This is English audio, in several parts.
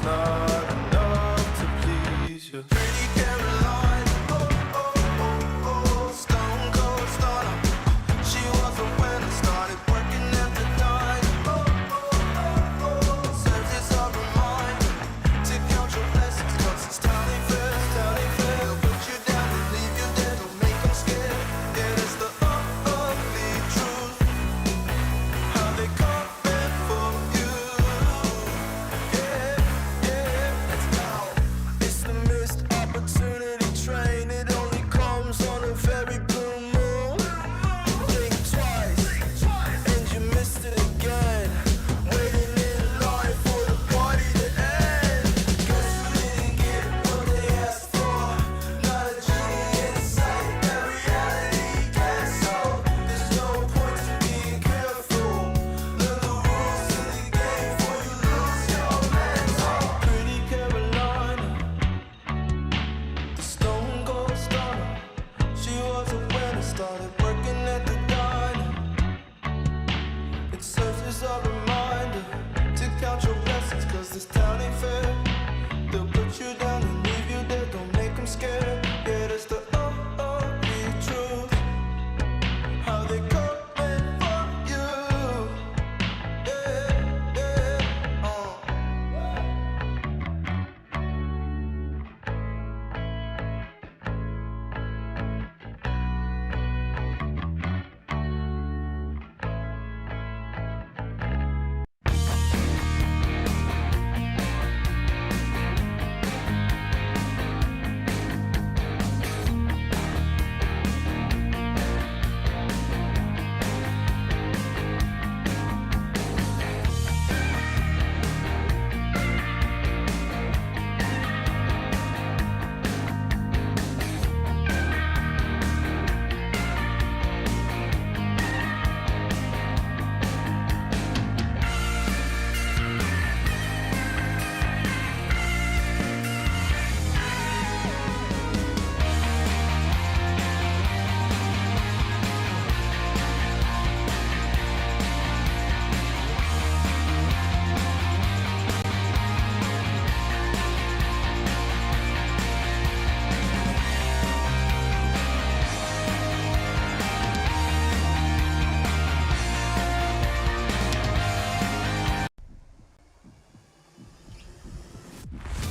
it's not enough to please you. Pretty Caroline, oh, oh, oh, oh, stone cold stunner. She was a winner, started working at the dime. Oh, oh, oh, oh, serves as a reminder to count your blessings, 'cause it's time they fail, time they fail. They'll put you down and leave you dead, don't make them scared. Yeah, that's the ugly truth, how they come in for you. Yeah, yeah, let's go. It's the missed opportunity train, it only comes on a very blue moon. Blink twice, and you missed it again. Waiting in line for the party to end. Guess you didn't get what they asked for. Not a genie in sight, that reality castle. There's no point to being careful. Learn the rules of the game before you lose your mental. Pretty Carolina, the stone cold stunner. She was a winner, started working at the diner. It serves as a reminder to count your blessings, 'cause this town ain't fair. They'll put you down and leave you dead, don't make them scared. Yeah, that's the ugly truth, how they come in for you. Yeah, yeah,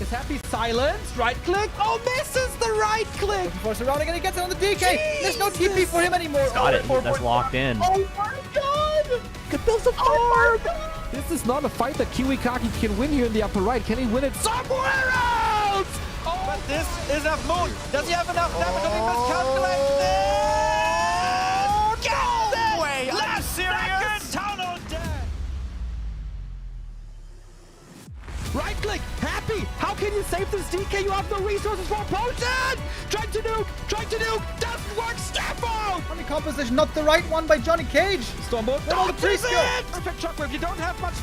Is Happy silenced? Right click. Oh, misses the right click. Force around again, he gets it on the DK. There's no TP for him anymore. Got it. That's locked in. Oh my god! Get those apart! This is not a fight that Kiwikaki can win here in the upper right. Can he win it somewhere else? Oh, But this is a moon. Does he have enough damage? Does he miscalculate this? no way. Last Second tunnel dead. Right click, Happy! How can you save this DK? You have no resources for a potion! Trying to nuke, doesn't work, Stefan! Funny composition, not the right one by Johnny Cage. Stormbolt, All the trees go. Perfect Shockwave, you don't have much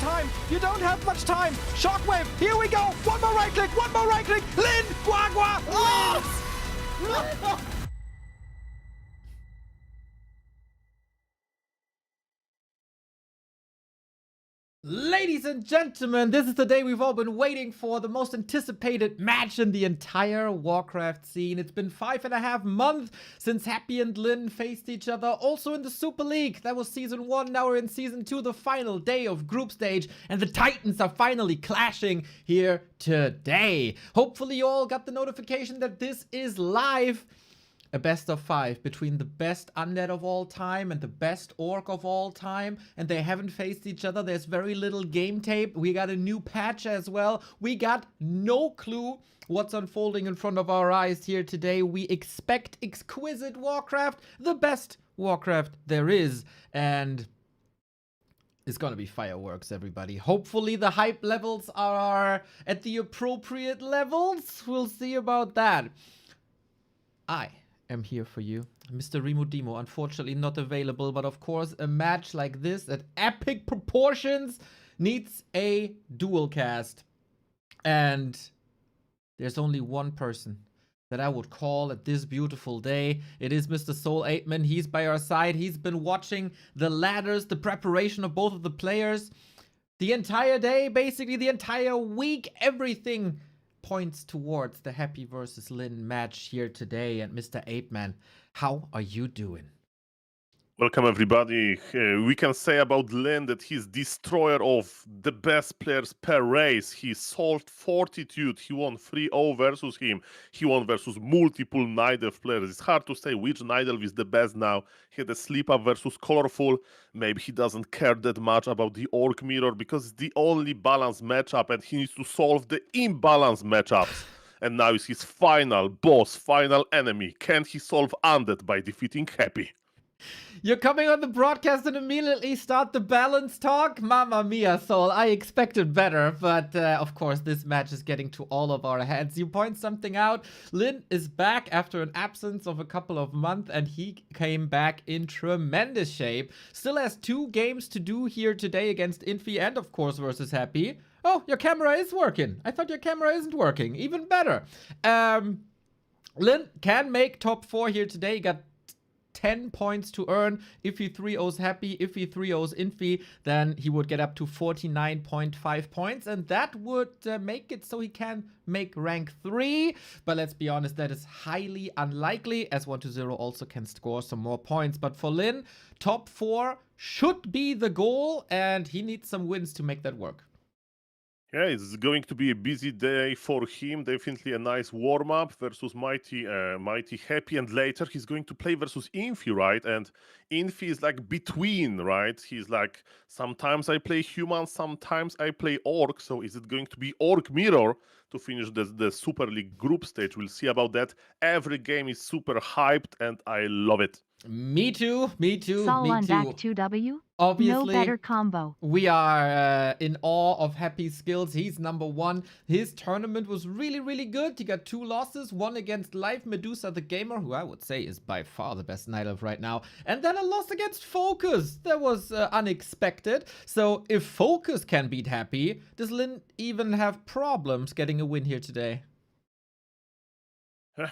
time! Shockwave, here we go! One more right click! Lynn, Guagua! Oh! Ladies and gentlemen, this is the day we've all been waiting for, the most anticipated match in the entire Warcraft scene. It's been 5.5 months since Happy and Lynn faced each other, also in the Super League. That was Season 1, now we're in Season 2, the final day of Group Stage, and the Titans are finally clashing here today. Hopefully you all got the notification that this is live. A best of 5 between the best undead of all time and the best orc of all time, and they haven't faced each other. There's very little game tape. We got a new patch as well. We got no clue what's unfolding in front of our eyes here today. We expect exquisite Warcraft, the best Warcraft there is, and it's gonna be fireworks, everybody. Hopefully the hype levels are at the appropriate levels. We'll see about that. I am here for you. Mr. Remo Demo, unfortunately not available, but of course a match like this at epic proportions needs a dual cast. And there's only one person that I would call at this beautiful day. It is Mr. Soul 8man. He's by our side. He's been watching the ladders, the preparation of both of the players. The entire day, basically the entire week, everything points towards the Happy versus Lynn match here today. And Mr. Apeman, how are you doing? Welcome everybody. We can say about Lynn that he's destroyer of the best players per race. He solved Fortitude. He won 3-0 versus him. He won versus multiple Nidelf players. It's hard to say which Nidelf is the best now. He had a sleep up versus Colorful. Maybe he doesn't care that much about the Orc Mirror because it's the only balanced matchup and he needs to solve the imbalanced matchups. And now is his final boss, final enemy. Can he solve Undead by defeating Happy? You're coming on the broadcast and immediately start the balance talk? Mamma mia, Soul. I expected better, but of course, this match is getting to all of our heads. You point something out. Lynn is back after an absence of a couple of months, and he came back in tremendous shape. Still has 2 games to do here today against Infi and, of course, versus Happy. Oh, your camera is working. I thought your camera isn't working. Even better. Lynn can make top 4 here today. He got 10 points to earn. If he 3-0s Happy, if he 3-0s Infi, then he would get up to 49.5 points, and that would make it so he can make rank 3. But let's be honest, that is highly unlikely, as 1-0 also can score some more points. But for Lynn, top 4 should be the goal, and he needs some wins to make that work. Yeah, it's going to be a busy day for him. Definitely a nice warm-up versus Mighty Happy, and later he's going to play versus Infi, right? And Infi is like between, right? He's like, sometimes I play human, sometimes I play Orc. So is it going to be Orc Mirror to finish the Super League group stage? We'll see about that. Every game is super hyped, and I love it. Me too, me too, Sol me on too. back 2W. Obviously, No better combo. we are in awe of Happy's skills. He's number 1. His tournament was really, really good. He got 2 losses, one against Live Medusa the Gamer, who I would say is by far the best Night Elf right now, and then a loss against Focus. That was unexpected. So if Focus can beat Happy, does Lynn even have problems getting a win here today?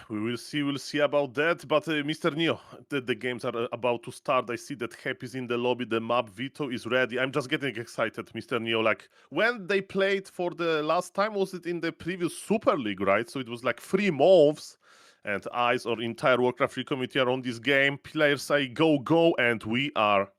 We will see. We'll see about that. But Mr. Neo, the games are about to start. I see that Happy's in the lobby. The map Vito is ready. I'm just getting excited, Mr. Neo. Like when they played for the last time, was it in the previous Super League, right? So it was like 3 months, and eyes or entire Warcraft 3 community are on this game. Players say go, go, and we are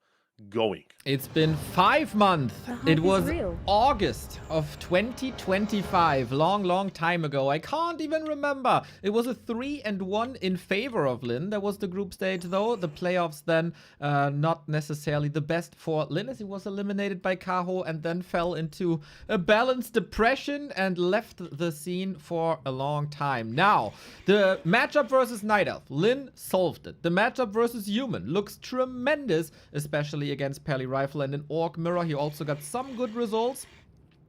going. It's been 5 months. It was real. August of 2025. Long time ago. I can't even remember. It was a 3-1 in favor of Lynn. That was the group stage, though. The playoffs then not necessarily the best for Lynn, as he was eliminated by Kaho and then fell into a balanced depression and left the scene for a long time. Now, the matchup versus Night Elf. Lynn solved it. The matchup versus Human looks tremendous, especially against Pally Rifle and an Orc Mirror. He also got some good results.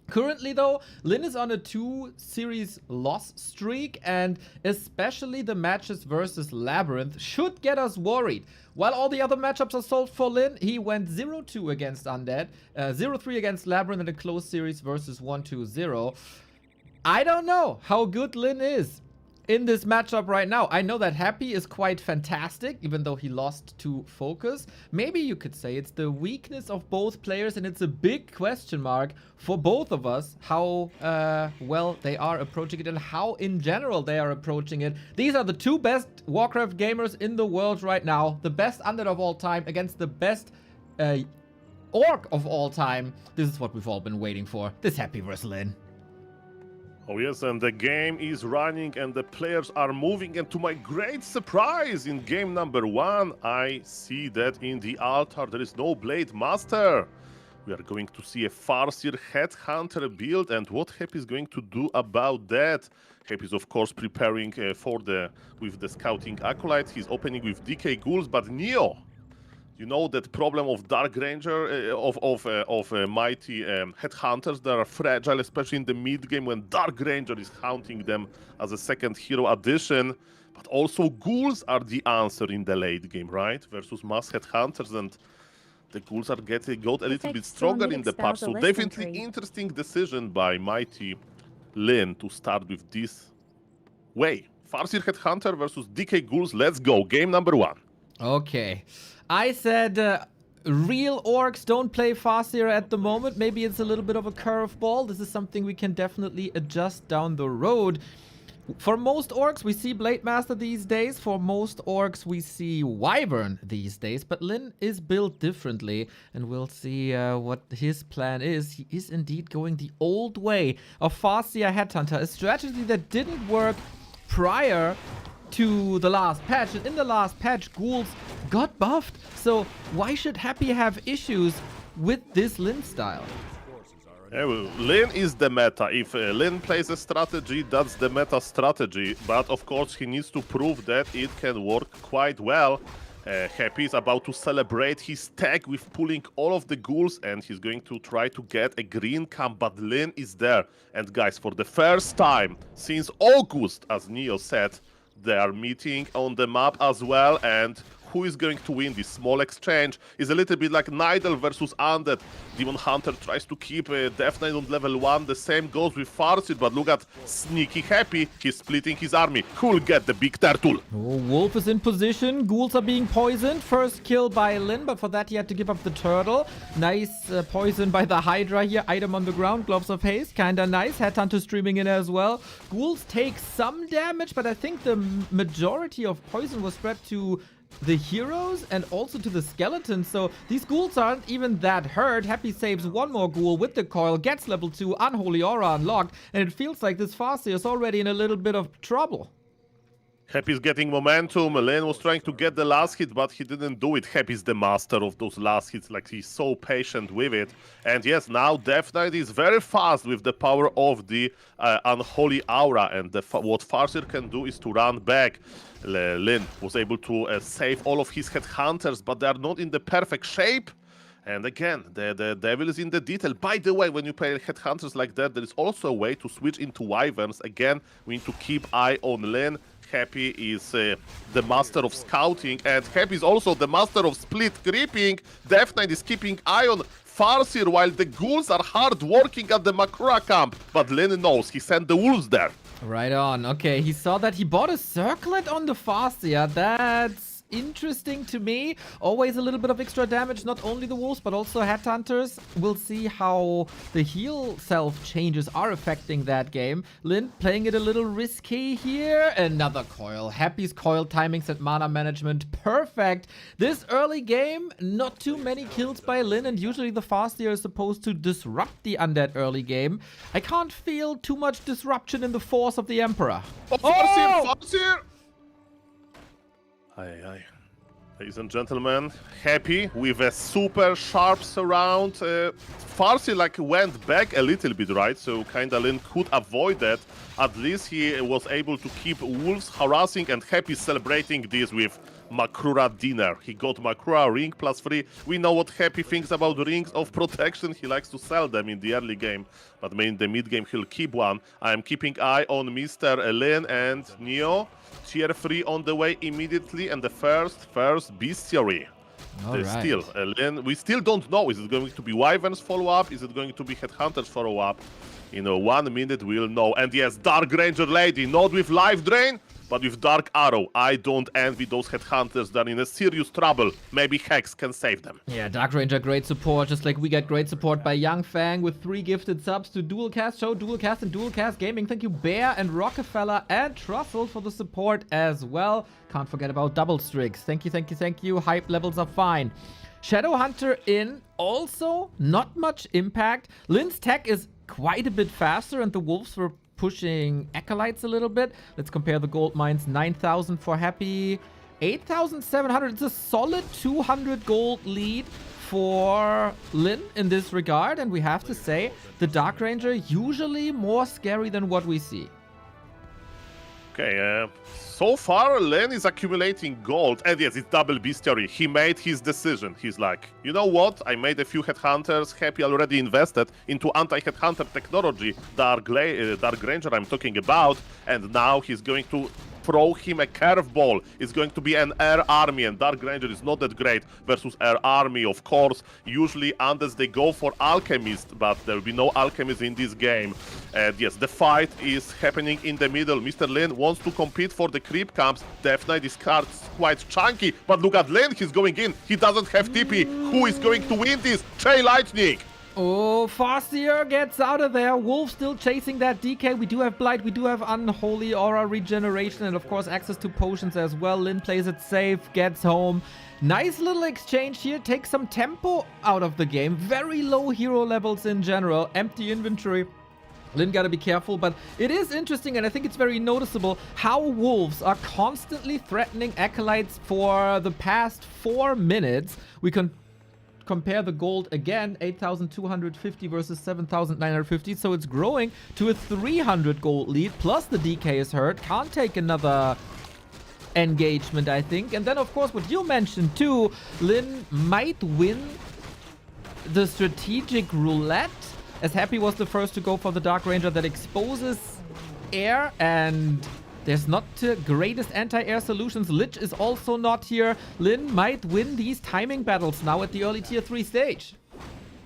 Currently, though, Lynn is on a 2-series loss streak, and especially the matches versus LabyRinth should get us worried. While all the other matchups are solved for Lynn, he went 0-2 against Undead, 0-3 against LabyRinth in a close series versus 1-2-0. I don't know how good Lynn is in this matchup right now. I know that Happy is quite fantastic, even though he lost to Focus. Maybe you could say it's the weakness of both players, and it's a big question mark for both of us how well they are approaching it and how in general they are approaching it. These are the 2 best Warcraft gamers in the world right now. The best Undead of all time against the best Orc of all time. This is what we've all been waiting for. This Happy versus Lynn. Oh yes, and the game is running and the players are moving, and to my great surprise, in game number 1, I see that in the altar there is no Blade Master. We are going to see a Farseer Headhunter build, and what Happy is going to do about that? Happy is of course preparing with the Scouting Acolyte. He's opening with DK Ghouls, but Neo, you know that problem of Dark Ranger, of mighty headhunters that are fragile, especially in the mid game when Dark Ranger is hunting them as a second hero addition. But also ghouls are the answer in the late game, right? Versus mass headhunters, and the ghouls are got a little bit stronger in the patch. So definitely interesting decision by mighty Lynn to start with this way. Farseer Headhunter versus DK Ghouls. Let's go. Game number 1. Okay. I said real orcs don't play Farseer at the moment. Maybe it's a little bit of a curveball. This is something we can definitely adjust down the road. For most orcs, we see Blade Master these days. For most orcs, we see Wyvern these days. But Lynn is built differently, and we'll see what his plan is. He is indeed going the old way of Farseer Headhunter, a strategy that didn't work prior to the last patch. And in the last patch, ghouls got buffed. So why should Happy have issues with this Lynn style? Yeah, well, Lynn is the meta. If Lynn plays a strategy, that's the meta strategy. But of course, he needs to prove that it can work quite well. Happy is about to celebrate his tag with pulling all of the ghouls, and he's going to try to get a green camp, but Lynn is there. And guys, for the first time since August, as Neo said, they are meeting on the map as well, and who is going to win this small exchange is a little bit like Nidal versus Undead. Demon Hunter tries to keep Death Knight on level 1. The same goes with Farseer, but look at Sneaky Happy. He's splitting his army. Who will get the big turtle? Oh, Wolf is in position. Ghouls are being poisoned. First kill by Lynn, but for that he had to give up the turtle. Nice poison by the Hydra here. Item on the ground. Gloves of Haste. Kinda nice. Headhunter streaming in as well. Ghouls take some damage, but I think the majority of poison was spread to the heroes and also to the skeletons, so these ghouls aren't even that hurt. Happy saves one more ghoul with the coil, gets level 2, Unholy Aura unlocked, and it feels like this Farseer is already in a little bit of trouble. Happy's getting momentum. Lynn was trying to get the last hit, but he didn't do it. Happy's the master of those last hits, like he's so patient with it. And yes, now Death Knight is very fast with the power of the Unholy Aura, and what Farseer can do is to run back. Lynn was able to save all of his headhunters, but they are not in the perfect shape. And again, the devil is in the detail. By the way, when you play headhunters like that, there is also a way to switch into wyverns. Again, we need to keep eye on Lynn. Happy is the master of scouting, and Happy is also the master of split creeping. Death Knight is keeping eye on Farseer while the ghouls are hard working at the Makura camp. But Lynn knows, he sent the wolves there. Right on. Okay, he saw that. He bought a circlet on the Farseer. That's interesting to me. Always a little bit of extra damage, not only the wolves, but also headhunters. We'll see how the heal self changes are affecting that game. Lynn playing it a little risky here. Another coil. Happy's coil timings and mana management perfect. This early game, not too many kills by Lynn, and usually the Farseer is supposed to disrupt the undead early game. I can't feel too much disruption in the force of the Emperor. Oh, Farseer! Aye, aye. Ladies and gentlemen, Happy with a super sharp surround. Farseer like went back a little bit, right? So kinda Lynn could avoid that. At least he was able to keep wolves harassing, and Happy celebrating this with Makura dinner. He got Makura ring +3. We know what Happy thinks about rings of protection. He likes to sell them in the early game, but in the mid game he'll keep one. I am keeping eye on Mr. Lynn and Neo. Tier 3 on the way immediately, and the first bestiary. Still, Lynn, we still don't know. Is it going to be wyverns follow-up? Is it going to be headhunters follow-up? In 1 minute we'll know. And yes, Dark Ranger lady, not with life drain, but with Dark Arrow. I don't envy those headhunters. They're in a serious trouble. Maybe Hex can save them. Yeah, Dark Ranger, great support. Just like we get great support by Young Fang with 3 gifted subs to Dualcast Show, Dualcast, and Dualcast Gaming. Thank you, Bear and Rockefeller and Truffle for the support as well. Can't forget about Double Strix. Thank you, thank you, thank you. Hype levels are fine. Shadowhunter in, also not much impact. Lynn's tech is quite a bit faster, and the wolves were pushing acolytes a little bit. Let's compare the gold mines. 9,000 for Happy, 8,700. It's a solid 200 gold lead for Lynn in this regard, and we have to say the Dark Ranger usually more scary than what we see. Okay, so far Lynn is accumulating gold, and yes, it's double bestiary. He made his decision. He's like, you know what? I made a few headhunters. Happy already invested into anti-headhunter technology, Dark Ranger I'm talking about, and now he's going to throw him a curveball. It's going to be an air army, and Dark Ranger is not that great versus air army, of course. Usually, unless they go for alchemist, but there will be no alchemist in this game. And yes, the fight is happening in the middle. Mr. Lynn wants to compete for the creep camps. Death Knight is quite chunky, but look at Lynn, he's going in. He doesn't have TP. Who is going to win this? Chain Lightning. Oh, Farseer gets out of there. Wolf still chasing that DK. We do have Blight. We do have Unholy Aura regeneration. And, of course, access to potions as well. Lynn plays it safe. Gets home. Nice little exchange here. Takes some tempo out of the game. Very low hero levels in general. Empty inventory. Lynn gotta be careful, but it is interesting, and I think it's very noticeable how Wolves are constantly threatening Acolytes for the past 4 minutes. We can compare the gold again, 8,250 versus 7,950, so it's growing to a 300 gold lead, plus the DK is hurt. Can't take another engagement, I think. And then, of course, what you mentioned too, Lynn might win the strategic roulette, as Happy was the first to go for the Dark Ranger that exposes air, and there's not the greatest anti-air solutions. Lich is also not here. Lynn might win these timing battles now at the early tier 3 stage.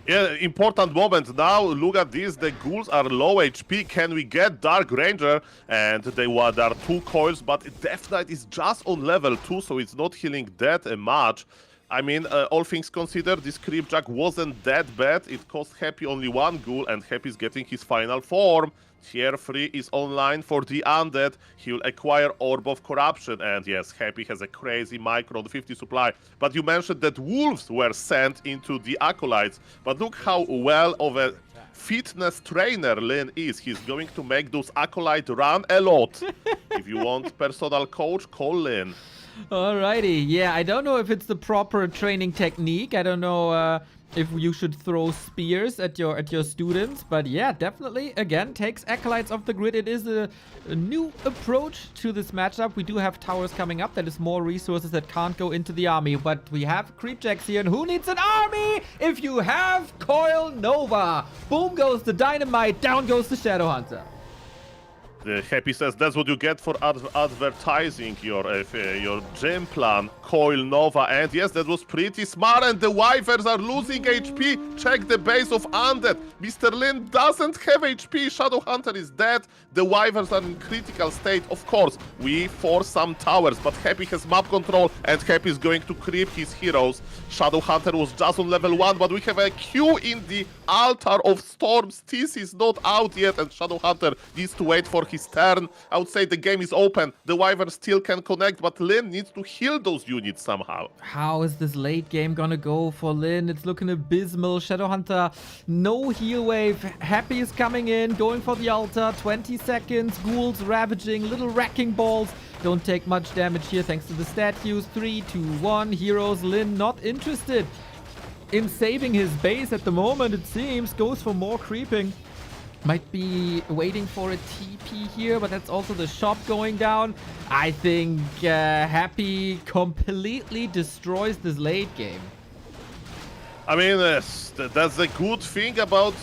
Yeah, important moment. Now, look at this. The ghouls are low HP. Can we get Dark Ranger? And there are 2 coils, but Death Knight is just on level 2, so it's not healing that much. I mean, all things considered, this creep jack wasn't that bad. It cost Happy only 1 ghoul, and Happy is getting his final form. Tier 3 is online for the Undead. He'll acquire Orb of Corruption. And yes, Happy has a crazy micro 50 supply. But you mentioned that wolves were sent into the Acolytes. But look how well of a fitness trainer Lynn is. He's going to make those Acolytes run a lot. If you want personal coach, call Lynn. Alrighty, yeah, I don't know if it's the proper training technique. I don't know if you should throw spears at your students, but yeah, definitely, again, takes Acolytes off the grid. It is a new approach to this matchup. We do have towers coming up. That is more resources that can't go into the army, but we have creepjacks here, and who needs an army if you have Coil Nova? Boom goes the dynamite, down goes the Shadowhunter. Happy says that's what you get for advertising your gym plan, Coil Nova, and yes, that was pretty smart, and the Wyverns are losing HP. Check the base of Undead. Mr. Lynn doesn't have HP. Shadowhunter is dead. The Wyverns are in critical state. Of course, we force some towers, but Happy has map control, and Happy is going to creep his heroes. Shadowhunter was just on level 1, but we have a Q in the Altar of Storms. TC is not out yet, and Shadowhunter needs to wait for his turn. I would say the game is open. The Wyvern still can connect, but Lynn needs to heal those units somehow. How is this late game gonna go for Lynn? It's looking abysmal. Shadowhunter, no heal wave. Happy is coming in, going for the altar. 20 seconds. Ghouls ravaging, little wrecking balls. Don't take much damage here thanks to the statues. 3, 2, 1. Heroes. Lynn not interested in saving his base at the moment, it seems. Goes for more creeping. Might be waiting for a TP here, but that's also the shop going down. I think Happy completely destroys this late game. I mean, that's a good thing about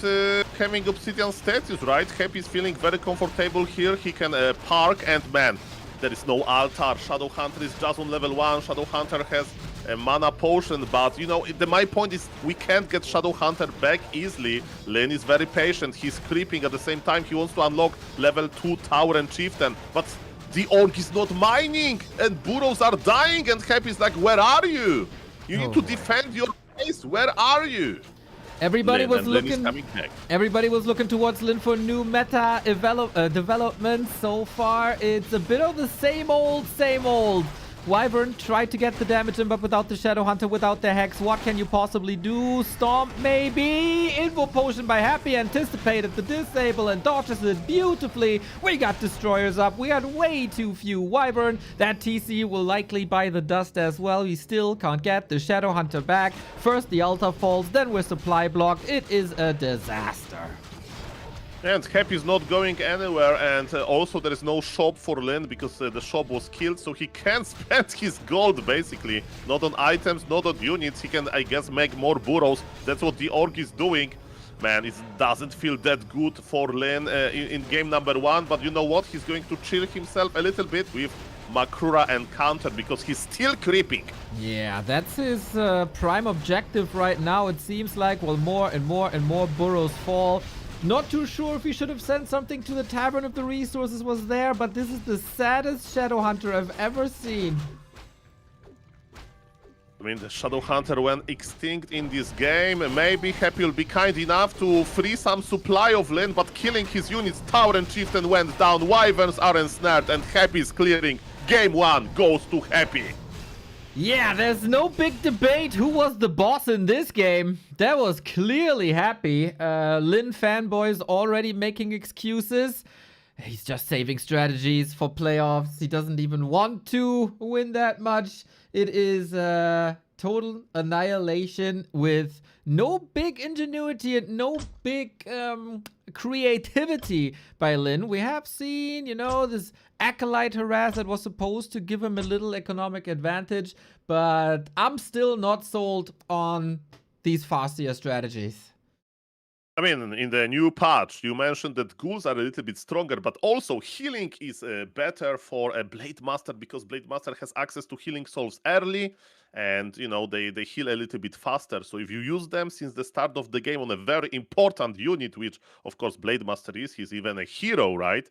having Obsidian status, right? Happy is feeling very comfortable here. He can park, and man, there is no altar. Shadowhunter is just on level 1. Shadowhunter has a mana potion, but you know, my point is we can't get Shadowhunter back easily. Lynn is very patient. He's creeping at the same time. He wants to unlock level 2 tower and chieftain, but the orc is not mining, and burrows are dying, and Happy is like, where are you? You need to defend your base. Where are you? Everybody Lynn, was and Lynn is looking. coming back. Everybody was looking towards Lynn for new meta development. So far, it's a bit of the same old, same old. Wyvern tried to get the damage in, but without the Shadowhunter, without the Hex, what can you possibly do? Stomp, maybe? Info Potion by Happy anticipated the disable and dodges it beautifully. We got Destroyers up. We had way too few Wyvern. That TC will likely buy the dust as well. We still can't get the Shadowhunter back. First the altar falls, then we're supply blocked. It is a disaster. And Happy is not going anywhere, and also there is no shop for Lynn because the shop was killed, so he can't spend his gold basically. Not on items, not on units. He can, I guess, make more burrows. That's what the orc is doing. Man, it doesn't feel that good for Lynn in game number 1, but you know what? He's going to chill himself a little bit with Makura and counter because he's still creeping. Yeah, that's his prime objective right now. It seems like, well, more and more and more burrows fall. Not too sure if he should have sent something to the tavern if the resources was there, but this is the saddest Shadow Hunter I've ever seen. I mean, the Shadow Hunter went extinct in this game. Maybe Happy will be kind enough to free some supply of Lynn, but killing his units, Tower and Chieftain went down, Wyverns are ensnared, and Happy is clearing. Game 1 goes to Happy. Yeah, there's no big debate who was the boss in this game. That was clearly Happy. Lynn fanboys already making excuses. He's just saving strategies for playoffs. He doesn't even want to win that much. It is total annihilation with no big ingenuity and no big creativity by Lynn. We have seen, you know, this acolyte harass that was supposed to give him a little economic advantage, but I'm still not sold on these Farseer strategies. I mean, in the new patch, you mentioned that ghouls are a little bit stronger, but also healing is better for a Blade Master because Blade Master has access to healing souls early, and you know they heal a little bit faster. So if you use them since the start of the game on a very important unit, which of course Blade Master is, he's even a hero, right?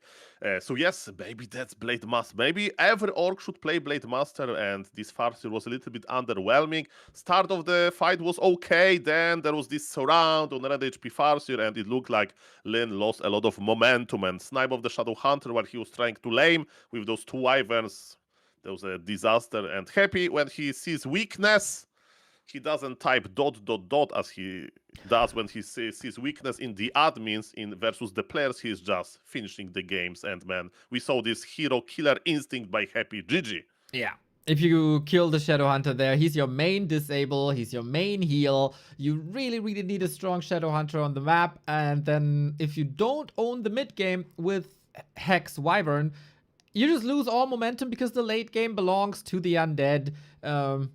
So yes, maybe that's Blade Master. Maybe every orc should play Blade Master, and this Farseer was a little bit underwhelming. Start of the fight was okay, then there was this surround on red HP Farseer, and it looked like Lynn lost a lot of momentum, and Snipe of the Shadow Hunter, while he was trying to lame with those two Wyverns, there was a disaster. And Happy, when he sees weakness, he doesn't type ... as he does when he sees weakness in the admins versus the players. He's just finishing the games. And man, we saw this hero killer instinct by Happy. GG. Yeah. If you kill the Shadow Hunter there, he's your main disable, he's your main heal. You really, really need a strong Shadow Hunter on the map. And then if you don't own the mid game with Hex Wyvern, you just lose all momentum because the late game belongs to the undead.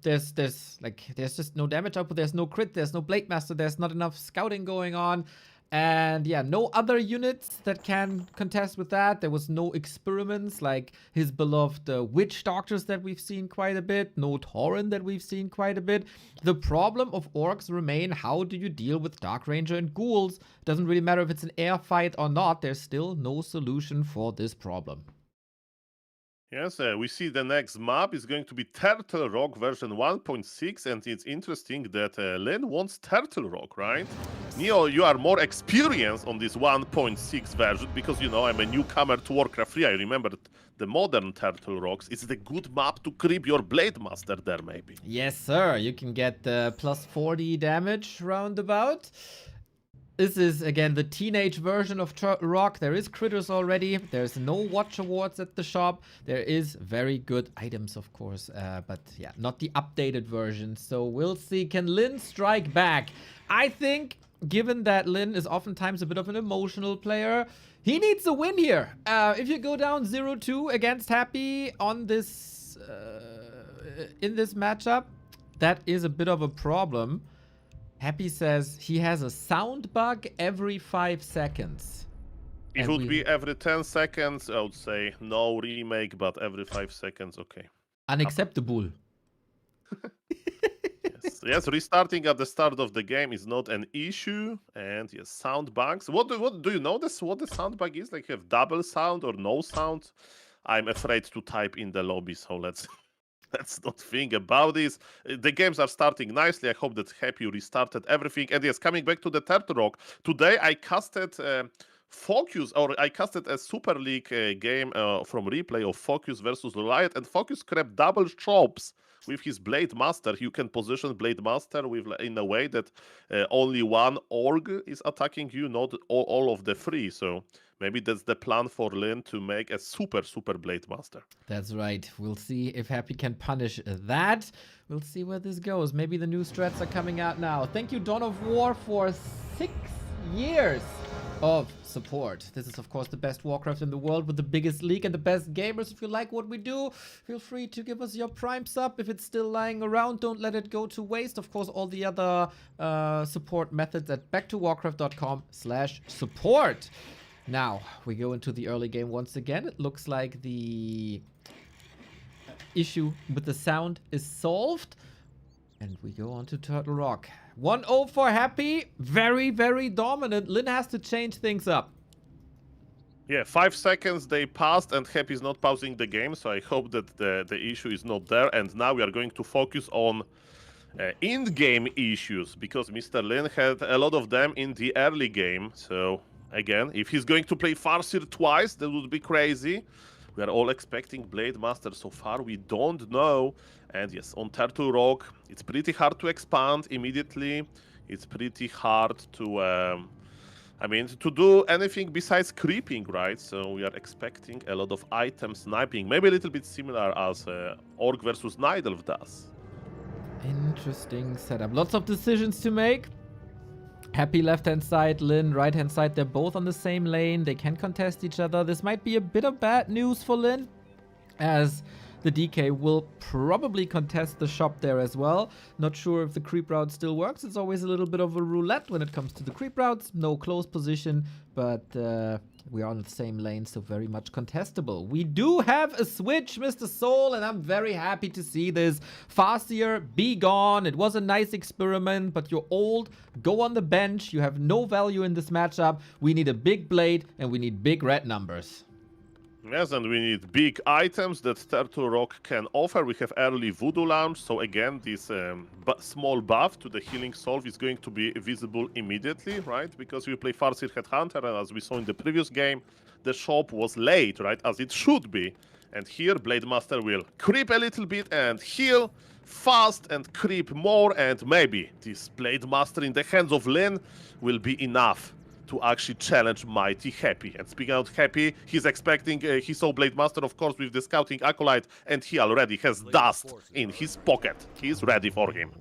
There's just no damage output, there's no crit, there's no Blade Master, there's not enough scouting going on. And yeah, no other units that can contest with that. There was no experiments like his beloved Witch Doctors that we've seen quite a bit. No Tauren that we've seen quite a bit. The problem of orcs remain, how do you deal with Dark Ranger and ghouls? Doesn't really matter if it's an air fight or not. There's still no solution for this problem. Yes, we see the next map is going to be Turtle Rock version 1.6, and it's interesting that Lynn wants Turtle Rock, right? Neo, you are more experienced on this 1.6 version because, you know, I'm a newcomer to Warcraft 3. I remember the modern Turtle Rocks. It's the good map to creep your Blade Master there, maybe. Yes, sir. You can get plus 40 damage roundabout. This is, again, the teenage version of Rock. There is critters already. There's no watch awards at the shop. There is very good items, of course. But yeah, not the updated version. So we'll see. Can Lynn strike back? I think, given that Lynn is oftentimes a bit of an emotional player, he needs a win here. If you go down 0-2 against Happy on this, in this matchup, that is a bit of a problem. Happy says he has a sound bug every 5 seconds. It would be every 10 seconds, I would say no remake, but every 5 seconds, okay. Unacceptable. Yes, restarting at the start of the game is not an issue. And yes, sound bugs. What do you know what the sound bug is? Like you have double sound or no sound? I'm afraid to type in the lobby, so let's not think about this. The games are starting nicely. I hope that Happy restarted everything. And yes, coming back to the Turtle Rock, today I casted I casted a Super League game from replay of Focus versus Goliath, and Focus grabbed double chops with his Blade Master. You can position Blade Master in a way that only one org is attacking you, not all of the three. So maybe that's the plan for Lynn, to make a super Blade Master. That's right. We'll see if Happy can punish that. We'll see where this goes. Maybe the new strats are coming out now. Thank you, Dawn of War, for 6 years of support. This is, of course, the best Warcraft in the world with the biggest league and the best gamers. If you like what we do, feel free to give us your Prime sub. If it's still lying around, don't let it go to waste. Of course, all the other support methods at backtowarcraft.com/support. Now, we go into the early game once again. It looks like the issue with the sound is solved. And we go on to Turtle Rock. 1-0 for Happy. Very, very dominant. Lynn has to change things up. Yeah, 5 seconds they passed and Happy is not pausing the game, so I hope that the issue is not there. And now we are going to focus on in-game issues, because Mr. Lynn had a lot of them in the early game. So again, if he's going to play Farseer twice, that would be crazy. We are all expecting Blade Master so far. We don't know. And yes, on Turtle Rock, it's pretty hard to expand immediately. It's pretty hard to, to do anything besides creeping, right? So we are expecting a lot of item sniping. Maybe a little bit similar as Orc versus Nidelf does. Interesting setup. Lots of decisions to make. Happy left-hand side, Lynn right-hand side. They're both on the same lane. They can contest each other. This might be a bit of bad news for Lynn, as the DK will probably contest the shop there as well. Not sure if the creep route still works. It's always a little bit of a roulette when it comes to the creep routes. No close position, but we are on the same lane, so very much contestable. We do have a switch, Mr. Soul, and I'm very happy to see this. Farseer, be gone. It was a nice experiment, but you're old. Go on the bench. You have no value in this matchup. We need a big blade, and we need big red numbers. Yes, and we need big items that Turtle Rock can offer. We have early Voodoo Launch, so again, this small buff to the healing solve is going to be visible immediately, right? Because we play Farseer Headhunter, and as we saw in the previous game, the shop was late, right? As it should be. And here, Blade Master will creep a little bit and heal fast and creep more, and maybe this Blade Master in the hands of Lynn will be enough to actually challenge Mighty Happy. And speaking of Happy, he's expecting, he saw Blade Master, of course, with the Scouting Acolyte, and he already has dust in his pocket. He's ready for him.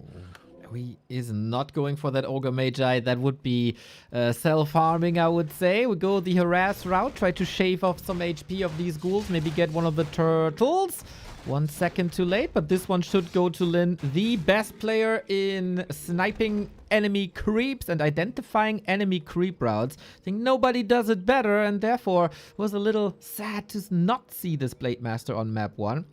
He is not going for that Ogre Magi. That would be self-harming, I would say. We go the harass route, try to shave off some HP of these ghouls, maybe get one of the turtles. 1 second too late, but this one should go to Lynn, the best player in sniping enemy creeps and identifying enemy creep routes. I think nobody does it better, and therefore was a little sad to not see this Blade Master on map 1.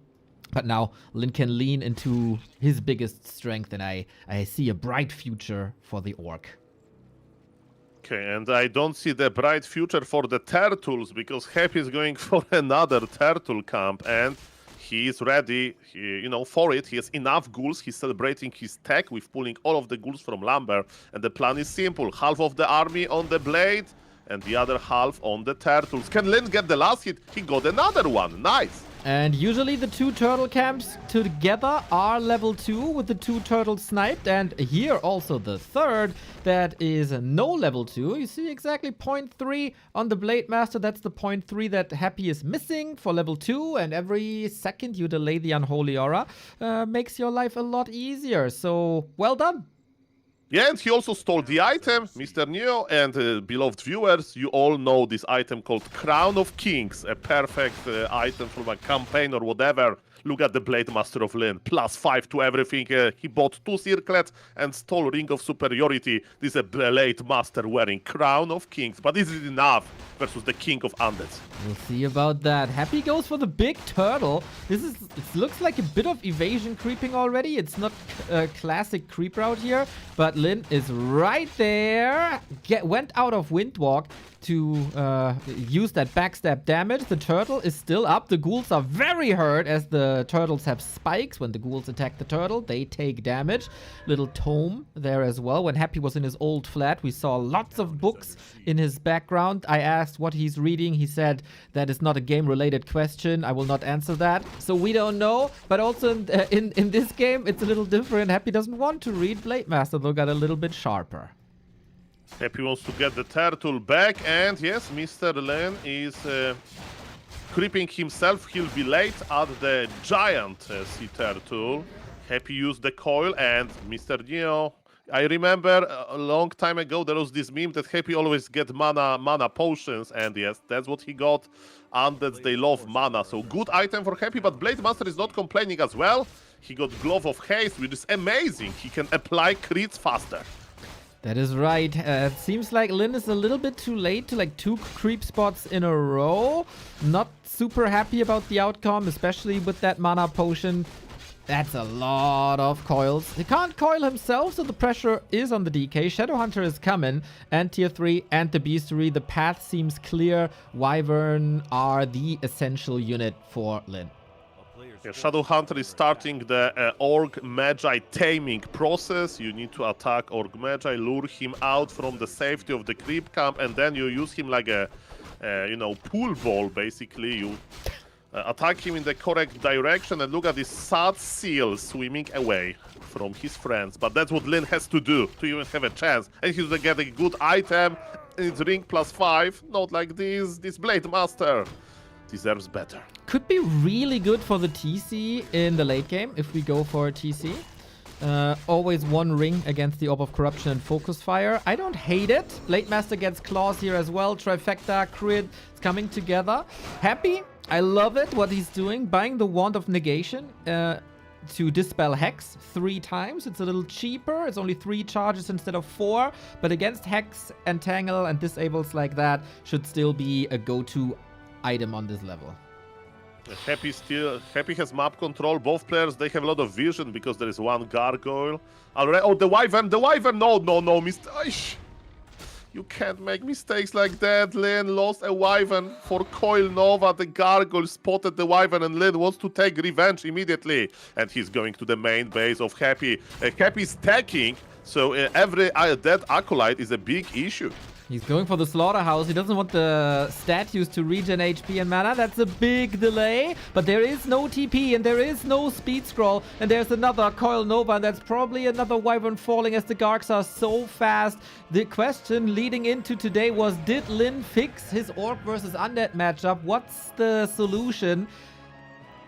But now Lynn can lean into his biggest strength, and I see a bright future for the Orc. Okay, and I don't see the bright future for the Turtles, because Happy is going for another Turtle camp, and he is ready, for it. He has enough ghouls. He's celebrating his tech with pulling all of the ghouls from Lumber. And the plan is simple. Half of the army on the Blade and the other half on the Turtles. Can Lynn get the last hit? He got another one. Nice. And usually the 2 turtle camps together are level 2 with the 2 turtles sniped. And here also the third that is no level 2. You see exactly 0.3 on the Blade Master. That's the 0.3 that Happy is missing for level 2. And every second you delay the Unholy Aura makes your life a lot easier. So well done. Yeah, and he also stole the item, Mr. Neo, and beloved viewers, you all know this item called Crown of Kings, a perfect item from a campaign or whatever. Look at the Blade Master of Lynn, +5 to everything. He bought 2 circlets and stole Ring of Superiority. This is a Blade Master wearing Crown of Kings, but is it enough versus the King of Undeads? We'll see about that. Happy goes for the big turtle. It looks like a bit of evasion creeping already. It's not a classic creep route here, but Lynn is right there. Went out of Windwalk to use that backstab damage. The turtle is still up. The ghouls are very hurt as the turtles have spikes. When the ghouls attack the turtle, they take damage. Little tome there as well. When Happy was in his old flat, we saw lots of books in his background. I asked what he's reading. He said that is not a game-related question. I will not answer that. So we don't know. But also in this game, it's a little different. Happy doesn't want to read. Blade Master, though, got a little bit sharper. Happy wants to get the turtle back, and yes, Mr. Lynn is creeping himself. He'll be late at the giant sea turtle. Happy used the coil, and Mr. Neo. I remember a long time ago there was this meme that Happy always get mana potions, and yes, that's what he got. Undeads, they love mana, so good item for Happy, but Blade Master is not complaining as well. He got Glove of Haste, which is amazing. He can apply crits faster. That is right. It seems like Lynn is a little bit too late to like 2 creep spots in a row. Not super happy about the outcome, especially with that mana potion. That's a lot of coils. He can't coil himself, so the pressure is on the DK. Shadowhunter is coming, and tier 3 and the Beastery. The path seems clear. Wyvern are the essential unit for Lynn. Yeah, Shadowhunter is starting the Orc Magi taming process. You need to attack Orc Magi, lure him out from the safety of the creep camp, and then you use him like a, pool ball, basically. You attack him in the correct direction, and look at this sad seal swimming away from his friends. But that's what Lynn has to do to even have a chance. And he's gonna get a good item, and it's ring +5. Not like this. This Blade Master deserves better. Could be really good for the TC in the late game if we go for a TC. Always one ring against the Orb of Corruption and Focus Fire. I don't hate it. Blade Master gets claws here as well. Trifecta, crit, it's coming together. Happy. I love it, what he's doing. Buying the Wand of Negation to dispel Hex 3 times. It's a little cheaper. It's only 3 charges instead of 4. But against Hex, Entangle, and Disables like that, should still be a go-to item on this level. Happy has map control. Both players, they have a lot of vision because there is one gargoyle. Already, oh, the Wyvern! No, Mr. You can't make mistakes like that. Lynn lost a Wyvern for Coil Nova. The gargoyle spotted the Wyvern, and Lynn wants to take revenge immediately. And he's going to the main base of Happy. Happy is stacking, so every dead Acolyte is a big issue. He's going for the Slaughterhouse. He doesn't want the statues to regen HP and mana. That's a big delay. But there is no TP and there is no speed scroll. And there's another Coil Nova. And that's probably another Wyvern falling as the Gargs are so fast. The question leading into today was, did Lynn fix his Orc versus Undead matchup? What's the solution?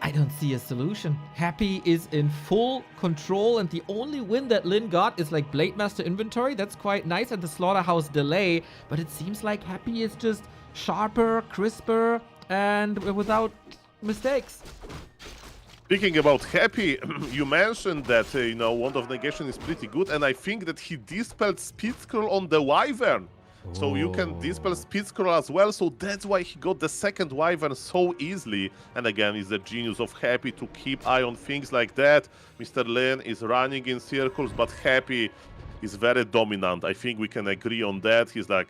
I don't see a solution. Happy is in full control, and the only win that Lynn got is like Blade Master inventory. That's quite nice, and the Slaughterhouse delay, but it seems like Happy is just sharper, crisper, and without mistakes. Speaking about Happy, you mentioned that, Wand of Negation is pretty good, and I think that he dispelled Speed Scroll on the Wyvern. So you can dispel Speed Scroll as well, so that's why he got the second Wyvern so easily. And again, it's the genius of Happy to keep eye on things like that. Mr. Lynn is running in circles, but Happy is very dominant. I think we can agree on that. He's like,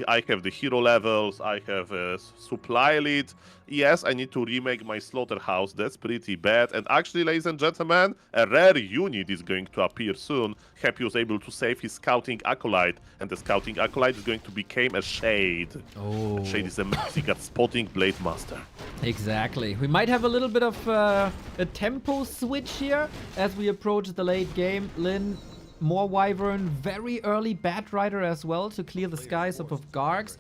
I have the hero levels, I have a supply lead. Yes, I need to remake my Slaughterhouse. That's pretty bad. And actually, ladies and gentlemen, a rare unit is going to appear soon. Happy was able to save his Scouting Acolyte, and the Scouting Acolyte is going to become a Shade. Oh. And Shade is amazing at spotting Blade Master. Exactly. We might have a little bit of a tempo switch here as we approach the late game. Lynn, more Wyvern, very early Bat Rider as well to clear the skies up of Gargs.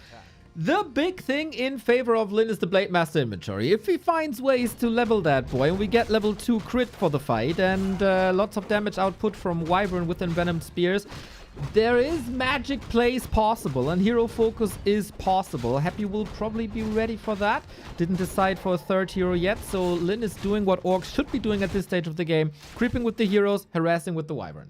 The big thing in favor of Lynn is the Blade Master inventory. If he finds ways to level that boy, and we get level 2 crit for the fight, and lots of damage output from Wyvern with Envenomed Spears, there is magic plays possible, and hero focus is possible. Happy will probably be ready for that. Didn't decide for a third hero yet, so Lynn is doing what Orcs should be doing at this stage of the game, creeping with the heroes, harassing with the Wyvern.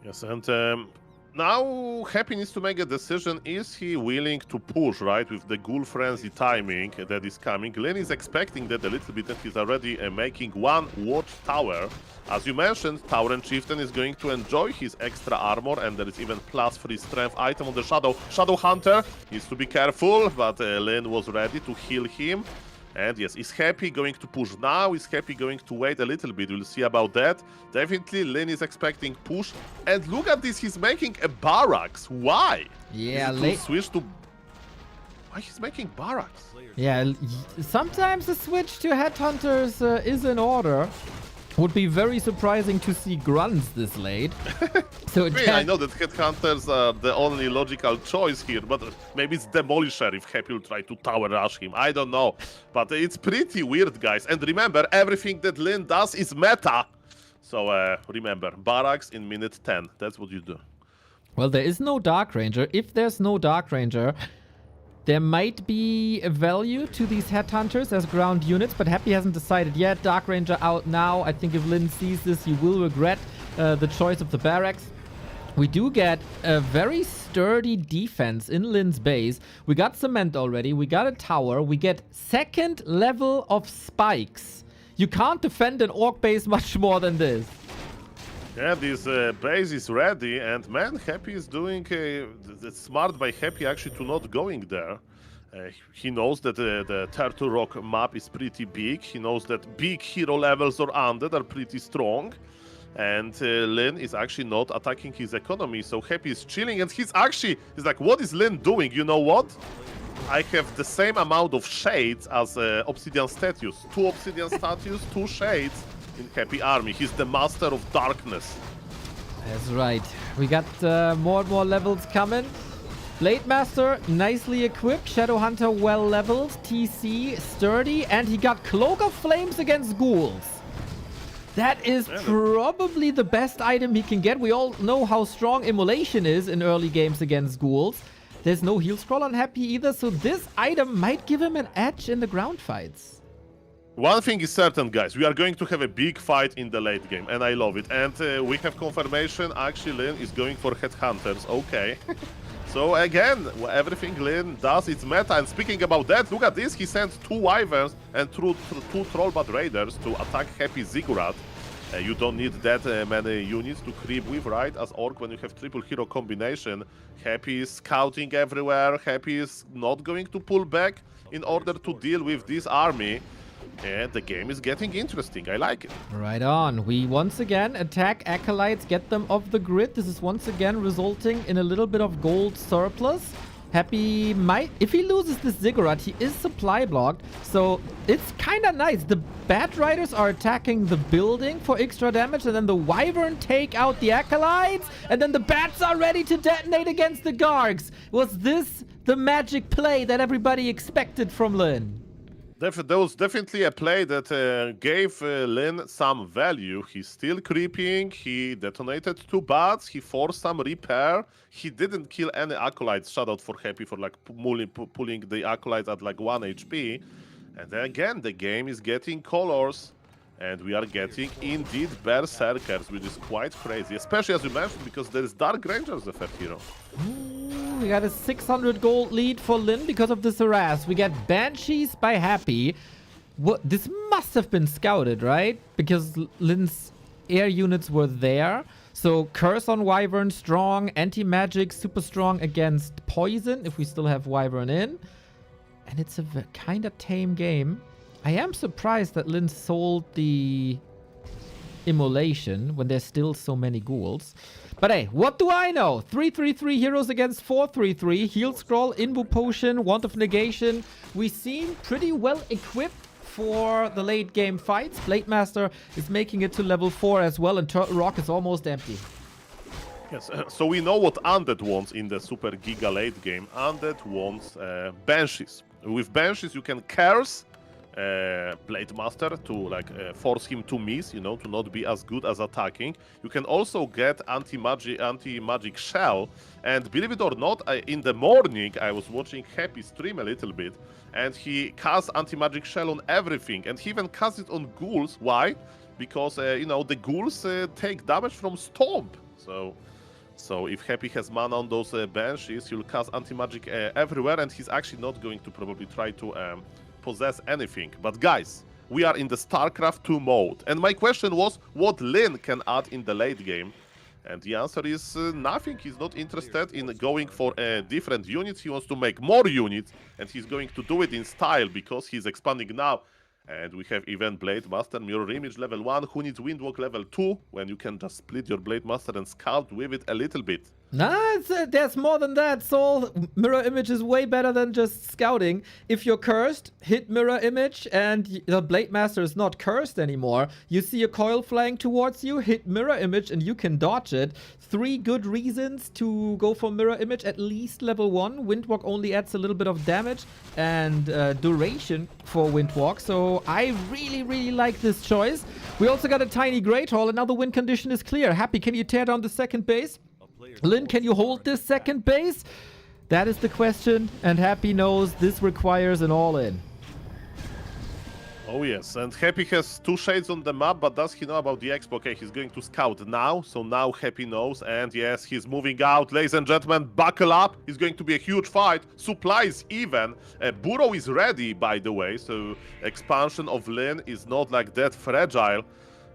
Yes, and now Happy needs to make a decision. Is he willing to push, right, with the Ghoul Frenzy timing that is coming? Lynn is expecting that a little bit, and he's already making one Watchtower. As you mentioned, Tower and Chieftain is going to enjoy his extra armor, and there is even +3 strength item on the Shadow. Shadowhunter needs to be careful, but Lynn was ready to heal him. And yes, is Happy going to push now? Is Happy going to wait a little bit? We'll see about that. Definitely, Lynn is expecting push. And look at this, he's making a barracks. Why? Yeah, switch to... Why he's making barracks? Yeah, sometimes a switch to Headhunters is in order. Would be very surprising to see grunts this late. So I know that Headhunters are the only logical choice here, but maybe it's Demolisher if Happy will try to tower rush him. I don't know. But it's pretty weird, guys. And remember, everything that Lynn does is meta. So remember, barracks in minute 10. That's what you do. Well, there is no Dark Ranger. If there's no Dark Ranger, there might be a value to these Headhunters as ground units, but Happy hasn't decided yet. Dark Ranger out now. I think if Lynn sees this, he will regret the choice of the barracks. We do get a very sturdy defense in Lynn's base. We got cement already. We got a tower. We get second level of spikes. You can't defend an orc base much more than this. Yeah, this base is ready, and man, Happy is doing it's smart by Happy actually to not going there. He knows that the Turtle Rock map is pretty big. He knows that big hero levels or undead are pretty strong. And Lynn is actually not attacking his economy, so Happy is chilling, and he's like, what is Lynn doing? You know what? I have the same amount of shades as Obsidian statues. 2 Obsidian statues, 2 shades in Happy army. He's the master of darkness. That's right. We got more and more levels coming. Blade Master, nicely equipped. Shadow Hunter, well leveled. TC, sturdy. And he got Cloak of Flames against ghouls. That is probably the best item he can get. We all know how strong Immolation is in early games against ghouls. There's no heal scroll on Happy either, so this item might give him an edge in the ground fights. One thing is certain, guys. We are going to have a big fight in the late game, and I love it. And we have confirmation, actually, Lynn is going for Headhunters. Okay. So again, everything Lynn does, it's meta. And speaking about that, look at this. He sent 2 Wyverns and 2 Trollbat Raiders to attack Happy Ziggurat. You don't need that many units to creep with, right? As Orc, when you have triple hero combination, Happy is scouting everywhere. Happy is not going to pull back in order to deal with this army. And the game is getting interesting. I like it. Right on. We once again attack Acolytes, get them off the grid. This is once again resulting in a little bit of gold surplus. Happy might, if he loses this Ziggurat, he is supply blocked. So it's kind of nice. The Bat Riders are attacking the building for extra damage, and then the Wyvern take out the Acolytes, and then the Bats are ready to detonate against the Gargs. Was this the magic play that everybody expected from Lynn? That was definitely a play that gave Lynn some value. He's still creeping. He detonated 2 bats. He forced some repair. He didn't kill any acolytes. Shout out for Happy for like pulling the acolytes at like 1 HP. And then again, the game is getting colors. And we are getting indeed Berserkers, which is quite crazy. Especially as you mentioned, because there is Dark Ranger as a third hero. We got a 600 gold lead for Lynn because of this harass. We get Banshees by Happy. What? This must have been scouted, right? Because Lynn's air units were there. So Curse on Wyvern, strong. Anti-magic, super strong against poison, if we still have Wyvern in. And it's a kind of tame game. I am surprised that Lynn sold the Immolation when there's still so many ghouls. But hey, what do I know? 3-3-3 heroes against 4-3-3. Heal scroll, Invu potion, Wand of Negation. We seem pretty well equipped for the late game fights. Blade Master is making it to level 4 as well, and Turtle Rock is almost empty. Yes, so we know what Undead wants in the Super Giga late game. Undead wants Banshees. With Banshees you can curse Blade Master to like force him to miss, you know, to not be as good as attacking. You can also get anti-magic shell, and believe it or not, in the morning I was watching Happy stream a little bit, and he casts anti-magic shell on everything, and he even casts it on ghouls. Why? Because you know, the ghouls take damage from Stomp. So if Happy has mana on those Banshees, he'll cast anti-magic everywhere, and he's actually not going to probably try to possess anything. But guys, we are in the StarCraft 2 mode, and my question was what Lynn can add in the late game, and the answer is nothing. He's not interested in going for different units. He wants to make more units, and he's going to do it in style because he's expanding now. And we have even Blade Master Mirror Image level 1. Who needs Windwalk level 2 when you can just split your Blade Master and scout with it a little bit? Nah, there's more than that, Soul. Mirror Image is way better than just scouting. If you're cursed, hit Mirror Image, and the Blade Master is not cursed anymore. You see a coil flying towards you, hit Mirror Image, and you can dodge it. 3 good reasons to go for Mirror Image, at least level 1. Windwalk only adds a little bit of damage and duration for Windwalk, so I really, really like this choice. We also got a tiny Great Hall, and now the win condition is clear. Happy, can you tear down the second base? Lynn, can you hold this second base? That is the question, and Happy knows this requires an all-in. Oh yes, and Happy has 2 shades on the map, but does he know about the expo? Okay, he's going to scout now, so now Happy knows, and yes, he's moving out. Ladies and gentlemen, buckle up. It's going to be a huge fight. Supplies even. Burrow is ready, by the way, so expansion of Lynn is not like that fragile.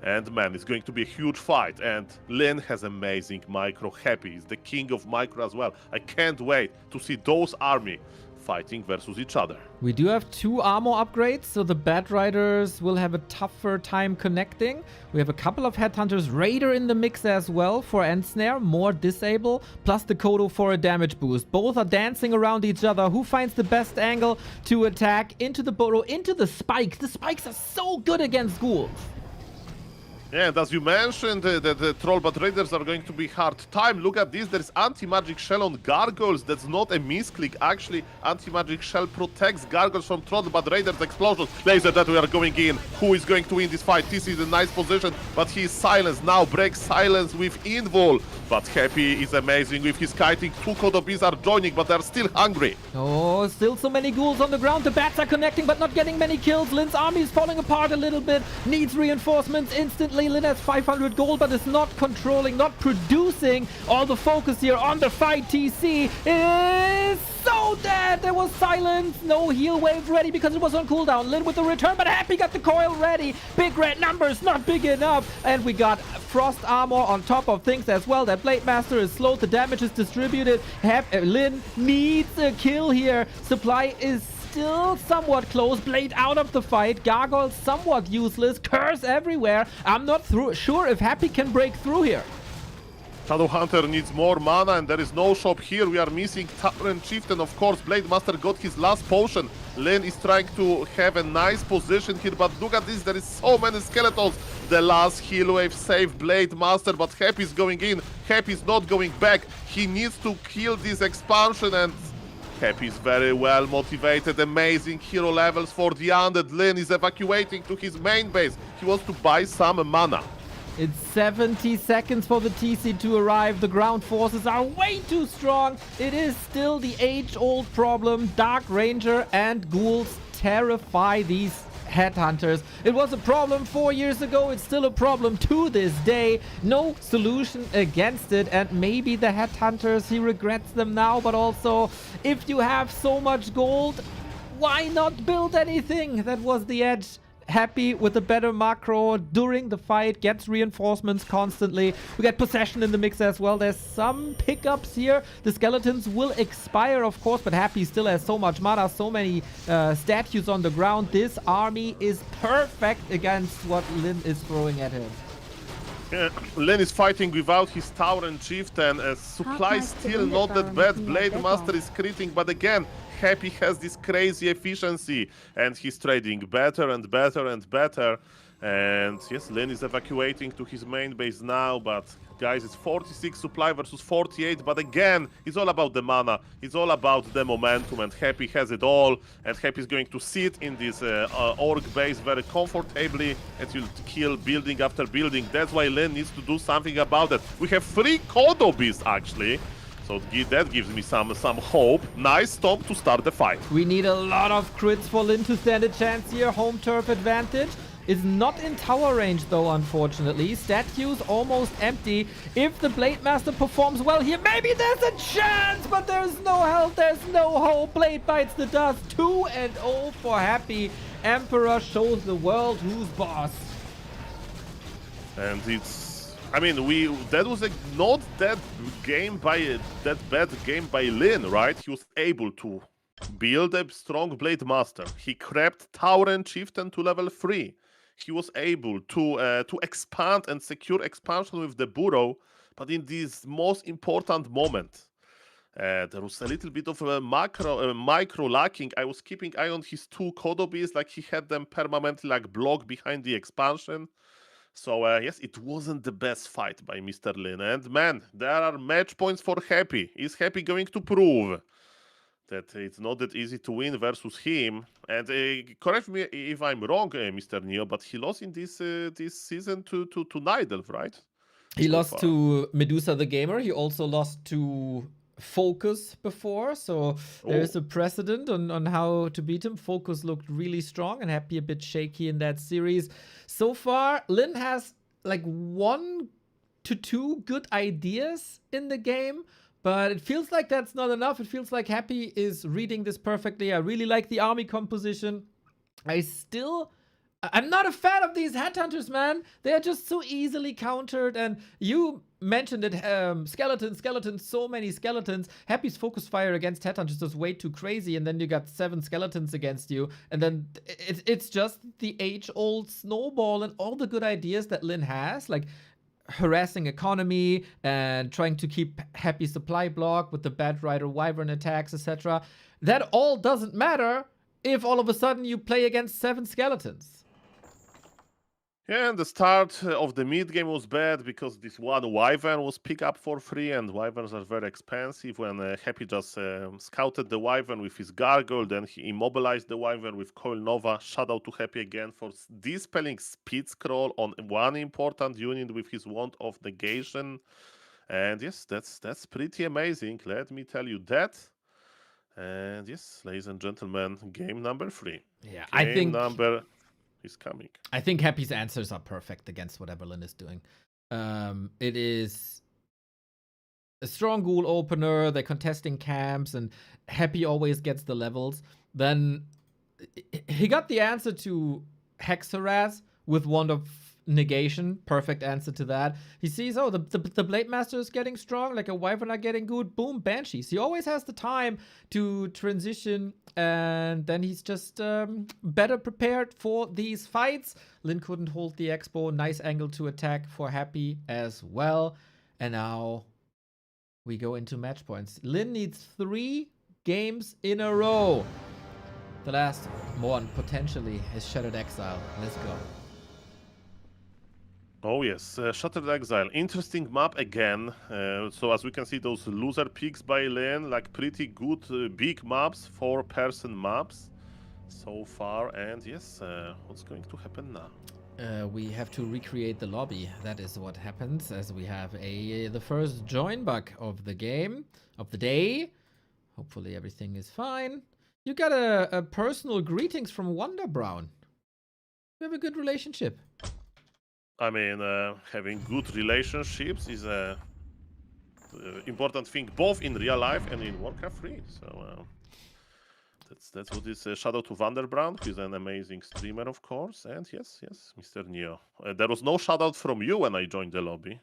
And man, it's going to be a huge fight. And Lynn has amazing micro. Happy is the king of micro as well. I can't wait to see those army fighting versus each other. We do have 2 armor upgrades, so the Bat Riders will have a tougher time connecting. We have a couple of Headhunters, Raider in the mix as well for Ensnare, more disable, plus the Kodo for a damage boost. Both are dancing around each other. Who finds the best angle to attack? Into the Burrow, into the spikes. The spikes are so good against ghouls. Yeah, and as you mentioned, the Troll Bat Raiders are going to be hard time. Look at this, there's anti-magic shell on Gargoyles. That's not a misclick. Actually, anti-magic shell protects Gargoyles from Troll Bat Raiders explosions. Laser that we are going in. Who is going to win this fight? TC is in a nice position, but he is silenced. Now breaks silence with Invol. But Happy is amazing with his kiting. 2 Kodobis are joining, but they're still hungry. Oh, still so many ghouls on the ground. The bats are connecting, but not getting many kills. Lynn's army is falling apart a little bit. Needs reinforcements instantly. Lynn has 500 gold, but is not controlling, not producing. All the focus here on the fight. TC is so dead. There was silence. No heal wave ready because it was on cooldown. Lynn with the return, but Happy got the coil ready. Big red numbers, not big enough. And we got frost armor on top of things as well. That Blade Master is slow. The damage is distributed. Lynn needs a kill here. Supply is still somewhat close. Blade out of the fight. Gargoyle somewhat useless. Curse everywhere. I'm not sure if Happy can break through here. Shadow Hunter needs more mana, and there is no shop here. We are missing Tyrant Chieftain, of course. Blade Master got his last potion. Lynn is trying to have a nice position here, but look at this. There is so many skeletons. The last heal wave saved Blade Master, but Happy is going in. Happy is not going back. He needs to kill this expansion, and Happy is very well motivated. Amazing hero levels for the Undead. Lynn is evacuating to his main base. He wants to buy some mana. It's 70 seconds for the TC to arrive. The ground forces are way too strong. It is still the age-old problem. Dark Ranger and ghouls terrify these headhunters. It was a problem 4 years ago. It's still a problem to this day. No solution against it. And maybe the headhunters, he regrets them now. But also, if you have so much gold, why not build anything? That was the edge. Happy with a better macro during the fight, gets reinforcements constantly. We get possession in the mix as well. There's some pickups here. The skeletons will expire, of course, but Happy still has so much mana, so many statues on the ground. This army is perfect against what Lynn is throwing at him. Lynn is fighting without his tower and chieftain. Supply still not that bad. Blade Master is critting, but again, Happy has this crazy efficiency, and he's trading better and better and better. And yes, Lynn is evacuating to his main base now, but guys, it's 46 supply versus 48, but again, it's all about the mana, it's all about the momentum, and Happy has it all, and Happy is going to sit in this orc base very comfortably, and he'll kill building after building. That's why Lynn needs to do something about it. We have 3 Kodo beasts, actually. So that gives me some hope. Nice stomp to start the fight. We need a lot of crits for Lynn to stand a chance here. Home turf advantage is not in tower range though, unfortunately. Statues almost empty. If the Blade Master performs well here, maybe there's a chance, but there's no help, there's no hope. Blade bites the dust. 2-0 for Happy. Emperor shows the world who's boss. And it's, I mean, that was not that bad game by Lynn, right? He was able to build a strong Blade Master. He crept Tower and Chieftain to level 3. He was able to expand and secure expansion with the Burrow, but in this most important moment, there was a little bit of a micro lacking. I was keeping eye on his 2 Kodobis, like he had them permanently like blocked behind the expansion. So yes, it wasn't the best fight by Mr. Lynn. And man, there are match points for Happy. Is Happy going to prove that it's not that easy to win versus him? And correct me if I'm wrong, Mr. Neo, but he lost in this season to Nidal, right? He lost to Medusa the Gamer. He also lost to Focus before, so there is a precedent on how to beat him. Focus looked really strong and Happy a bit shaky in that series. So far, Lynn has like 1 to 2 good ideas in the game, but it feels like that's not enough. It feels like Happy is reading this perfectly. I really like the army composition. I'm not a fan of these headhunters, man. They are just so easily countered. And you mentioned it, skeletons, so many skeletons. Happy's focus fire against headhunters is way too crazy. And then you got 7 skeletons against you. And then it's just the age-old snowball and all the good ideas that Lynn has, like harassing economy and trying to keep Happy supply block with the Bat Rider Wyvern attacks, etc. That all doesn't matter if all of a sudden you play against 7 skeletons. Yeah, and the start of the mid game was bad because this one Wyvern was picked up for free, and Wyverns are very expensive. When Happy just scouted the Wyvern with his Gargoyle, then he immobilized the Wyvern with Coil Nova, shout out to Happy again for dispelling Speed Scroll on one important unit with his Wand of Negation. And yes, that's pretty amazing, let me tell you that. And yes, ladies and gentlemen, game number 3. Yeah, game I think number is coming. I think Happy's answers are perfect against whatever Lynn is doing. It is a strong ghoul opener. They're contesting camps, and Happy always gets the levels. Then he got the answer to Hex Harass with Wand of Negation. Perfect answer to that. He sees, oh, the Blade Master is getting strong, like a Wyvern are getting good. Boom, Banshees. He always has the time to transition, and then he's just better prepared for these fights. Lynn couldn't hold the Expo. Nice angle to attack for Happy as well. And now we go into match points. Lynn needs 3 games in a row. The last one potentially is Shattered Exile. Let's go. Oh yes, Shattered Exile, interesting map again. So as we can see, those loser picks by Lynn, like pretty good big maps, 4-person maps so far. And yes, what's going to happen now? We have to recreate the lobby. That is what happens as we have the first join bug of the game, of the day. Hopefully everything is fine. You got a personal greetings from Wonder Brown. We have a good relationship. I mean, having good relationships is a important thing both in real life and in Warcraft 3. So that's what is. Shout out to Vanderbrand, who is an amazing streamer, of course. And yes, Mr. Neo. There was no shout out from you when I joined the lobby.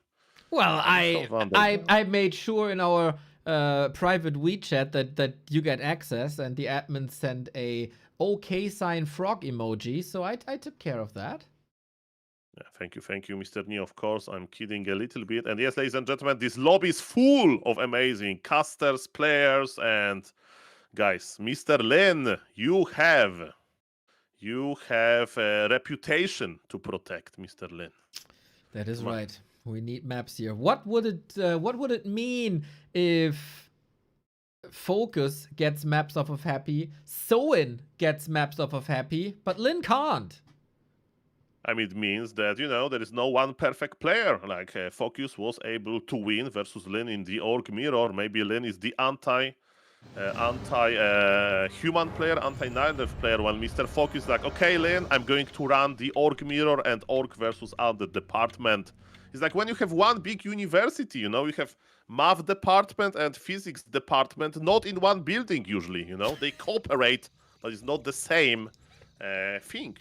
Well, I made sure in our private WeChat that you get access, and the admin sent a OK sign frog emoji, so I took care of that. Yeah, thank you, Mr. Neo. Of course, I'm kidding a little bit. And yes, ladies and gentlemen, this lobby is full of amazing casters, players, and guys, Mr. Lynn, you have a reputation to protect, Mr. Lynn. That is right. We need maps here. What would it mean if Focus gets maps off of Happy, Soin gets maps off of Happy, but Lynn can't? I mean, it means that, you know, there is no one perfect player. Like, Focus was able to win versus Lynn in the Orc Mirror. Maybe Lynn is the anti-human player, anti-narrative player, while Mr. Focus is like, okay, Lynn, I'm going to run the Orc Mirror and Orc versus other department. It's like when you have one big university, you know, you have math department and physics department, not in one building usually, you know. They cooperate, but it's not the same thing.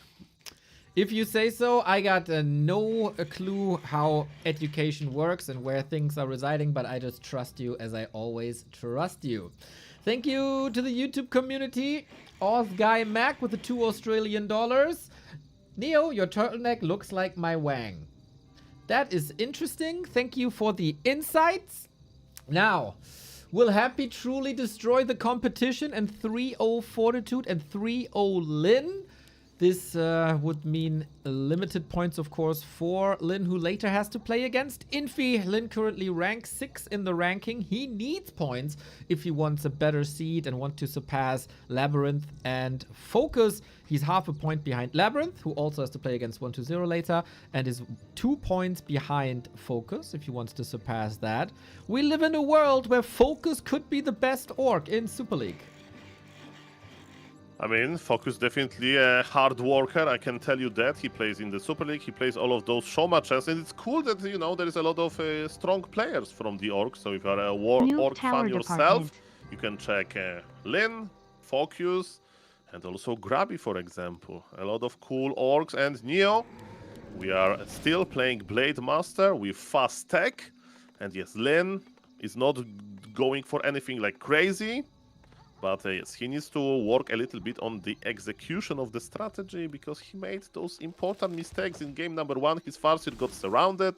If you say so. I got no clue how education works and where things are residing, but I just trust you as I always trust you. Thank you to the YouTube community. Guy Mac with the $2 Australian. Neo, your turtleneck looks like my wang. That is interesting. Thank you for the insights. Now, will Happy truly destroy the competition and 3-0 Fortitude and 3-0 Lynn? This would mean limited points, of course, for Lynn, who later has to play against Infi. Lynn currently ranks 6 in the ranking. He needs points if he wants a better seed and want to surpass LabyRinth and Focus. He's half a point behind LabyRinth, who also has to play against 120 later, and is 2 points behind Focus if he wants to surpass that. We live in a world where Focus could be the best orc in Super League. I mean, Focus definitely a hard worker, I can tell you that. He plays in the Super League, he plays all of those show matches, and it's cool that, you know, there is a lot of strong players from the orc. So if you're a orc fan yourself, you can check Lynn, Focus, and also Grabby, for example. A lot of cool orcs. And Neo, we are still playing Blade Master with fast tech. And yes, Lynn is not going for anything like crazy. But yes, he needs to work a little bit on the execution of the strategy, because he made those important mistakes in game number 1. His Farseer got surrounded,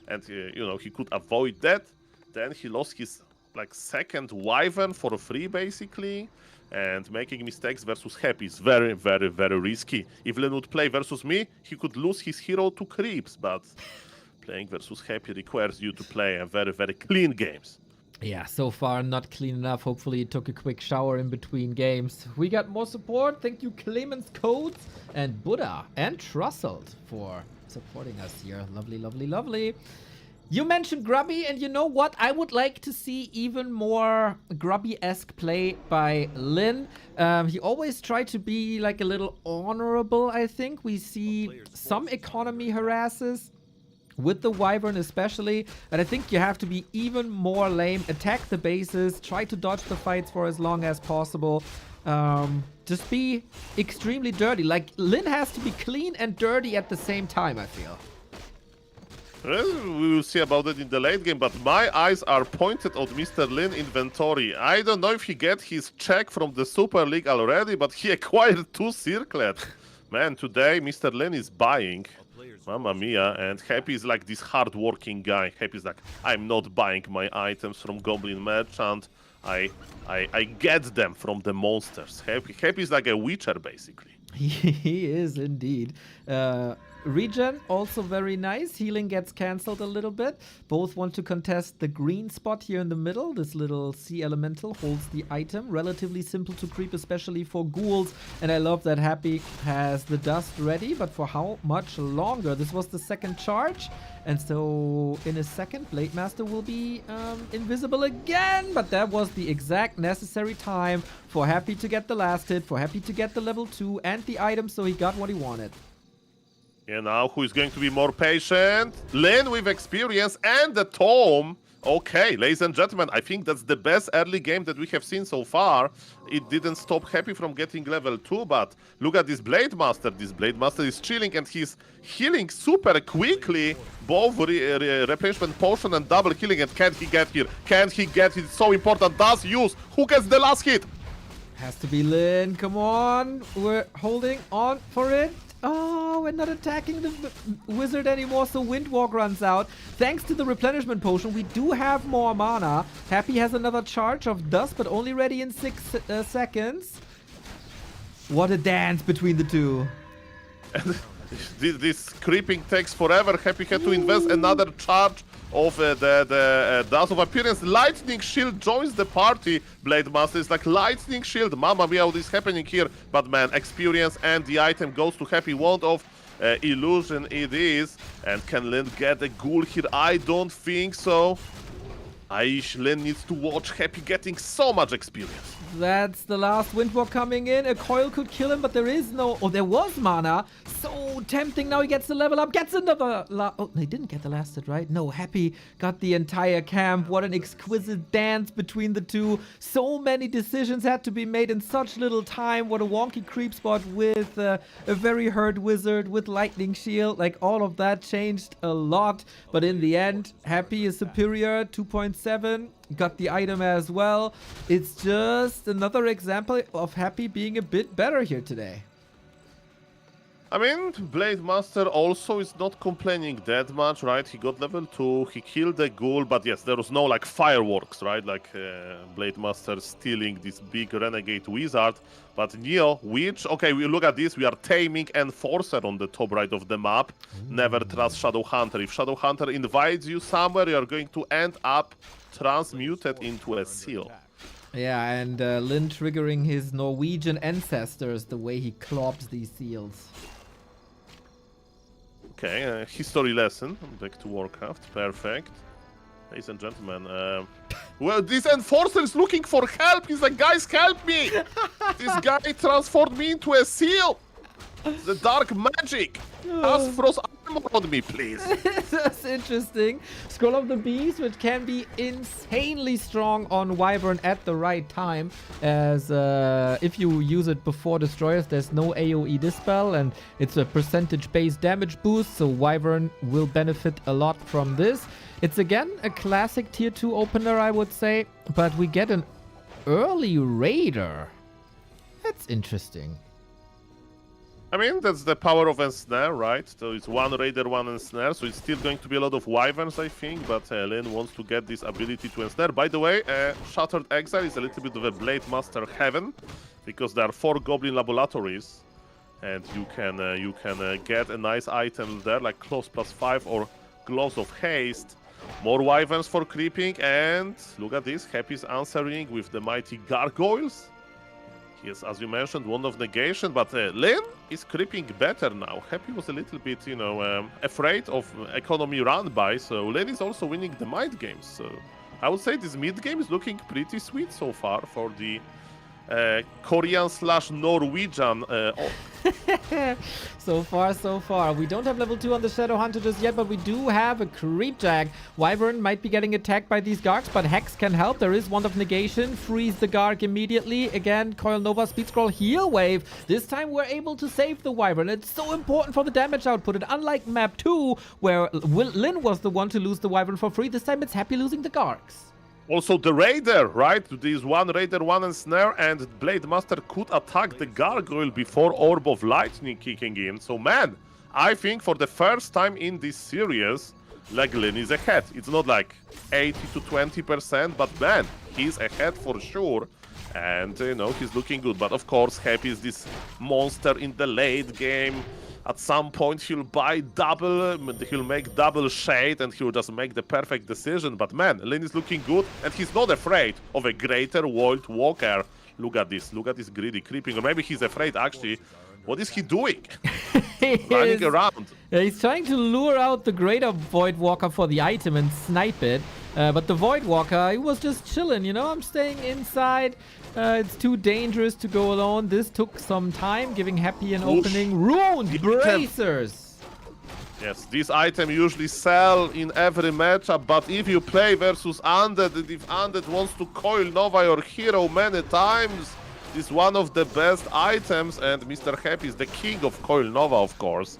and you know, he could avoid that. Then he lost his like second Wyvern for free, basically. And making mistakes versus Happy is very, very, very risky. If Lynn would play versus me, he could lose his hero to creeps, but playing versus Happy requires you to play a very, very clean games. Yeah, so far not clean enough. Hopefully he took a quick shower in between games. We got more support. Thank you, Clemens Codes and Buddha and Trusselt for supporting us here. Lovely, lovely, lovely. You mentioned Grubby, and you know what? I would like to see even more Grubby-esque play by Lynn. He always tried to be like a little honorable, I think. We see some economy harasses with the Wyvern especially, and I think you have to be even more lame. Attack the bases, try to dodge the fights for as long as possible. Just be extremely dirty. Like, Lynn has to be clean and dirty at the same time, I feel. Well, we will see about it in the late game, but my eyes are pointed on Mr. Lynn inventory. I don't know if he get his check from the Super League already, but he acquired 2 circlets. Man, today Mr. Lynn is buying. Mamma mia, and Happy is like this hard-working guy. Happy is like, I'm not buying my items from Goblin Merchant. I get them from the monsters. Happy is like a Witcher, basically. He is indeed. Regen, also very nice. Healing gets cancelled a little bit. Both want to contest the green spot here in the middle. This little sea elemental holds the item. Relatively simple to creep, especially for ghouls. And I love that Happy has the dust ready, but for how much longer? This was the second charge. And so in a second, Blade Master will be invisible again. But that was the exact necessary time for Happy to get the last hit, for Happy to get the level 2 and the item, so he got what he wanted. Yeah, now who is going to be more patient? Lynn with experience and the tome. Okay, ladies and gentlemen, I think that's the best early game that we have seen so far. It didn't stop Happy from getting level 2, but look at this Blade Master. This Blade Master is chilling and he's healing super quickly. Both replenishment potion and double healing. And can he get here? Can he get it? It's so important. Does use. Who gets the last hit? Has to be Lynn. Come on. We're holding on for it. Oh, we're not attacking the wizard anymore, so Windwalk runs out. Thanks to the replenishment potion, we do have more mana. Happy has another charge of dust, but only ready in 6 seconds. What a dance between the two. This creeping takes forever. Happy had to invest another charge of the Dust of Appearance. Lightning Shield joins the party. Blade Master is like Lightning Shield. Mamma mia, what is happening here? But man, experience and the item goes to Happy. Wand of Illusion it is. And can Lynn get a ghoul here? I don't think so. Lynn needs to watch Happy getting so much experience. That's the last Windwalk coming in. A coil could kill him, but there is no... Oh, there was mana. So tempting. Now he gets the level up. Gets another... Oh, they didn't get the last hit, right? No, Happy got the entire camp. What an exquisite dance between the two. So many decisions had to be made in such little time. What a wonky creep spot with a very hurt wizard, with lightning shield. Like, all of that changed a lot. But in the end, Happy is superior. 2.7. Got the item as well. It's just another example of Happy being a bit better here today. I mean, Blade Master also is not complaining that much, right? He got level 2, he killed the ghoul, but yes, there was no like fireworks, right? Like Blade Master stealing this big renegade wizard. But Neo, Witch, okay, we look at this, we are taming Enforcer on the top right of the map. Never trust Shadow Hunter. If Shadow Hunter invites you somewhere, you are going to end up transmuted into a seal. Yeah, and Lynn triggering his Norwegian ancestors the way he clobbed these seals. Okay, history lesson. Back to Warcraft. Perfect. Ladies and gentlemen, well, this Enforcer is looking for help. He's like, guys, help me! This guy transformed me into a seal. The dark magic. Cast frost armor on me, please. That's interesting. Scroll of the Beast, which can be insanely strong on Wyvern at the right time, as if you use it before Destroyers, there's no AoE dispel, and it's a percentage-based damage boost, so Wyvern will benefit a lot from this. It's again a classic tier 2 opener, I would say, but we get an early Raider. That's interesting. I mean, that's the power of Ensnare, right? So it's one Raider, one Ensnare, so it's still going to be a lot of Wyverns, I think, but Lynn wants to get this ability to Ensnare. By the way, Shattered Exile is a little bit of a Blade Master heaven, because there are 4 Goblin Laboratories, and you can get a nice item there, like Close +5 or Gloves of Haste. More Wyverns for creeping, and look at this, Happy's answering with the mighty Gargoyles. Yes, as you mentioned, one of negation, but Lynn is creeping better now. Happy was a little bit, you know, afraid of economy run by, so Lynn is also winning the might games. So I would say this mid game is looking pretty sweet so far for the Korean/Norwegian. So far. We don't have level 2 on the Shadow Hunter just yet, but we do have a Creep Jag. Wyvern might be getting attacked by these Gargs, but Hex can help. There is Wand of Negation. Freeze the Garg immediately. Again, Coil Nova, Speed Scroll, Heal Wave. This time we're able to save the Wyvern. It's so important for the damage output. And unlike map 2, where Lynn was the one to lose the Wyvern for free, this time it's Happy losing the Gargs. Also the Raider, right? This one Raider, one Ensnare, and Blade Master could attack the Gargoyle before Orb of Lightning kicking in. So man, I think for the first time in this series, Lynn is ahead. It's not like 80 to 20%, but man, he's ahead for sure. And, you know, he's looking good. But of course, Happy is this monster in the late game. At some point, he'll buy double, he'll make double shade, and he'll just make the perfect decision. But man, Lynn is looking good, and he's not afraid of a greater World Walker. Look at this greedy creeping. Or maybe he's afraid, actually. What is he doing? Running around. He's trying to lure out the Greater Void Walker for the item and snipe it. But the Void Walker, he was just chilling, you know? I'm staying inside. It's too dangerous to go alone. This took some time, giving Happy an opening. Ruined Bracers! Yes, this item usually sell in every matchup, but if you play versus Undead, and if Undead wants to Coil Nova your hero many times, this is one of the best items, and Mr. Happy is the king of Coil Nova, of course.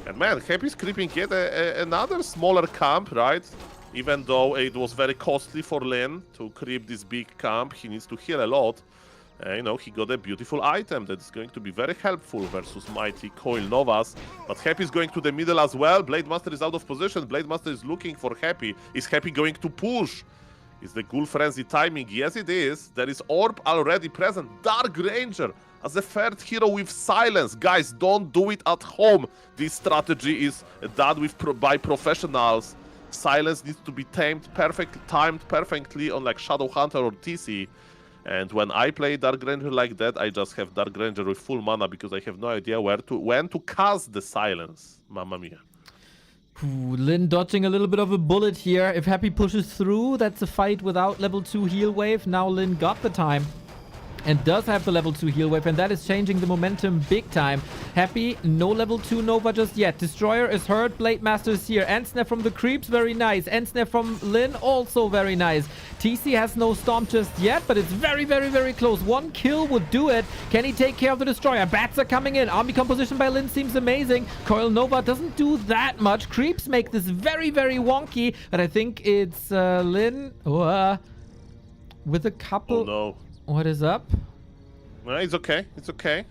And man, Happy's creeping yet another smaller camp, right? Even though it was very costly for Lynn to creep this big camp, he needs to heal a lot. You know, he got a beautiful item that is going to be very helpful versus mighty Coil Novas. But Happy is going to the middle as well. Blade Master is out of position. Blade Master is looking for Happy. Is Happy going to push? Is the Ghoul Frenzy timing? Yes, it is. There is Orb already present. Dark Ranger as a third hero with silence. Guys, don't do it at home. This strategy is done by professionals. Silence needs to be timed perfectly on like Shadow Hunter or TC. And when I play Dark Ranger like that, I just have Dark Ranger with full mana because I have no idea when to cast the silence. Mamma mia. Ooh, Lynn dodging a little bit of a bullet here. If Happy pushes through, that's a fight without level 2 heal wave. Now Lynn got the time and does have the level 2 heal wave, and that is changing the momentum big time. Happy, no level 2 Nova just yet. Destroyer is hurt, Blade Master is here. Ensnare from the creeps, very nice. Ensnare from Lynn, also very nice. TC has no Stomp just yet, but it's very, very, very close. One kill would do it. Can he take care of the Destroyer? Bats are coming in. Army composition by Lynn seems amazing. Coil Nova doesn't do that much. Creeps make this very, very wonky, but I think it's Lynn with a couple... Oh no. What is up? It's okay. It's okay.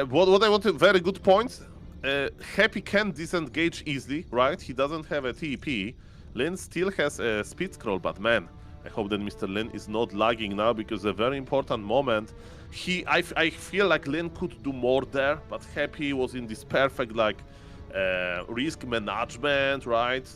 What I wanted, very good points. Happy can disengage easily, right? He doesn't have a TP. Lynn still has a speed scroll, but man, I hope that Mr. Lynn is not lagging now because a very important moment. I feel like Lynn could do more there, but Happy was in this perfect like risk management, right?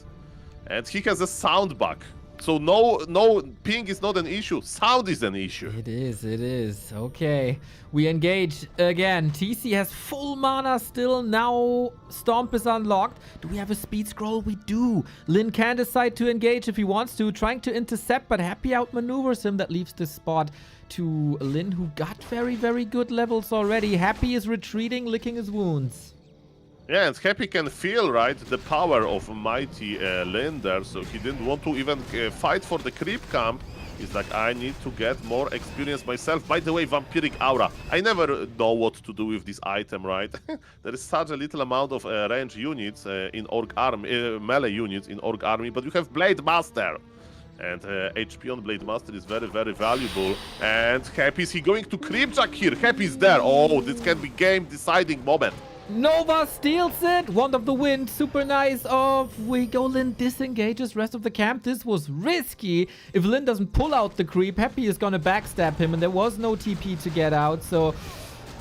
And he has a sound bug. So no ping is not an issue. Sound is an issue. It is. Okay. We engage again. TC has full mana still. Now Stomp is unlocked. Do we have a speed scroll? We do. Lynn can decide to engage if he wants to. Trying to intercept, but Happy outmaneuvers him. That leaves this spot to Lynn, who got very, very good levels already. Happy is retreating, licking his wounds. Yeah, and Happy can feel, right, the power of mighty Lynn there, so he didn't want to even fight for the creep camp. He's like, I need to get more experience myself. By the way, Vampiric Aura. I never know what to do with this item, right? There is such a little amount of range units in Orc Army, melee units in Orc Army, but you have Blade Master. And HP on Blade Master is very, very valuable. And Happy, is he going to creep jack here? Happy's there. Oh, this can be game-deciding moment. Nova steals it. Wand of the Wind. Super nice. Off we go. Lynn disengages rest of the camp. This was risky. If Lynn doesn't pull out the creep, Happy is going to backstab him. And there was no TP to get out. So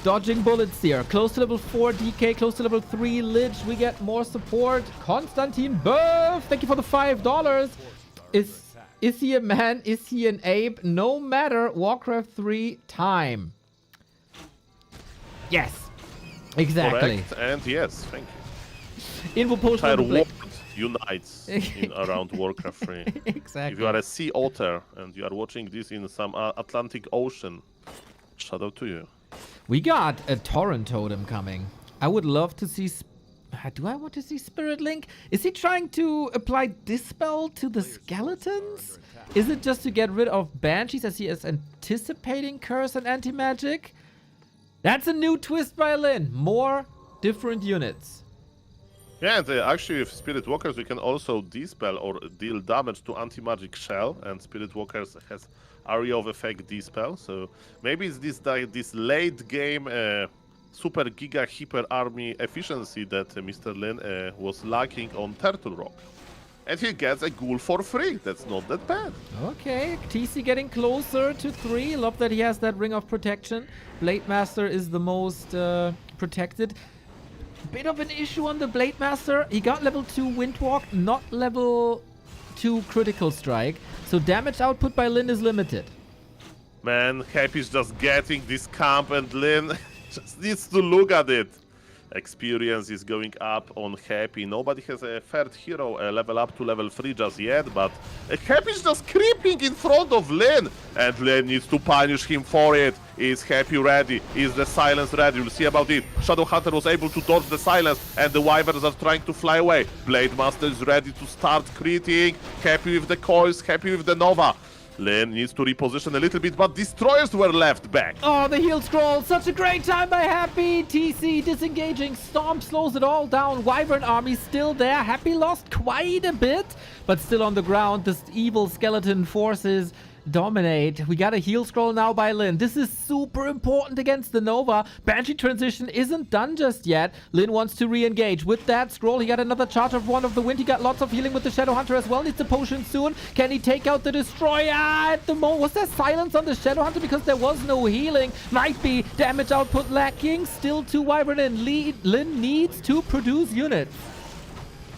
dodging bullets here. Close to level 4 DK. Close to level 3 Lich. We get more support. Constantine Buff. Thank you for the $5. Is he a man? Is he an ape? No matter. Warcraft 3 time. Yes. Exactly. Correct, and yes, thank you. Info potion Entire on the world unites around Warcraft 3. Exactly. If you are a sea otter and you are watching this in some Atlantic Ocean, shout out to you. We got a Torrent Totem coming. I would love to see... Do I want to see Spirit Link? Is he trying to apply Dispel to the skeletons? Is it just to get rid of Banshees as he is anticipating Curse and Anti-Magic? That's a new twist by Lynn. More different units. Yeah, and actually with Spirit Walkers we can also Dispel or deal damage to Anti-Magic Shell, and Spirit Walkers has Area of Effect Dispel, so maybe it's this late game super giga hyper army efficiency that Mr. Lynn was lacking on Turtle Rock. And he gets a ghoul for free. That's not that bad. Okay, TC getting closer to 3. Love that he has that Ring of Protection. Blade Master is the most protected. Bit of an issue on the Blade Master. He got level 2 Windwalk, not level 2 Critical Strike. So damage output by Lynn is limited. Man, Happy's just getting this camp and Lynn just needs to look at it. Experience is going up on Happy. Nobody has a third hero level up to level 3 just yet, but Happy's just creeping in front of Lynn, and Lynn needs to punish him for it. Is Happy ready? Is the silence ready? We'll see about it. Shadow Hunter was able to dodge the silence, and the Wyverns are trying to fly away. Blade Master is ready to start criting. Happy with the coils, Happy with the Nova. Lynn needs to reposition a little bit, but Destroyers were left back. Oh, the heal scroll. Such a great time by Happy. TC disengaging. Stomp slows it all down. Wyvern army still there. Happy lost quite a bit, but still on the ground. This evil skeleton forces dominate. We got a heal scroll now by Lynn. This is super important against the Nova. Banshee transition isn't done just yet. Lynn wants to re-engage. With that scroll, he got another charge of Wand of the Wind. He got lots of healing with the Shadow Hunter as well. Needs a potion soon. Can he take out the Destroyer at the moment? Was there silence on the Shadow Hunter because there was no healing? Might be damage output lacking. Still 2 Wyvern and Lynn needs to produce units.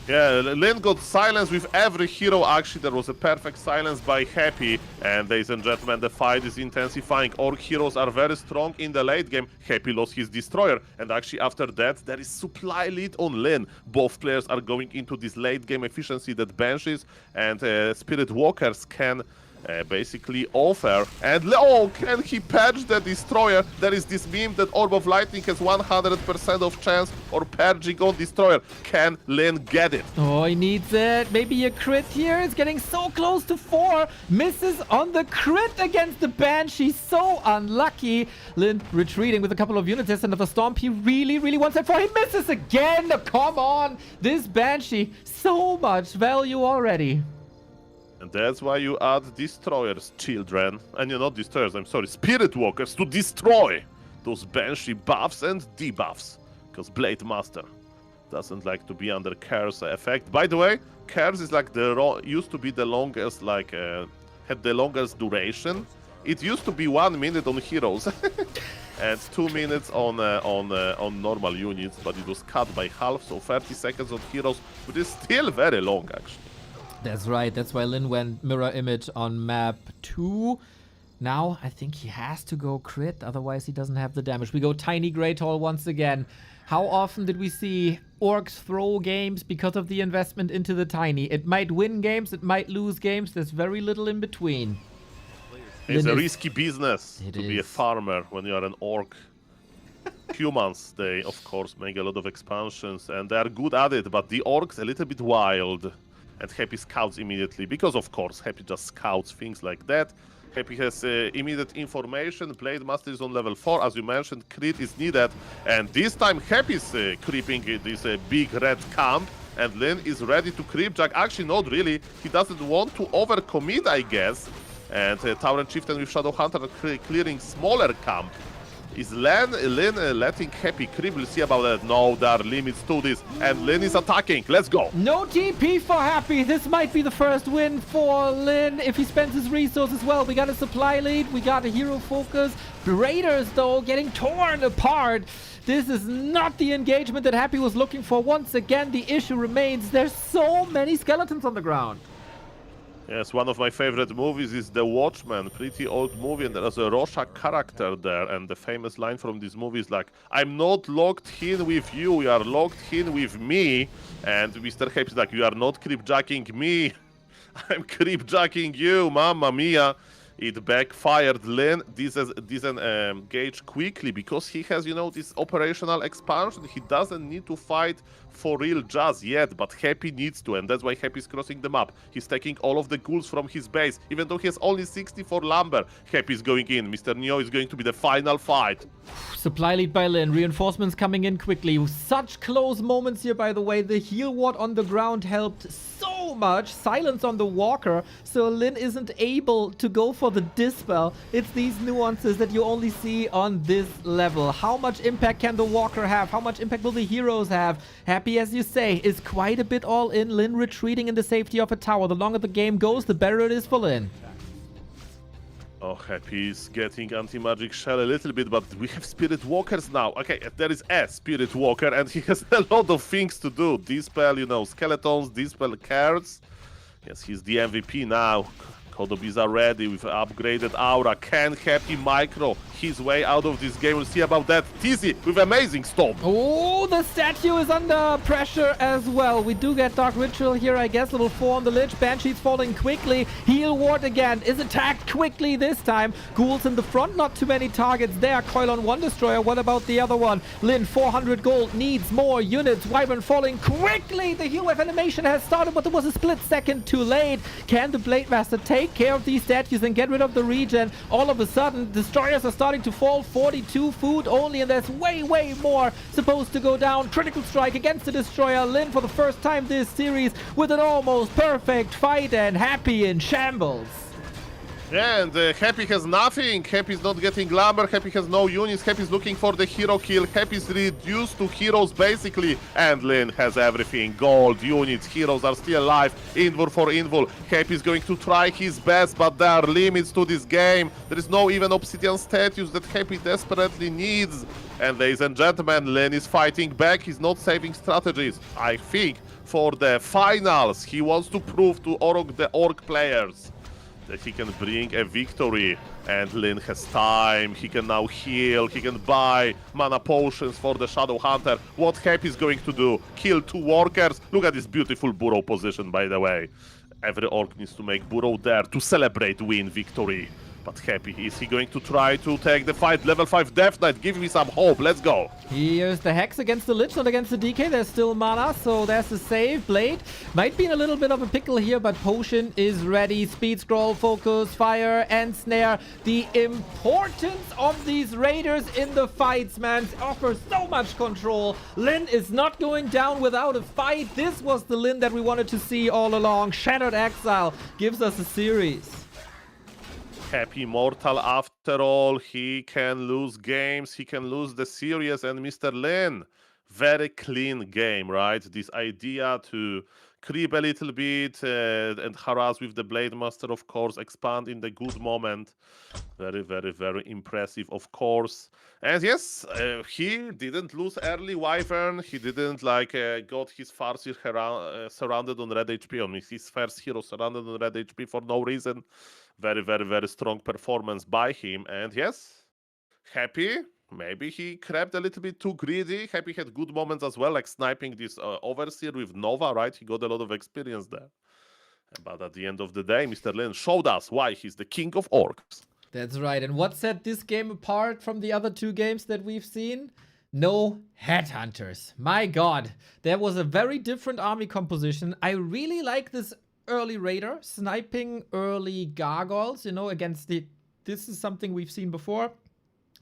Yeah, Lynn got silence with every hero. Actually, there was a perfect silence by Happy. And ladies and gentlemen, the fight is intensifying. Orc heroes are very strong in the late game. Happy lost his Destroyer. And actually, after that, there is supply lead on Lynn. Both players are going into this late game efficiency that Banshees and Spirit Walkers can basically offer. And oh, can he purge the Destroyer? There is this meme that Orb of Lightning has 100% of chance or purging on Destroyer. Can Lynn get it? Oh, he needs it. Maybe a crit here. It's getting so close to 4. Misses on the crit against the Banshee. So unlucky. Lynn retreating with a couple of units. There's another Stomp. He really, really wants it for. He misses again. Come on. This Banshee. So much value already. And that's why you add Destroyers, children. And you're not Destroyers, I'm sorry, Spirit Walkers to destroy those Banshee buffs and debuffs. Because Blade Master doesn't like to be under curse effect. By the way, curse is like used to be the longest, had the longest duration. It used to be 1 minute on heroes and 2 minutes on normal units, but it was cut by half, so 30 seconds on heroes, which is still very long actually. That's right. That's why Lynn went mirror image on map 2. Now, I think he has to go crit, otherwise he doesn't have the damage. We go Tiny Great Hall once again. How often did we see orcs throw games because of the investment into the Tiny? It might win games, it might lose games. There's very little in between. It's a risky business to be a is. farmer when you are an orc. Humans, they of course make a lot of expansions and they are good at it, but the orcs a little bit wild. And Happy scouts immediately, because of course Happy just scouts things like that. Happy has immediate information. Blade Master is on level 4, as you mentioned. Crit is needed, and this time Happy is creeping this big red camp, and Lynn is ready to creep Jack. Actually, not really. He doesn't want to overcommit, I guess. And Tauren Chieftain with Shadow Hunter clearing smaller camp. Is Lynn letting Happy creep? We'll see about that. No, there are limits to this. And Lynn is attacking. Let's go. No TP for Happy. This might be the first win for Lynn if he spends his resources well. We got a supply lead. We got a hero focus. The Raiders, though, getting torn apart. This is not the engagement that Happy was looking for. Once again, the issue remains. There's so many skeletons on the ground. Yes, one of my favorite movies is The Watchmen, pretty old movie, and there's a Rorschach character there, and the famous line from this movie is like, I'm not locked in with you, you are locked in with me, and Mr. Happy is like, you are not creepjacking me, I'm creepjacking you, mamma mia. It backfired. Lynn disengage quickly because he has, you know, this operational expansion. He doesn't need to fight for real just yet, but Happy needs to, and that's why Happy is crossing the map. He's taking all of the ghouls from his base, even though he has only 64 lumber. Happy is going in. Mr. Neo is going to be the final fight. Supply lead by Lynn. Reinforcements coming in quickly. Such close moments here, by the way. The heal ward on the ground helped so much. Silence on the walker, so Lynn isn't able to go for the dispel. It's these nuances that you only see on this level. How much impact can the walker have? How much impact will the heroes have? Happy, as you say, is quite a bit all in. Lynn retreating in the safety of a tower. The longer the game goes, the better it is for Lynn. Oh, Happy is getting anti-magic shell a little bit, but we have Spirit Walkers now. Okay, there is a Spirit Walker, and he has a lot of things to do. Dispel, you know, skeletons, dispel cards. Yes, he's the MVP now. Kodobis are ready with upgraded aura. Can Happy micro his way out of this game? We'll see about that. TZ with amazing stop. Oh, the statue is under pressure as well. We do get Dark Ritual here, I guess. Level 4 on the Lich. Banshee's falling quickly. Heal Ward again is attacked quickly this time. Ghouls in the front, not too many targets there. Coil on one destroyer. What about the other one? Lynn, 400 gold, needs more units. Wyvern falling quickly. The heal wave animation has started, but it was a split second too late. Can the Blade Master take care of these statues and get rid of the regen? All of a sudden, destroyers are starting to fall. 42 food only, and there's way more supposed to go down. Critical strike against the destroyer. Lynn for the first time this series with an almost perfect fight, and Happy in shambles. And Happy has nothing. Happy is not getting lumber. Happy has no units. Happy is looking for the hero kill. Happy is reduced to heroes basically. And Lynn has everything. Gold, units, heroes are still alive. Invul for Invul. Happy is going to try his best, but there are limits to this game. There is no even obsidian statues that Happy desperately needs. And ladies and gentlemen, Lynn is fighting back. He's not saving strategies. I think for the finals, he wants to prove to the orc players that he can bring a victory, and Lynn has time. He can now heal, he can buy mana potions for the Shadow Hunter. What Happy is going to do? Kill 2 workers? Look at this beautiful burrow position, by the way. Every orc needs to make burrow there to celebrate win victory. But Happy, is he going to try to take the fight? Level 5 Death Knight, give me some hope, let's go. Here's the Hex against the Lich, not against the DK. There's still mana, so there's the save. Blade might be in a little bit of a pickle here, but Potion is ready. Speed Scroll, Focus, Fire, and Snare. The importance of these Raiders in the fights, man, offers so much control. Lynn is not going down without a fight. This was the Lynn that we wanted to see all along. Shattered Exile gives us a series. Happy mortal after all. He can lose games, he can lose the series, and Mr. Lynn very clean game, right? This idea to creep a little bit and harass with the Blade Master, of course, expand in the good moment. Very, very, very impressive, of course. And yes, he didn't lose early Wyvern. He didn't got his Farseer surrounded on red HP, on his first hero surrounded on red HP for no reason. Very, very, very strong performance by him. And yes, Happy. Maybe he crept a little bit too greedy. Happy had good moments as well, like sniping this Overseer with Nova, right? He got a lot of experience there. But at the end of the day, Mr. Lynn showed us why he's the king of orcs. That's right. And what set this game apart from the other two games that we've seen? No headhunters. My god, there was a very different army composition. I really like this early raider, sniping early gargoyles, you know, against the... This is something we've seen before.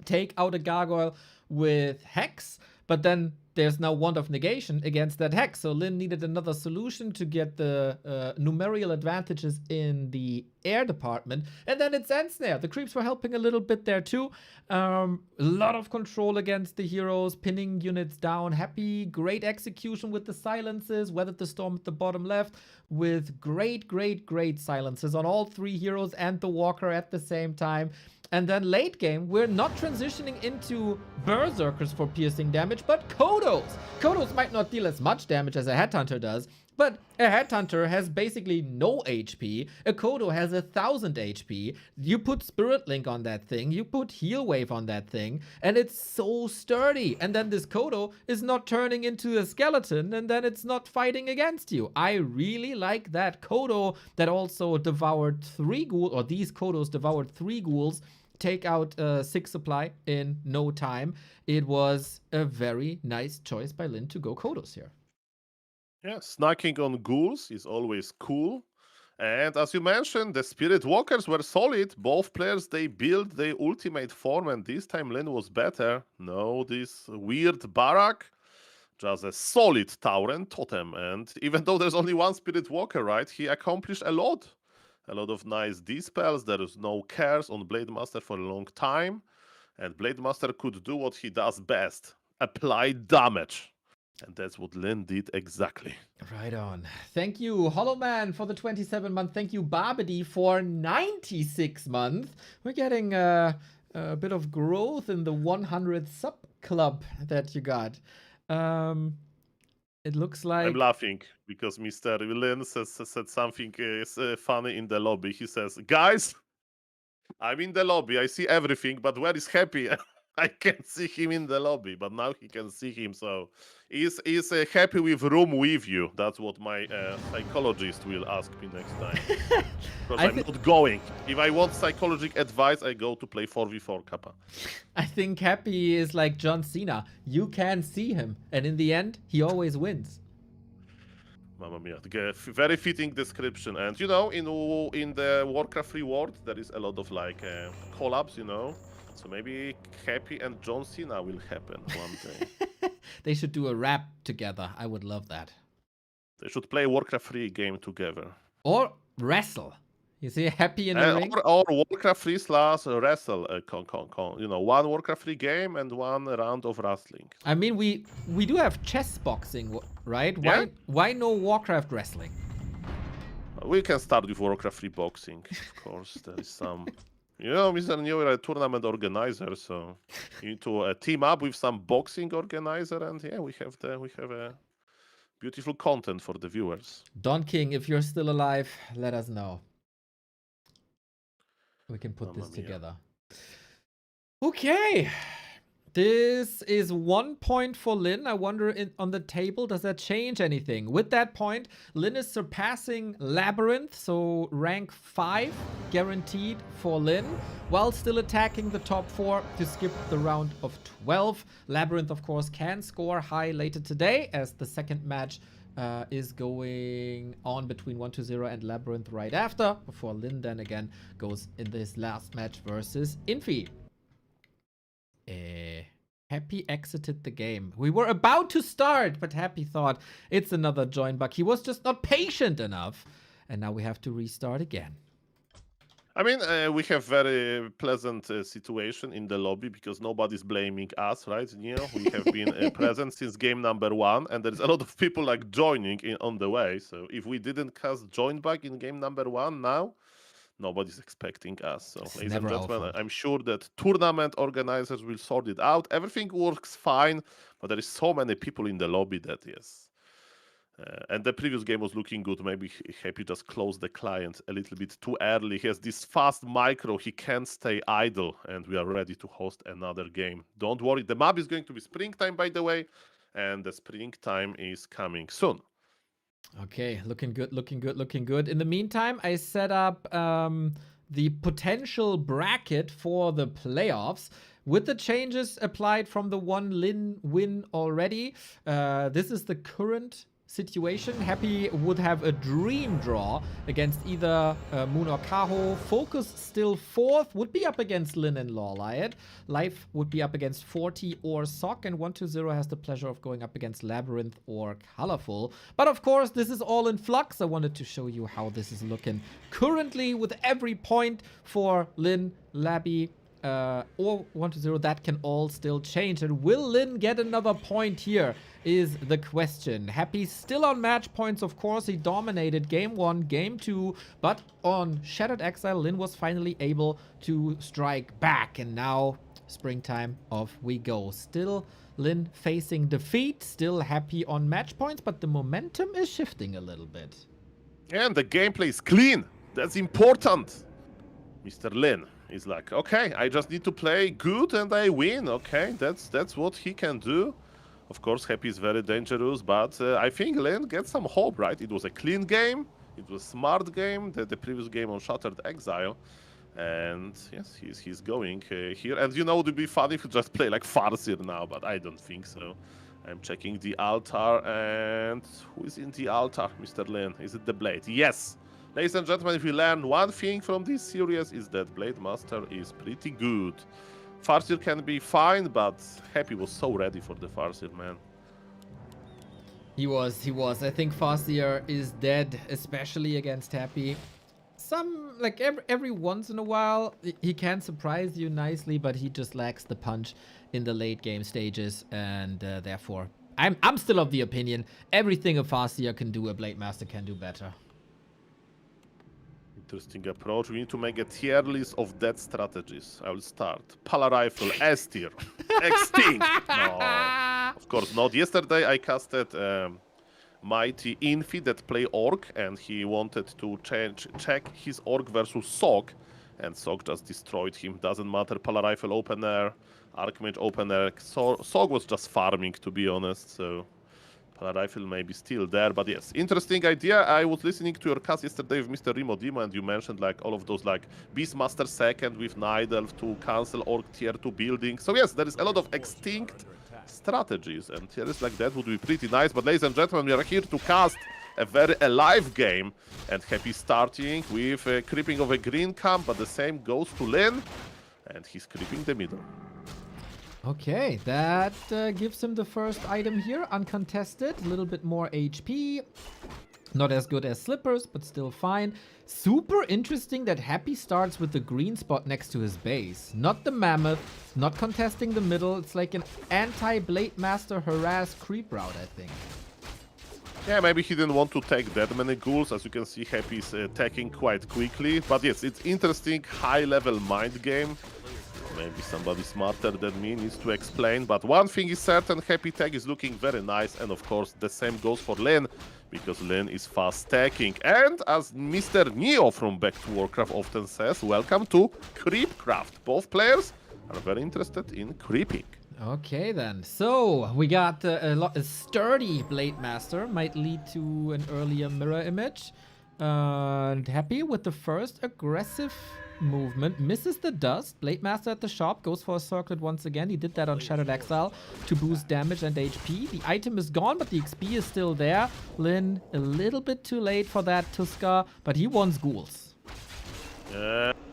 Take out a gargoyle with Hex, but then there's now Wand of Negation against that Hex. So Lynn needed another solution to get the numerical advantages in the air department. And then it's Ensnare. The creeps were helping a little bit there too. A lot of control against the heroes, pinning units down. Happy, great execution with the silences. Weathered the storm at the bottom left with great, great, great silences on all three heroes and the Walker at the same time. And then late game, we're not transitioning into Berserkers for piercing damage, but Kodos. Kodos might not deal as much damage as a Headhunter does, but a Headhunter has basically no HP. A Kodo has 1000 HP. You put Spirit Link on that thing, you put Heal Wave on that thing, and it's so sturdy. And then this Kodo is not turning into a skeleton, and then it's not fighting against you. I really like that Kodo that also devoured 3 ghouls, or these Kodos devoured 3 ghouls. Take out 6 supply in no time. It was a very nice choice by Lynn to go Kodos here. Yeah, snacking on ghouls is always cool. And as you mentioned, the Spirit Walkers were solid. Both players, they built their ultimate form, and this time Lynn was better. No, this weird barrack, just a solid Tauren totem. And even though there's only one Spirit Walker, right, he accomplished a lot. A lot of nice dispels. There is no cares on Blade Master for a long time. And Blade Master could do what he does best. Apply damage. And that's what Lynn did exactly. Right on. Thank you, Hollow Man, for the 27 month. Thank you, Barbady, for 96 month. We're getting a bit of growth in the 100 sub club that you got. It looks like... I'm laughing because Mr. Lynn said something funny in the lobby. He says, guys, I'm in the lobby. I see everything, but where is Happy? I can't see him in the lobby, but now he can see him. So is Happy with room with you? That's what my psychologist will ask me next time. Because I'm not going. If I want psychological advice, I go to play 4v4 Kappa. I think Happy is like John Cena. You can see him, and in the end, he always wins. Mamma mia, very fitting description. And you know, in the Warcraft reward, there is a lot of like collabs, you know. So maybe Happy and John Cena will happen one day. They should do a rap together. I would love that. They should play Warcraft 3 game together. Or wrestle. You see, Happy in the ring. Or Warcraft 3 / wrestle. You know, one Warcraft 3 game and one round of wrestling. I mean, we do have chess boxing, right? Yeah? Why no Warcraft wrestling? We can start with Warcraft 3 boxing, of course. There is some... You know, Mr. New, you're a tournament organizer, so you need to team up with some boxing organizer, and yeah, we have a beautiful content for the viewers. Don King, if you're still alive, let us know. We can put this together. Okay. This is 1 point for Lynn. I wonder on the table, does that change anything? With that point, Lynn is surpassing LabyRinth, so rank 5 guaranteed for Lynn, while still attacking the top 4 to skip the round of 12. LabyRinth, of course, can score high later today, as the second match is going on between 1-0 and LabyRinth right after, before Lynn then again goes in this last match versus Infi. Happy exited the game. We were about to start, but Happy thought it's another join bug. He was just not patient enough. And now we have to restart again. I mean, we have very pleasant situation in the lobby because nobody's blaming us, right? You know, we have been present since game number 1, and there's a lot of people like joining in on the way. So if we didn't cast join back in game number 1 now, nobody's expecting us. So, It's ladies and never our gentlemen, fault. I'm sure that tournament organizers will sort it out. Everything works fine, but there is so many people in the lobby that yes. And the previous game was looking good. Maybe Happy just closed the client a little bit too early. He has this fast micro. He can't stay idle. And we are ready to host another game. Don't worry. The map is going to be springtime, by the way. And the springtime is coming soon. Okay, looking good, looking good, looking good. In the meantime, I set up the potential bracket for the playoffs. With the changes applied from the one Lynn win already, this is the current situation. Happy would have a dream draw against either Moon or Kaho. Focus still 4th, would be up against Lynn and Lawliot. Life would be up against 40 or Sock, and 120 has the pleasure of going up against LabyRinth or Colorful. But of course, this is all in flux. I wanted to show you how this is looking currently with every point for Lynn, Labby, or 120. That can all still change. And will Lynn get another point here is the question. Happy still on match points, of course. He dominated game 1, game 2, but on Shattered Exile, Lynn was finally able to strike back. And now, springtime, off we go. Still Lynn facing defeat, still Happy on match points, but the momentum is shifting a little bit. And the gameplay is clean. That's important. Mr. Lynn is like, okay, I just need to play good and I win. Okay, that's what he can do. Of course, Happy is very dangerous, but I think Lynn gets some hope, right? It was a clean game. It was a smart game. The previous game on Shattered Exile. And yes, he's going here. And you know, it would be funny if you just play like Farseer now, but I don't think so. I'm checking the altar, and who is in the altar, Mr. Lynn? Is it the Blade? Yes! Ladies and gentlemen, if we learn one thing from this series is that Blade Master is pretty good. Farseer can be fine, but Happy was so ready for the Farseer, man. He was. I think Farseer is dead, especially against Happy. Like every once in a while, he can surprise you nicely, but he just lacks the punch in the late game stages, and therefore, I'm still of the opinion everything a Farseer can do, a Blade Master can do better. Interesting approach. We need to make a tier list of dead strategies. I will start. Pala Rifle, S tier. Extinct! No, of course not. Yesterday I casted Mighty Infi that play Orc, and he wanted to check his Orc versus Sock, and Sock just destroyed him. Doesn't matter. Pala Rifle opener, Archmage opener. Sock was just farming, to be honest, so Rifle may be still there, but yes, interesting idea. I was listening to your cast yesterday with Mr. Remo Dimo, and you mentioned like all of those like Beastmaster 2nd with Night Elf to cancel Orc tier 2 building. So yes, there is a lot of extinct strategies, and tiers like that would be pretty nice. But ladies and gentlemen, we are here to cast a very alive game, and Happy starting with creeping of a green camp, but the same goes to Lynn, and he's creeping the middle. Okay, that gives him the first item here, uncontested. A little bit more HP. Not as good as Slippers, but still fine. Super interesting that Happy starts with the green spot next to his base. Not the Mammoth, not contesting the middle. It's like an anti-Blade Master harass creep route, I think. Yeah, maybe he didn't want to take that many ghouls. As you can see, Happy is attacking quite quickly. But yes, it's interesting, high-level mind game. Maybe somebody smarter than me needs to explain, but one thing is certain, Happy tag is looking very nice, and of course the same goes for Lynn, because Lynn is fast stacking. And as Mr. Neo from Back to Warcraft often says, welcome to Creepcraft. Both players are very interested in creeping. Okay then, so we got a sturdy Blade Master, might lead to an earlier mirror image. And Happy with the first aggressive movement, misses the dust. Blade Master at the shop, goes for a circlet once again. He did that on Shattered Exile to boost damage and HP. The item is gone, but the XP is still there. Lynn, a little bit too late for that Tuska, but he wants ghouls.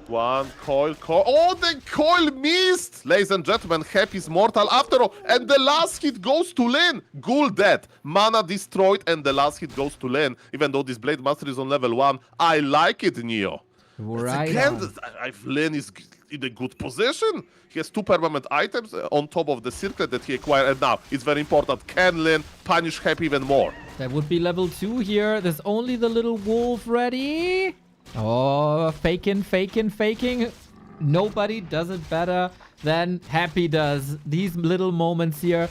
One coil. Oh, the coil missed! Ladies and gentlemen, Happy's mortal after all. And the last hit goes to Lynn. Ghoul dead. Mana destroyed, and the last hit goes to Lynn. Even though this Blade Master is on level 1. I like it, Neo. Right Again, on. Lynn is in a good position. He has 2 permanent items on top of the circlet that he acquired. And now, it's very important. Can Lynn punish Happy even more? That would be level 2 here. There's only the little wolf ready. Oh, faking, faking, faking. Nobody does it better than Happy does. These little moments here.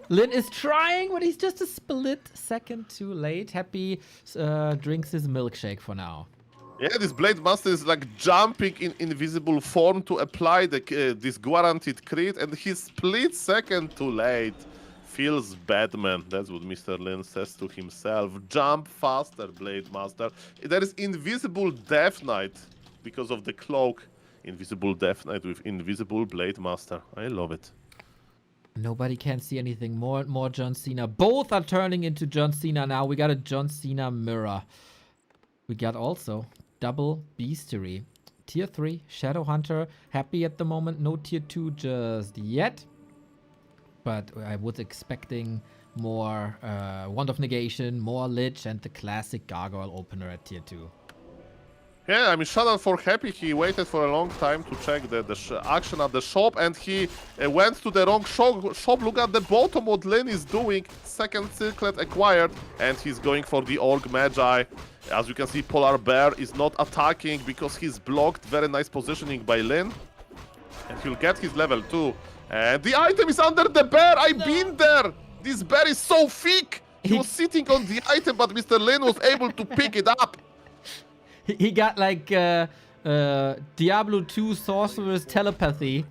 Lynn is trying, but he's just a split second too late. Happy drinks his milkshake for now. Yeah, this Blade Master is like jumping in invisible form to apply this guaranteed crit, and his split second too late. Feels bad, man. That's what Mr. Lynn says to himself. Jump faster, Blade Master. There is Invisible Death Knight because of the cloak. Invisible Death Knight with Invisible Blade Master. I love it. Nobody can see anything. More and more John Cena. Both are turning into John Cena now. We got a John Cena mirror. We got also double Beastery. Tier 3, Shadow Hunter. Happy at the moment. No Tier 2 just yet. But I was expecting more Wand of Negation, more Lich, and the classic Gargoyle opener at Tier 2. Yeah, I mean, shout out for Happy. He waited for a long time to check the action at the shop, and he went to the wrong shop. Look at the bottom what Lynn is doing. Second circlet acquired, and he's going for the Orc Magi. As you can see, Polar Bear is not attacking because he's blocked. Very nice positioning by Lynn. And he'll get his level 2. And the item is under the bear. I've been there. This bear is so thick. He was sitting on the item, but Mr. Lynn was able to pick it up. He got like Diablo 2 Sorcerer's telepathy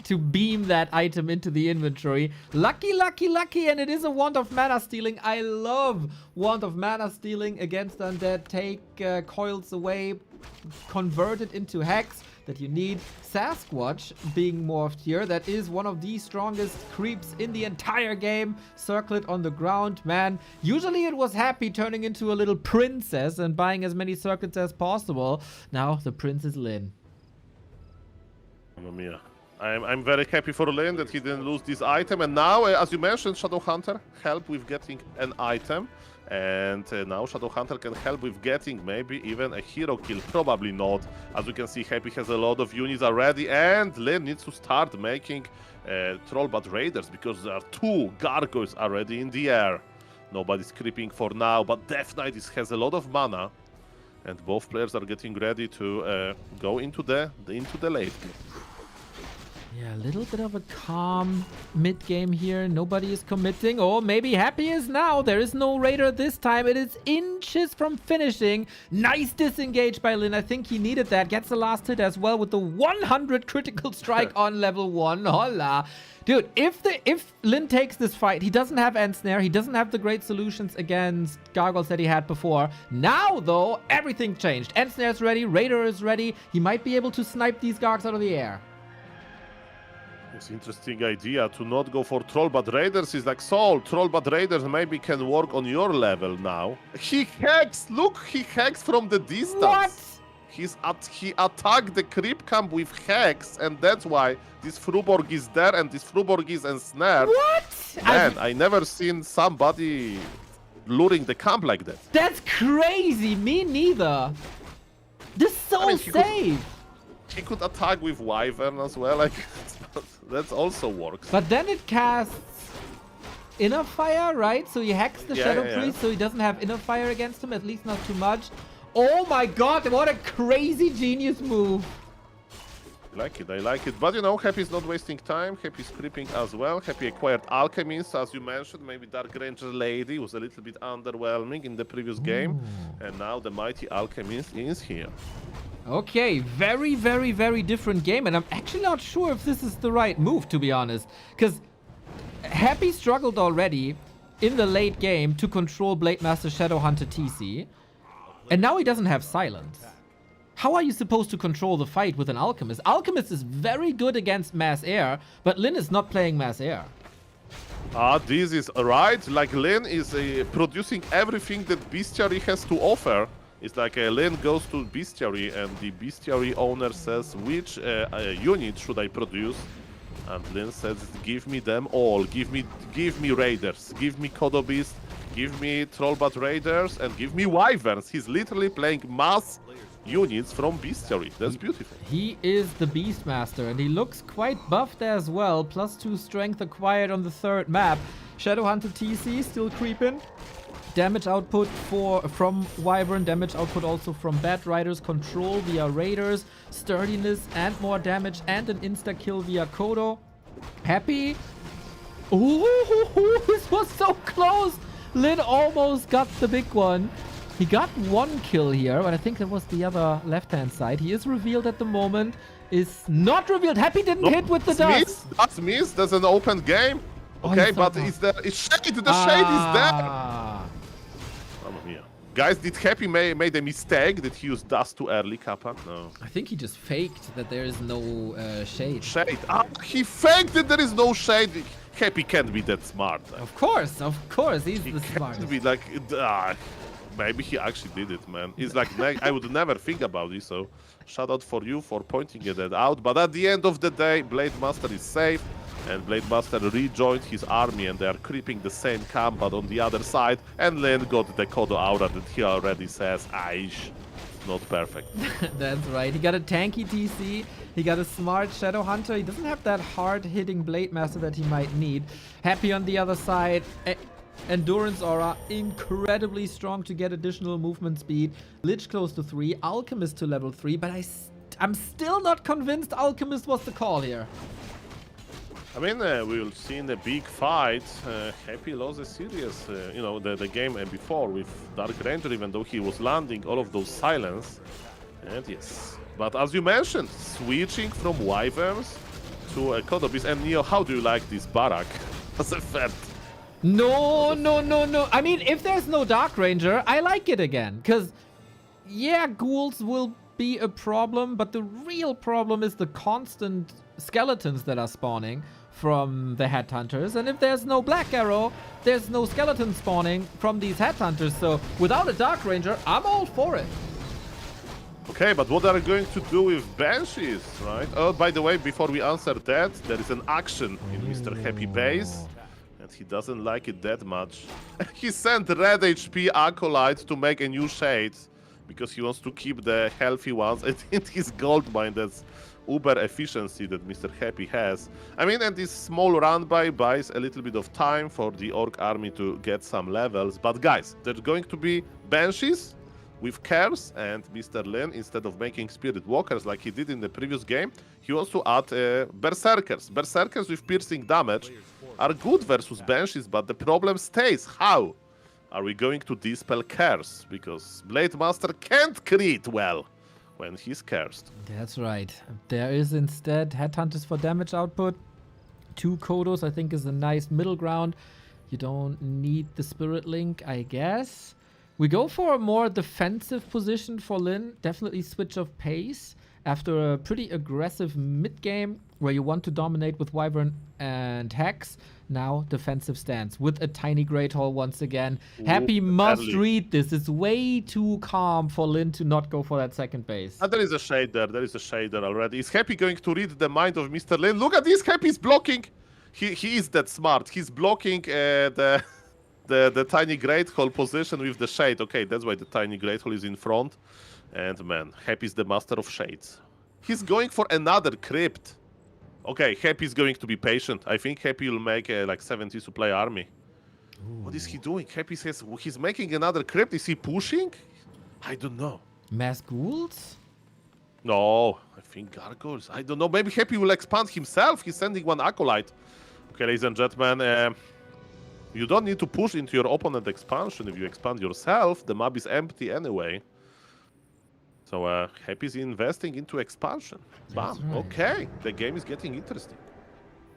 to beam that item into the inventory. Lucky, lucky, lucky, and it is a Wand of Mana Stealing. I love Wand of Mana Stealing against Undead. Take coils away, convert it into Hex that you need. Sasquatch being morphed here. That is one of the strongest creeps in the entire game. Circlet on the ground, man. Usually it was Happy turning into a little princess and buying as many circlets as possible. Now the prince is Lynn. Mamma mia. I'm very happy for Lynn that he didn't lose this item. And now, as you mentioned, Shadow Hunter help with getting an item. And now Shadow Hunter can help with getting maybe even a hero kill. Probably not. As you can see, Happy has a lot of units already. And Lynn needs to start making Trollbat Raiders because there are 2 Gargoyles already in the air. Nobody's creeping for now, but Death Knight has a lot of mana. And both players are getting ready to go into the late game. Yeah, a little bit of a calm mid-game here. Nobody is committing. Oh, maybe Happy is now. There is no Raider this time. It is inches from finishing. Nice disengage by Lynn. I think he needed that. Gets the last hit as well with the 100 critical strike on level 1. Hola. Dude, if Lynn takes this fight, he doesn't have Ensnare. He doesn't have the great solutions against Gargoyles that he had before. Now, though, everything changed. Ensnare's ready. Raider is ready. He might be able to snipe these Gargs out of the air. It's an interesting idea to not go for Trollbat Raiders. Is like, so Trollbat Raiders maybe can work on your level now. He hacks! Look, he hacks from the distance. What? He attacked the creep camp with hacks, and that's why this Fruborg is there and this Fruborg is ensnared. What? Man, I never seen somebody luring the camp like that. That's crazy. Me neither. This is so I mean, safe. He could attack with Wyvern as well, like that also works. But then it casts Inner Fire, right? So he hacks the Shadow Priest, so he doesn't have Inner Fire against him, at least not too much. Oh my god, what a crazy genius move. I like it. But you know, Happy's not wasting time. Happy's creeping as well. Happy acquired Alchemist, as you mentioned. Maybe Dark Ranger Lady was a little bit underwhelming in the previous game. And now the mighty Alchemist is here. Okay, very, very, very different game. And I'm actually not sure if this is the right move, to be honest. Because Happy struggled already in the late game to control Blade Master Shadow Hunter TC. And now he doesn't have silence. How are you supposed to control the fight with an Alchemist? Alchemist is very good against Mass Air, but Lynn is not playing Mass Air. This is right. Like Lynn is producing everything that Bestiary has to offer. It's like Lynn goes to Bestiary and the Bestiary owner says, which unit should I produce? And Lynn says, give me them all. Give me Raiders. Give me Kodobeast. Give me Trollbat Raiders and give me Wyverns. He's literally playing mass units from bestiary. That's beautiful. He is the Beastmaster, and he looks quite buffed as well. +2 strength acquired on the third map. Shadowhunter TC still creeping. Damage output from Wyvern, damage output also from Bat Riders, control via Raiders, sturdiness and more damage, and an insta-kill via Kodo. Happy. Ooh, this was so close. Lynn almost got the big one. He got one kill here, but I think that was the other left-hand side. He is revealed at the moment. Is not revealed. Happy didn't hit with the dust. That's missed. That's an open game. Okay, but it's shade. The shade is there. Mamma mia. Guys, did Happy made a mistake? Did he use dust too early, Kappa? No. I think he just faked that there is no shade. Shade. He faked that there is no shade. Happy can't be that smart. Of course. He's the Can't smartest. be like, maybe he actually did it, man. He's like, I would never think about this, so shout out for you for pointing it out. But at the end of the day, Blade Master is safe, and Blade Master rejoined his army, and they are creeping the same camp, but on the other side. And Lynn got the Kodo aura that he already says, Aish, not perfect. That's right. He got a tanky TC. He got a smart Shadow Hunter. He doesn't have that hard-hitting Blade Master that he might need. Happy on the other side. Endurance aura, incredibly strong to get additional movement speed. Lich close to 3, Alchemist to level 3, but I'm still not convinced Alchemist was the call here. I mean, we'll see in the big fight. Happy lost a serious, the game before with Dark Ranger, even though he was landing all of those silence. And yes, but as you mentioned, switching from Wyverns to Kodo Beast. And Neo, how do you like this barrack as a fan? No. I mean, if there's no Dark Ranger, I like it again. Because, yeah, ghouls will be a problem, but the real problem is the constant skeletons that are spawning from the headhunters. And if there's no Black Arrow, there's no skeleton spawning from these headhunters. So without a Dark Ranger, I'm all for it. Okay, but what are you going to do with Banshees, right? Oh, by the way, before we answer that, there is an action in Mr. Happy base. And he doesn't like it that much. He sent red HP Acolyte to make a new shade because he wants to keep the healthy ones. And in his gold mine, that's uber efficiency that Mr. Happy has. I mean, and this small run by buys a little bit of time for the Orc army to get some levels. But guys, there's going to be Banshees with Cares, and Mr. Lynn, instead of making Spirit Walkers like he did in the previous game, he wants to add Berserkers. Berserkers with piercing damage are good versus Banshees, but the problem stays. How are we going to dispel Curse? Because Blade Master can't crit well when he's cursed. That's right. There is instead Headhunters for damage output. 2 Kodos, I think, is a nice middle ground. You don't need the Spirit Link, I guess. We go for a more defensive position for Lynn. Definitely switch of pace after a pretty aggressive mid-game where you want to dominate with Wyvern and Hex. Now defensive stance with a tiny Great Hall once again. Happy must read this. It's way too calm for Lynn to not go for that second base. And there is a shade there. There is a shade there already. Is Happy going to read the mind of Mr. Lynn? Look at this. Happy is blocking. He is that smart. He's blocking the tiny Great Hall position with the shade. Okay, that's why the tiny Great Hall is in front. And man, Happy is the master of shades. He's going for another crypt. Okay, Happy is going to be patient. I think Happy will make a like 70 supply army. Ooh. What is he doing? Happy says he's making another crypt. Is he pushing? I don't know. Mass ghouls? No, I think gargoyles. I don't know. Maybe Happy will expand himself. He's sending one acolyte. Okay, ladies and gentlemen, you don't need to push into your opponent expansion. If you expand yourself, the map is empty anyway. So Happy's investing into expansion. Bam. Right. Okay, the game is getting interesting.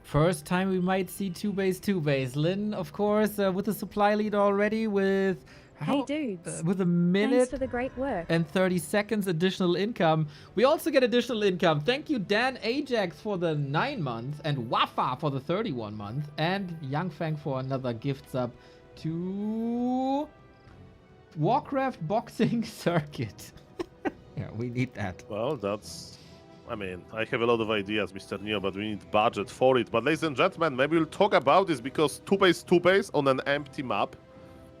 First time we might see 2-base. Lynn, of course, with the supply lead already with... Hey dudes, with a minute thanks for the great work. and 30 seconds additional income. We also get additional income. Thank you, Dan Ajax, for the 9 months, and Wafa for the 31 month, and Yang Fang for another gift sub to Warcraft Boxing Circuit. Yeah, we need that. Well, that's... I mean, I have a lot of ideas, Mr. Neo, but we need budget for it. But ladies and gentlemen, maybe we'll talk about this because 2-base on an empty map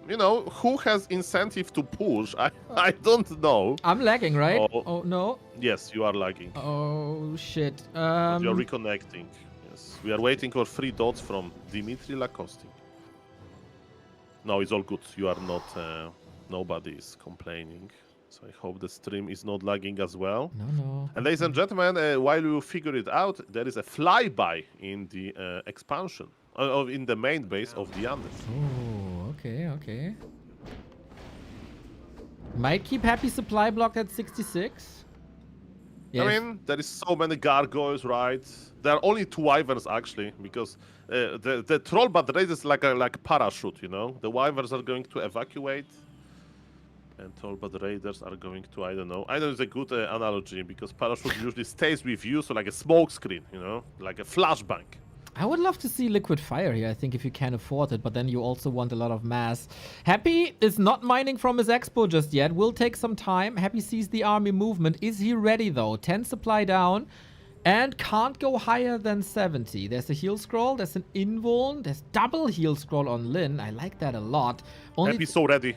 you know, who has incentive to push? I don't know. I'm lagging, right? Oh. Oh, no. Yes, you are lagging. Oh, shit. You're reconnecting. Yes, we are waiting for 3 dots from Dimitri Lakostik. No, it's all good. You are not. Nobody is complaining. So I hope the stream is not lagging as well. No. And ladies and gentlemen, while you figure it out, there is a flyby in the expansion, in the main base of the Andes. Oh, okay. Might keep Happy supply block at 66. Yes. I mean, there is so many gargoyles, right? There are only 2 wyverns actually, because the troll but raid is like a parachute, you know. The wyverns are going to evacuate, and troll but raiders are going to, I don't know. I know it's a good analogy because parachute usually stays with you, so like a smoke screen, you know, like a flashbang. I would love to see liquid fire here, I think, if you can afford it, but then you also want a lot of mass. Happy is not mining from his expo just yet. Will take some time. Happy sees the army movement. Is he ready, though? 10 supply down and can't go higher than 70. There's a heal scroll. There's an invuln. There's double heal scroll on Lynn. I like that a lot. Happy's so ready.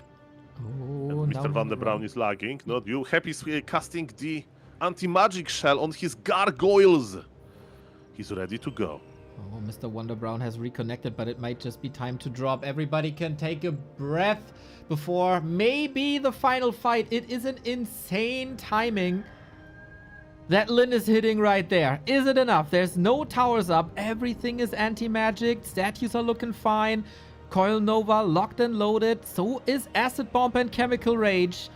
Oh, And Mr. Van der Brown is lagging, not you. Happy's casting the anti-magic shell on his gargoyles. He's ready to go. Oh, Mr. Wonder Brown has reconnected, but it might just be time to drop. Everybody can take a breath before maybe the final fight. It is an insane timing that Lynn is hitting right there. Is it enough? There's no towers up. Everything is anti-magic. Statues are looking fine. Coil Nova locked and loaded. So is Acid Bomb and Chemical Rage.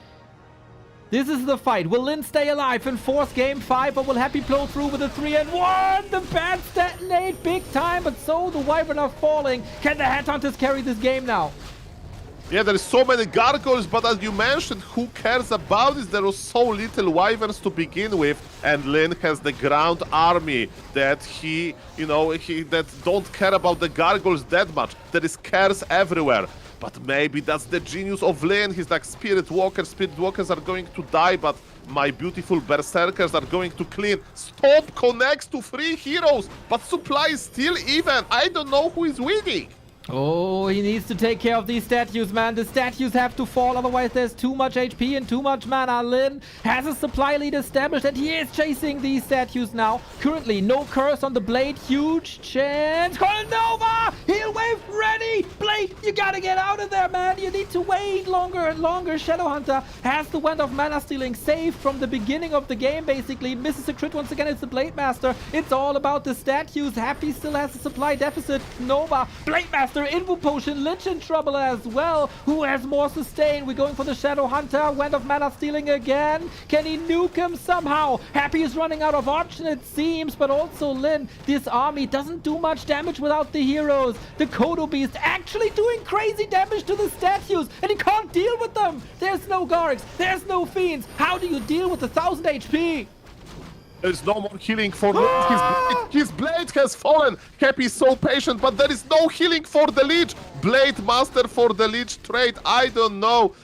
This is the fight. Will Lynn stay alive and force game 5, or will Happy blow through with a 3-1? The bats detonate big time, but so the Wyvern are falling. Can the Headhunters carry this game now? Yeah, there is so many gargoyles, but as you mentioned, who cares about this? There was so little wyverns to begin with, and Lynn has the ground army that he that don't care about the gargoyles that much. There is cares everywhere. But maybe that's the genius of Lynn. He's like Spirit Walkers. Spirit Walkers are going to die, but my beautiful Berserkers are going to clean. Stop connects to 3 heroes, but supply is still even. I don't know who is winning. Oh, he needs to take care of these statues, man. The statues have to fall, otherwise there's too much HP and too much mana. Lynn has a supply lead established, and he is chasing these statues now. Currently, no curse on the Blade. Huge chance. Coil Nova! Heal Wave ready! Blade, you gotta get out of there, man. You need to wait longer and longer. Shadowhunter has the Wand of Mana Stealing saved from the beginning of the game, basically. Misses a crit once again. It's the Blade Master. It's all about the statues. Happy still has a supply deficit. Nova, Blade Master, Infu Potion, Lich in trouble as well. Who has more sustain? We're going for the Shadow Hunter. Wand of Mana Stealing again. Can he nuke him somehow? Happy is running out of option, it seems, but also Lynn. This army doesn't do much damage without the heroes. The Kodo Beast actually doing crazy damage to the statues, and he can't deal with them. There's no Gargs. There's no Fiends. How do you deal with 1,000 HP? There's no more healing for Lynn. His blade has fallen. Happy is so patient, but there is no healing for the Lich. Blade Master for the Lich trade. I don't know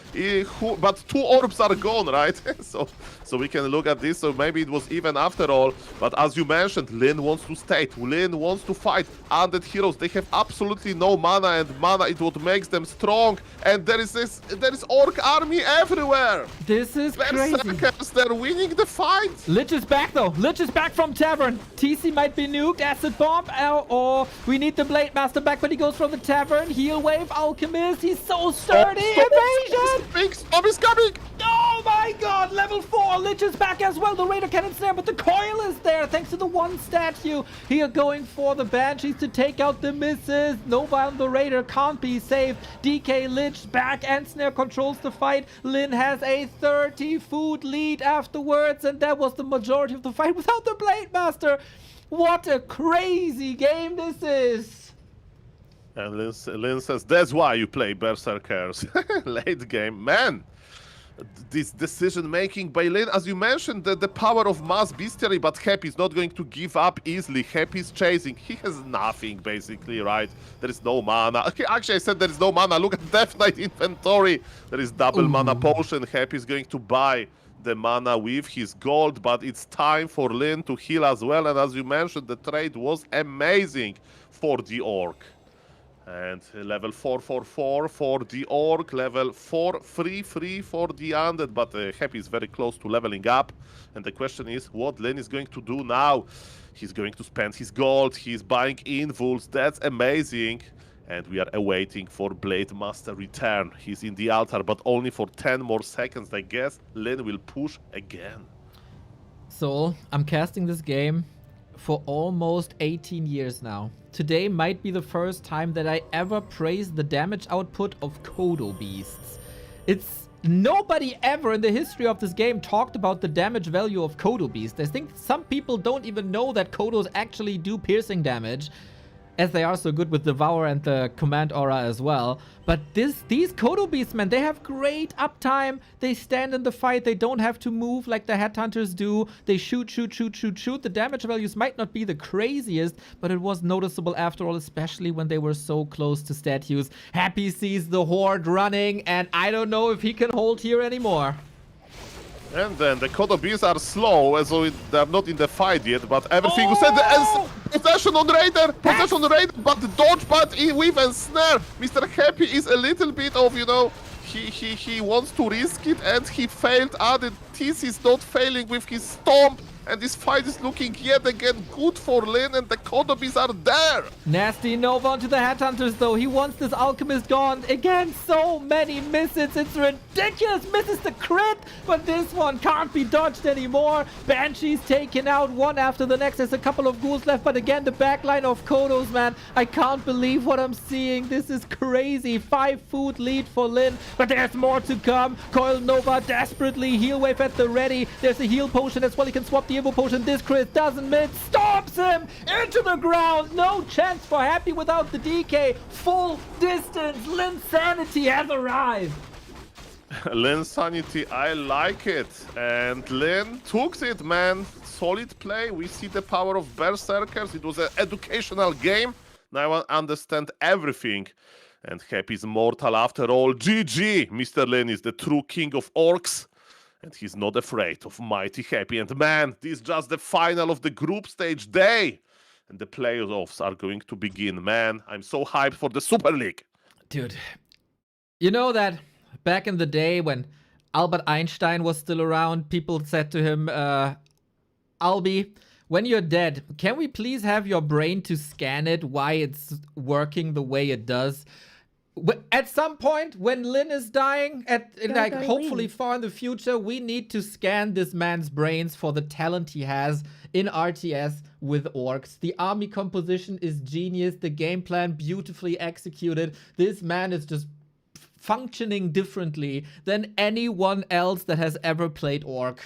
but 2 orbs are gone, right? so we can look at this. So maybe it was even after all. But as you mentioned, Lynn wants to stay. Lynn wants to fight. Undead heroes, they have absolutely no mana, and mana is what makes them strong. And there is orc army everywhere. This is crazy. Berserkers, they're winning the fight. Lich is back though. Lich is back from Tavern. TC might be nuked. Acid Bomb. Or we need the Blade Master back, but he goes from the Tavern. Heal Wave. Alchemist. He's so sturdy. Evasion. Big Storm is coming. Oh my god. Level 4. Lich is back as well. The Raider Cannon Snare, but the Coil is there thanks to the one statue. Here going for the Banshees to take out the misses. Nova and the Raider can't be saved. DK Lich back and Snare controls the fight. Lynn has a 30 food lead afterwards, and that was the majority of the fight without the Blade Master. What a crazy game this is. And Lynn says, that's why you play Berserkers. Late game. Man, this decision-making by Lynn, as you mentioned, the power of mass bestiary, but Happy is not going to give up easily. Happy is chasing. He has nothing, basically, right? There is no mana. Okay, actually, I said there is no mana. Look at Death Knight inventory. There is double mana potion. Happy is going to buy the mana with his gold, but it's time for Lynn to heal as well. And as you mentioned, the trade was amazing for the orc. And level 444 for the Orc, level 433 for the Undead, but Happy is very close to leveling up. And the question is, what Lynn is going to do now? He's going to spend his gold, he's buying invuls, that's amazing. And we are awaiting for Blade Master return. He's in the altar, but only for 10 more seconds. I guess Lynn will push again. So, I'm casting this game for almost 18 years now. Today might be the first time that I ever praised the damage output of Kodo Beasts. Nobody ever in the history of this game talked about the damage value of Kodo Beasts. I think some people don't even know that Kodos actually do piercing damage, as they are so good with Devour and the Command Aura as well. But these Kodo Beasts, man, they have great uptime. They stand in the fight. They don't have to move like the Headhunters do. They shoot. The damage values might not be the craziest, but it was noticeable after all, especially when they were so close to statues. Happy sees the Horde running, and I don't know if he can hold here anymore. And then the Kodo Beasts are slow, so they're not in the fight yet, but everything was said. Possession on Raider, but the dodge, but with and snare. Mr. Happy is a little bit of, you know, he wants to risk it, and he failed. The TC is not failing with his stomp, and this fight is looking yet again good for Lynn, and the Kodo Beasts are there. Nasty Nova onto the Headhunters though. He wants this Alchemist gone. Again, so many misses. It's ridiculous. Misses the crit, but this one can't be dodged anymore. Banshee's taken out one after the next. There's a couple of ghouls left, but again, the backline of Kodos, man. I can't believe what I'm seeing. This is crazy. 5 food lead for Lynn, but there's more to come. Coil Nova desperately. Heal wave at the ready. There's a heal potion as well. He can swap the Evo potion. This crit doesn't miss. Stops him into the ground. No chance for Happy without the DK. Full distance. Lynn's sanity has arrived. Lynn's sanity, I like it. And Lynn took it, man. Solid play. We see the power of Berserkers. It was an educational game. Now I understand everything. And Happy's mortal after all. GG! Mr. Lynn is the true king of orcs. And he's not afraid of mighty Happy. And man, this is just the final of the group stage day. And the playoffs are going to begin. Man, I'm so hyped for the Super League. Dude, you know that back in the day when Albert Einstein was still around, people said to him, Albi, when you're dead, can we please have your brain to scan it, why it's working the way it does? At some point, when Lynn is dying, hopefully far in the future, we need to scan this man's brains for the talent he has in RTS with orcs. The army composition is genius. The game plan beautifully executed. This man is just functioning differently than anyone else that has ever played orc.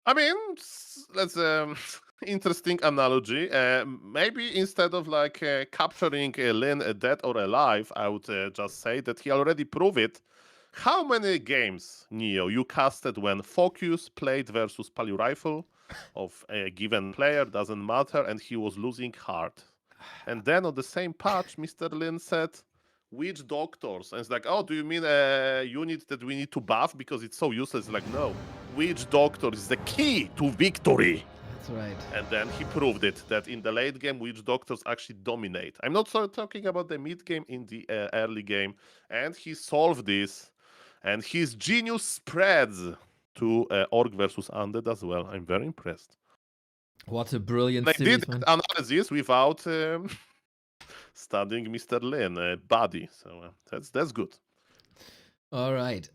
I mean, that's interesting analogy. Maybe instead of like capturing Lynn dead or alive, I would just say that he already proved it. How many games, Neo, you casted when Focus played versus Palio Rifle of a given player, doesn't matter, and he was losing hard? And then on the same patch, Mr. Lynn said, witch doctors. And it's like, oh, do you mean a unit that we need to buff because it's so useless? Like, no, witch doctor is the key to victory. That's right. And then he proved it, that in the late game, witch doctors actually dominate. I'm not talking about the mid game, in the early game. And he solved this. And his genius spreads to Orc versus Undead as well. I'm very impressed. What a brilliant They series, did man. analysis without studying Mr. Lynn body. So that's good. All right.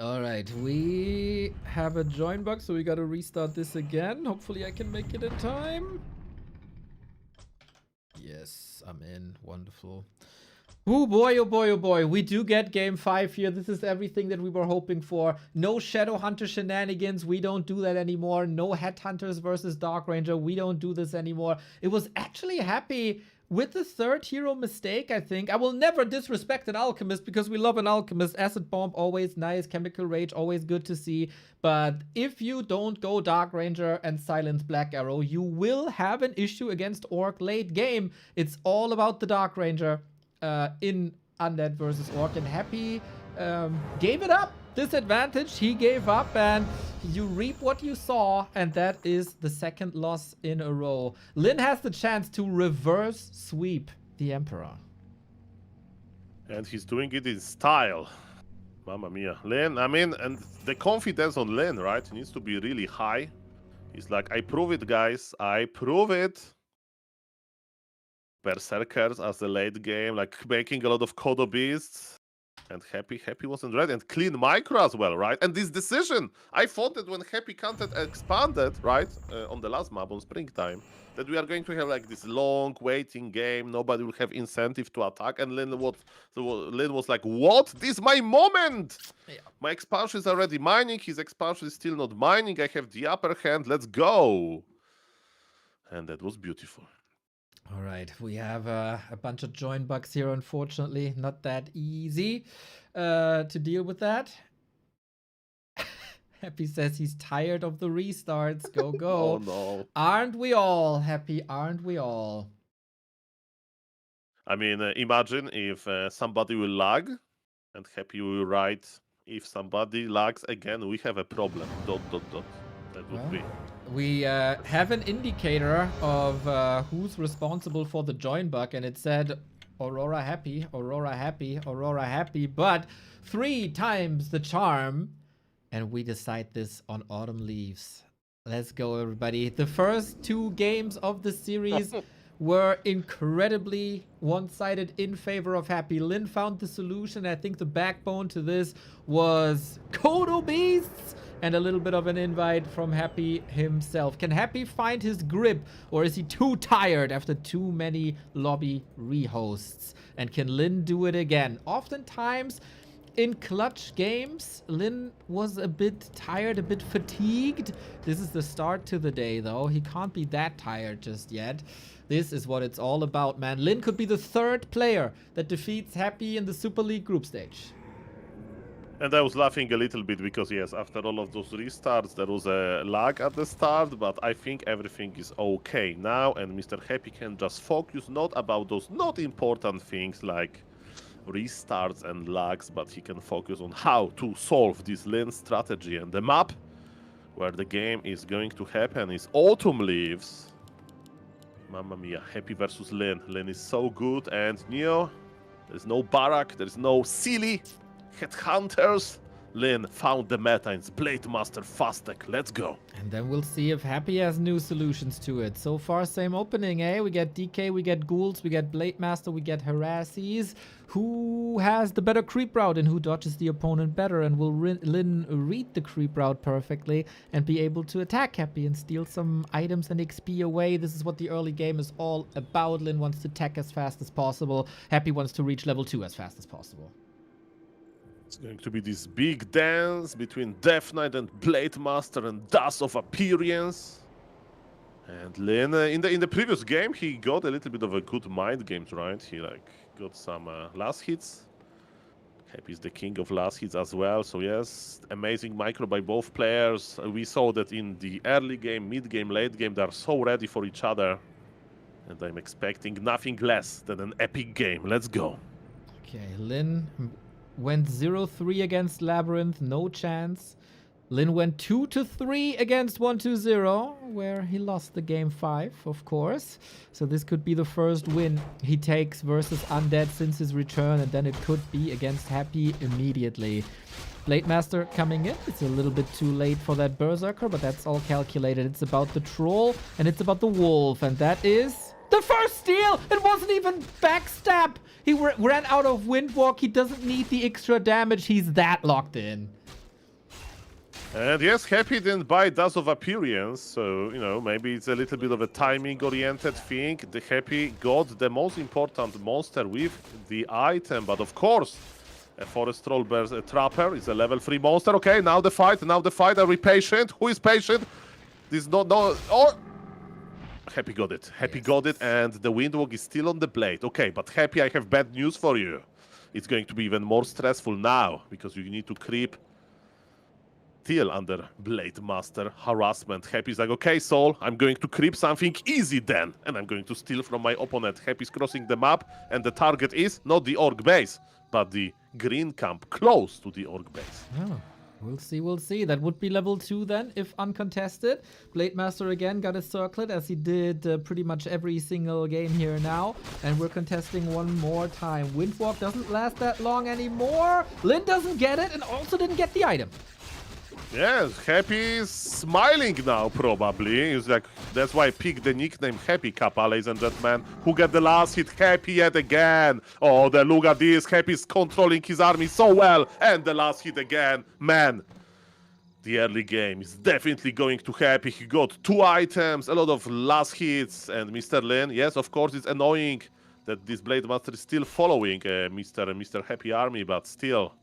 We have a join bug, so we got to restart this again. Hopefully I can make it in time. Yes, I'm in. Wonderful. Oh boy. We do get game 5 here. This is everything that we were hoping for. No Shadow Hunter shenanigans. We don't do that anymore. No Headhunters versus Dark Ranger. We don't do this anymore. It was actually Happy with the third hero mistake, I think. I will never disrespect an Alchemist because we love an Alchemist. Acid Bomb, always nice. Chemical Rage, always good to see. But if you don't go Dark Ranger and Silence Black Arrow, you will have an issue against Orc late game. It's all about the Dark Ranger in Undead versus Orc. And Happy gave it up. Disadvantage, he gave up, and you reap what you saw, and that is the second loss in a row. Lynn has the chance to reverse sweep the Emperor. And he's doing it in style. Mamma mia. Lynn, I mean, and the confidence on Lynn, right, needs to be really high. He's like, I prove it, guys. I prove it. Berserkers as the late game, like making a lot of Kodo beasts. And Happy wasn't ready. And clean micro as well, right? And this decision, I thought that when Happy content expanded, right, on the last map on Springtime, that we are going to have like this long waiting game. Nobody will have incentive to attack. And Lynn was like, what? This is my moment! Yeah. My expansion is already mining. His expansion is still not mining. I have the upper hand. Let's go. And that was beautiful. All right, we have a bunch of join bugs here, unfortunately. Not that easy to deal with that. Happy says he's tired of the restarts. Go, go. Oh, no. Aren't we all, Happy? Aren't we all? I mean, imagine if somebody will lag and Happy will write, if somebody lags again, we have a problem. ... That would be. We have an indicator of who's responsible for the join bug, and it said Aurora Happy, Aurora Happy, Aurora Happy, but 3 times the charm, and we decide this on Autumn Leaves. Let's go, everybody. The first 2 games of the series were incredibly one-sided in favor of Happy. Lynn found the solution. I think the backbone to this was Kodo Beasts and a little bit of an invite from Happy himself. Can Happy find his grip, or is he too tired after too many lobby rehosts? And can Lynn do it again? Oftentimes, in clutch games, Lynn was a bit tired, a bit fatigued. This is the start to the day, though. He can't be that tired just yet. This is what it's all about, man. Lynn could be the 3rd player that defeats Happy in the Super League group stage. And I was laughing a little bit because, yes, after all of those restarts, there was a lag at the start, but I think everything is okay now, and Mr. Happy can just focus not about those not important things like restarts and lags, but he can focus on how to solve this Lynn strategy. And the map where the game is going to happen is Autumn Leaves. Mamma mia, Happy versus Lynn. Lynn is so good, and Neo, there's no Barak, there's no silly headhunters. Lynn found the meta in Blade Master Fastech. Let's go. And then we'll see if Happy has new solutions to it. So far, same opening, eh? We get DK, we get Ghouls, we get Blade Master, we get Harassies. Who has the better creep route and who dodges the opponent better? And will Lynn read the creep route perfectly and be able to attack Happy and steal some items and XP away? This is what the early game is all about. Lynn wants to tech as fast as possible. Happy wants to reach level 2 as fast as possible. It's going to be this big dance between Death Knight and Blade Master and Dust of Appearance. And Lynn, in the previous game, he got a little bit of a good mind games, right? He like got some last hits. Happy's the king of last hits as well. So yes, amazing micro by both players. We saw that in the early game, mid game, late game, they are so ready for each other. And I'm expecting nothing less than an epic game. Let's go. Okay, Lynn went 0-3 against LabyRinth, no chance. Lynn went 2-3 against 1-2-0, where he lost the game 5, of course. So this could be the first win he takes versus Undead since his return, and then it could be against Happy immediately. Blade Master coming in. It's a little bit too late for that Berserker, but that's all calculated. It's about the Troll, and it's about the Wolf, and that is the first steal! It wasn't even backstab! He ran out of Windwalk. He doesn't need the extra damage. He's that locked in. And yes, Happy didn't buy Dust of Appearance, so, you know, maybe it's a little bit of a timing-oriented thing. The Happy got the most important monster with the item, but of course, a Forest Troll Trapper is a level 3 monster. Okay, now the fight. Are we patient? Who is patient? This is not... No, oh! Happy got it. Happy got it, and the Windwalk is still on the blade. Okay, but Happy, I have bad news for you. It's going to be even more stressful now, because you need to creep still under Blade Master harassment. Happy's like, okay, Soul, I'm going to creep something easy then, and I'm going to steal from my opponent. Happy's crossing the map, and the target is not the Orc base, but the green camp close to the Orc base. Oh. We'll see, we'll see. That would be level 2 then, if uncontested. Blade Master again got a circlet, as he did pretty much every single game here now. And we're contesting one more time. Windwalk doesn't last that long anymore. Lynn doesn't get it, and also didn't get the item. Yes, Happy is smiling now, probably. It's like, that's why I picked the nickname Happy Kappa, ladies and gentlemen. Who got the last hit? Happy yet again. Oh, look at this. Happy's controlling his army so well. And the last hit again. Man, the early game is definitely going to Happy. He got 2 items, a lot of last hits. And Mr. Lynn, yes, of course, it's annoying that this Blade Master is still following Mr. Happy army, but still.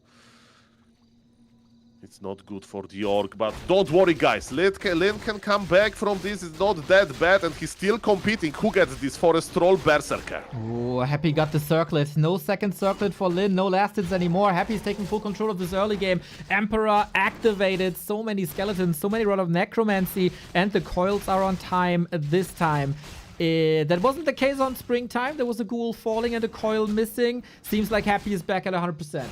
It's not good for the Orc, but don't worry, guys. Lynn can come back from this. It's not that bad, and he's still competing. Who gets this Forest Troll Berserker? Oh, Happy got the circlet. No second circlet for Lynn. No last hits anymore. Happy's taking full control of this early game. Emperor activated. So many skeletons, so many Rod of Necromancy, and the coils are on time this time. That wasn't the case on Springtime. There was a ghoul falling and a coil missing. Seems like Happy is back at 100%.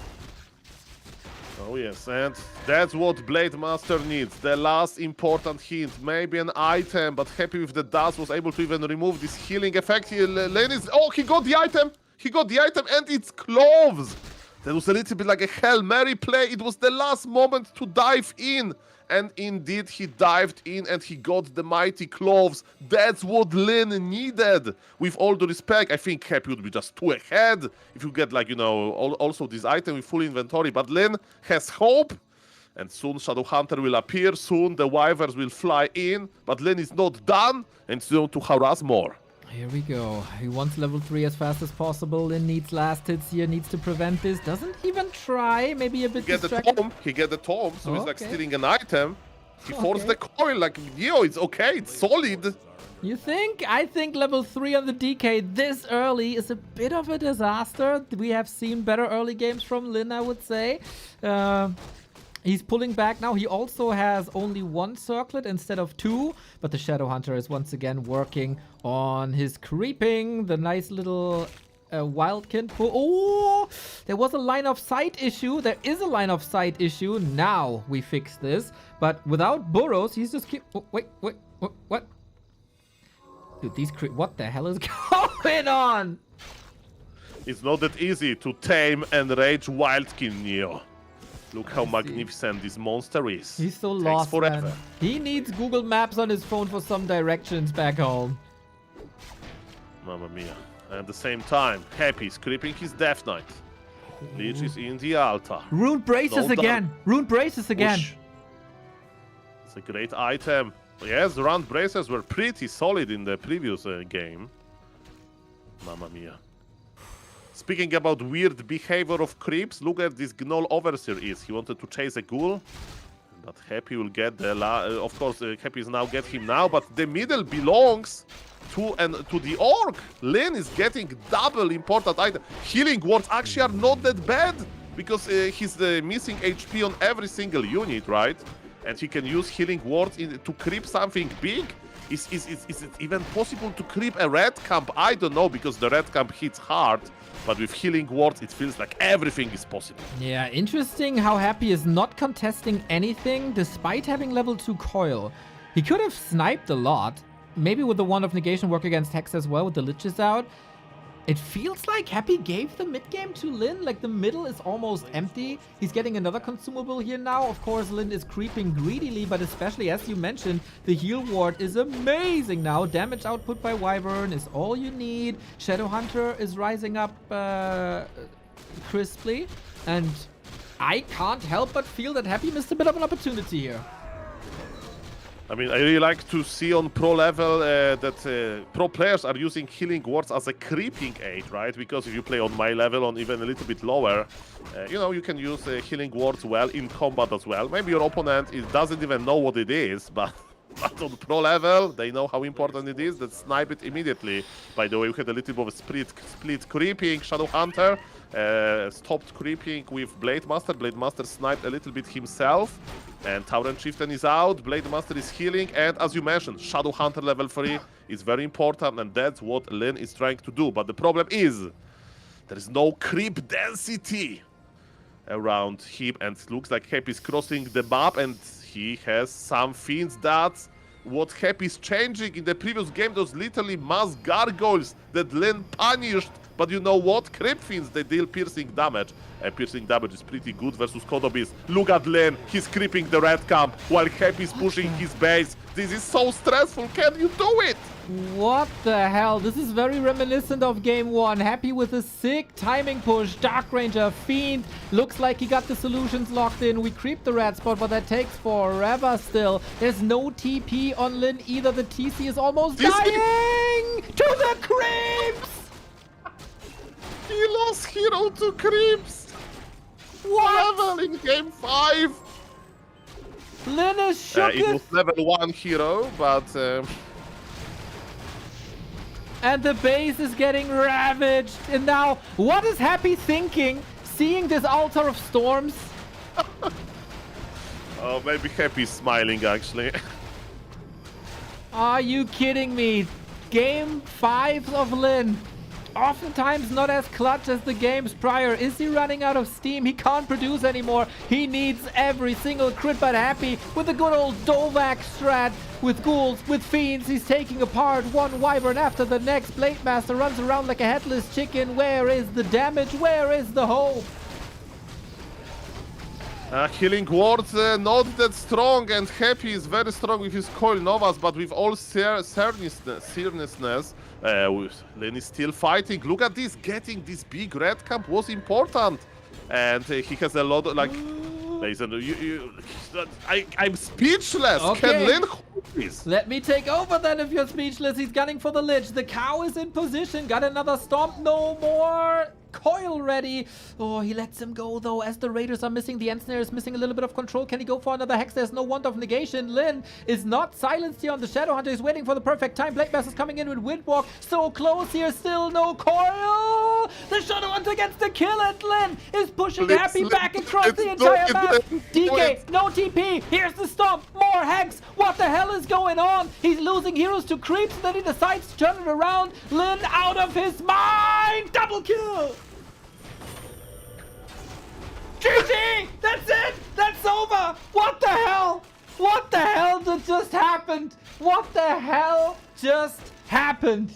Oh yes, and that's what Blade Master needs. The last important hint, maybe an item, but Happy with the dust was able to even remove this healing effect. Lynn is... Oh, he got the item! He got the item, and it's cloves! That was a little bit like a Hail Mary play. It was the last moment to dive in. And indeed, he dived in and he got the mighty cloves. That's what Lynn needed. With all the respect, I think Happy would be just 2 ahead. If you get, like, you know, also this item with full inventory. But Lynn has hope. And soon Shadowhunter will appear. Soon the Wyverns will fly in. But Lynn is not done. And soon to harass more. Here we go. He wants level 3 as fast as possible. Lynn needs last hits here, needs to prevent this. Doesn't even try. Maybe a bit distracted. He get the tome, so he's like Okay. stealing an item. He forced the coil, like, yo, it's okay, it's solid. You think? I think level 3 on the DK this early is a bit of a disaster. We have seen better early games from Lynn, I would say. He's pulling back now. He also has only 1 circlet instead of 2. But the Shadowhunter is once again working on his creeping. The nice little wildkin pull. Oh! There was a line of sight issue. There is a line of sight issue. Now we fix this. But without burrows, he's just keep... Oh, wait. What? Dude, these what the hell is going on? It's not that easy to tame and rage Wildkin, Neo. Look how magnificent this monster is. He's so Takes lost, forever. man. He needs Google Maps on his phone for some directions back home. Mamma mia. And at the same time, Happy is creeping his Death Knight. Lich is in the altar. Rune braces No again. doubt. Rune braces again. Push. It's a great item. Yes, the round braces were pretty solid in the previous game. Mamma mia. Speaking about weird behavior of creeps, look at this Gnoll Overseer is. He wanted to chase a ghoul, but Happy will get the of course, Happy is now get him now, but the middle belongs to the Orc. Lynn is getting double important item. Healing wards actually are not that bad because he's missing HP on every single unit, right? And he can use healing wards to creep something big. Is it even possible to creep a red camp? I don't know, because the red camp hits hard. But with healing wards, it feels like everything is possible. Yeah, interesting how Happy is not contesting anything despite having level 2 coil. He could have sniped a lot. Maybe with the Wand of Negation work against Hex as well with the Liches out. It feels like Happy gave the mid game to Lynn. Like the middle is almost empty. He's getting another consumable here now. Of course, Lynn is creeping greedily, but especially as you mentioned, the heal ward is amazing now. Damage output by Wyvern is all you need. Shadowhunter is rising up crisply. And I can't help but feel that Happy missed a bit of an opportunity here. I mean, I really like to see on pro level that pro players are using healing wards as a creeping aid, right? Because if you play on my level, on even a little bit lower, you know, you can use healing wards well in combat as well. Maybe your opponent doesn't even know what it is, but on pro level, they know how important it is. That snipe it immediately. By the way, we had a little bit of a split creeping. Shadowhunter stopped creeping with Blade Master. Blade Master sniped a little bit himself. And Tauren Chieftain is out, Blade Master is healing, and as you mentioned, Shadowhunter level 3 is very important, and that's what Lynn is trying to do. But the problem is, there is no creep density. around him, and it looks like Happy's crossing the map, and he has some fiends. That's what Happy's changing. In the previous game, those literally mass gargoyles that Lynn punished. But you know what? Creep fiends, they deal piercing damage. And piercing damage is pretty good versus Kodobis. Look at Lynn, he's creeping the red camp while Happy's pushing his base. This is so stressful, can you do it? What the hell? This is very reminiscent of game 1. Happy with a sick timing push. Dark Ranger, Fiend. Looks like he got the solutions locked in. We creep the red spot, but that takes forever still. There's no TP on Lynn either. The TC is almost dying! To the creeps! He lost hero to creeps. What? Level in game 5. Lynn is shook. It was level 1 hero, but... And the base is getting ravaged. And now, what is Happy thinking? Seeing this Altar of Storms? Oh, maybe Happy's smiling, actually. Are you kidding me? Game 5 of Lynn. Oftentimes not as clutch as the games prior. Is he running out of steam? He can't produce anymore. He needs every single crit, but Happy with the good old Dovak strat. With ghouls, with fiends, he's taking apart one wyvern after the next. Blade Master runs around like a headless chicken. Where is the damage? Where is the hope? Healing Ward not that strong, and Happy is very strong with his Coil Novas, but with all seriousness, Lynn is still fighting. Look at this, getting this big red camp was important. And he has a lot of, like, listen, I'm speechless. Okay. Can Lynn hold this? Let me take over then if you're speechless. He's gunning for the Lich. The cow is in position. Got another stomp. No more coil ready. Oh, he lets him go though as the Raiders are missing. The Ensnare is missing a little bit of control. Can he go for another Hex? There's no Wand of Negation. Lynn is not silenced here on the Shadow Hunter. He's waiting for the perfect time. Blade Master's coming in with Windwalk. So close here. Still no coil. The Shadow Hunter gets the kill, and Lynn is pushing Happy back across the entire map. DK, no TP. Here's the stomp. More Hex. What the hell is going on? He's losing heroes to creeps, and then he decides to turn it around. Lynn out of his mind. Double kill. GG! That's it! That's over! What the hell? What the hell just happened? What the hell just happened?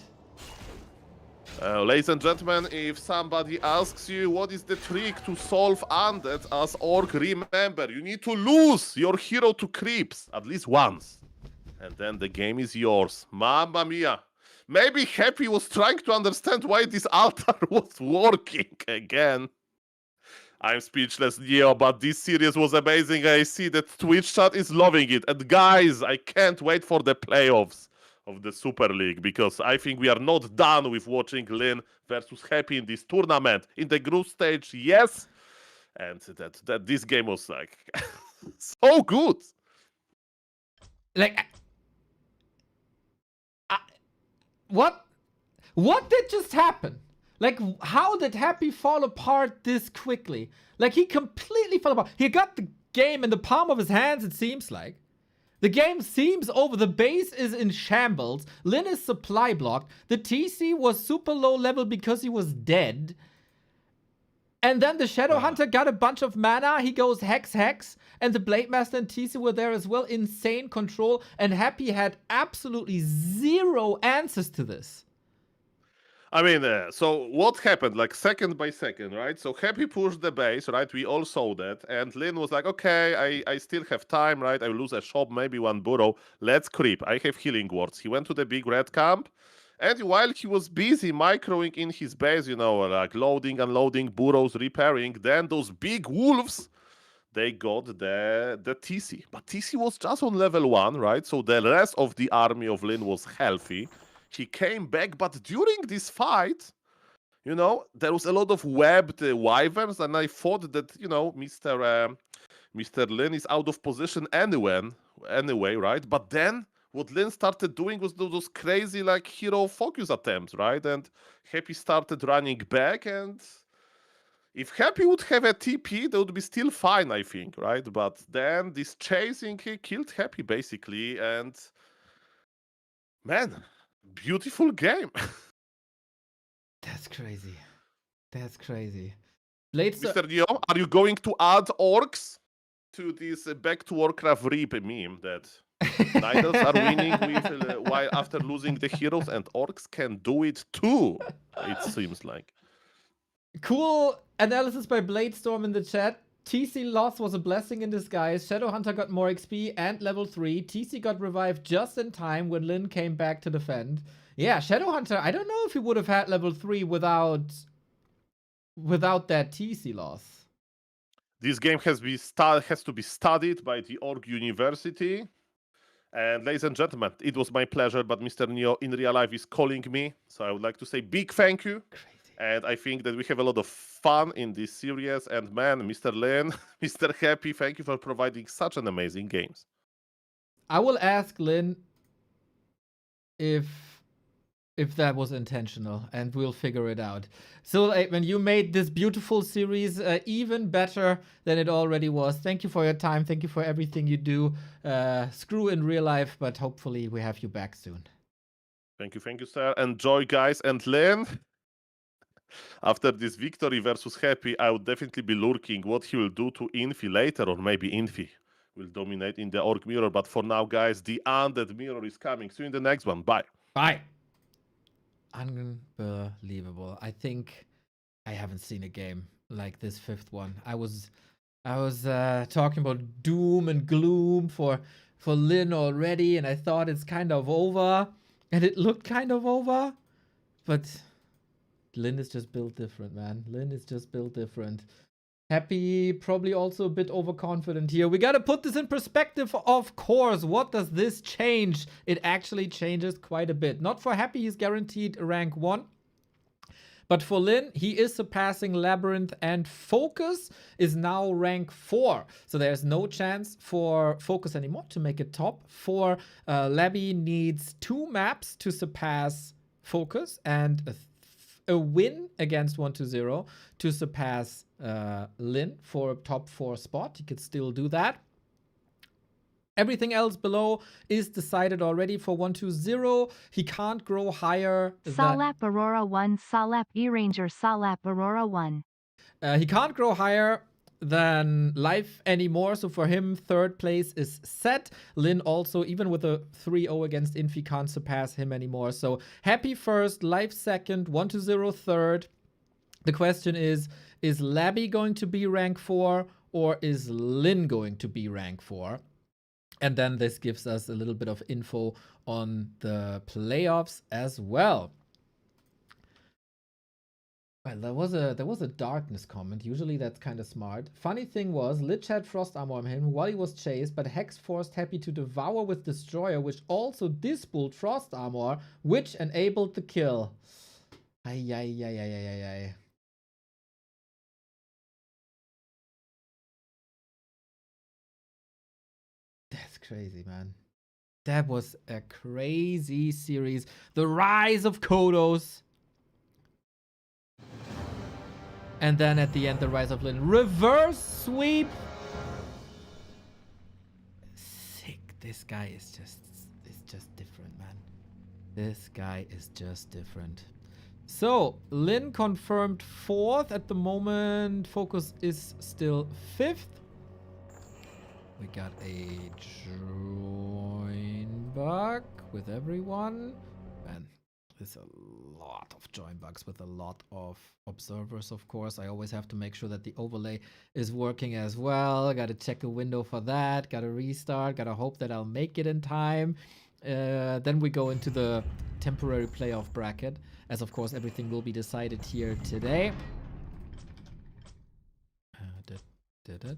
Ladies and gentlemen, if somebody asks you what is the trick to solve undead as orc, remember, you need to lose your hero to creeps at least once. And then the game is yours. Mamma mia. Maybe Happy was trying to understand why this altar was working again. I'm speechless, Neo, but this series was amazing. I see that Twitch chat is loving it. And guys, I can't wait for the playoffs of the Super League, because I think we are not done with watching Lynn versus Happy in this tournament. In the group stage, yes. And that this game was like so good. Like, what did just happen? Like, how did Happy fall apart this quickly? Like, he completely fell apart. He got the game in the palm of his hands, it seems like. The game seems over. The base is in shambles. Lynn is supply blocked. The TC was super low level because he was dead. And then the Shadow Hunter got a bunch of mana. He goes Hex, Hex. And the Blade Master and TC were there as well. Insane control. And Happy had absolutely zero answers to this. I mean, so what happened, like second by second, right? So Happy pushed the base, right? We all saw that. And Lynn was like, okay, I still have time, right? I will lose a shop, maybe one burrow. Let's creep. I have healing wards. He went to the big red camp. And while he was busy microing in his base, you know, like loading, unloading, burrows, repairing, then those big wolves, they got the TC. But TC was just on level 1, right? So the rest of the army of Lynn was healthy. He came back, but during this fight, you know, there was a lot of webbed wyverns, and I thought that, you know, Mr. Lynn is out of position anyway, right? But then what Lynn started doing was those crazy, like, hero focus attempts, right? And Happy started running back, and if Happy would have a TP, that would be still fine, I think, right? But then this chasing, he killed Happy, basically, and man, beautiful game. That's crazy. That's crazy. Blades. Mr. Neo, are you going to add orcs to this Back to Warcraft Reap meme that Nidals are winning with while after losing the heroes and orcs can do it too? It seems like. Cool analysis by Bladestorm in the chat. TC loss was a blessing in disguise. Shadowhunter got more XP and level 3. TC got revived just in time when Lynn came back to defend. Yeah, Shadowhunter, I don't know if he would have had level 3 without that TC loss. This game has to be studied by the Org University. And ladies and gentlemen, it was my pleasure, but Mr. Neo in real life is calling me. So I would like to say big thank you. Crazy. And I think that we have a lot of fun in this series. And man, Mr. Lynn, Mr. Happy, thank you for providing such an amazing games. I will ask Lynn if that was intentional, and we'll figure it out. So when you made this beautiful series even better than it already was, thank you for your time. Thank you for everything you do. Screw in real life, but hopefully we have you back soon. Thank you, sir. Enjoy, guys. And Lynn, after this victory versus Happy, I would definitely be lurking what he will do to Infi later, or maybe Infi will dominate in the Orc Mirror. But for now, guys, the Undead Mirror is coming. See you in the next one. Bye. Bye. Unbelievable. I think I haven't seen a game like this fifth one. I was talking about doom and gloom for Lynn already, and I thought it's kind of over, and it looked kind of over, but Lynn is just built different, man. Lynn is just built different. Happy, probably also a bit overconfident here. We gotta put this in perspective, of course. What does this change? It actually changes quite a bit. Not for Happy, he's guaranteed rank 1. But for Lynn, he is surpassing LabyRinth, and Focus is now rank 4. So there's no chance for Focus anymore to make it top 4. Labby needs 2 maps to surpass Focus, and a win against 1-0 to surpass Lynn for a top 4 spot. He could still do that. Everything else below is decided already for 1-0. He can't grow higher Salap Aurora 1, Salap E-Ranger, Salap Aurora 1. He can't grow higher than Life anymore, so for him, 3rd place is set. Lynn also, even with a 3-0 against Infi, can't surpass him anymore. So Happy 1st, Life 2nd, 1-0 3rd. The question is Labby going to be rank 4, or is Lynn going to be rank 4? And then this gives us a little bit of info on the playoffs as well. Well, there was a darkness comment. Usually that's kind of smart. Funny thing was, Lich had frost armor on him while he was chased, but Hex forced Happy to devour with Destroyer, which also dispulled frost armor, which enabled the kill. Ay. That's crazy, man. That was a crazy series. The rise of Kodos. And then at the end, the rise of Lynn. Reverse sweep. Sick. This guy is just different, man. This guy is just different. So, Lynn confirmed 4th at the moment. Focus is still 5th. We got a join bug with everyone. Man, there's a lot of join bugs with a lot of observers, of course. I always have to make sure that the overlay is working as well. Gotta check a window for that. Gotta restart. Gotta hope that I'll make it in time. Then we go into the temporary playoff bracket, as of course everything will be decided here today. Did it?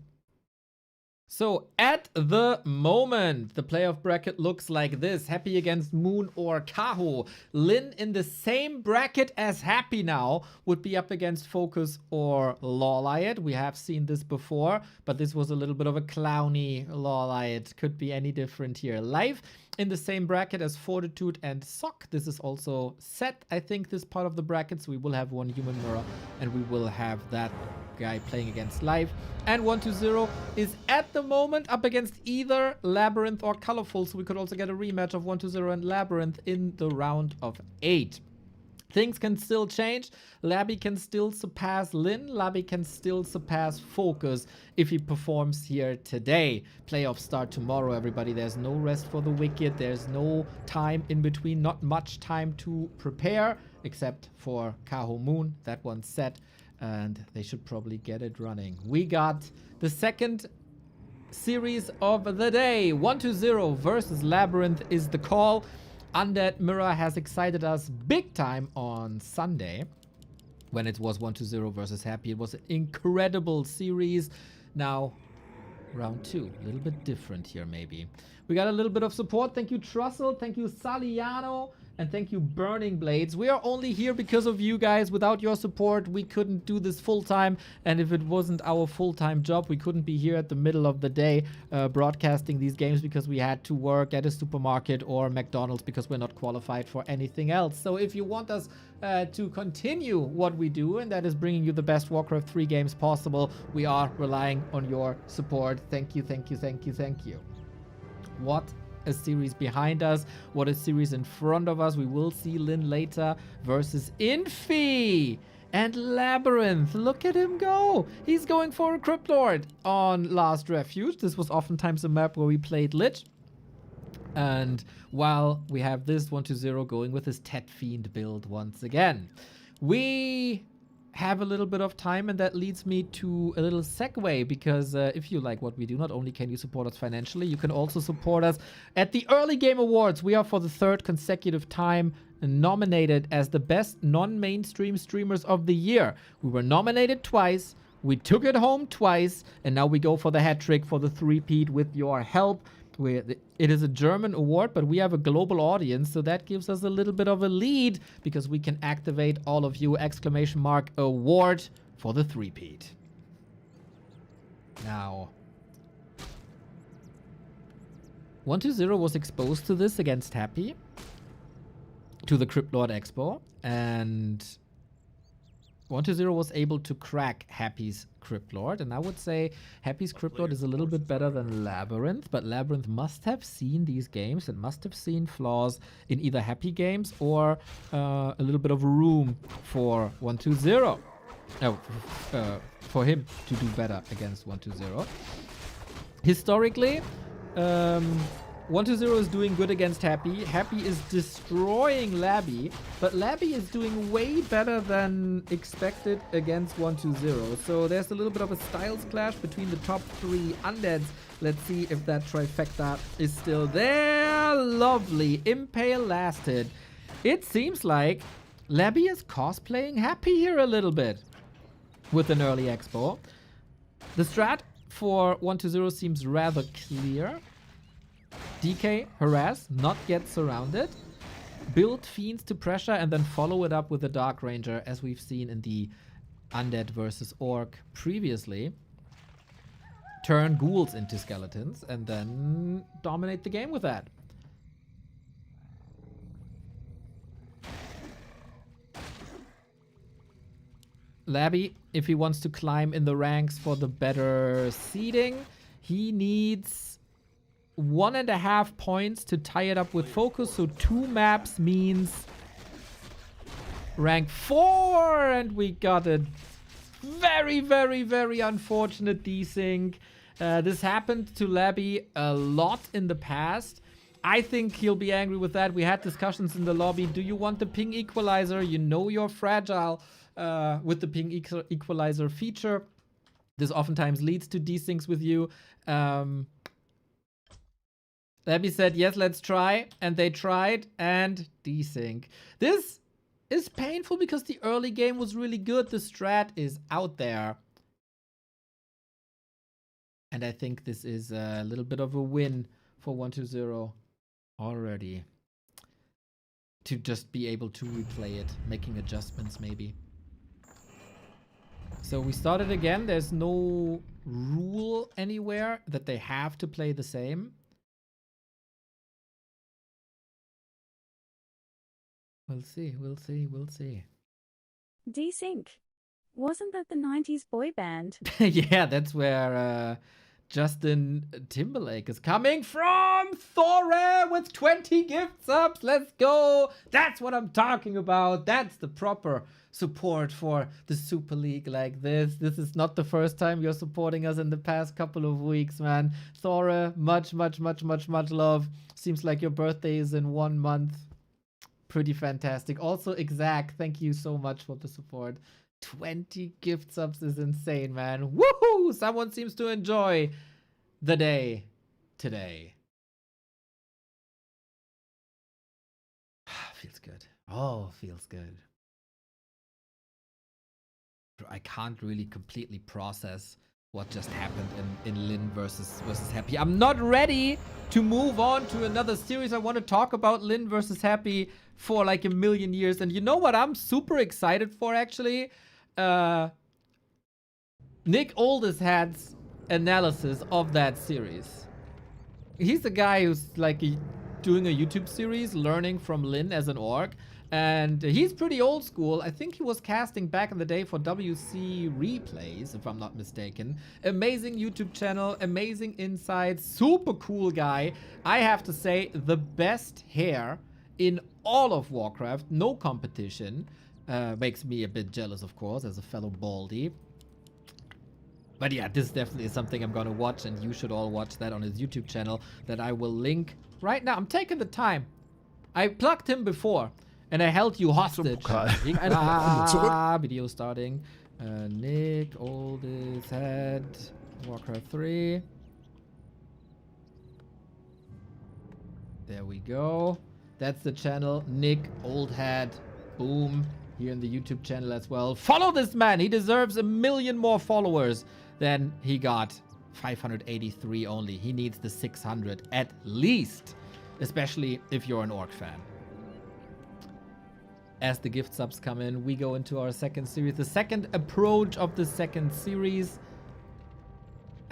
So, at the moment, the playoff bracket looks like this. Happy against Moon or Kaho. Lynn in the same bracket as Happy now would be up against Focus or Lawliot. We have seen this before, but this was a little bit of a clowny Lawliot. Could be any different here. Life in the same bracket as Fortitude and Sock. This is also set, I think, this part of the bracket. So we will have one human mirror, and we will have that guy playing against Life. And 1-0 is at the moment up against either LabyRinth or Colorful. So we could also get a rematch of 1-0 and LabyRinth in the round of 8. Things can still change. Labby can still surpass Lynn. Labby can still surpass Focus if he performs here today. Playoffs start tomorrow, everybody. There's no rest for the wicked. There's no time in between. Not much time to prepare, except for Kaho Moon. That one's set, and they should probably get it running. We got the second series of the day. 1-0 versus LabyRinth is the call. Undead Mirror has excited us big time on Sunday when it was 1-0 versus Happy. It was an incredible series. Now, round 2. A little bit different here, maybe. We got a little bit of support. Thank you, Trussell. Thank you, Saliano. And thank you, Burning Blades. We are only here because of you guys. Without your support, we couldn't do this full-time. And if it wasn't our full-time job, we couldn't be here at the middle of the day broadcasting these games because we had to work at a supermarket or McDonald's because we're not qualified for anything else. So if you want us to continue what we do, and that is bringing you the best Warcraft 3 games possible, we are relying on your support. Thank you, thank you, thank you, thank you. What a series behind us, what a series in front of us. We will see Lynn later versus Infi and LabyRinth. Look at him go. He's going for a Crypt Lord on Last Refuge. This was oftentimes a map where we played Lich. And while we have this 1-0 going with his Tet Fiend build once again, we have a little bit of time, and that leads me to a little segue, because if you like what we do, not only can you support us financially, you can also support us at the Early Game Awards. We are for the 3rd consecutive time nominated as the best non-mainstream streamers of the year. We were nominated twice, we took it home twice, and now we go for the hat trick for the three-peat with your help. It is a German award, but we have a global audience, so that gives us a little bit of a lead because we can activate all of you ! Award for the three-peat. Now, 1-0 was exposed to this against Happy, to the Crypt Lord Expo, and 1-0 was able to crack Happy's Crypt Lord, and I would say Happy's Crypt Lord is a little bit better than LabyRinth, but LabyRinth must have seen these games and must have seen flaws in either Happy games or a little bit of room for 1-0. For him to do better against 1-0. Historically, 1-0 is doing good against Happy. Happy is destroying Labby, but Labby is doing way better than expected against 1-0. So there's a little bit of a styles clash between the top 3 undeads. Let's see if that trifecta is still there. Lovely. Impale lasted. It seems like Labby is cosplaying Happy here a little bit with an early expo. The strat for 1-0 seems rather clear. DK, harass, not get surrounded, build fiends to pressure, and then follow it up with the Dark Ranger, as we've seen in the Undead versus Orc previously. Turn ghouls into skeletons, and then dominate the game with that. Labby, if he wants to climb in the ranks for the better seeding, he needs 1.5 points to tie it up with focus, so 2 maps means rank 4, and we got a very, very, very unfortunate desync. This happened to Labby a lot in the past. I think he'll be angry with that. We had discussions in the lobby. Do you want the ping equalizer? You know you're fragile with the ping equalizer feature. This oftentimes leads to desyncs with you. Labby said, yes, let's try. And they tried and desync. This is painful because the early game was really good. The strat is out there. And I think this is a little bit of a win for 1-0 already. To just be able to replay it, making adjustments maybe. So we started again. There's no rule anywhere that they have to play the same. We'll see, we'll see, we'll see. Desync. Wasn't that the 90s boy band? Yeah, that's where Justin Timberlake is coming from Thora with 20 gift subs. Let's go. That's what I'm talking about. That's the proper support for the Super League like this. This is not the first time you're supporting us in the past couple of weeks, man. Thora, much love. Seems like your birthday is in 1 month. Pretty fantastic. Also, Exact, thank you so much for the support. 20 gift subs is insane, man. Woohoo! Someone seems to enjoy the day today. Feels good. Oh, feels good. I can't really completely process what just happened in Lynn versus Happy. I'm not ready to move on to another series. I want to talk about Lynn versus Happy for like a million years. And you know what I'm super excited for, actually? Nick Oldishad's analysis of that series. He's the guy who's like doing a YouTube series, learning from Lynn as an orc. And he's pretty old school. I think he was casting back in the day for WC Replays, if I'm not mistaken. Amazing YouTube channel, amazing insights, super cool guy. I have to say, the best hair in all of Warcraft, no competition. Makes me a bit jealous, of course, as a fellow baldy. But yeah, this definitely is something I'm gonna watch, and you should all watch that on his YouTube channel that I will link right now. I'm taking the time. I plugged him before, and I held you hostage. Video starting. Nick Oldishad, Warcraft 3. There we go. That's the channel, Nick Oldishad. Boom. Here in the YouTube channel as well. Follow this man. He deserves 1 million more followers than he got. 583 only. He needs the 600 at least. Especially if you're an orc fan. As the gift subs come in, we go into our second series. The second approach of the second series.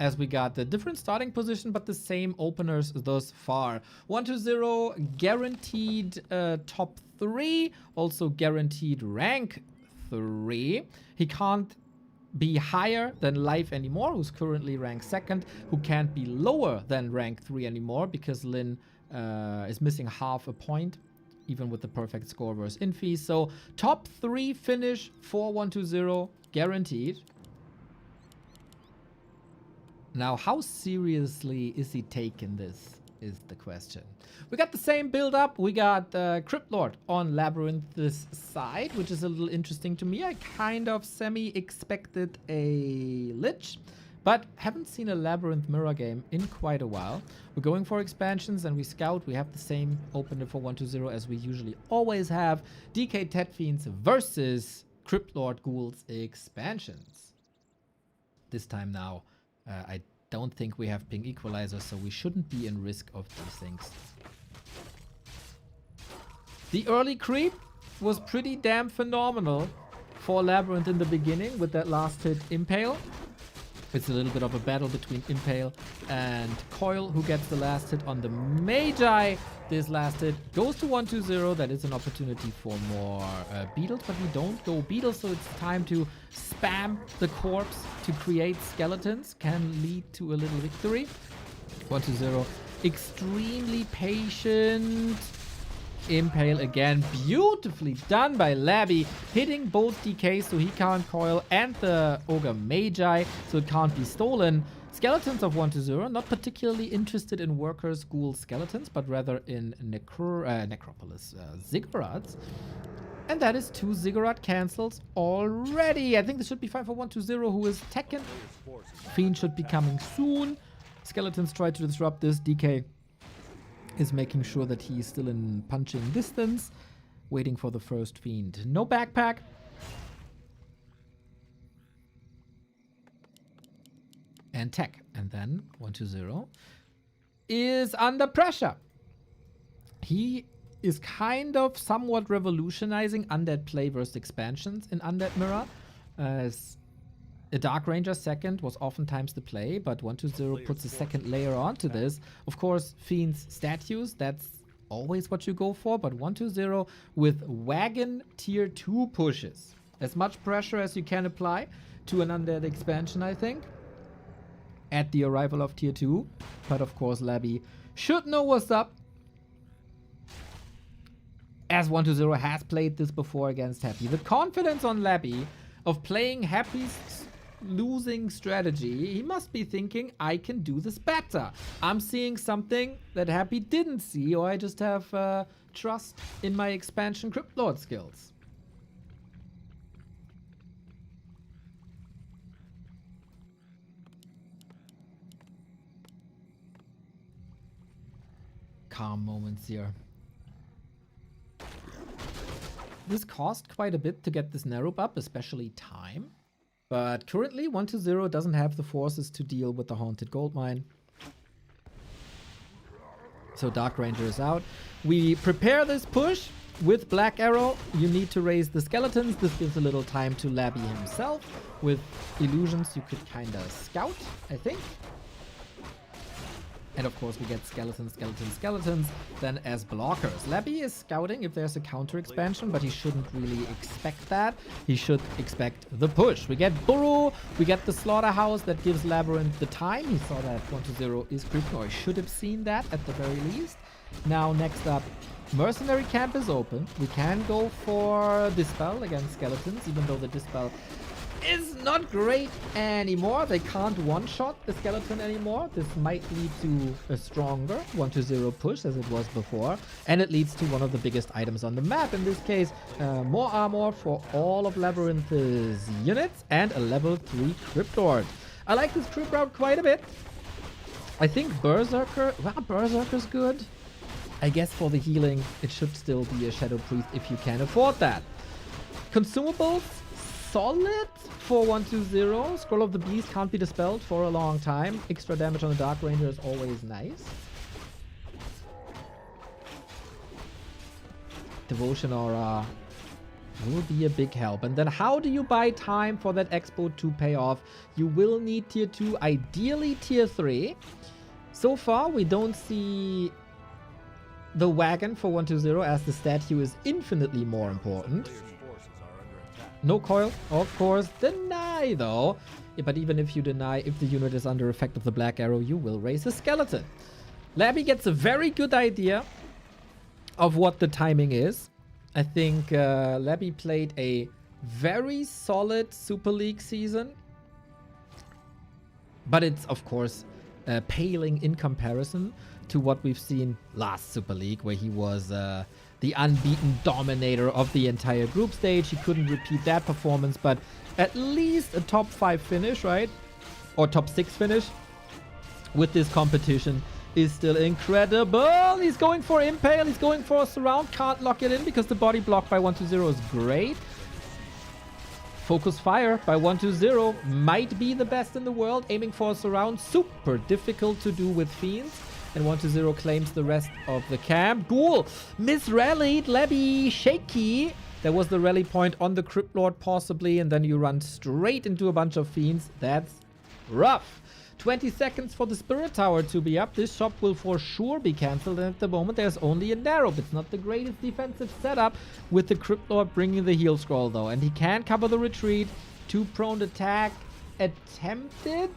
As we got the different starting position, but the same openers thus far. 1-0, guaranteed top 3. Also guaranteed rank 3. He can't be higher than Life anymore, who's currently ranked 2nd. Who can't be lower than rank 3 anymore, because Lynn is missing half a point, even with the perfect score versus Infi. So top 3 finish for 1-0, guaranteed. Now, how seriously is he taking this, is the question. We got the same build up. We got Crypt Lord on LabyRinth this side, which is a little interesting to me. I kind of semi-expected a Lich, but haven't seen a LabyRinth mirror game in quite a while. We're going for expansions and we scout. We have the same opener for 1-0 as we usually always have. DK Tet Fiends versus Crypt Lord Ghouls expansions. This time now. I don't think we have ping equalizer, so we shouldn't be in risk of these things. The early creep was pretty damn phenomenal for LabyRinth in the beginning with that last hit Impale. It's a little bit of a battle between Impale and Coil, who gets the last hit on the Magi. This last hit goes to 1-2-0. That is an opportunity for more beetles, but we don't go beetles, so it's time to spam the corpse to create skeletons. Can lead to a little victory. 1-2-0. Extremely patient. Impale again, beautifully done by Labby, hitting both DKs so he can't coil, and the Ogre Magi so it can't be stolen. Skeletons of 1-0, not particularly interested in workers, ghoul skeletons, but rather in Necropolis Ziggurats. And that is 2 Ziggurat cancels already. I think this should be fine for 1-2-0, who is Tekken. Fiend should be coming soon. Skeletons try to disrupt this. DK is making sure that he is still in punching distance. Waiting for the first Fiend. No backpack. And tech. And then 1-2-0 is under pressure. He is kind of somewhat revolutionizing undead play versus expansions in Undead Mirror. As a Dark Ranger second was oftentimes the play, but 1-2-0 puts a second layer onto this. Of course, Fiend's statues, that's always what you go for, but 1-2-0 with Wagon tier 2 pushes. As much pressure as you can apply to an undead expansion, I think. at the arrival of tier 2. But of course, Labby should know what's up, as 120 has played this before against Happy. The confidence on Labby of playing Happy's losing strategy, he must be thinking, I can do this better. I'm seeing something that Happy didn't see, or I just have trust in my expansion Crypt Lord skills. Calm moments here. This cost quite a bit to get this narrow up, especially time. But currently 120 doesn't have the forces to deal with the Haunted Goldmine. So Dark Ranger is out. We prepare this push with Black Arrow. You need to raise the skeletons. This gives a little time to Labby himself. With illusions you could kinda scout, I think. And of course we get skeletons, skeletons, skeletons then as blockers. Labby is scouting if there's a counter expansion, but he shouldn't really expect that. He should expect the push. We get Burrow, we get the Slaughterhouse that gives LabyRinth the time. He saw that 120 is creeping, or he should have seen that at the very least. Now next up, Mercenary Camp is open. We can go for Dispel against skeletons, even though the Dispel is not great anymore. They can't one-shot the skeleton anymore. This might lead to a stronger 120 push as it was before, and it leads to one of the biggest items on the map. In this case, more armor for all of LabyRinth's units and a level 3 Crypt Lord. I like this Crypt Route quite a bit. I think Berserker, well, Berserker's good. I guess for the healing, it should still be a Shadow Priest if you can afford that. Consumables, solid for 120. Scroll of the Beast can't be dispelled for a long time. Extra damage on the Dark Ranger is always nice. Devotion Aura will be a big help. And then how do you buy time for that Expo to pay off? You will need tier 2, ideally tier 3. So far, we don't see the wagon for 120 as the statue is infinitely more important. No coil, of course. Deny, though. Yeah, but even if you deny, if the unit is under effect of the Black Arrow, you will raise a skeleton. Labby gets a very good idea of what the timing is. I think Labby played a very solid Super League season. But it's, of course, paling in comparison to what we've seen last Super League, where he was the unbeaten dominator of the entire group stage. He couldn't repeat that performance, but at least a top 5 finish, right? Or top 6 finish with this competition is still incredible. He's going for Impale. He's going for a Surround. Can't lock it in because the body block by 120 is great. Focus Fire by 120 might be the best in the world. Aiming for a Surround, super difficult to do with Fiends. And 120 claims the rest of the camp. Ghoul misrallied. Labby shaky. There was the rally point on the Crypt Lord possibly, and then you run straight into a bunch of Fiends. That's rough. 20 seconds for the Spirit Tower to be up. This shop will for sure be cancelled, and at the moment there's only a narrow. It's not the greatest defensive setup with the Crypt Lord bringing the heal scroll though, and he can cover the retreat. 2 prone attack attempted,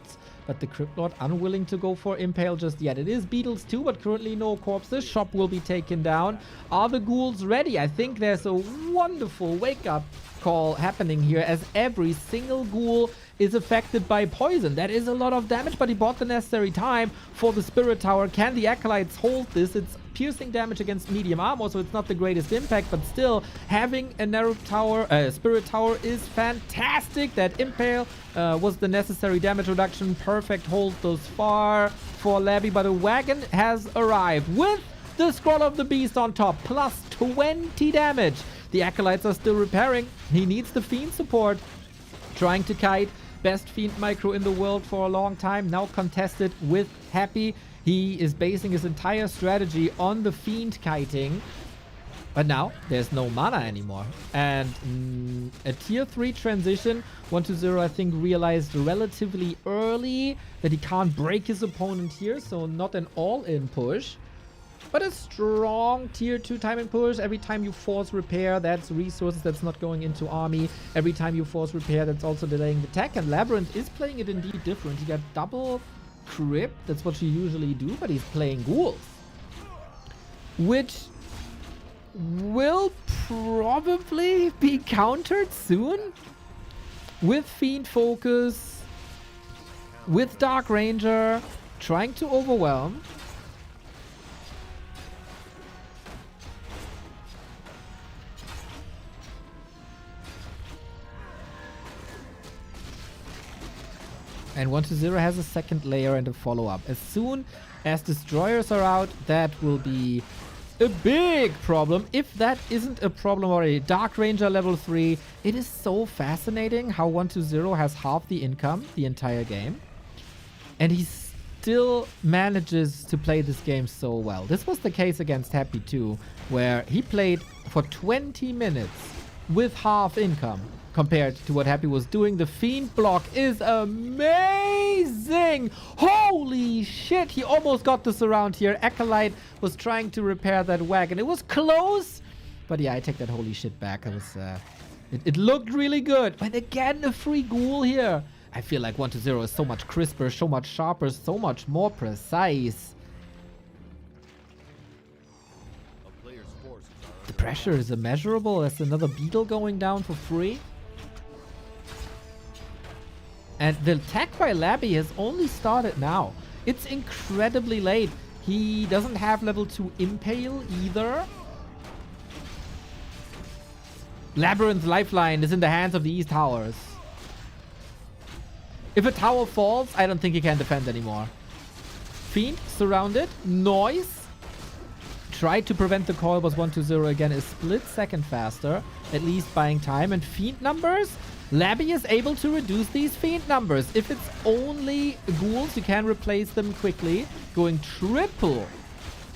but the Crypt Lord unwilling to go for Impale just yet. It is Beetles too, but currently no corpses. Shop will be taken down. Are the ghouls ready? I think there's a wonderful wake-up call happening here, as every single ghoul is affected by poison. That is a lot of damage, but he bought the necessary time for the Spirit Tower. Can the Acolytes hold this? It's piercing damage against medium armor, so it's not the greatest impact, but still having a narrow tower, Spirit Tower is fantastic. That Impale was the necessary damage reduction. Perfect hold thus far for Labby, but a wagon has arrived with the Scroll of the Beast on top, plus 20 damage. The Acolytes are still repairing. He needs the Fiend support. Trying to kite. Best Fiend micro in the world for a long time. Now contested with Happy. He is basing his entire strategy on the Fiend kiting. But now there's no mana anymore. And a tier 3 transition. 120 I think realized relatively early that he can't break his opponent here. So not an all-in push. But a strong tier 2 timing push. Every time you force repair, that's resources that's not going into army. Every time you force repair, that's also delaying the tech. And LabyRinth is playing it indeed different. You got double Crypt. That's what you usually do, but he's playing ghouls. Which will probably be countered soon with Fiend Focus, with Dark Ranger, trying to overwhelm. And 1-0 has a second layer and a follow-up. As soon as destroyers are out, that will be a big problem. If that isn't a problem already. Dark Ranger level 3. It is so fascinating how 1-0 has half the income the entire game. And he still manages to play this game so well. This was the case against Happy too, where he played for 20 minutes with half income. Compared to what Happy was doing. The Fiend block is amazing. Holy shit. He almost got the surround here. Acolyte was trying to repair that wagon. It was close. But yeah, I take that holy shit back. It was, it looked really good. But again, a free ghoul here. I feel like 1-0 is so much crisper, so much sharper, so much more precise. The pressure is immeasurable. There's another beetle going down for free. And the attack by Labby has only started now. It's incredibly late. He doesn't have level 2 Impale either. Labyrinth Lifeline is in the hands of these towers. If a tower falls, I don't think he can defend anymore. Fiend surrounded. Noise. Tried to prevent the coil, was 1-0 again. A split second faster. At least buying time. And Fiend numbers? Labby is able to reduce these Fiend numbers. If it's only ghouls, you can replace them quickly. Going triple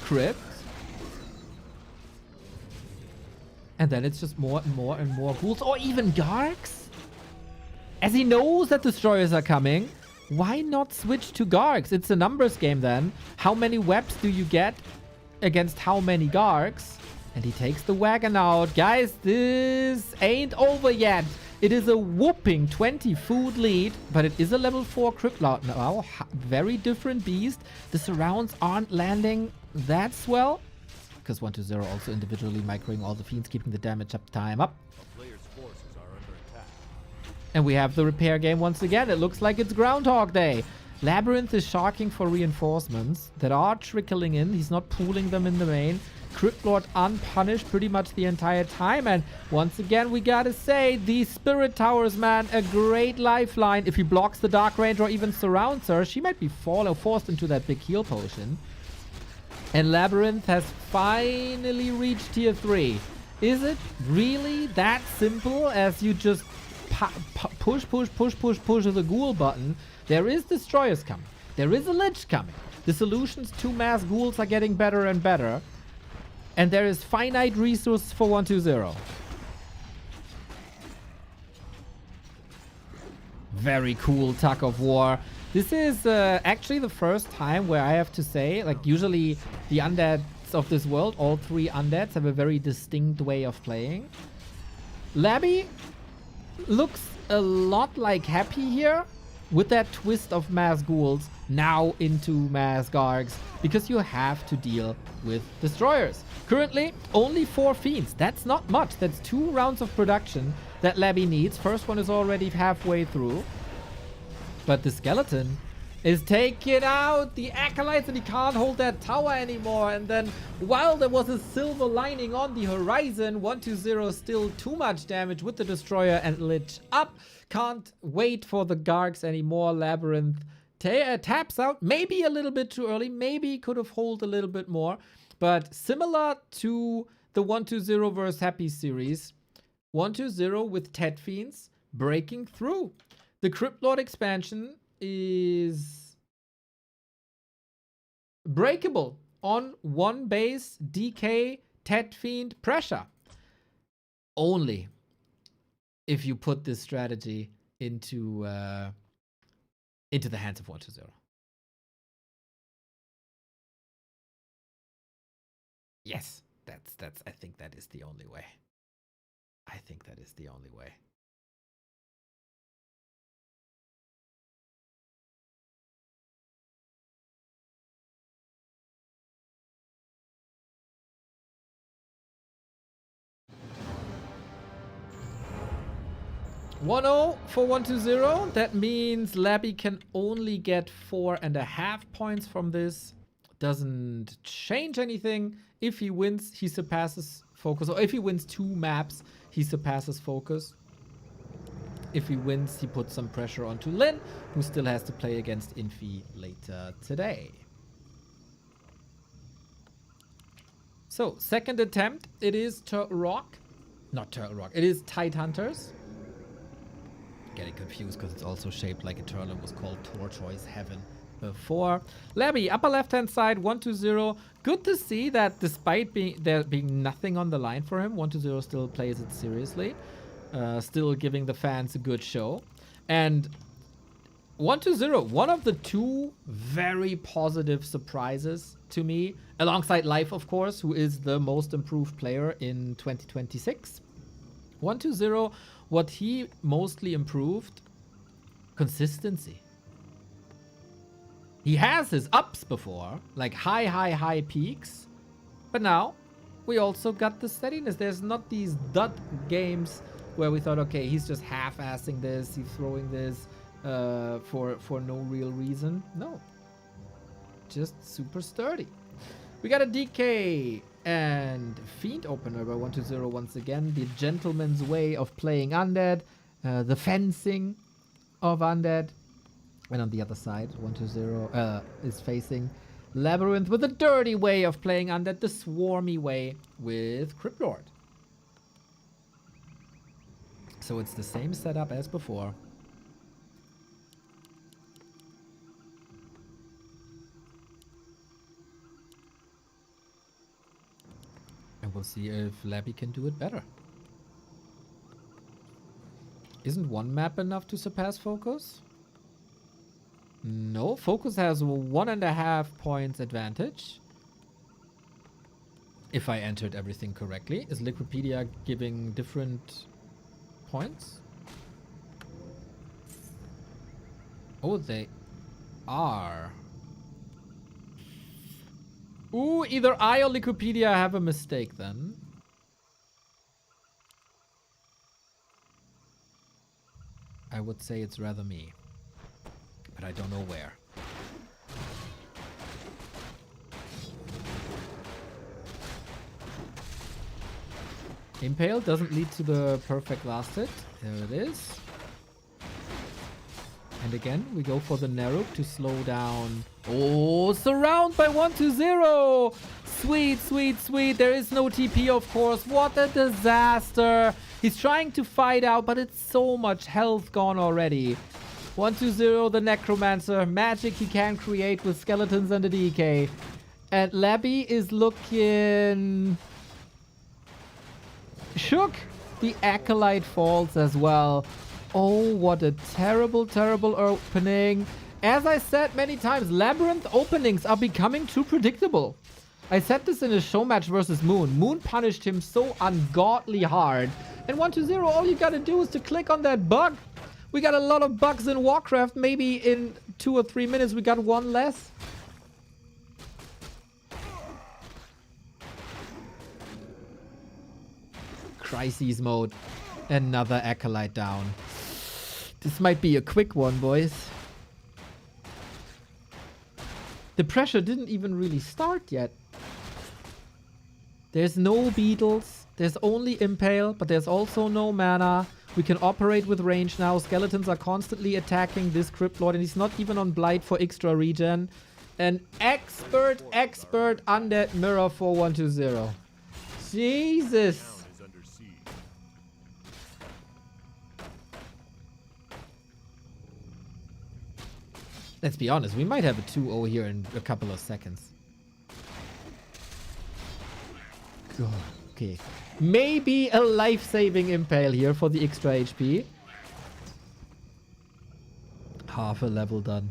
Crypt. And then it's just more and more and more ghouls. Or even Gargs. As he knows that destroyers are coming, why not switch to Gargs? It's a numbers game then. How many webs do you get against how many Gargs? And he takes the wagon out. Guys, this ain't over yet. It is a whooping 20 food lead, but it is a level 4 Cryptlord now. Very different beast. The surrounds aren't landing that swell. Because 1-0 also individually microing all the fiends, keeping the damage up time up. And we have the repair game once again. It looks like it's Groundhog Day. Labyrinth is sharking for reinforcements that are trickling in. He's not pooling them in the main. Cryptlord unpunished pretty much the entire time. And once again, we gotta say, the Spirit Towers, man, a great lifeline. If he blocks the Dark Ranger or even surrounds her, she might be forced into that big heal potion. And Labyrinth has finally reached tier 3. Is it really that simple as you just push the ghoul button? There is destroyers coming. There is a lich coming. The solutions to mass ghouls are getting better and better. And there is finite resource for 1-0. Very cool tug of war. This is actually the first time where I have to say, like, usually the undeads of this world, all 3 undeads, have a very distinct way of playing. Labby looks a lot like Happy here, with that twist of mass ghouls now into mass Gargs, because you have to deal with destroyers. Currently, only 4 fiends. That's not much. That's 2 rounds of production that Labby needs. First one is already halfway through. But the skeleton is taking out the acolytes, and he can't hold that tower anymore. And then, while there was a silver lining on the horizon, 1-0 still too much damage with the destroyer and lich up. Can't wait for the Gargs anymore. Labyrinth taps out. Maybe a little bit too early. Maybe could have held a little bit more. But similar to the 1-0 vs Happy series, 1-0 with Ted Fiends breaking through. The Cryptlord expansion is breakable on 1 base DK Ted Fiend pressure. Only if you put this strategy into the hands of 1-0. Yes, that's I think that is the only way. I think that is the only way. 1-0 for 120. That means Labby can only get 4.5 points from this. Doesn't change anything. If he wins, he surpasses Focus. Or if he wins 2 maps, he surpasses Focus. If he wins, he puts some pressure onto Lynn, who still has to play against Infi later today. So, second attempt. It is Turtle Rock. Not Turtle Rock. It is Tide Hunters. Getting confused because it's also shaped like a turtle and was called Tortoise Heaven before. Labby, upper left-hand side, 120. Good to see that despite there being nothing on the line for him, 120 still plays it seriously. Still giving the fans a good show. And 120, one of the 2 very positive surprises to me, alongside Life, of course, who is the most improved player in 2026. 120, what he mostly improved, consistency. He has his ups before, like high peaks. But now, we also got the steadiness. There's not these dud games where we thought, okay, he's just half-assing this, he's throwing this for no real reason. No. Just super sturdy. We got a DK and Fiend opener by 120 once again. The gentleman's way of playing Undead. The fencing of Undead. And on the other side, 120 is facing LabyRinth with a dirty way of playing Undead. The swarmy way with Cryptlord. So it's the same setup as before. And we'll see if Labby can do it better. Isn't one map enough to surpass Focus? No, Focus has 1.5 points advantage. If I entered everything correctly. Is Liquipedia giving different points? Oh, they are. Ooh, either I or Liquipedia have a mistake then. I would say it's rather me. But I don't know where. Impale doesn't lead to the perfect last hit. There it is. And again, we go for the Naruk to slow down. Oh, surround by 120. Sweet, sweet, sweet. There is no TP, of course. What a disaster. He's trying to fight out, but it's so much health gone already. 120, the Necromancer. Magic he can create with skeletons and a DK. And Labby is looking shook. The Acolyte falls as well. Oh, what a terrible, terrible opening. As I said many times, LabyRinth openings are becoming too predictable. I said this in a show match versus Moon. Moon punished him so ungodly hard. And 120, all you gotta do is to click on that bug. We got a lot of bugs in Warcraft. Maybe in 2 or 3 minutes we got one less. Crises mode. Another Acolyte down. This might be a quick one, boys. The pressure didn't even really start yet. There's no beetles. There's only Impale, but there's also no mana. We can operate with range now. Skeletons are constantly attacking this Cryptlord, and he's not even on Blight for extra regen. An expert undead mirror for 120. Jesus. Let's be honest, we might have a 2-0 here in a couple of seconds. God, okay. Maybe a life-saving Impale here for the extra HP. Half a level done.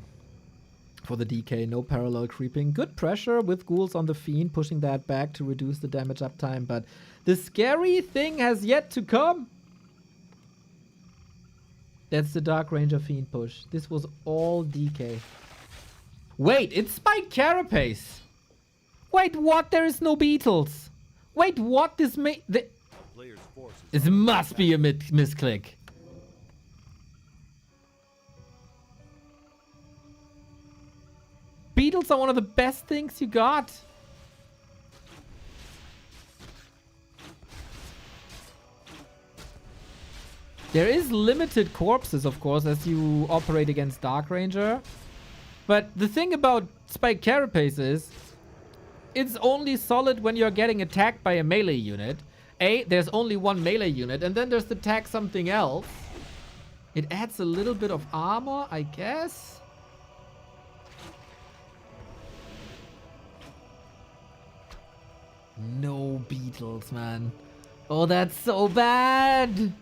For the DK, no parallel creeping. Good pressure with ghouls on the Fiend, pushing that back to reduce the damage uptime. But the scary thing has yet to come. That's the Dark Ranger Fiend push. This was all DK. Wait, it's Spike Carapace. Wait, what? There is no beetles. Wait, what? This must be a misclick. beetles are one of the best things you got. There is limited corpses, of course, as you operate against Dark Ranger. But the thing about Spike Carapace is, it's only solid when you're getting attacked by a melee unit. There's only one melee unit, and then there's the tag something else. It adds a little bit of armor, I guess. No beetles, man. Oh, that's so bad.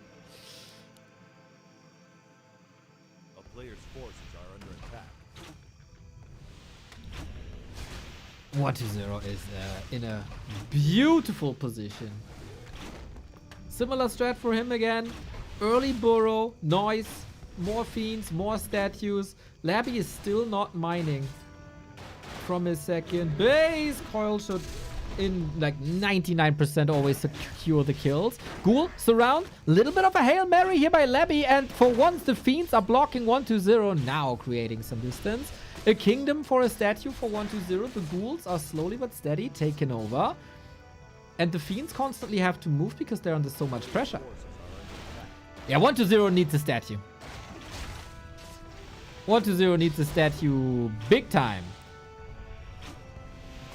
1-0 is in a beautiful position. Similar strat for him again. Early burrow, noise, more fiends, more statues. Labby is still not mining from his second base. Coil should, in like 99%, always secure the kills. Ghoul, surround. Little bit of a Hail Mary here by Labby. And for once, the fiends are blocking 1-0, now creating some distance. A kingdom for a statue for 1-0. The ghouls are slowly but steady taken over. And the fiends constantly have to move because they're under so much pressure. Yeah, 1-0 needs a statue. 1-0 needs a statue big time.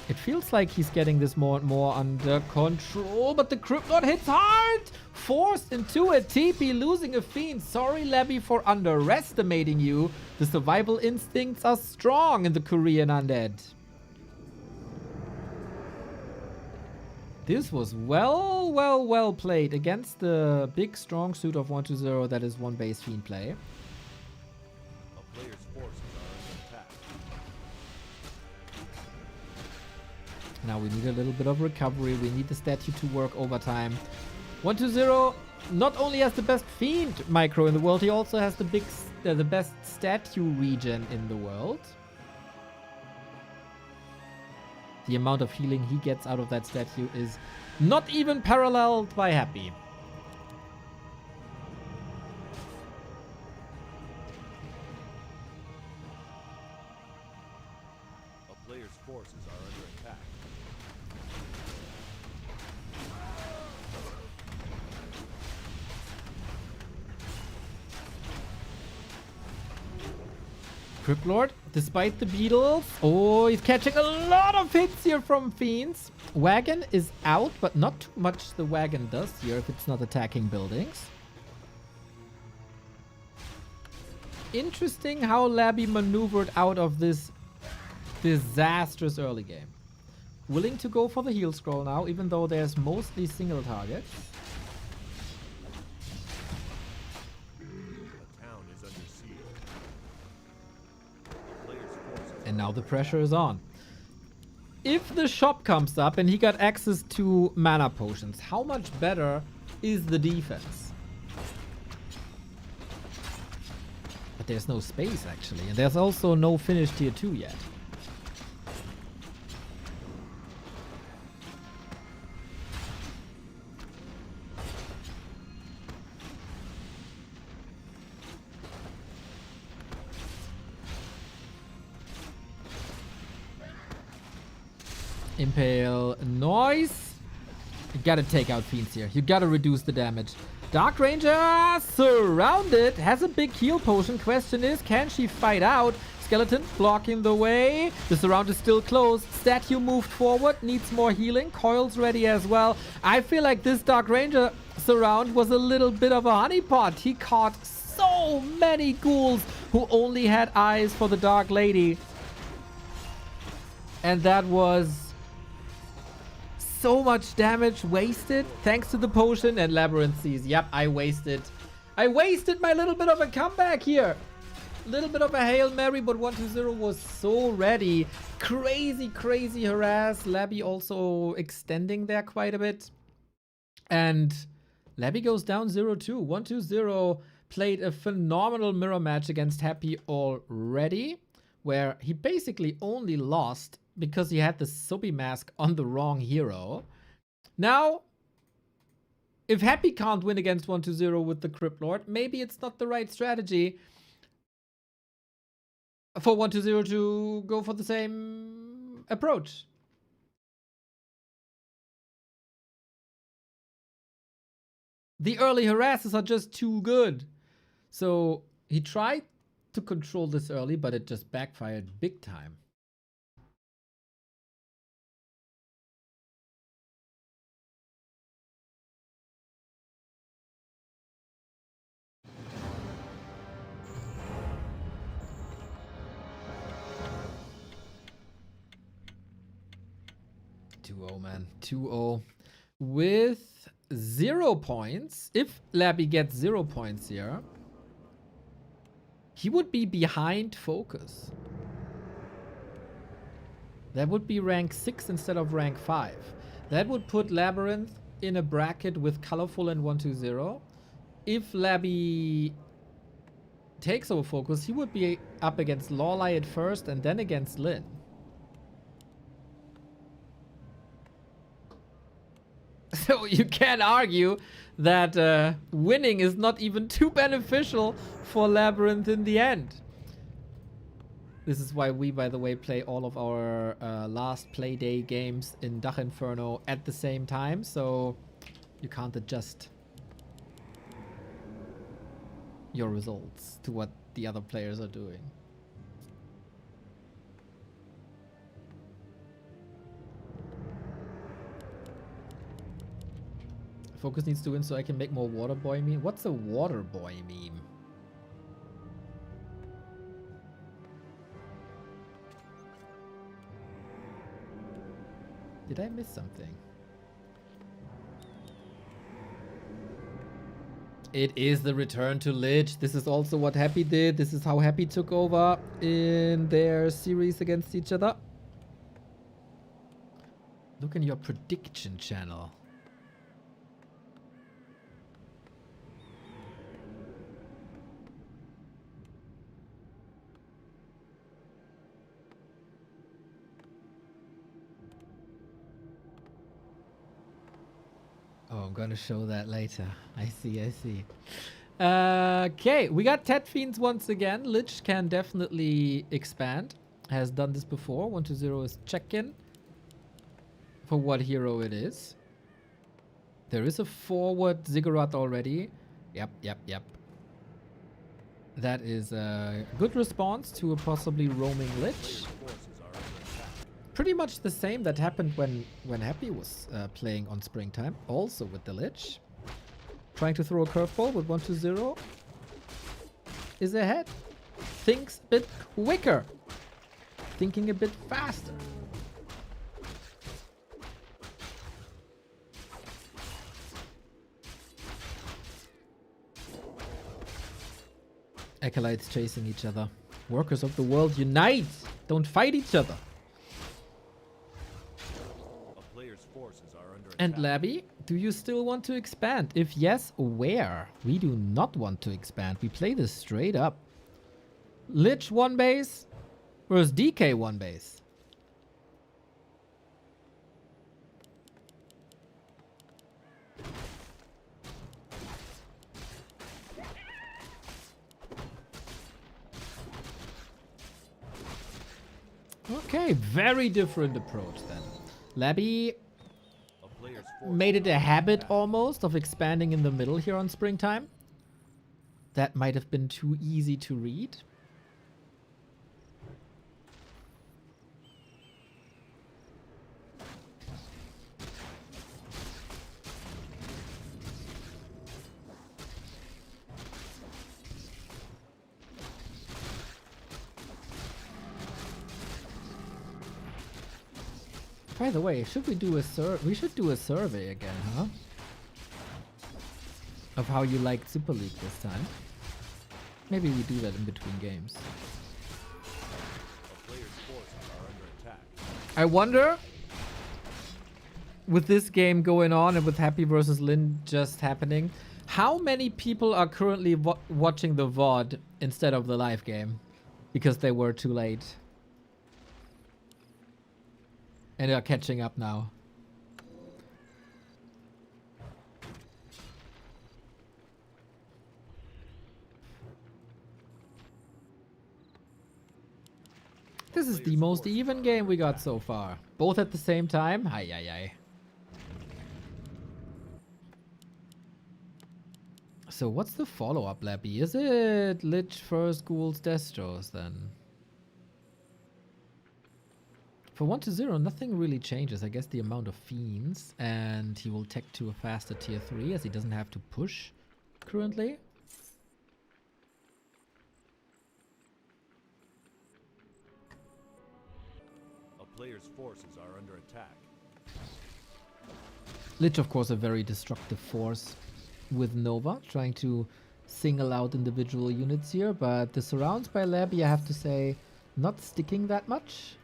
It feels like he's getting this more and more under control, but the Cryptlord hits hard! Forced into a TP, losing a fiend. Sorry, Labby, for underestimating you. The survival instincts are strong in the Korean undead. This was well played against the big strong suit of 1-0 that is one base fiend play. Now we need a little bit of recovery. We need the statue to work overtime. 1-0 not only has the best fiend micro in the world, he also has the best statue region in the world. The amount of healing he gets out of that statue is not even paralleled by Happy. A player's forces are under attack. Cryptlord, despite the beetles. Oh, he's catching a lot of hits here from fiends. Wagon is out, but not too much the wagon does here if it's not attacking buildings. Interesting how Labby maneuvered out of this disastrous early game. Willing to go for the heal scroll now, even though there's mostly single targets. And now the pressure is on. If the shop comes up and he got access to mana potions, how much better is the defense? But there's no space actually, and there's also no finished tier 2 yet. Impale noise. You gotta take out fiends here. You gotta reduce the damage. Dark Ranger surrounded. Has a big heal potion. Question is, can she fight out? Skeleton blocking the way. The surround is still closed. Statue moved forward. Needs more healing. Coil's ready as well. I feel like this Dark Ranger surround was a little bit of a honeypot. He caught so many ghouls who only had eyes for the Dark Lady. And that was so much damage wasted thanks to the potion. And LabyRinth sees, yep, I wasted my little bit of a comeback here. Little bit of a Hail Mary, but 1-0 was so ready. Crazy harass. Labby also extending there quite a bit. And Labby goes down 0-2. 1-0 played a phenomenal mirror match against Happy already, where he basically only lost because he had the Soapy mask on the wrong hero. Now, if Happy can't win against 1-0 with the Cryptlord, maybe it's not the right strategy. for 120 to go for the same approach. The early harasses are just too good. So he tried to control this early, but it just backfired big time. Man, 2-0 with 0 points. If Labby gets 0 points here, he would be behind Focus. That would be rank 6 instead of rank 5. That would put LabyRinth in a bracket with Colorful and 120. If Labby takes over Focus, he would be up against Lawley at first and then against Lynn. So you can't argue that winning is not even too beneficial for LabyRinth in the end. This is why we, by the way, play all of our last play day games in DACH Inferno at the same time, so you can't adjust your results to what the other players are doing. Focus needs to win so I can make more water boy meme. What's a water boy meme? Did I miss something? It is the return to Lich. This is also what Happy did. This is how Happy took over in their series against each other. Look in your prediction channel. Oh, I'm gonna show that later. I see, I see. Okay, we got Tet Fiends once again. Lich can definitely expand. Has done this before. 120 is check-in for what hero it is. There is a forward Ziggurat already. Yep. That is a good response to a possibly roaming Lich. Pretty much the same that happened when Happy was playing on Springtime, also with the Lich. Trying to throw a curveball with 120 is ahead. Thinks a bit quicker. Thinking a bit faster. Acolytes chasing each other. Workers of the world, unite! Don't fight each other. And Labby, do you still want to expand? If yes, where? We do not want to expand. We play this straight up. Lich 1 base versus DK 1 base. Okay, very different approach then. Labby made it a habit almost of expanding in the middle here on Springtime. That might have been too easy to read. By the way, should we do we should do a survey again, huh? Of how you liked Super League this time. Maybe we do that in between games. I wonder, with this game going on and with Happy versus Lynn just happening, how many people are currently watching the VOD instead of the live game because they were too late? And are catching up now. This is the most even game we got so far. Both at the same time? Ay, ay, ay. So what's the follow-up, Labby? Is it Lich first, Ghouls, Destros then? For 1-0, nothing really changes. I guess the amount of Fiends. And he will tech to a faster tier 3 as he doesn't have to push currently. A player's forces are under attack. Lich, of course, a very destructive force with Nova, trying to single out individual units here. But the surrounds by Labby, I have to say, not sticking that much.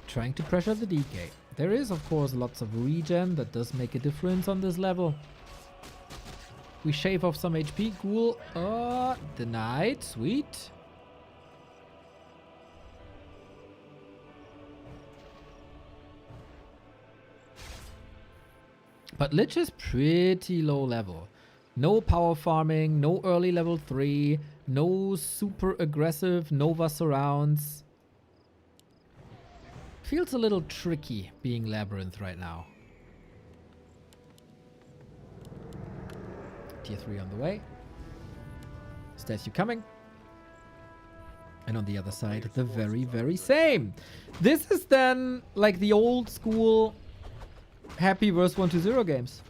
Trying to pressure the DK. There is, of course, lots of regen that does make a difference on this level. We shave off some HP. Ghoul. Denied. Sweet. But Lich is pretty low level. No power farming, no early level 3, no super aggressive Nova surrounds. Feels a little tricky being LabyRinth right now. Tier 3 on the way. Statue coming. And on the other side, the very, very same. This is then like the old school Happy versus 1-0 games.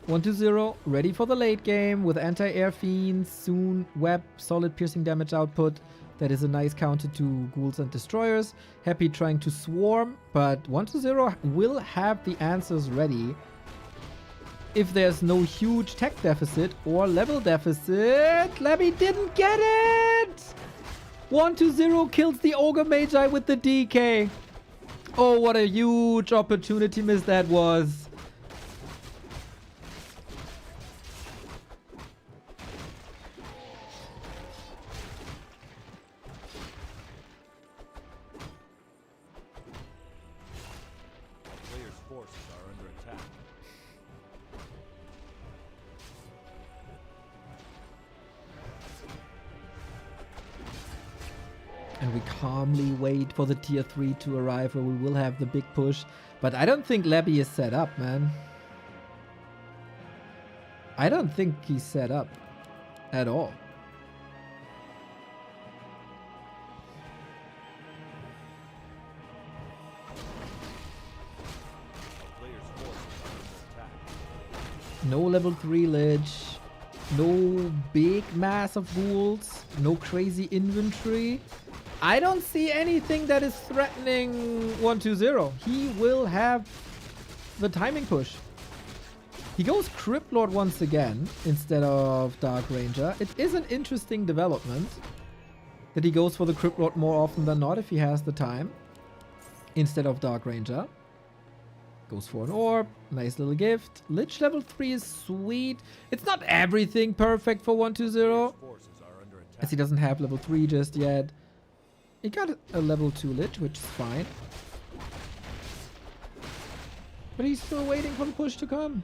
1-0, ready for the late game with anti-air fiends, soon web, solid piercing damage output. That is a nice counter to ghouls and destroyers. Happy trying to swarm, but 1-0 will have the answers ready if there's no huge tech deficit or level deficit. Labby didn't get it! 1-0 kills the Ogre Magi with the DK. Oh, what a huge opportunity miss that was. Player's forces are under attack. And we calmly wait for the tier 3 to arrive where we will have the big push. But I don't think Labby is set up, man. I don't think he's set up at all. Player's forces are under attack. No level 3 Lich. No big mass of ghouls. No crazy inventory. I don't see anything that is threatening 1-0. He will have the timing push. He goes Crypt Lord once again instead of Dark Ranger. It is an interesting development that he goes for the Crypt Lord more often than not if he has the time instead of Dark Ranger. Goes for an orb. Nice little gift. Lich level 3 is sweet. It's not everything perfect for 1-0 Forces are under attack. as he doesn't have level 3 just yet. He got a level 2 Lich, which is fine. But he's still waiting for the push to come.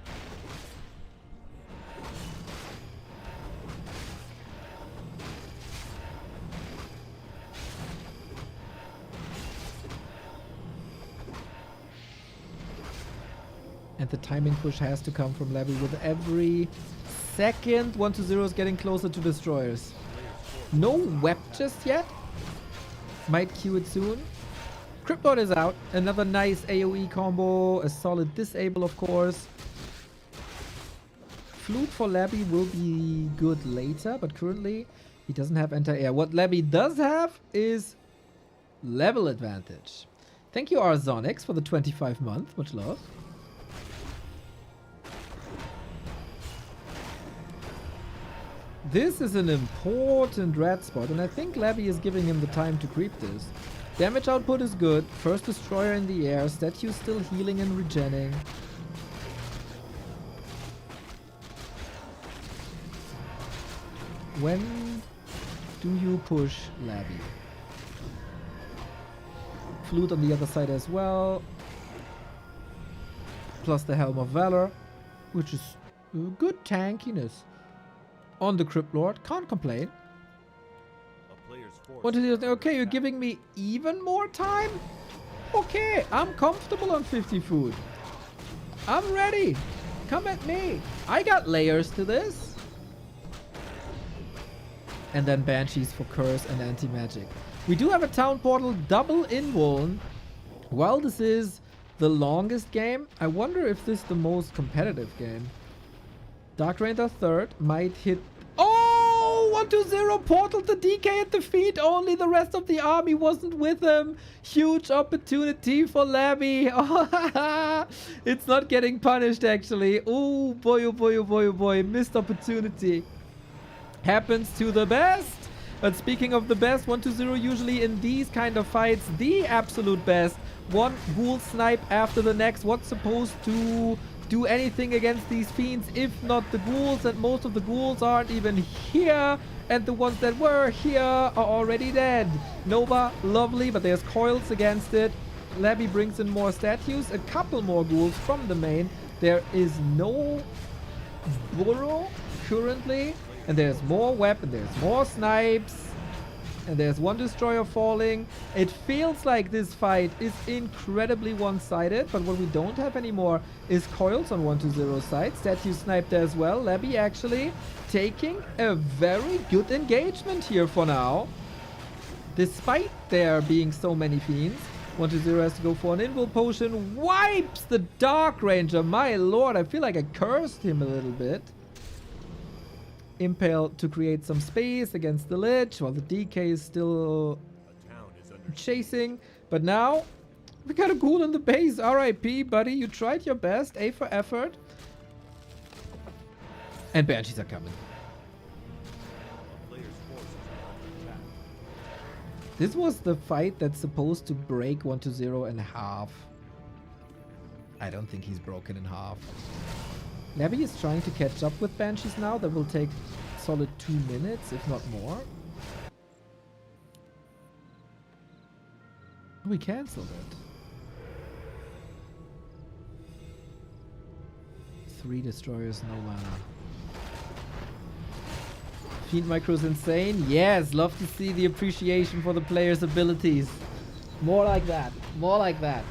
And the timing push has to come from Labby with every second 1-0 is getting closer to destroyers. No web just yet. Might queue it soon. Crypt Lord is out. Another nice AoE combo. A solid disable, of course. Flute for Labby will be good later, but currently he doesn't have anti-air. What Labby does have is level advantage. Thank you, Arzonix, for the 25 month. Much love. This is an important red spot, and I think Labby is giving him the time to creep this. Damage output is good. First destroyer in the air. Statue still healing and regenning. When do you push Labby? Flute on the other side as well. Plus the Helm of Valor. which is good tankiness on the Crypt Lord. Can't complain. A player's forces What is it? are Okay, you're under giving me even more time? Okay, I'm comfortable on 50 food. I'm ready. Come at me. I got layers to this. And then Banshees for Curse and Anti-Magic. We do have a Town Portal double invuln. While this is the longest game, I wonder if this is the most competitive game. Dark Ranger third might hit... Oh! 1-2-0 portal to DK at the feet. Only the rest of the army wasn't with him. Huge opportunity for Labby. Oh, it's not getting punished, actually. Oh, boy, oh, boy, oh, boy, oh, boy. Missed opportunity. Happens to the best. But speaking of the best, 1-2-0 usually in these kind of fights, the absolute best. One ghoul snipe after the next. What's supposed to do anything against these fiends if not the ghouls? And most of the ghouls aren't even here. And the ones that were here are already dead. Nova, lovely, but there's coils against it. Labby brings in more statues. A couple more ghouls from the main. There is no burrow currently. And there's more weapon, there's more snipes, and there's one destroyer falling. It feels like this fight is incredibly one-sided, but what we don't have anymore is coils on 1-2-0 side. Statue sniped as well. Labby actually taking a very good engagement here for now. Despite there being so many fiends, 1-2-0 has to go for an invul potion. Wipes the Dark Ranger. My lord, I feel like I cursed him a little bit. Impale to create some space against the Lich while the DK is still chasing. But now we got a ghoul in the base. RIP, buddy. You tried your best. A for effort. And Banshees are coming. A player's forces are under attack. This was the fight that's supposed to break 1-0 in half. I don't think he's broken in half. Labby is trying to catch up with Banshees now. That will take solid 2 minutes, if not more. We cancelled it. 3 destroyers, no mana. Fiend Micro's insane. Yes, love to see the appreciation for the player's abilities. More like that. More like that.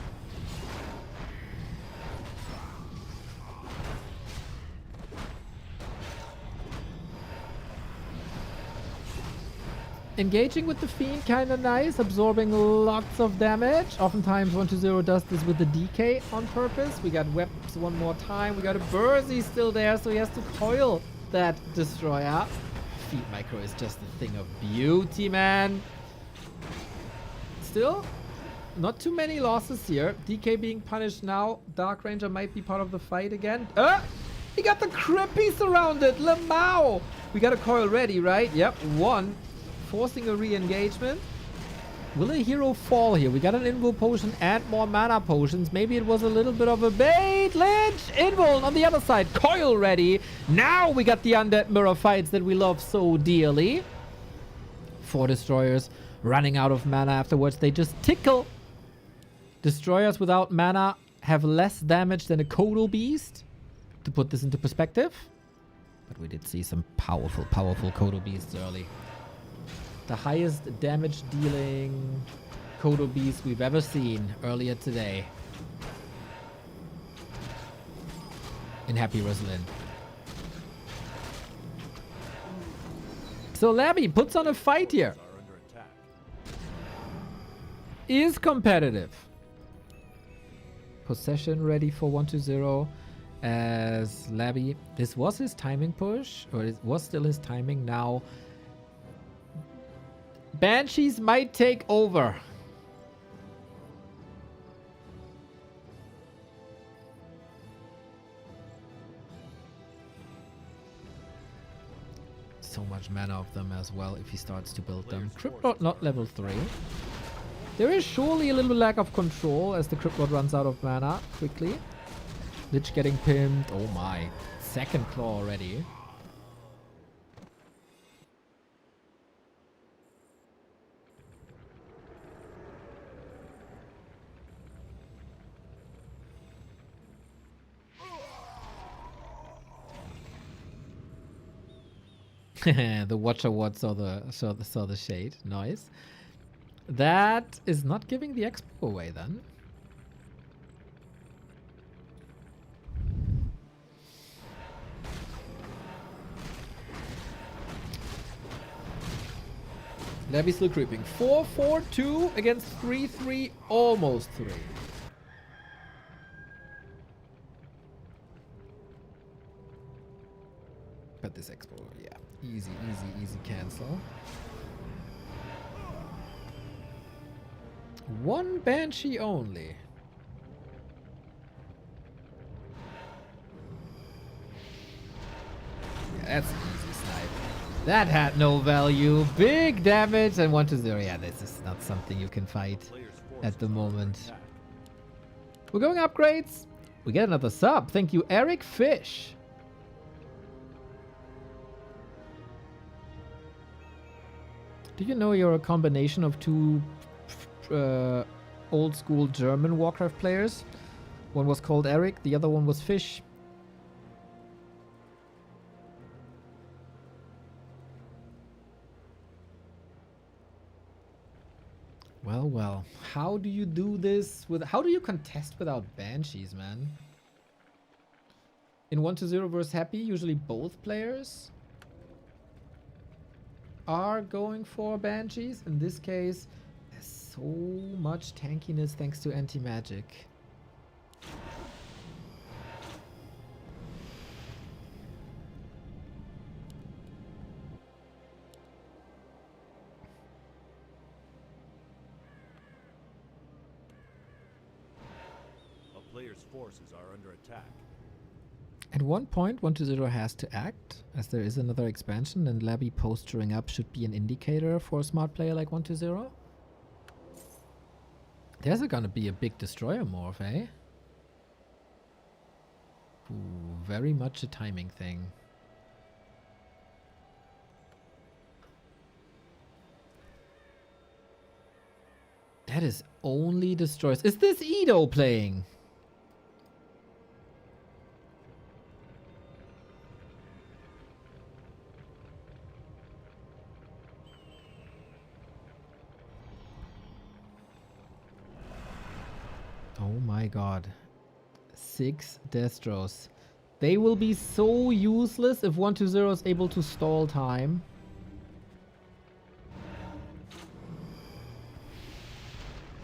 Engaging with the Fiend, kind of nice. Absorbing lots of damage. Oftentimes 1-2-0 does this with the DK on purpose. We got Weps one more time. We got a Bursey still there, so he has to coil that Destroyer. Fiend Micro is just a thing of beauty, man. Still, not too many losses here. DK being punished now. Dark Ranger might be part of the fight again. He got the Crippy surrounded. Lamau. We got a coil ready, right? Yep, one. Forcing a re-engagement. Will a hero fall here? We got an invul potion and more mana potions. Maybe it was a little bit of a bait. Lynch! Invul on the other side. Coil ready. Now we got the undead mirror fights that we love so dearly. 4 destroyers running out of mana afterwards. They just tickle. Destroyers without mana have less damage than a Kodo Beast. To put this into perspective. But we did see some powerful, powerful Kodo Beasts early. The highest damage dealing Kodo Beast we've ever seen earlier today. In Happy Roslyn. So Labby puts on a fight here. Are under attack. Is competitive. Possession ready for 1-2-0 as Labby. This was his timing push, or it was still his timing now. Banshees might take over. So much mana of them as well if he starts to build them. Cryptlord not level 3. There is surely a little lack of control as the Cryptlord runs out of mana quickly. Lich getting pinned. Oh my. Second claw already. The Watcher Ward saw the shade. Nice. That is not giving the expo away then. Labby still creeping. 4-4-2 against 3-3, almost 3. But this expo, yeah. Easy cancel. One Banshee only. Yeah, that's an easy snipe. That had no value. Big damage and 1-0. Yeah, this is not something you can fight Player's at the forces are under moment. attack. We're going upgrades. We get another sub. Thank you, Eric Fish. Do you know you're a combination of two old school German Warcraft players? One was called Eric, the other one was Fish. Well. How do you do this with... How do you contest without Banshees, man? In 1-0 versus Happy, usually both players are going for Banshees. In this case, there's so much tankiness thanks to anti-magic. A player's forces are under attack. At one point, 1-0 has to act, as there is another expansion, and Labby posturing up should be an indicator for a smart player like 1-0. There's gonna be a big destroyer morph, eh? Ooh, very much a timing thing. That is only destroys. Is this Edo playing? Oh my god. 6 Destros. They will be so useless if 1-0 is able to stall time.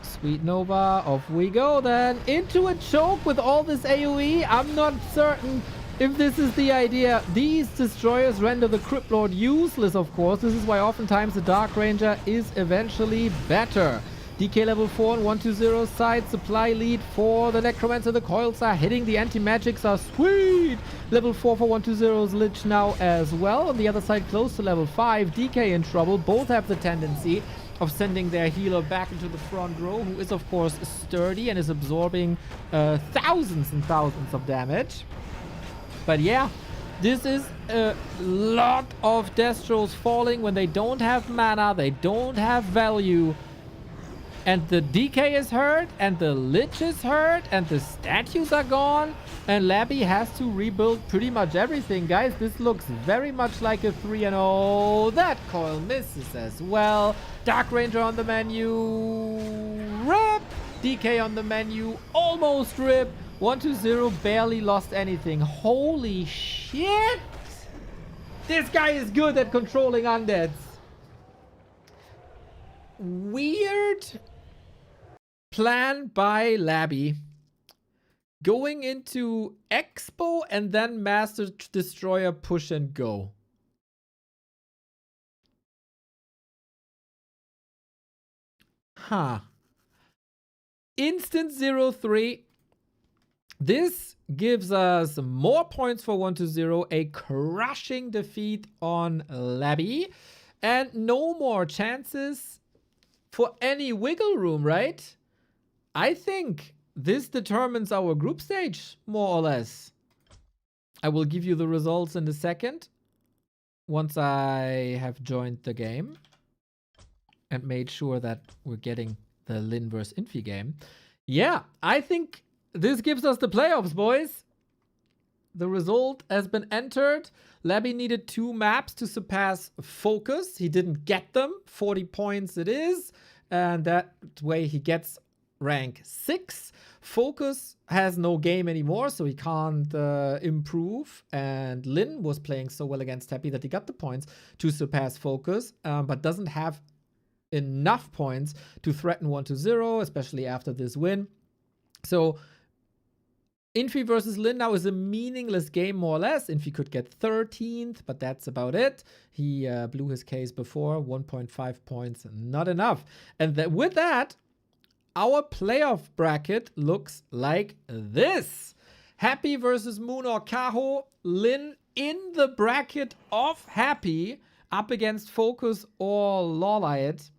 Sweet Nova, off we go then. Into a choke with all this AoE. I'm not certain if this is the idea. These destroyers render the Crypt Lord useless, of course. This is why oftentimes the Dark Ranger is eventually better. DK level 4 on 1-0 side. Supply lead for the Necromancer. The coils are hitting. The anti-magics are sweet. Level 4 for 1-0's Lich now as well. On the other side, close to level 5. DK in trouble. Both have the tendency of sending their healer back into the front row, who is of course sturdy and is absorbing thousands and thousands of damage. But yeah, this is a lot of Destros falling when they don't have mana, they don't have value. And the DK is hurt, and the Lich is hurt, and the statues are gone. And Labby has to rebuild pretty much everything. Guys, this looks very much like a 3-0. That coil misses as well. Dark Ranger on the menu. Rip! DK on the menu. Almost rip. 1-0 barely lost anything. Holy shit! This guy is good at controlling undeads. Weird plan by Labby. Going into Expo and then Master Destroyer push and go. Huh. Instant 0-3. This gives us more points for 1-0. A crushing defeat on Labby. And no more chances for any wiggle room, right? I think this determines our group stage, more or less. I will give you the results in a second, once I have joined the game and made sure that we're getting the Lynn vs Infi game. Yeah, I think this gives us the playoffs, boys. The result has been entered. Labby needed 2 maps to surpass Focus. He didn't get them. 40 points it is. And that way he gets rank 6. Focus has no game anymore, so he can't improve. And Lynn was playing so well against Happy that he got the points to surpass Focus, but doesn't have enough points to threaten 1-0, especially after this win. So Infi versus Lynn now is a meaningless game, more or less. Infi could get 13th, but that's about it. He blew his case before, 1.5 points, not enough. And with that, our playoff bracket looks like this. Happy versus Moon or Kaho. Lynn in the bracket of Happy, up against Focus or Lawlight.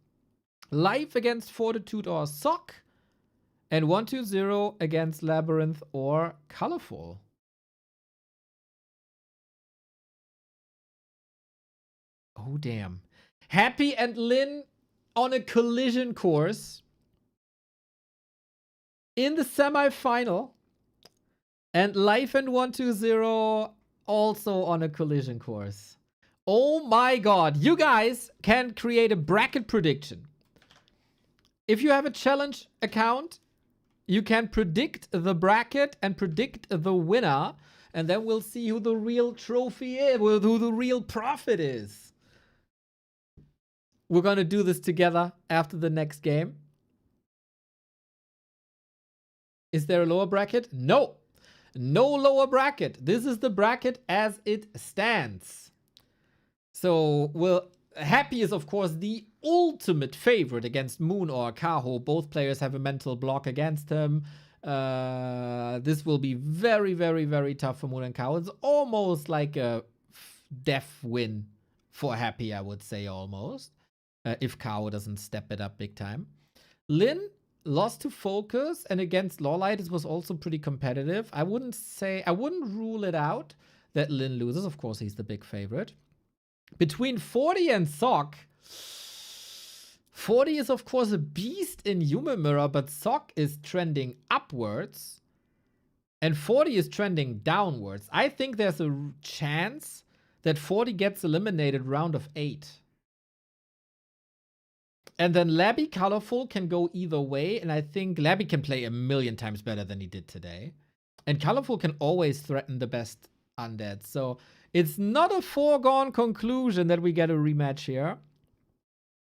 Life against Fortitude or Sock. And 1-2-0 against LabyRinth or Colorful. Oh, damn. Happy and Lynn on a collision course in the semi-final. And Life and 1-2-0 also on a collision course. Oh my god. You guys can create a bracket prediction. If you have a challenge account, you can predict the bracket and predict the winner. And then we'll see who the real trophy is, who the real profit is. We're going to do this together after the next game. Is there a lower bracket? No. No lower bracket. This is the bracket as it stands. So, Happy is, of course, the ultimate favorite against Moon or Kaho. Both players have a mental block against him. This will be very, very, very tough for Moon and Kaho. It's almost like a death win for Happy, I would say, almost. If Kaho doesn't step it up big time. Lynn lost to Focus, and against Lawlight, it was also pretty competitive. I wouldn't rule it out that Lynn loses. Of course, he's the big favorite. Between 40 and Sock, 40 is, of course, a beast in Human Mirror, but Sock is trending upwards, and 40 is trending downwards. I think there's a chance that 40 gets eliminated round of 8. And then Labby Colorful can go either way, and I think Labby can play a million times better than he did today. And Colorful can always threaten the best undead. So it's not a foregone conclusion that we get a rematch here.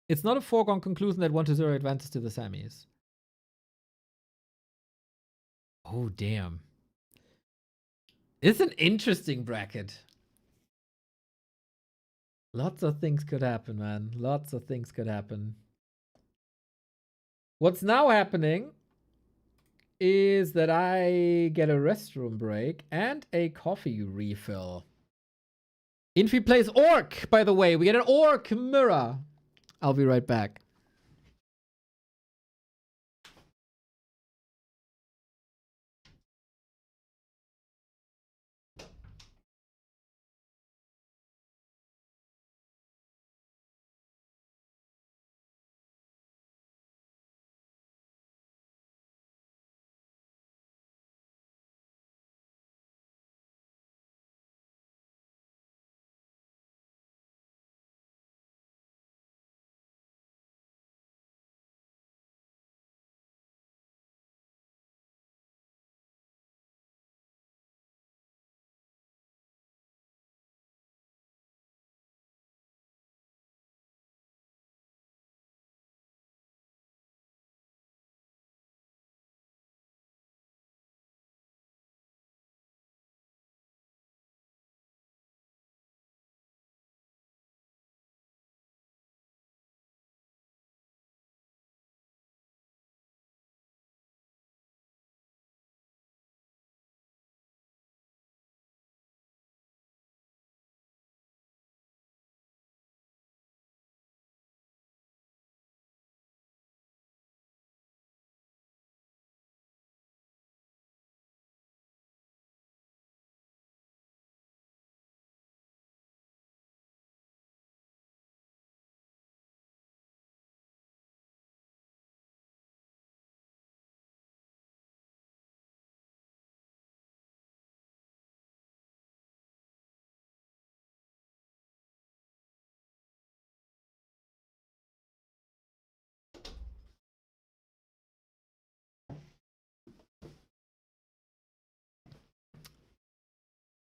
It's not a foregone conclusion that 1-0 advances to the semis. Oh, damn. It's an interesting bracket. Lots of things could happen, man. Lots of things could happen. What's now happening is that I get a restroom break and a coffee refill. Infi plays Orc, by the way. We get an Orc mirror. I'll be right back.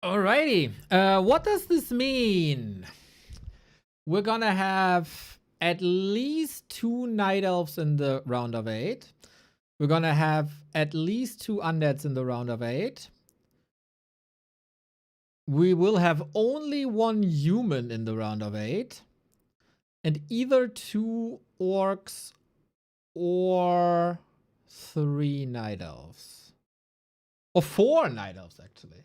Alrighty. What does this mean? We're gonna have at least 2 Night Elves in the round of 8. We're gonna have at least 2 Undeads in the round of 8. We will have only 1 human in the round of 8. And either 2 Orcs or 3 Night Elves. Or 4 Night Elves, actually.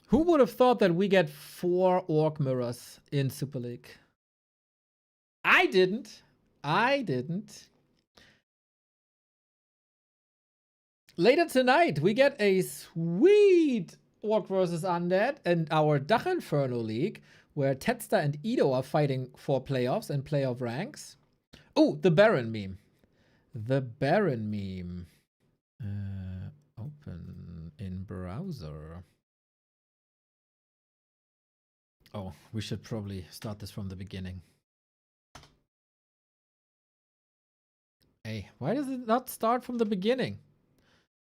Who would have thought that we get 4 Orc Mirrors in Super League? I didn't. I didn't. Later tonight, we get a sweet Orc versus Undead in our DACH INFERNO League, where Teddster and Edo are fighting for playoffs and playoff ranks. Oh, the Baron meme. The Baron meme. Open in browser. Oh, we should probably start this from the beginning. Hey, why does it not start from the beginning?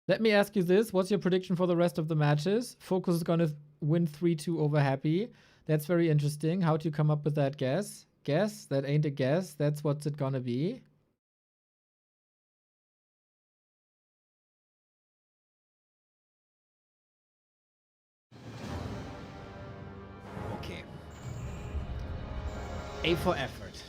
Let me ask you this. What's your prediction for the rest of the matches? Focus is going to win 3-2 over Happy. That's very interesting. How do you come up with that guess? Guess? That ain't a guess. That's what's it gonna be. Okay. A for effort.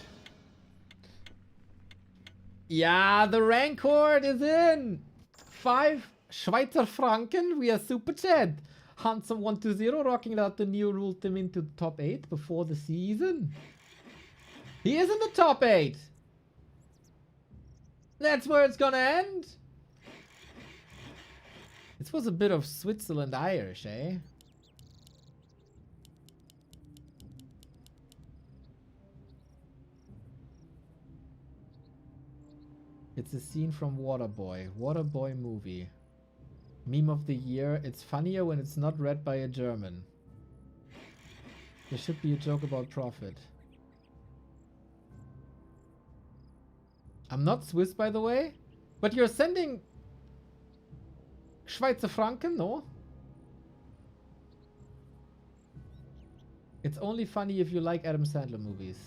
Yeah, the rank horde is in. 5 Schweizer Franken via Super Chat. Handsome120 rocking out the new rule team into the top 8 before the season. He is in the top 8. That's where it's gonna end. This was a bit of Switzerland Irish, eh? It's a scene from Waterboy. Waterboy movie. Meme of the year. It's funnier when it's not read by a German. There should be a joke about profit. I'm not Swiss, by the way. But you're sending Schweizer Franken, no? It's only funny if you like Adam Sandler movies.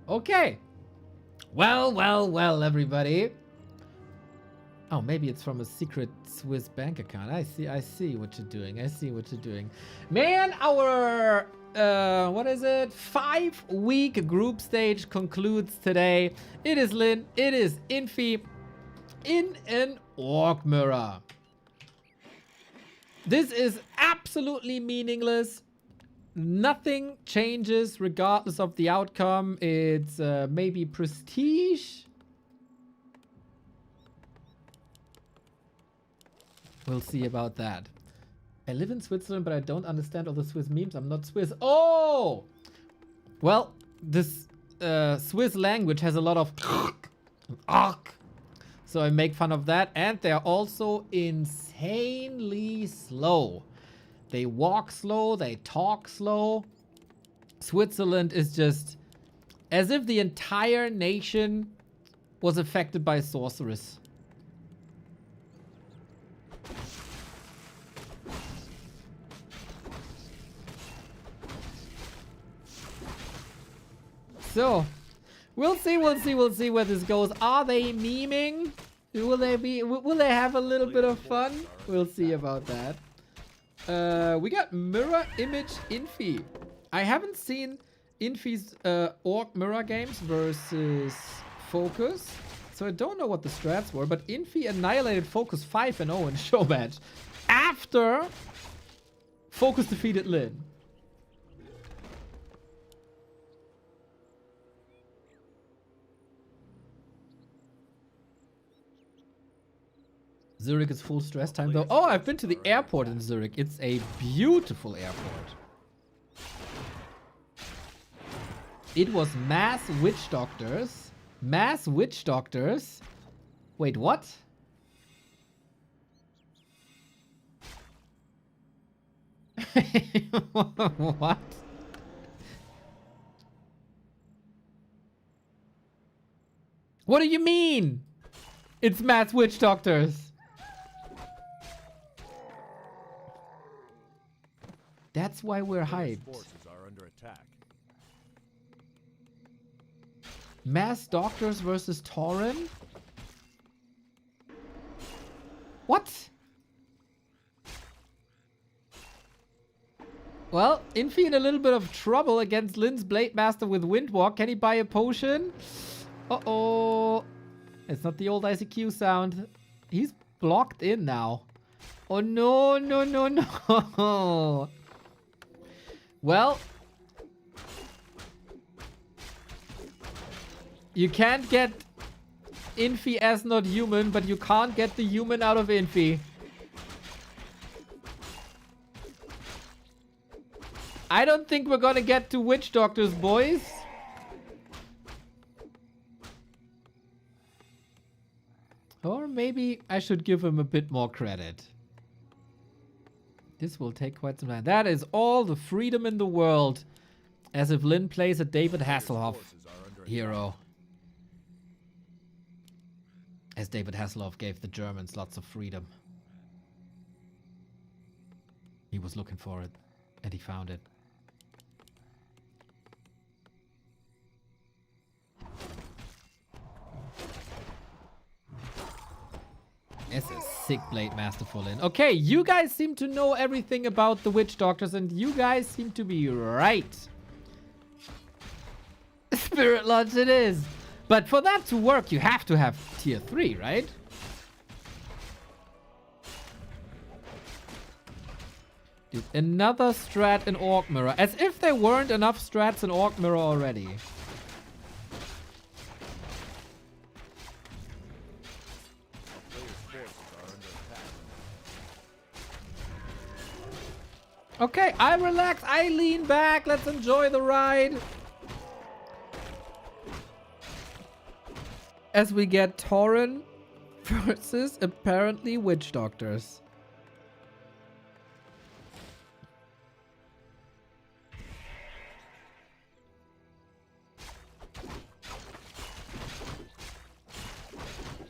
Okay. Well, everybody. Oh, maybe it's from a secret Swiss bank account. I see what you're doing. I see what you're doing. Man, our what is it? 5-week group stage concludes today. It is Lynn. It is Infi in an Orc Mirror. This is absolutely meaningless. Nothing changes regardless of the outcome. It's maybe prestige. We'll see about that. I live in Switzerland, but I don't understand all the Swiss memes. I'm not Swiss. Oh! Well, this Swiss language has a lot of so I make fun of that. And they're also insanely slow. They walk slow, they talk slow. Switzerland is just as if the entire nation was affected by sorceress. So, we'll see where this goes. Are they memeing? Will they have a little bit of fun? We'll see about that. We got Mirror Image Infi. I haven't seen Infi's Orc Mirror games versus Focus, so I don't know what the strats were, but Infi annihilated Focus 5-0 in show match after Focus defeated Lynn. Zurich is full stress time though. Oh, I've been to the airport in Zurich. It's a beautiful airport. It was mass witch doctors. Mass witch doctors? Wait, what? What? What do you mean? It's Matt's Witch Doctors. That's why we're Players' hyped. forces are under attack. Mass Doctors versus Tauren? What? Well, Infi in a little bit of trouble against Lynn's Blade Master with Windwalk. Can he buy a potion? Uh-oh. It's not the old ICQ sound. He's blocked in now. Oh, no, no, no, no. Well, you can't get Infi as not human, but you can't get the human out of Infi. I don't think we're gonna get to Witch Doctors, boys. Or maybe I should give him a bit more credit. This will take quite some time. That is all the freedom in the world. As if Lynn plays a David Hasselhoff hero. As David Hasselhoff gave the Germans lots of freedom. He was looking for it. And he found it. It's a sick Blade Master for Lynn. Okay, you guys seem to know everything about the Witch Doctors, and you guys seem to be right. Spirit Lodge it is. But for that to work, you have to have tier 3, right? Dude, another strat in Orc Mirror. As if there weren't enough strats in Orc Mirror already. Okay, I relax, I lean back, let's enjoy the ride. As we get Tauren versus apparently Witch Doctors.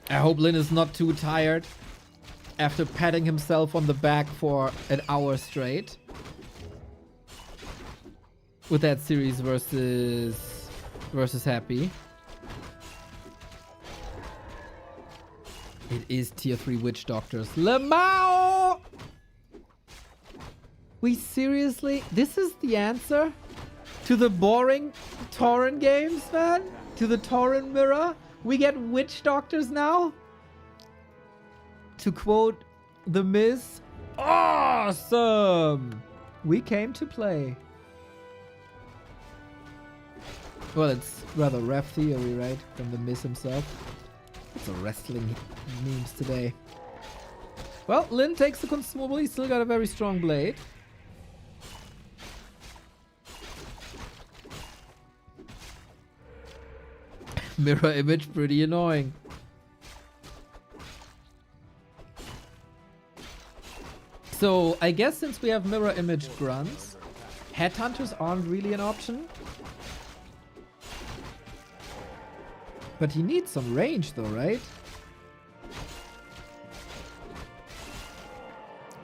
I hope Lynn is not too tired after patting himself on the back for an hour straight. With that series versus Happy. It is tier 3 Witch Doctors. Lamau! We seriously? This is the answer? To the boring Tauren games, man? To the Tauren mirror? We get Witch Doctors now? To quote The Miz, awesome! We came to play. Well, it's rather ref theory, right? From The Miz himself. It's a wrestling memes today. Well, Lynn takes the consumable. He's still got a very strong blade. Mirror image, pretty annoying. So, I guess since we have mirror image grunts, headhunters aren't really an option. But he needs some range though, right?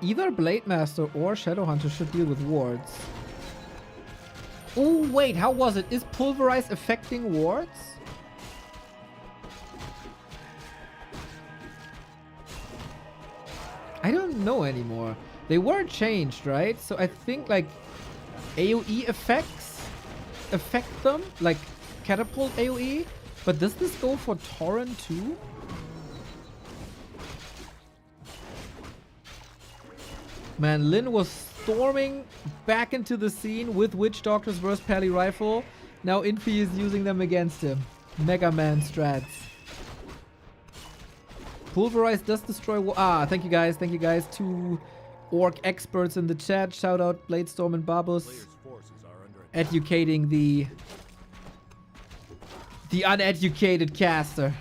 Either Blade Master or Shadowhunter should deal with wards. Oh, wait, how was it? Is Pulverize affecting wards? I don't know anymore. They were changed, right? So I think like AoE effects affect them, like catapult AoE. But does this go for Tauren too? Man, Lynn was storming back into the scene with Witch Doctors versus Pally Rifle. Now Infi is using them against him. Mega Man strats. Pulverize does destroy... thank you guys. Thank you guys. 2 orc experts in the chat. Shout out Bladestorm and Babus. Educating the uneducated caster.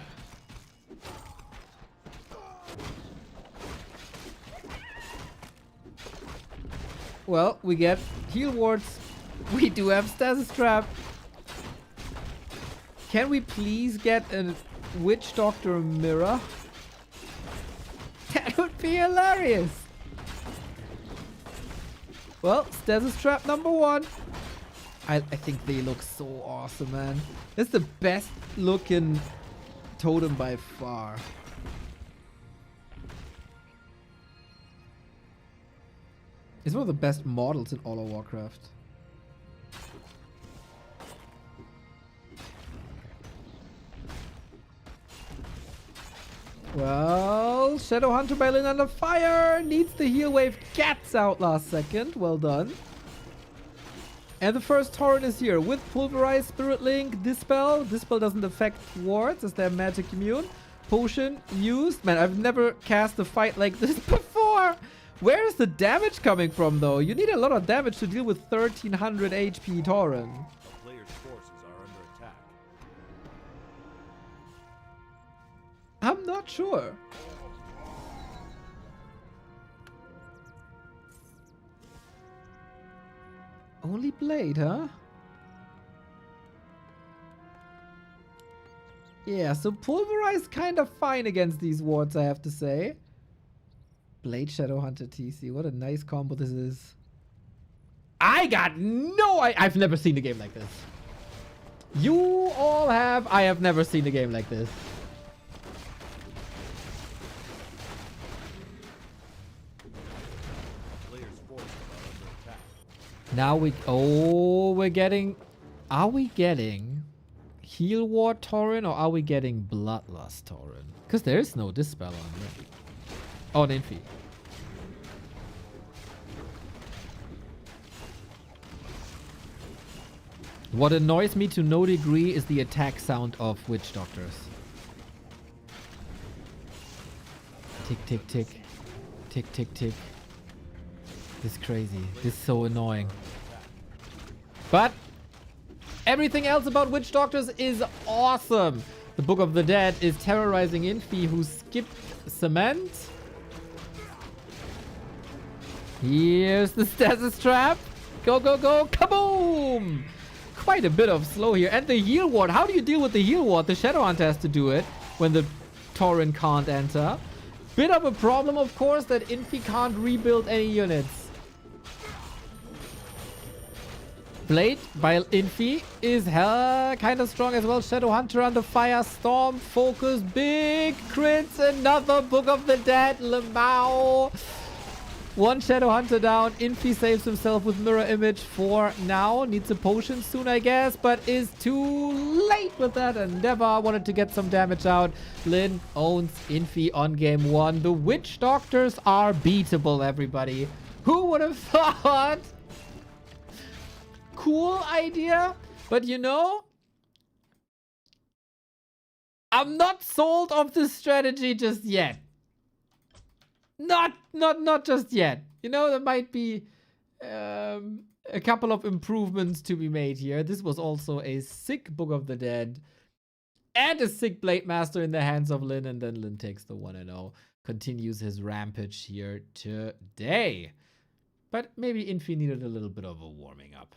Well, we get heal wards. We do have stasis trap. Can we please get a witch doctor mirror? That would be hilarious. Well, stasis trap number 1. I think they look so awesome, man. It's the best looking totem by far. It's one of the best models in all of Warcraft. Well, Shadowhunter by Lynn under fire. Needs the heal wave. Gets out last second. Well done. And the first torrent is here with Pulverize, Spirit Link, Dispel. Dispel doesn't affect wards as they're magic immune. Potion used. Man, I've never cast a fight like this before. Where is the damage coming from, though? You need a lot of damage to deal with 1300 HP torrent. A player's forces are under attack. I'm not sure. Only blade, huh? Yeah, so Pulverize kind of fine against these wards, I have to say. Blade Shadowhunter TC, what a nice combo this is. I got no... I've never seen a game like this. You all have... I have never seen a game like this. Player's forces are under attack. Now we... Oh, we're getting... Are we getting Heal Ward Torrent or are we getting Bloodlust Torrent? Because there is no Dispel on it. Oh, an Infi. What annoys me to no degree is the attack sound of Witch Doctors. Tick, tick, tick. Tick, tick, tick. This is crazy. This is so annoying. But everything else about Witch Doctors is awesome. The Book of the Dead is terrorizing Infi, who skipped Cement. Here's the Stasis Trap. Go, go, go. Kaboom! Quite a bit of slow here. And the Heal Ward. How do you deal with the Heal Ward? The Shadowhunter has to do it when the Torrent can't enter. Bit of a problem, of course, that Infi can't rebuild any units. Blade by Infi is kind of strong as well. Shadowhunter under fire. Storm, focus, big crits. Another Book of the Dead. Lemao. One Shadowhunter down. Infi saves himself with Mirror Image for now. Needs a potion soon, I guess, but is too late with that endeavor. Wanted to get some damage out. Lynn owns Infi on game 1. The Witch Doctors are beatable, everybody. Who would have thought? Cool idea, but you know, I'm not sold of this strategy just yet. Not just yet. You know, there might be a couple of improvements to be made here. This was also a sick Book of the Dead and a sick Blade Master in the hands of Lynn, and then Lynn takes the 1-0, continues his rampage here today. But maybe Infi needed a little bit of a warming up.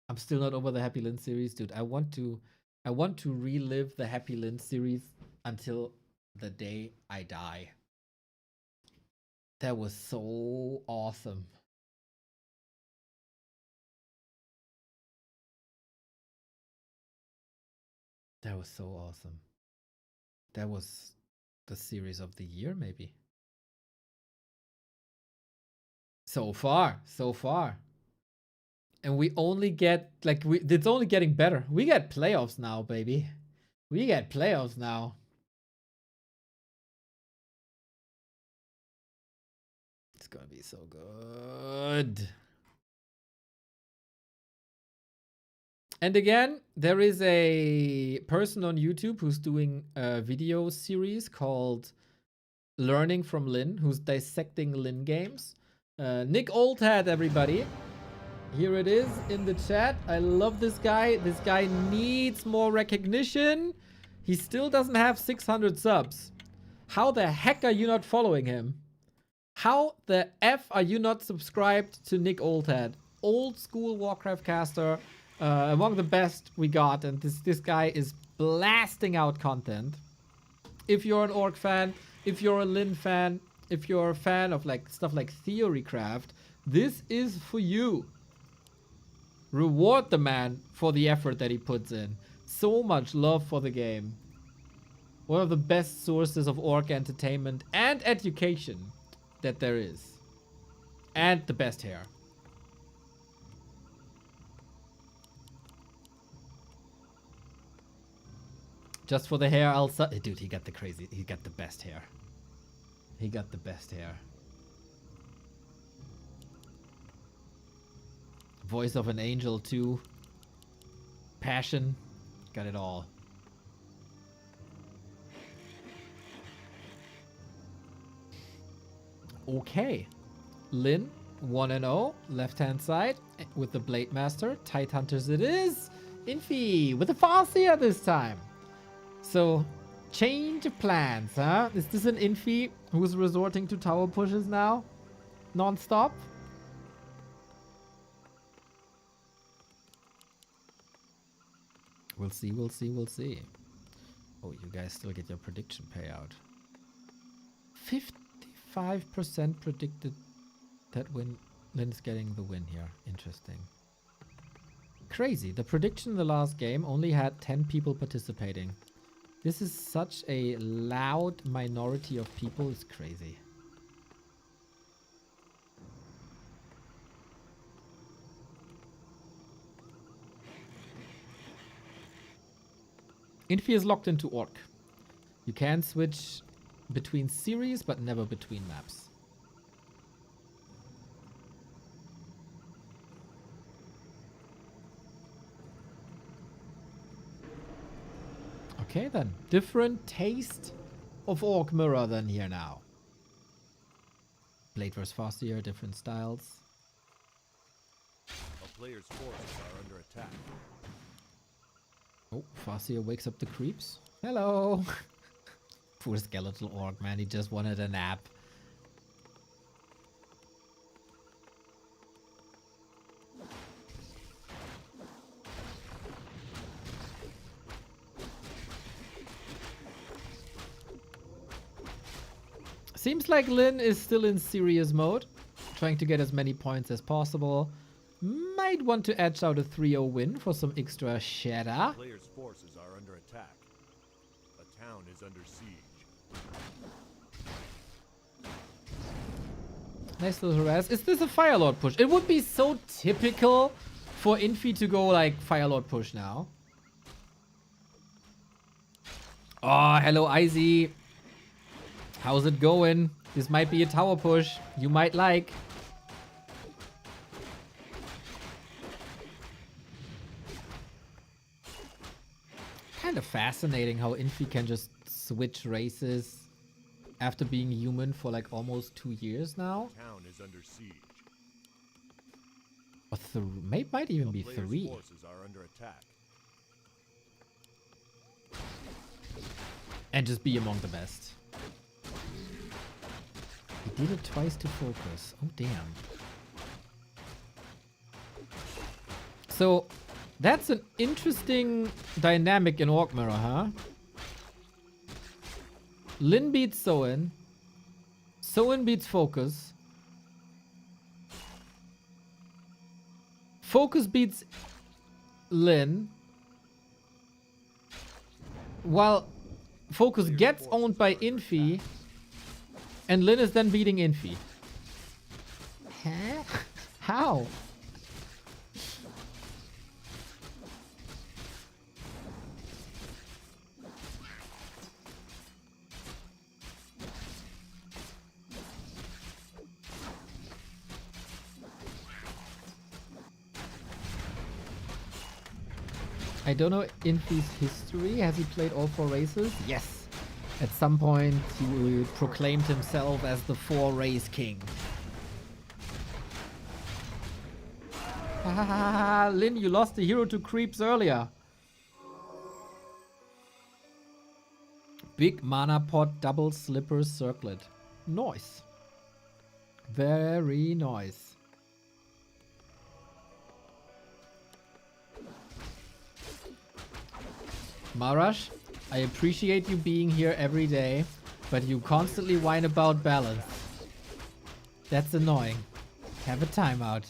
I'm still not over the Happy Lynn series, dude. I want to relive the Happy Lynn series until the day I die. That was so awesome. That was so awesome. That was the series of the year, maybe. So far. And we only get, like, it's only getting better. We get playoffs now, baby. We get playoffs now. It's gonna be so good. And again, there is a person on YouTube who's doing a video series called Learning from Lynn, who's dissecting Lynn games. Nick Oldhead, everybody. Here it is in the chat. I love this guy. This guy needs more recognition. He still doesn't have 600 subs. How the heck are you not following him? How the F are you not subscribed to Nick Oldhead? Old school Warcraft caster, among the best we got, and this guy is blasting out content. If you're an Orc fan, if you're a Lynn fan, if you're a fan of like stuff like Theorycraft, this is for you. Reward the man for the effort that he puts in. So much love for the game. One of the best sources of Orc entertainment and education that there is. And the best hair. Just for the hair, dude, he got the best hair. He got the best hair. Voice of an angel too. Passion. Got it all. Okay. Lynn, 1-0. Left-hand side with the Blade Master. Tight Hunters it is. Infi with the Farseer this time. So, change of plans, huh? Is this an Infi who's resorting to tower pushes now? Non-stop? We'll see, we'll see, we'll see. Oh, you guys still get your prediction payout. 55% predicted that Lynn's getting the win here. Interesting. Crazy. The prediction in the last game only had 10 people participating. This is such a loud minority of people. It's crazy. Infi is locked into Orc. You can switch between series, but never between maps. Okay then, different taste of Orc Mirror than here now. Blade vs. Farseer, different styles. A player's forces are under attack. Oh, Farseer wakes up the creeps. Hello! Poor skeletal Orc, man, he just wanted a nap. Seems like Lynn is still in serious mode, trying to get as many points as possible. Might want to edge out a 3-0 win for some extra cheddar. Player's forces are under attack. A town is under siege. Nice little harass. Is this a Firelord push? It would be so typical for Infi to go like Firelord push now. Oh, hello Izzy. How's it going? This might be a tower push you might like. Kind of fascinating how Infi can just switch races after being human for like almost 2 years now. Town is under siege. Or might even be Player's 3. forces are under attack. And just be among the best. He did it twice to focus. Oh, damn. So, that's an interesting dynamic in Orc Mirror, huh? Lynn beats Soin. Soin beats Focus. Focus beats Lynn. While Focus gets owned by Infi. And Lynn is then beating Infi. Huh? How? I don't know Infi's history. Has he played all 4 races? Yes. At some point, he proclaimed himself as the 4-race king. Lynn, you lost the hero to creeps earlier. Big mana pot, double slippers, circlet. Nice. Very nice. Marash, I appreciate you being here every day, but you constantly whine about balance. That's annoying. Have a timeout.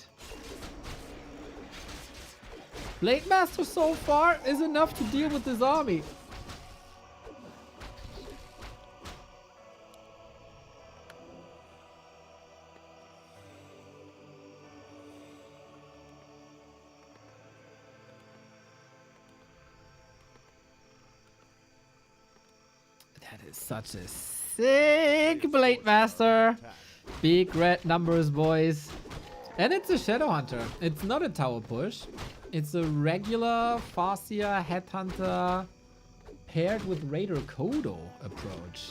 Blade Master so far is enough to deal with this army. That is such a sick Blade Master. Big red numbers, boys. And it's a Shadow Hunter. It's not a tower push. It's a regular Farseer Headhunter paired with Raider Kodo approach.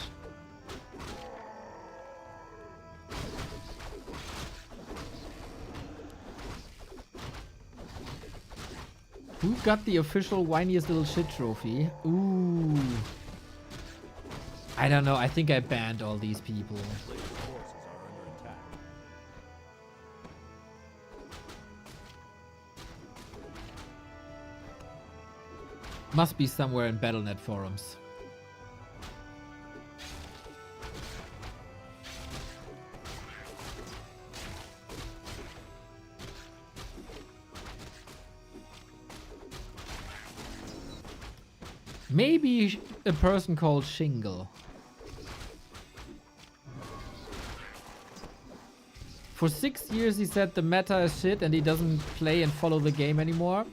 Who got the official whiniest little shit trophy? Ooh. I don't know. I think I banned all these people. Forces are under attack. Must be somewhere in Battle.net forums. Maybe a person called Shingle. For 6 years he said the meta is shit and he doesn't play and follow the game anymore.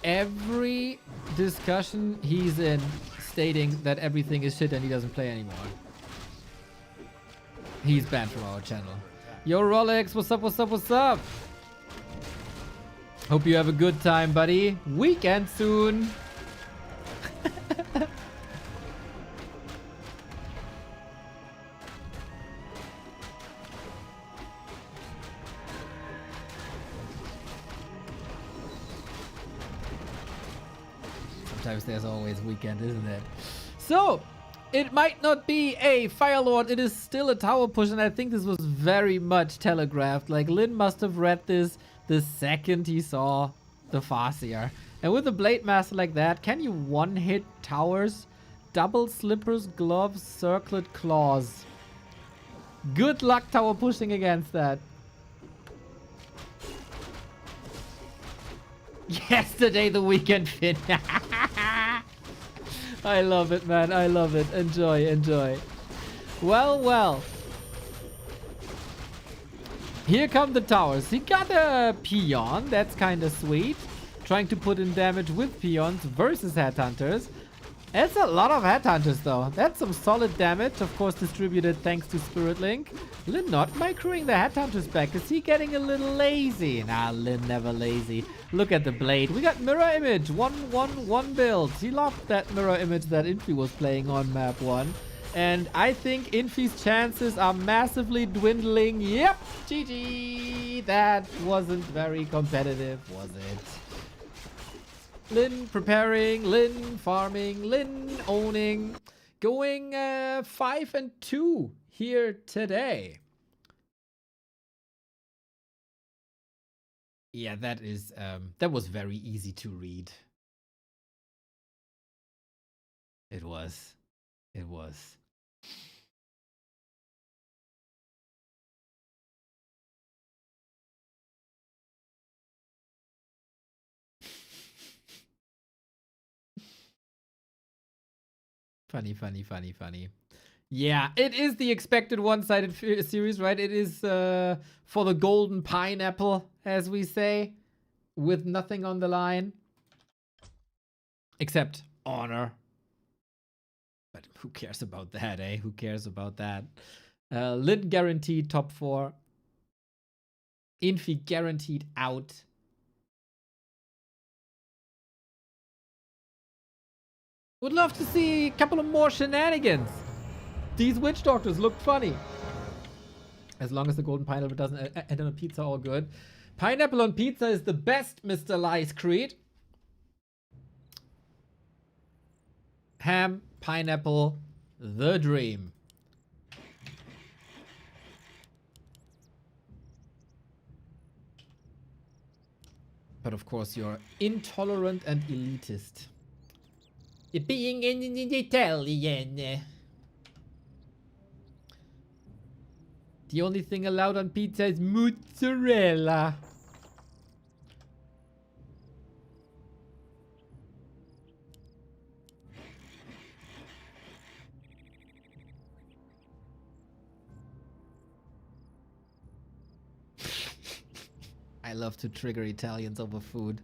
Every discussion he's in stating that everything is shit and he doesn't play anymore. He's banned from our channel. Yo Rolex, what's up, what's up, what's up? Hope you have a good time, buddy. Weekend soon. Sometimes there's always weekend, isn't it? So, it might not be a Firelord, it is still a tower push, and I think this was very much telegraphed. Like, Lynn must have read this the second he saw the Farseer. And with a Blade Master like that, can you one-hit towers? Double slippers, gloves, circlet claws. Good luck tower pushing against that. Yesterday the weekend fin. I love it, man. I love it. Enjoy, enjoy. Well, well. Here come the towers. He got a peon. That's kind of sweet. Trying to put in damage with peons versus headhunters. That's a lot of headhunters, though. That's some solid damage. Of course, distributed thanks to Spirit Link. Lynn not microing the headhunters back. Is he getting a little lazy? Nah, Lynn never lazy. Look at the blade. We got mirror image. 1-1-1 build. He loved that mirror image that Infi was playing on map 1. And I think Infi's chances are massively dwindling. Yep, GG. That wasn't very competitive, was it? Lynn preparing, Lynn farming, Lynn owning. Going 5-2 here today. Yeah, that is that was very easy to read. It was. It was. Funny, funny, funny, funny. Yeah, it is the expected one-sided series, right? It is for the golden pineapple, as we say, with nothing on the line. Except honor. But who cares about that, eh? Who cares about that? Lynn guaranteed top 4. Infi guaranteed out. Would love to see a couple of more shenanigans. These witch doctors look funny. As long as the golden pineapple doesn't end on a pizza, all good. Pineapple on pizza is the best, Mr. Lice Creed. Ham, pineapple, the dream. But of course, you're intolerant and elitist. You're being an Italian. The only thing allowed on pizza is mozzarella. I love to trigger Italians over food.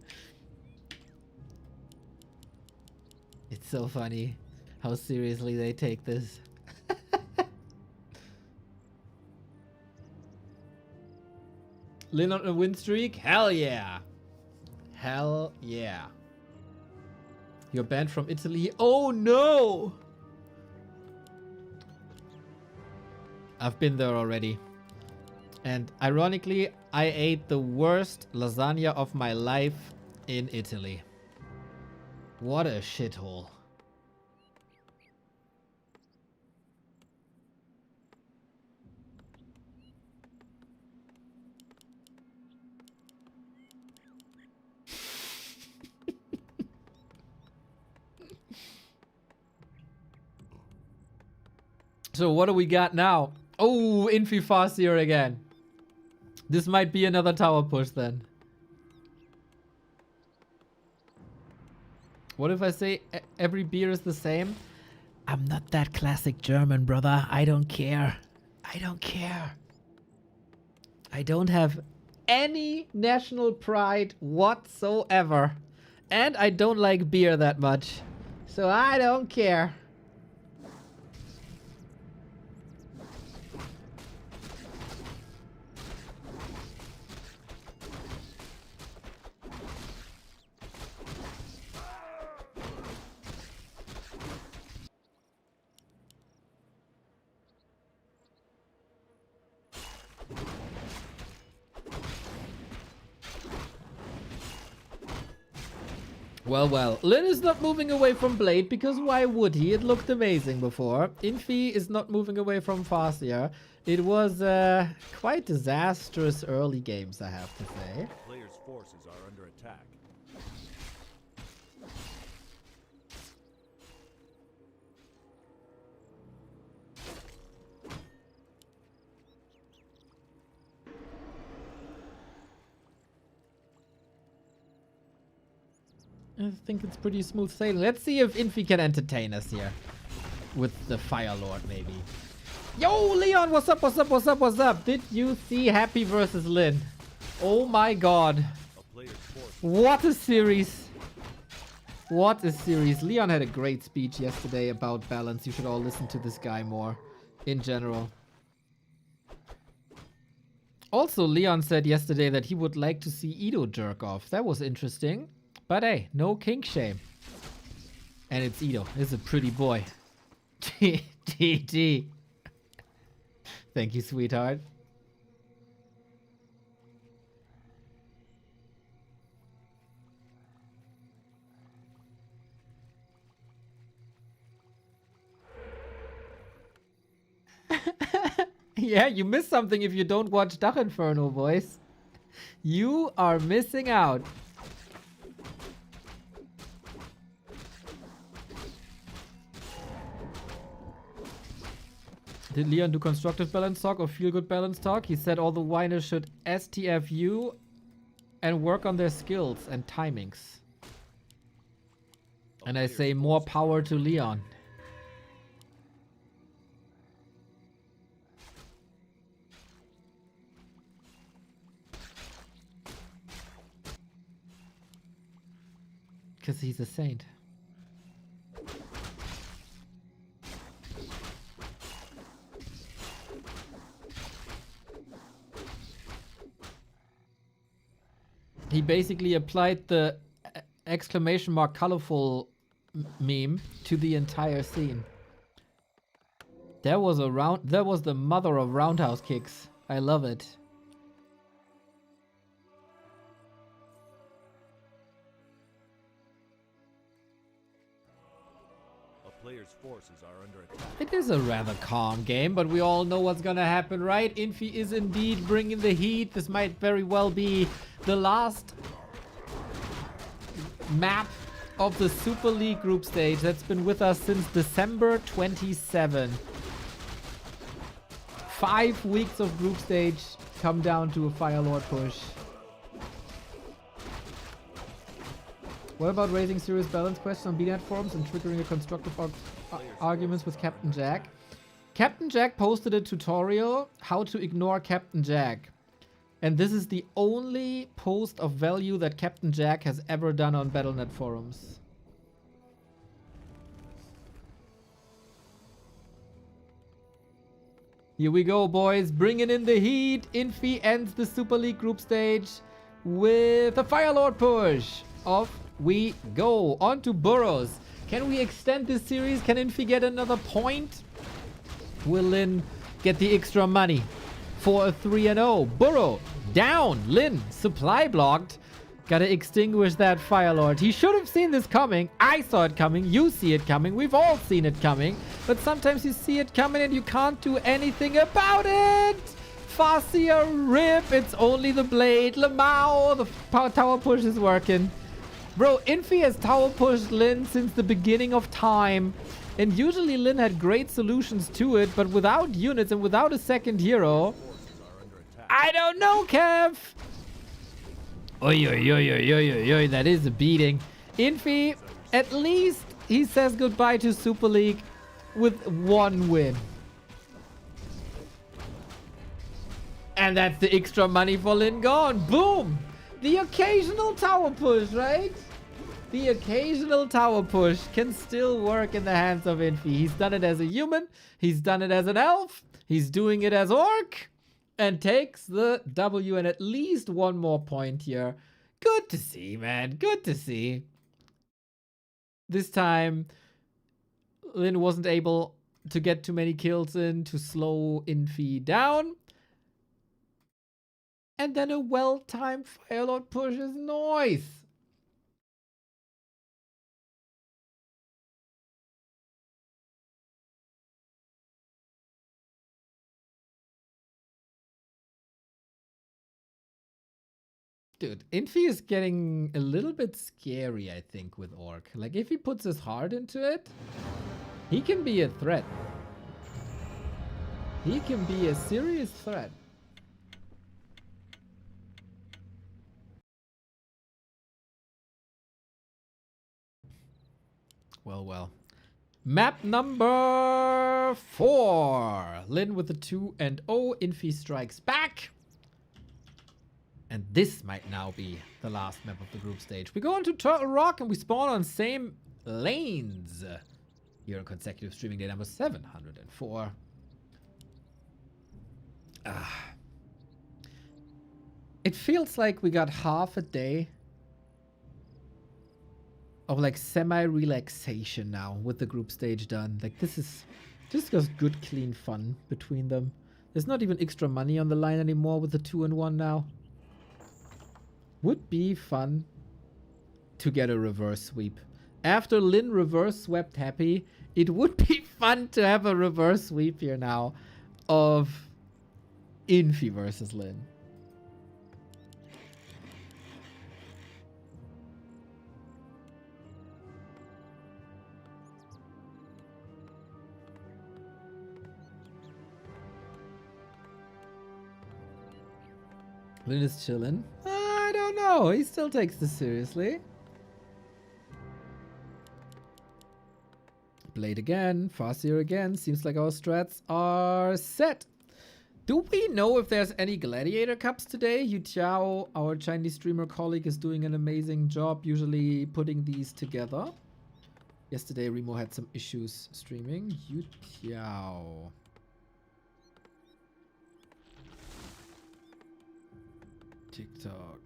It's so funny how seriously they take this. Lynn on a win streak? Hell yeah. Hell yeah. You're banned from Italy? Oh no! I've been there already. And ironically, I ate the worst lasagna of my life in Italy. What a shithole. So what do we got now? Oh, Infi here again. This might be another tower push then. What if I say every beer is the same? I'm not that classic German, brother. I don't care. I don't care. I don't have any national pride whatsoever. And I don't like beer that much. So I don't care. Well, Lynn is not moving away from Blade because why would he? It looked amazing before. Infi is not moving away from Farseer. It was quite disastrous early games, I have to say. Players' forces are under attack. I think it's pretty smooth sailing. Let's see if Infi can entertain us here. With the Fire Lord, maybe. Yo, Leon, what's up, what's up, what's up, what's up? Did you see Happy versus Lynn? Oh my god. What a series. What a series. Leon had a great speech yesterday about balance. You should all listen to this guy more. In general. Also, Leon said yesterday that he would like to see Ido jerk off. That was interesting. But hey, no kink shame. And it's Ido. It's a pretty boy. GG. Thank you, sweetheart. Yeah, you miss something if you don't watch DACH INFERNO, boys. You are missing out. Did Leon do constructive balance talk or feel good balance talk? He said all the whiners should STFU and work on their skills and timings. And I say more power to Leon. Because he's a saint. He basically applied the exclamation mark colorful meme to the entire scene. That was the mother of roundhouse kicks. I love it. A player's forces are under attack. It is a rather calm game, but we all know what's gonna happen, right? Infi is indeed bringing the heat. This might very well be the last map of the Super League group stage that's been with us since December 27. 5 weeks of group stage come down to a Fire Lord push. What about raising serious balance questions on BNet forums and triggering a constructive arguments with Captain Jack? Captain Jack posted a tutorial how to ignore Captain Jack. And this is the only post of value that Captain Jack has ever done on Battle.net forums. Here we go, boys. Bringing in the heat. Infi ends the Super League group stage with a Fire Lord push. Off we go. On to Burrows. Can we extend this series? Can Infi get another point? Will Lynn get the extra money for a 3-0? Burrow down. Lynn supply blocked. Gotta extinguish that Fire Lord. He should have seen this coming. I saw it coming. You see it coming. We've all seen it coming. But sometimes you see it coming and you can't do anything about it. Farseer rip. It's only the blade. Lamau. The tower push is working. Bro, Infi has tower pushed Lynn since the beginning of time. And usually Lynn had great solutions to it, but without units and without a second hero, I don't know, Kev. Oi, oi, oi, oi, oi, oi, that is a beating. Infi, at least he says goodbye to Super League with 1 win. And that's the extra money for Lynn gone. Boom! The occasional tower push, right? The occasional tower push can still work in the hands of Infi. He's done it as a human. He's done it as an elf. He's doing it as orc. And takes the W and at least 1 more point here. Good to see, man. Good to see. This time, Lynn wasn't able to get too many kills in to slow Infi down. And then a well-timed Fire Lord push is nice. Dude, Infi is getting a little bit scary, I think, with Orc. Like, if he puts his heart into it, he can be a threat. He can be a serious threat. Well, well. Map number 4. Lynn with the 2-0. Infi strikes back. And this might now be the last map of the group stage. We go on to Turtle Rock and we spawn on same lanes. Here on consecutive streaming day number 704. It feels like we got half a day of like semi-relaxation now with the group stage done. Like this is just good, clean fun between them. There's not even extra money on the line anymore with the 2-1 now. Would be fun to get a reverse sweep. After Lynn reverse swept Happy, it would be fun to have a reverse sweep here now of Infi versus Lynn. Lynn is chillin'. I don't know. He still takes this seriously. Blade again. Farseer again. Seems like our strats are set. Do we know if there's any Gladiator Cups today? Yu Tiao, our Chinese streamer colleague, is doing an amazing job usually putting these together. Yesterday, Remo had some issues streaming. Yu Tiao. TikTok.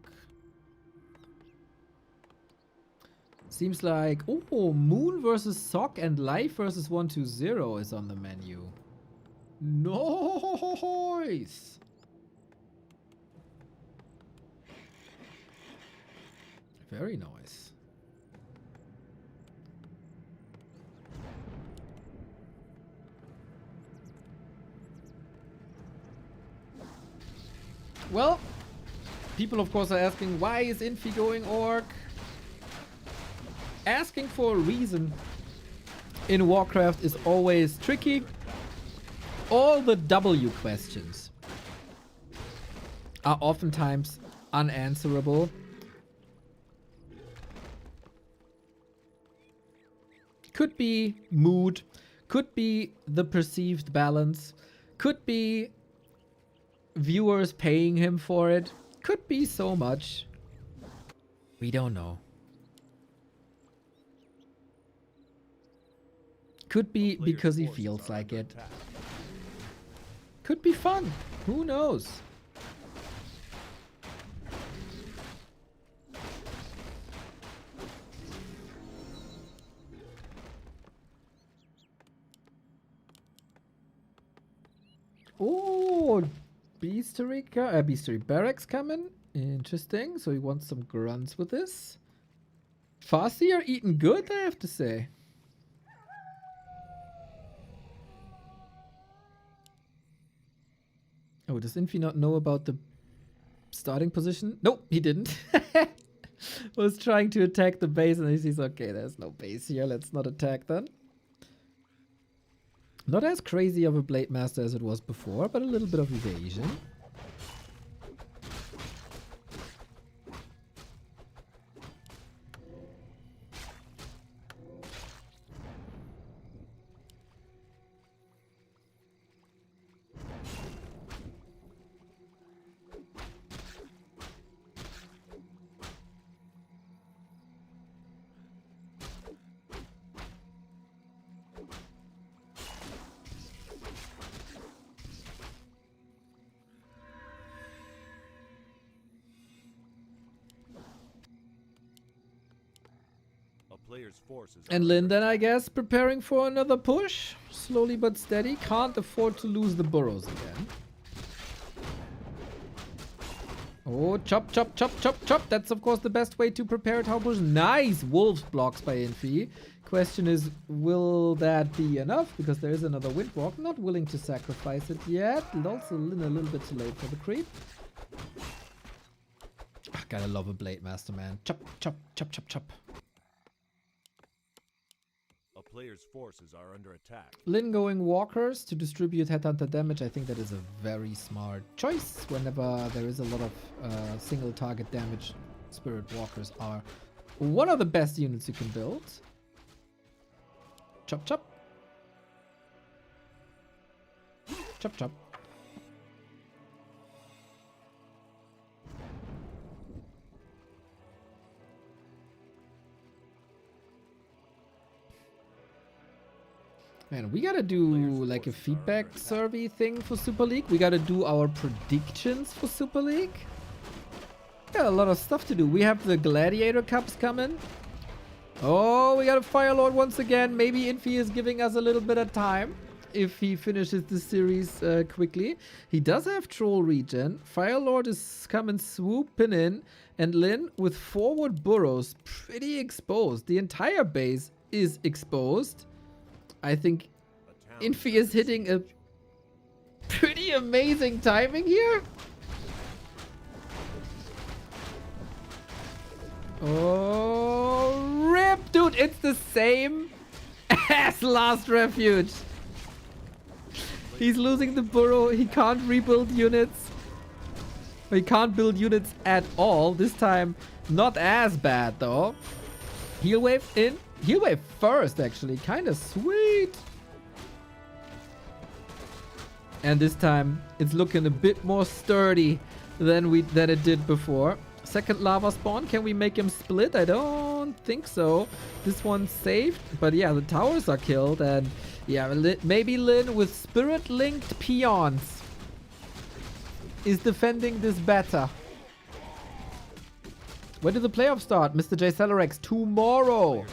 Seems like, oh, Moon versus Sock and Life versus 120 is on the menu. Nice. Very nice. Well, people of course are asking, why is Infi going Orc? Asking for a reason in Warcraft is always tricky. All the W questions are oftentimes unanswerable. Could be mood, could be the perceived balance, could be viewers paying him for it, could be so much. We don't know. Could be because he feels like it. Could be fun. Who knows? Oh, Beastery Barracks coming. Interesting. So he wants some grunts with this. Farsi are eating good, I have to say. Oh, does Infi not know about the starting position? Nope, he didn't. Was trying to attack the base and he sees, okay, there's no base here. Let's not attack then. Not as crazy of a Blade Master as it was before, but a little bit of evasion. And Lynn then, I guess, preparing for another push. Slowly but steady. Can't afford to lose the burrows again. Oh, chop, chop, chop, chop, chop. That's, of course, the best way to prepare Tower push. Nice wolves blocks by Infi. Question is, will that be enough? Because there is another Windwalk. Not willing to sacrifice it yet. Also, Lynn a little bit too late for the creep. Ah, gotta love a Blade Master, man. Chop, chop, chop, chop, chop. Player's forces are under attack. Lynn going walkers to distribute headhunter damage. I think that is a very smart choice. Whenever there is a lot of single target damage, spirit walkers are one of the best units you can build. Chop chop. Chop chop. Man, we gotta do like a feedback survey thing for Super League. We gotta do our predictions for Super League. Got a lot of stuff to do. We have the Gladiator Cups coming. Oh, we got a Fire Lord once again. Maybe Infi is giving us a little bit of time if he finishes the series quickly. He does have Troll regen. Fire Lord is coming swooping in. And Lynn with forward burrows pretty exposed. The entire base is exposed. I think Infi is hitting a pretty amazing timing here. Oh, rip! Dude, it's the same as Last Refuge. He's losing the burrow. He can't rebuild units. He can't build units at all. This time, not as bad though. Heal wave in. Heal wave first, actually. Kind of sweet. And this time, it's looking a bit more sturdy than it did before. Second lava spawn. Can we make him split? I don't think so. This one's saved. But yeah, the towers are killed. And yeah, maybe Lynn with spirit-linked peons is defending this better. When do the playoffs start? Mr. J. Celerex, tomorrow.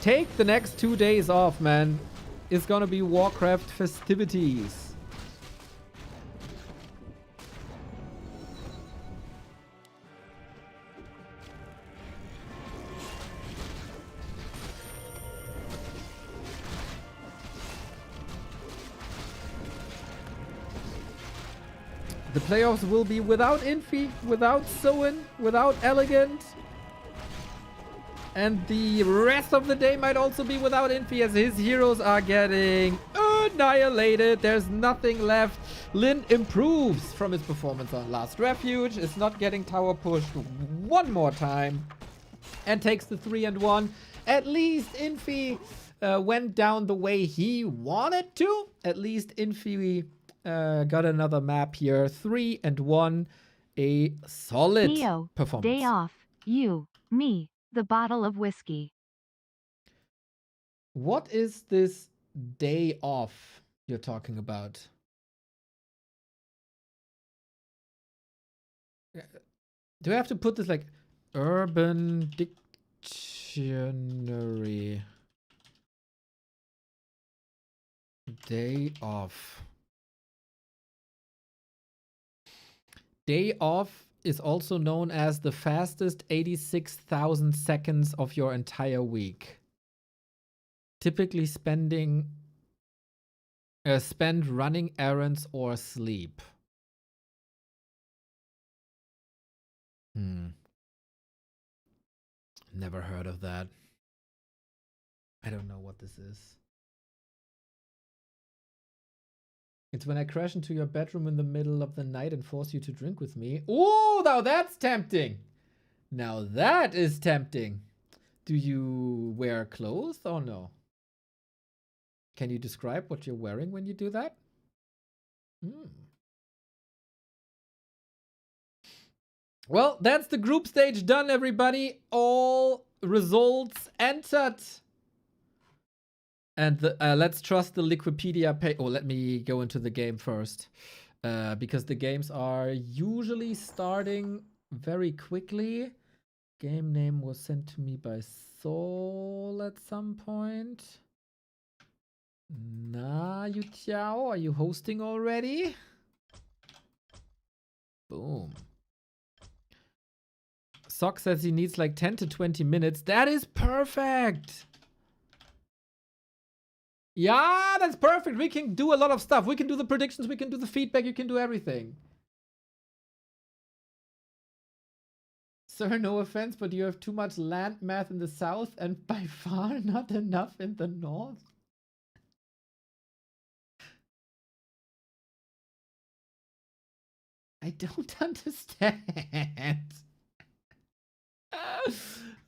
Take the next 2 days off, man. It's gonna be Warcraft festivities. The playoffs will be without Infi, without Soin, without Elegant. And the rest of the day might also be without Infi as his heroes are getting annihilated. There's nothing left. Lynn improves from his performance on Last Refuge. Is not getting tower pushed one more time. And takes the 3-1. At least Infi went down the way he wanted to. At least Infi got another map here. 3-1. A solid Neo, performance. day off. You, me, the bottle of whiskey. What is this day off you're talking about? Do I have to put this like Urban Dictionary? Day off. Day off is also known as the fastest 86,000 seconds of your entire week. Typically spent running errands or sleep. Never heard of that. I don't know what this is. It's when I crash into your bedroom in the middle of the night and force you to drink with me. Oh, now that's tempting. Now that is tempting. Do you wear clothes or no? Can you describe what you're wearing when you do that? Well, that's the group stage done, everybody. All results entered. And let's trust the Wikipedia page. Oh, let me go into the game first. Because the games are usually starting very quickly. Game name was sent to me by Soul at some point. Na, Yu Tiao, are you hosting already? Boom. Sock says he needs like 10 to 20 minutes. That is perfect. Yeah, that's perfect. We can do a lot of stuff. We can do the predictions. We can do the feedback. You can do everything. Sir, no offense, but you have too much land math in the south and by far not enough in the north. I don't understand.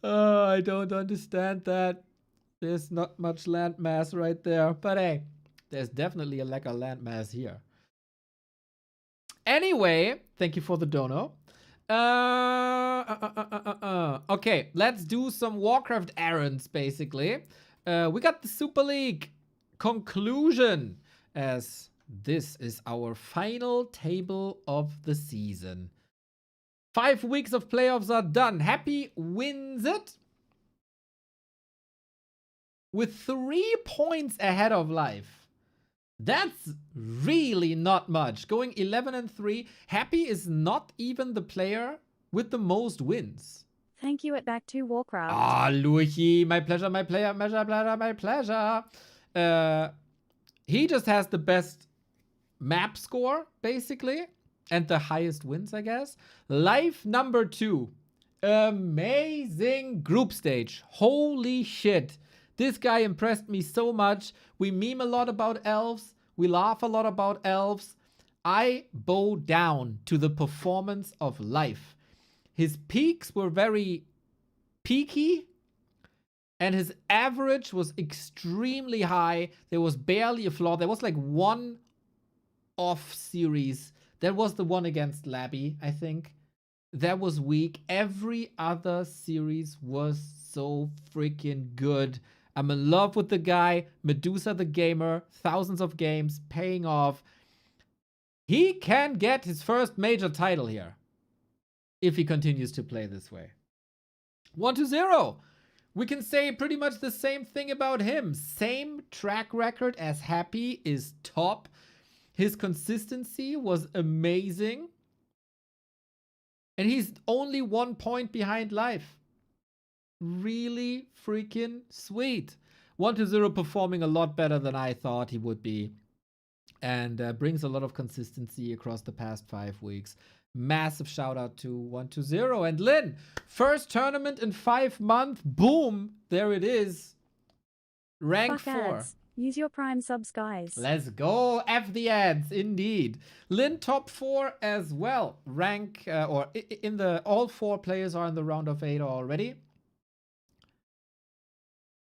I don't understand that. There's not much land mass right there. But hey, there's definitely a lack of land mass here. Anyway, thank you for the dono. Okay, let's do some Warcraft errands, basically. We got the Super League conclusion, as this is our final table of the season. 5 weeks of playoffs are done. Happy wins it with 3 points ahead of Life. That's really not much. Going 11-3. Happy is not even the player with the most wins. Thank you at Back to Warcraft. Ah, Luigi, my pleasure, my player, my pleasure. He just has the best map score, basically, and the highest wins, I guess. Life number 2. Amazing group stage. Holy shit. This guy impressed me so much. We meme a lot about elves. We laugh a lot about elves. I bow down to the performance of Life. His peaks were very peaky, and his average was extremely high. There was barely a flaw. There was like one off series. That was the one against Labby, I think. That was weak. Every other series was so freaking good. I'm in love with the guy. Medusa the gamer. Thousands of games paying off. He can get his first major title here if he continues to play this way. 1-0. We can say pretty much the same thing about him. Same track record as Happy is top. His consistency was amazing. And he's only 1 point behind Life. Really freaking sweet. 1-0 performing a lot better than I thought he would be. And brings a lot of consistency across the past 5 weeks. Massive shout out to 120. And Lynn, first tournament in 5 months. Boom. There it is. Rank Fuck 4. ads. Use your Prime subs, guys. Let's go. F the ads, indeed. Lynn top 4 as well. Rank in the all 4 players are in the round of 8 already.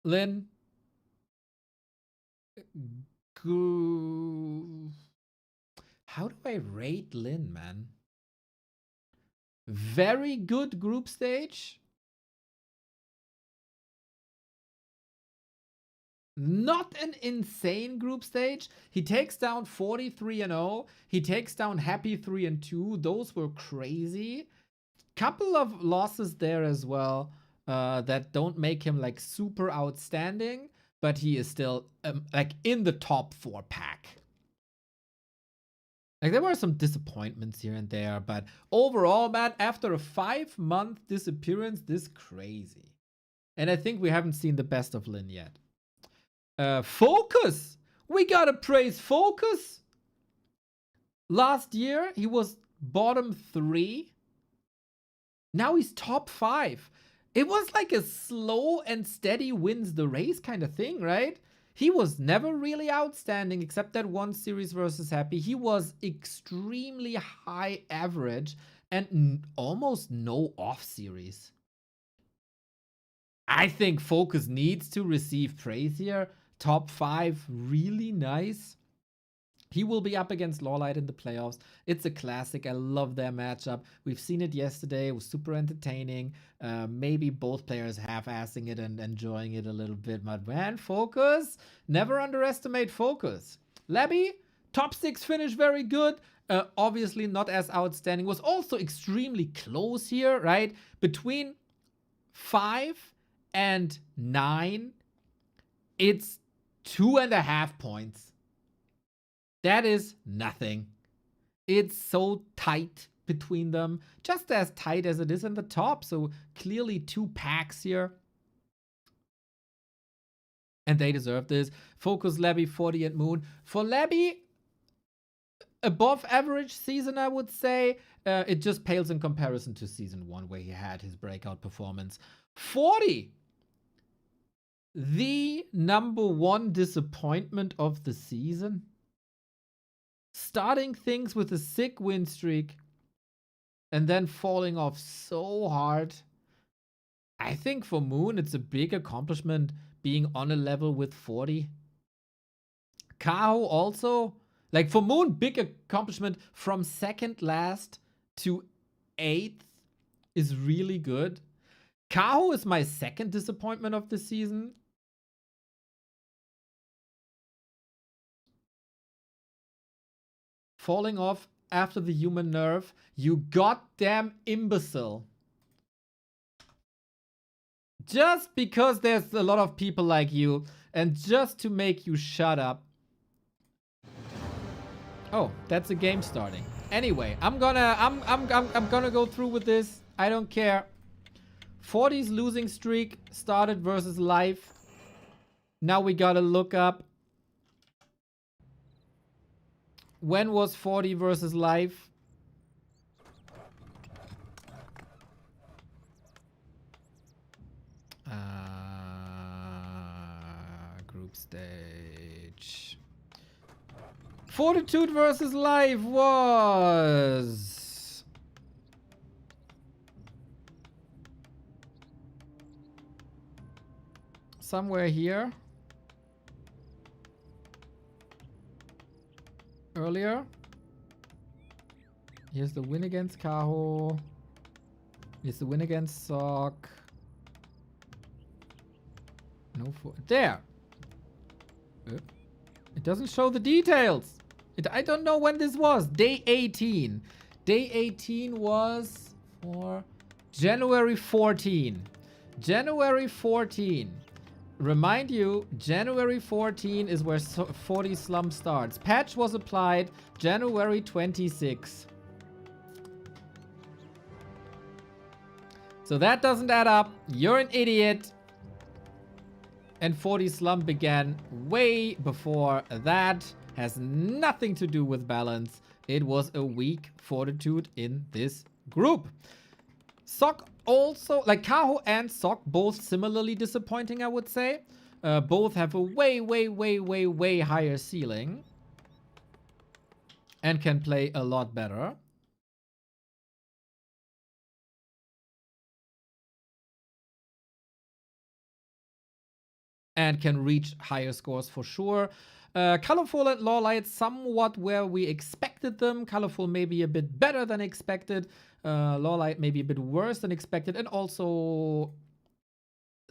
Lynn. How do I rate Lynn, man? Very good group stage. Not an insane group stage. He takes down 43-0. He takes down Happy 3-2. Those were crazy. Couple of losses there as well that don't make him like super outstanding, but he is still like in the top 4 pack. Like there were some disappointments here and there, but overall, man, after a 5-month disappearance, this crazy. And I think we haven't seen the best of Lynn yet. Focus! We gotta praise Focus! Last year, he was bottom 3. Now he's top 5. It was like a slow and steady wins the race kind of thing, right? He was never really outstanding except that one series versus Happy. He was extremely high average and almost no off series. I think Focus needs to receive praise here. Top 5, really nice. He will be up against Lawlight in the playoffs. It's a classic. I love their matchup. We've seen it yesterday. It was super entertaining. Maybe both players half-assing it and enjoying it a little bit. But man, Focus. Never underestimate Focus. Labby, top 6 finish, very good. Obviously not as outstanding. Was also extremely close here, right? Between 5 and 9, it's 2.5 points. That is nothing. It's so tight between them. Just as tight as it is in the top. So clearly 2 packs here. And they deserve this. Focus, Labby, 40 and Moon. For Labby, above average season, I would say. It just pales in comparison to season 1 where he had his breakout performance. 40. The number 1 disappointment of the season. Starting things with a sick win streak and then falling off so hard. I think for Moon, it's a big accomplishment being on a level with 40. Kaho also. Like for Moon, big accomplishment from 2nd last to 8th is really good. Kaho is my 2nd disappointment of the season. Falling off after the human nerve. You goddamn imbecile. Just because there's a lot of people like you and just to make you shut up. Oh, that's a game starting. Anyway, I'm gonna go through with this. I don't care. 40's losing streak started versus life. Now we gotta look up. When was 40 versus life? Group stage. Fortitude versus life was... somewhere here. Earlier. Here's the win against Kaho. Here's the win against Sok. No, there. It doesn't show the details. I don't know when this was. Day 18. Day 18 was for January 14. January 14. Remind you, January 14 is where 40 slump starts. Patch was applied January 26. So that doesn't add up. You're an idiot. And 40 slump began way before that. Has nothing to do with balance. it was a weak Fortitude in this group. Sok also, like Kaho and Sok, both similarly disappointing, I would say. Both have a way higher ceiling. And can play a lot better. And can reach higher scores for sure. Colorful and Lawlight somewhat where we expected them. Colorful maybe a bit better than expected. Lawlight maybe a bit worse than expected. And also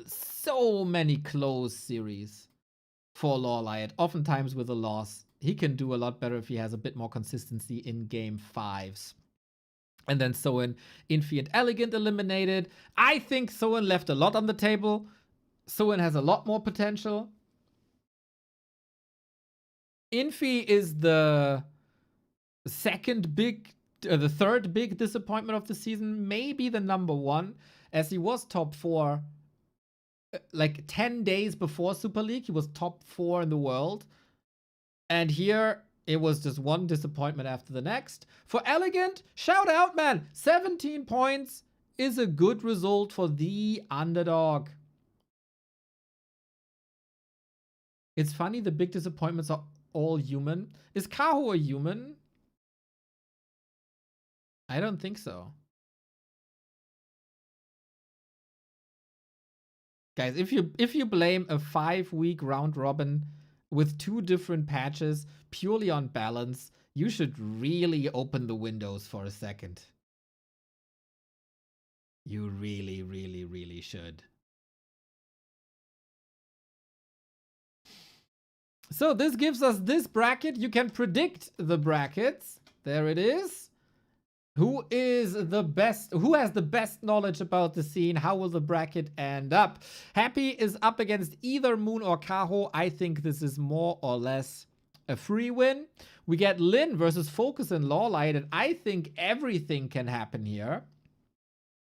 so many close series for Lawlight. Oftentimes with a loss. He can do a lot better if he has a bit more consistency in game 5s. And then Soen, Infi, and Elegant eliminated. I think Soen left a lot on the table. Soen has a lot more potential. Infi is the third big disappointment of the season. Maybe the number one, as he was top 4. Like 10 days before Super League, he was top 4 in the world. And here, it was just one disappointment after the next. For Elegant, shout out, man. 17 points is a good result for the underdog. It's funny, the big disappointments are all human. Is Kaho a human? I don't think so. Guys, if you blame a 5-week round robin with 2 different patches purely on balance, you should really open the windows for a second. You really should. So this gives us this bracket. You can predict the brackets. There it is. Who is the best? Who has the best knowledge about the scene? How will the bracket end up? Happy is up against either Moon or Kaho. I think this is more or less a free win. We get Lynn versus Focus and Lawlight, and I think everything can happen here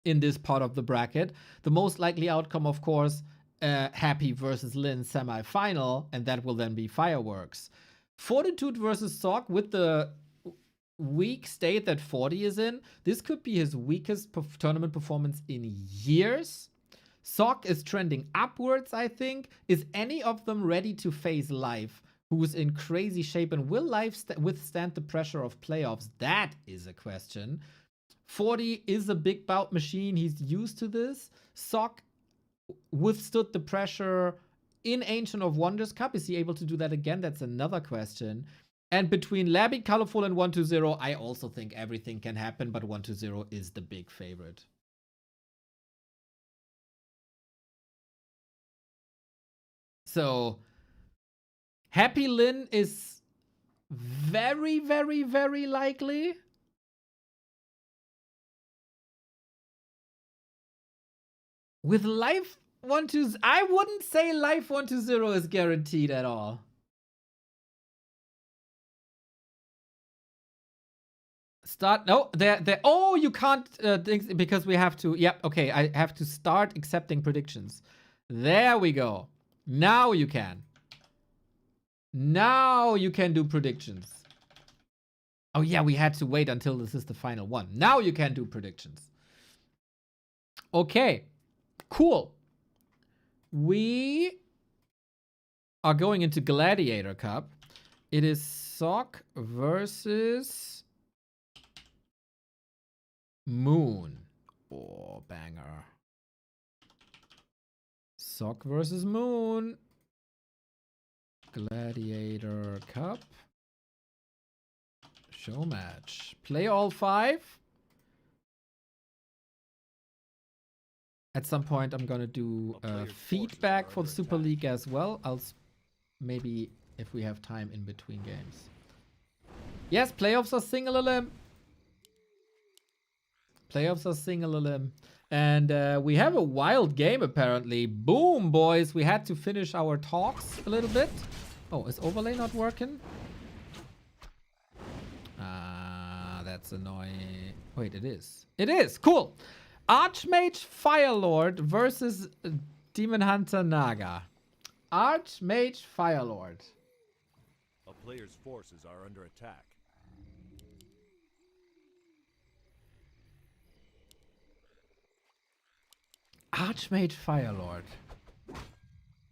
in this part of the bracket. The most likely outcome, of course, Happy versus Lynn semi-final, and that will then be fireworks. Fortitude versus Sok with the weak state that 40 is in. This could be his weakest tournament performance in years. Sok is trending upwards, I think. Is any of them ready to face Life, who's in crazy shape, and will Life withstand the pressure of playoffs? That is a question. 40 is a big bout machine. He's used to this. Sok withstood the pressure in Ancient of Wonders Cup. Is he able to do that again? That's another question. And between Labby, Colorful, and 120, I also think everything can happen, but 120 is the big favorite. So, Happy Lynn is very likely. With Life 120, I wouldn't say Life 120 is guaranteed at all. Start. No, they're. Oh, you can't because we have to. Yep. Okay, I have to start accepting predictions. There we go. Now you can. Now you can do predictions. Oh yeah, we had to wait until this is the final one. Now you can do predictions. Okay. Cool. We are going into Gladiator Cup. It is Sok versus Moon. Oh, banger. Sok versus Moon. Gladiator Cup. Show match. Play all 5. At some point, I'm gonna do feedback for the Super League as well. I'll maybe, if we have time in between games. Yes, playoffs are single elim. Playoffs are single elim. And we have a wild game, apparently. Boom, boys. We had to finish our talks a little bit. Oh, is overlay not working? That's annoying. Wait, it is. It is. Cool. Archmage Firelord versus Demon Hunter Naga. Archmage Firelord. A player's forces are under attack. Archmage Firelord.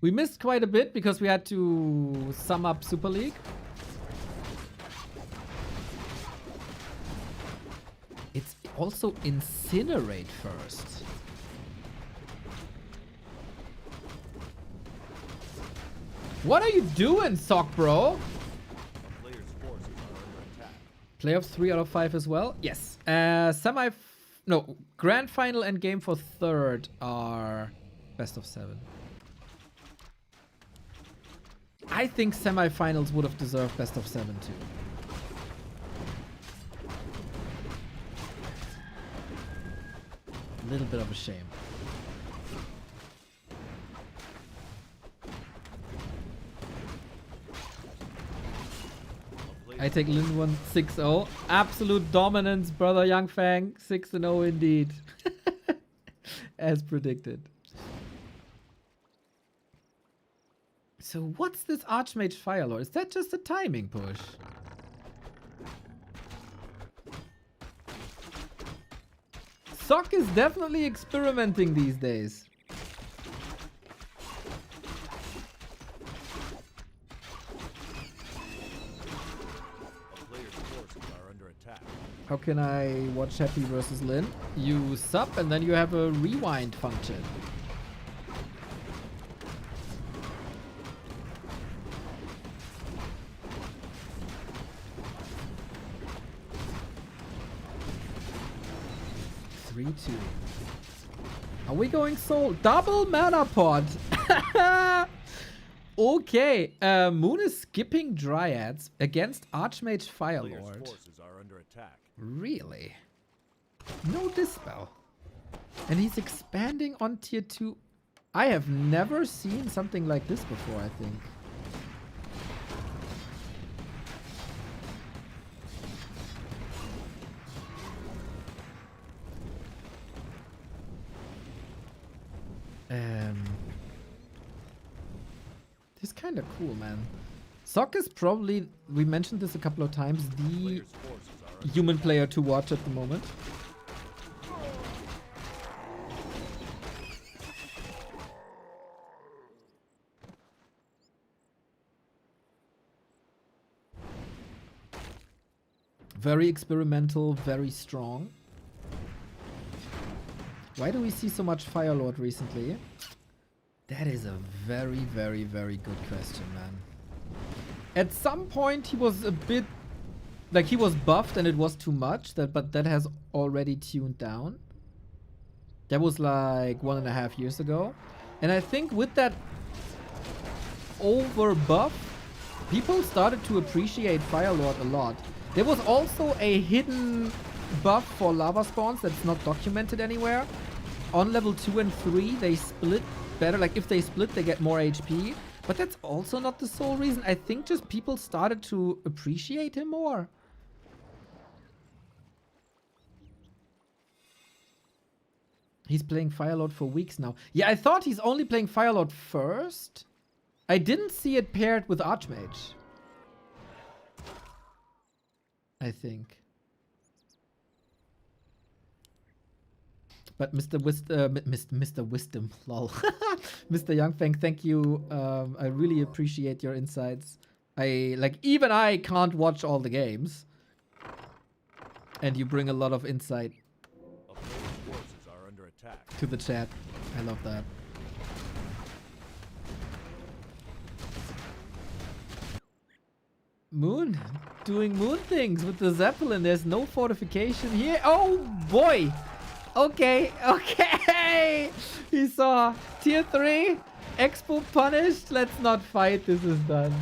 We missed quite a bit because we had to sum up Super League. It's also Incinerate first. What are you doing, Sock Bro? Player's forces are under attack. Playoff 3 out of 5 as well? Yes. No, Grand Final and Game for third are best of 7. I think semifinals would have deserved best of 7 too. A little bit of a shame. I take Lynn 1-6-0. Absolute dominance, brother Young Fang. 6-0 indeed. As predicted. So what's this Archmage Firelord? Is that just a timing push? Sock is definitely experimenting these days. A player's forces are under attack. How can I watch Happy versus Lynn? You sub and then you have a rewind function. Are we going soul? Double mana pod. Okay. Moon is skipping Dryads against Archmage Player's Firelord. forces are under attack. Really? No dispel. And he's expanding on tier 2. I have never seen something like this before, I think. This is kind of cool, man. Sock is probably, we mentioned this a couple of times, the Player's forces are under human player to watch at the moment. Very experimental, very strong. Why do we see so much Firelord recently? That is a very, very, very good question, man. At some point, he was a bit... Like, he was buffed and it was too much, but that has already tuned down. That was like 1.5 years ago. And I think with that over buff, people started to appreciate Firelord a lot. There was also a hidden buff for lava spawns that's not documented anywhere. On level 2 and 3, they split better. Like, if they split, they get more HP. But that's also not the sole reason. I think just people started to appreciate him more. He's playing Firelord for weeks now. Yeah, I thought he's only playing Firelord first. I didn't see it paired with Archmage. I think. But Mr. Wisdom, lol. Mr. Youngfang, thank you. I really appreciate your insights. Even I can't watch all the games. And you bring a lot of insight A player's forces are under attack. to the chat. I love that. Moon, doing moon things with the Zeppelin. There's no fortification here. Oh boy. Okay, okay. He saw tier 3. Expo punished. Let's not fight. This is done.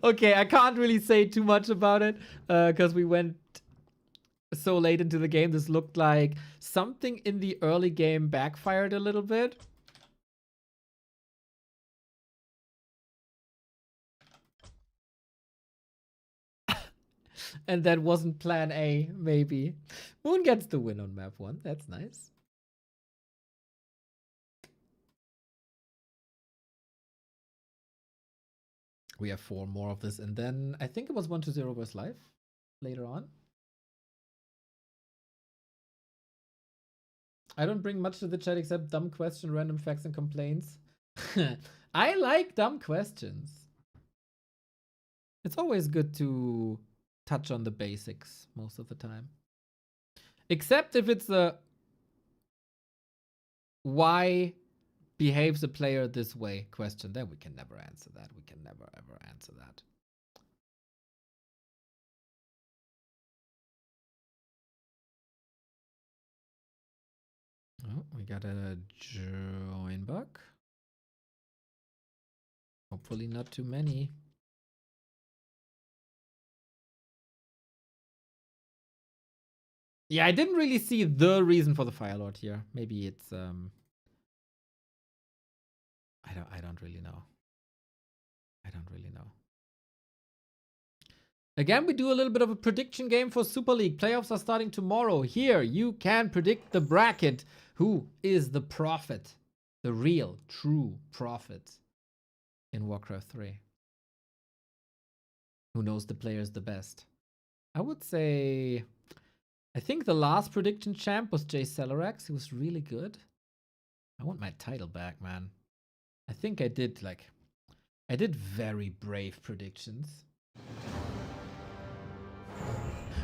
Okay, I can't really say too much about it because we went so late into the game. This looked like something in the early game backfired a little bit. And that wasn't plan A, maybe. Moon gets the win on map 1. That's nice. We have 4 more of this. And then I think it was 1-0 versus life later on. I don't bring much to the chat except dumb question, random facts, and complaints. I like dumb questions. It's always good to touch on the basics most of the time. Except if it's a why behaves a player this way question, then we can never answer that. We can never ever answer that. Oh, we got a join bug. Hopefully not too many. Yeah, I didn't really see the reason for the Fire Lord here. Maybe it's I don't really know. I don't really know. Again, we do a little bit of a prediction game for Super League. Playoffs are starting tomorrow. Here, you can predict the bracket. Who is the prophet? The real, true prophet in Warcraft 3? Who knows the players the best? I would say... I think the last prediction champ was Jay Celerax. He was really good. I want my title back, man. I think I did very brave predictions.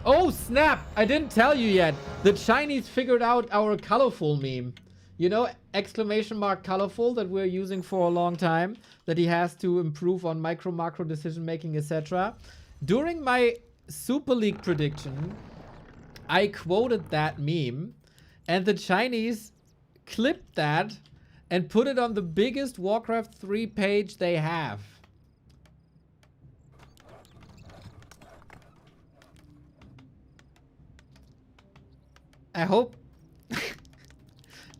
Oh, snap! I didn't tell you yet. The Chinese figured out our colorful meme. You know, exclamation mark colorful that we're using for a long time. That he has to improve on micro, macro decision making, etc. During my Super League prediction, I quoted that meme. And the Chinese clipped that and put it on the biggest Warcraft 3 page they have. I hope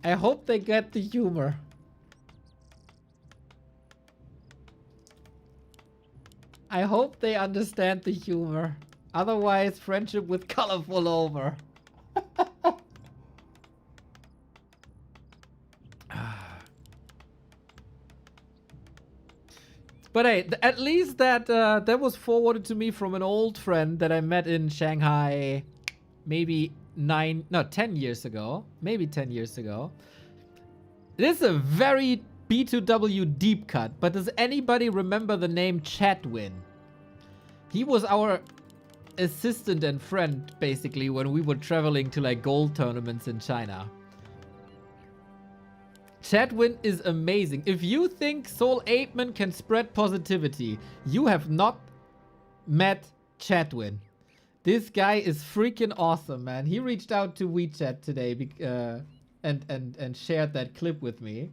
I hope they get the humor. I hope they understand the humor. Otherwise, friendship with colorful over. But hey, at least that that was forwarded to me from an old friend that I met in Shanghai maybe 10 years ago. Maybe 10 years ago. This is a very B2W deep cut, but does anybody remember the name Chadwin? He was our assistant and friend, basically, when we were traveling to like gold tournaments in China. Chadwin is amazing. If you think Soul Apeman can spread positivity, you have not met Chadwin. This guy is freaking awesome, man. He reached out to WeChat today and shared that clip with me.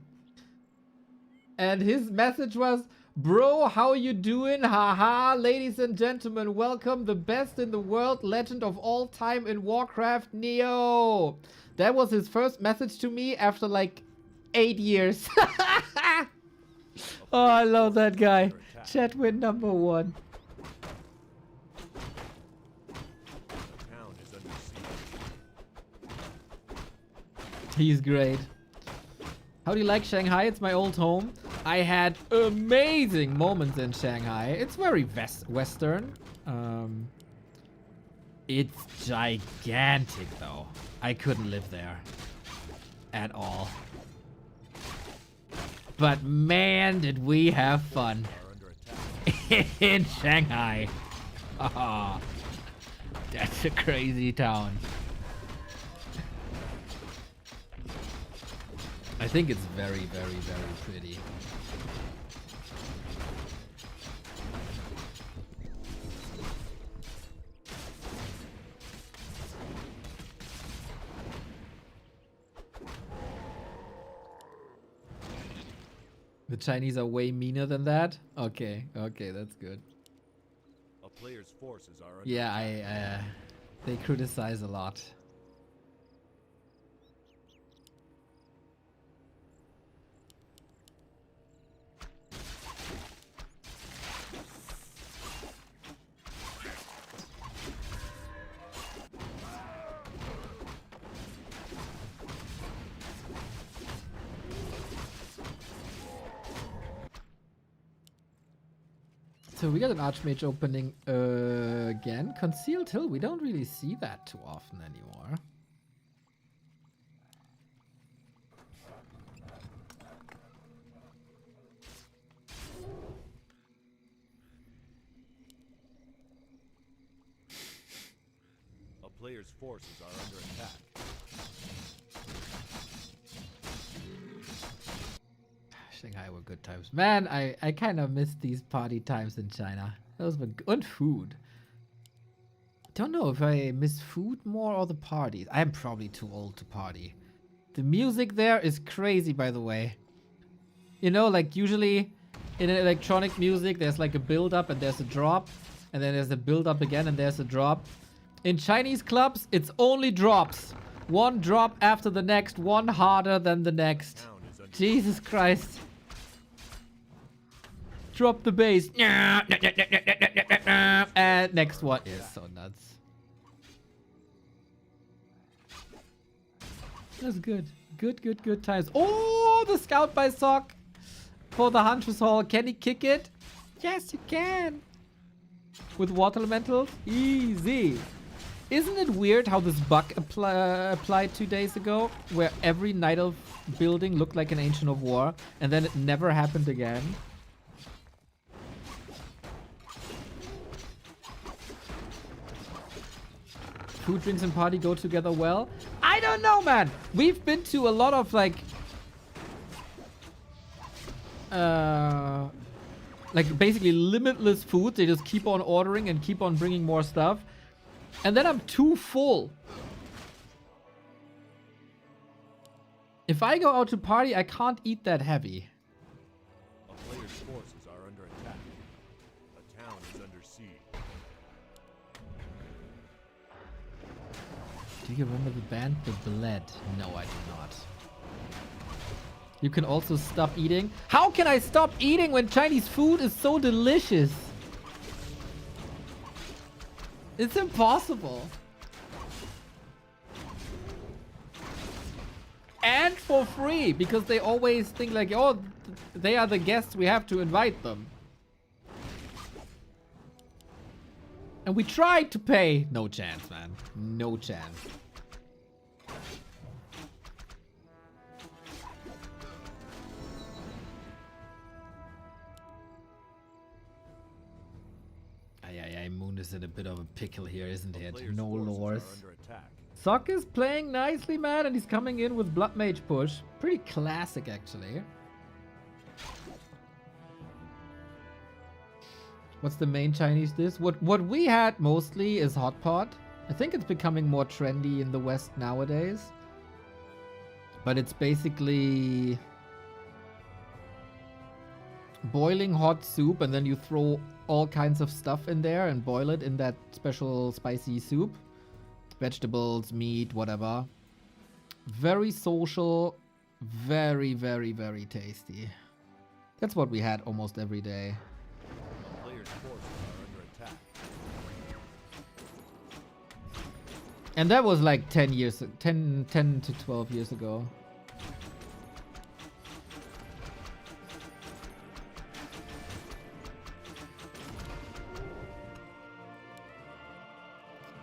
And his message was, "Bro, how you doing? Haha, ladies and gentlemen, welcome the best in the world, legend of all time in Warcraft, Neo." That was his first message to me after like 8 years. Oh, I love that guy. Chadwin #1. He's great. How do you like Shanghai? It's my old home. I had amazing moments in Shanghai. It's very Western. It's gigantic though. I couldn't live there at all. But man, did we have fun in Shanghai. Oh, that's a crazy town. I think it's very, very, very pretty. The Chinese are way meaner than that? Okay, okay, that's good. A player's forces are under Yeah, they criticize a lot. So we got an Archmage opening again. Concealed Hill, we don't really see that too often anymore. player's forces are under attack. Shanghai were good times. Man, I kind of miss these party times in China. Those were good food. Don't know if I miss food more or the parties. I'm probably too old to party. The music there is crazy, by the way. You know, like usually in electronic music, there's like a build up and there's a drop. And then there's a build up again and there's a drop. In Chinese clubs, it's only drops. One drop after the next, one harder than the next. Jesus Christ. Drop the bass. And next one is so nuts. That's good. Good times. Oh, the scout by Sock for the Huntress Hall. Can he kick it? Yes, you can. With water elementals? Easy. Isn't it weird how this bug applied 2 days ago? Where every Night Elf building looked like an Ancient of War. And then it never happened again. Food, drinks, and party go together well. I don't know, man. We've been to a lot of like basically limitless food. They just keep on ordering and keep on bringing more stuff. And then I'm too full. If I go out to party, I can't eat that heavy. A player's forces are under attack. A town is under siege. Do you remember the band The Bled? No, I do not. You can also stop eating. How can I stop eating when Chinese food is so delicious? It's impossible. And for free, because they always think like, oh, they are the guests, we have to invite them. And we tried to pay. No chance, man. No chance. Moon is in a bit of a pickle here, isn't it? No lores. Sock is playing nicely, man, and he's coming in with Blood Mage push. Pretty classic, actually. What's the main Chinese dish? What we had mostly is hot pot. I think it's becoming more trendy in the West nowadays. But it's basically boiling hot soup, and then you throw all kinds of stuff in there and boil it in that special spicy soup. Vegetables, meat, whatever. Very social. Very, very, very tasty. That's what we had almost every day. Players' forces are under attack. And that was like 10 to 12 years ago.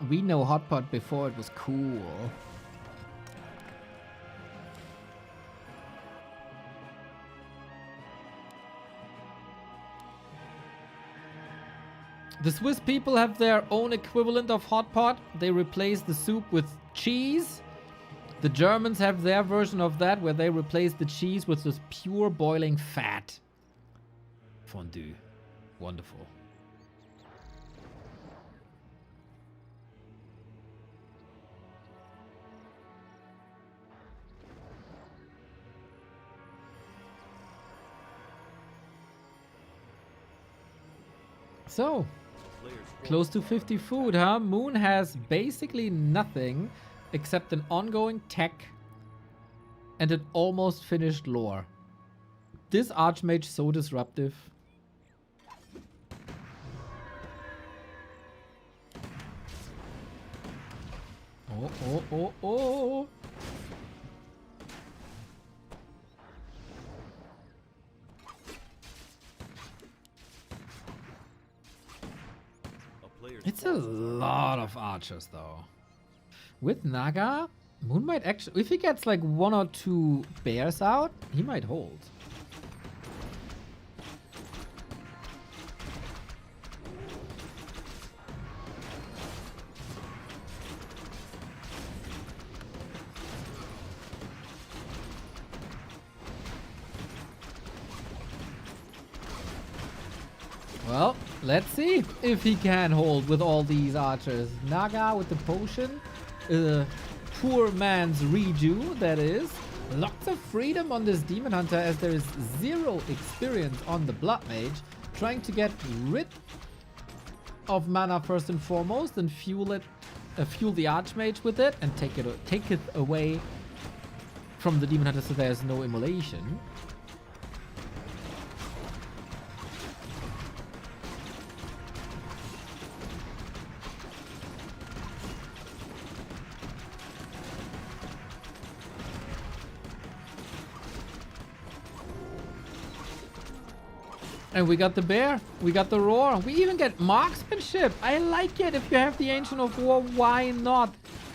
We know hot pot before it was cool. The Swiss people have their own equivalent of hot pot. They replace the soup with cheese. The Germans have their version of that, where they replace the cheese with this pure boiling fat. Fondue. Wonderful. So, close to 50 food, huh? Moon has basically nothing except an ongoing tech and an almost finished lore. This Archmage so disruptive. Oh. It's a lot of archers, though. With Naga, Moon might actually... If he gets like 1 or 2 bears out, he might hold. Well, let's see if he can hold with all these archers. Naga with the potion. Poor man's redo, that is. Lots of freedom on this Demon Hunter as there is 0 experience on the Blood Mage. Trying to get rid of mana first and foremost and fuel the Archmage with it and take it away from the Demon Hunter so there's no immolation. And we got the bear, we got the roar, we even get marksmanship. I like it. If you have the Ancient of War, why not?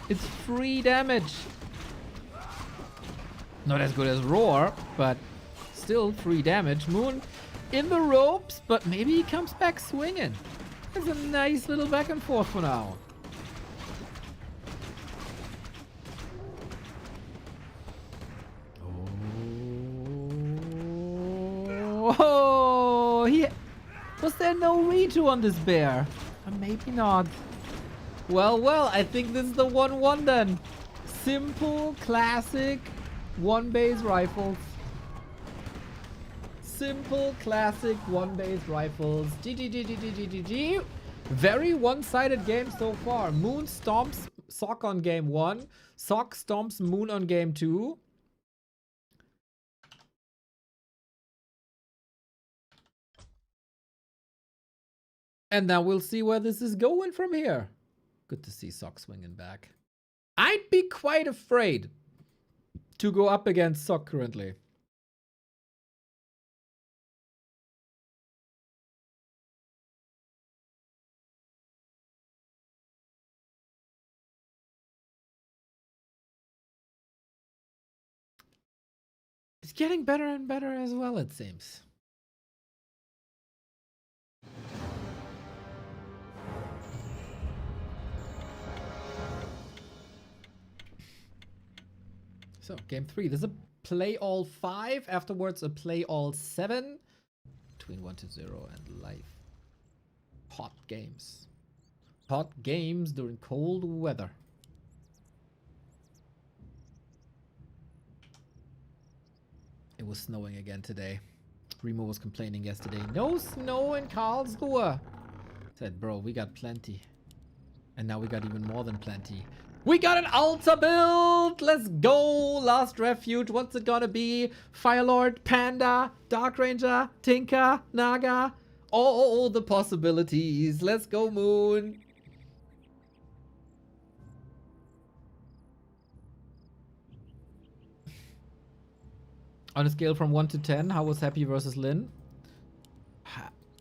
It's free damage. Not as good as roar, but still free damage. Moon in the ropes, but maybe he comes back swinging. It's a nice little back and forth for now. Oh, was there no redo on this bear? Or maybe not. Well, I think this is the 1-1 then. Simple, classic, one-base rifles. Simple, classic, one-base rifles. GG. Very one-sided game so far. Moon stomps Sock on game 1. Sock stomps Moon on game 2. And now we'll see where this is going from here. Good to see Sock swinging back. I'd be quite afraid to go up against Sock currently. It's getting better and better as well, it seems. So, game 3. There's a play all 5. Afterwards, a play all 7. Between 1 to 0 and life. Hot games. Hot games during cold weather. It was snowing again today. Remo was complaining yesterday. No snow in Karlsruhe. Said, bro, we got plenty. And now we got even more than plenty. We got an altar build! Let's go! Last Refuge. What's it gonna be? Firelord, Panda, Dark Ranger, Tinker, Naga. All the possibilities. Let's go, Moon. On a scale from 1 to 10, how was Happy versus Lynn?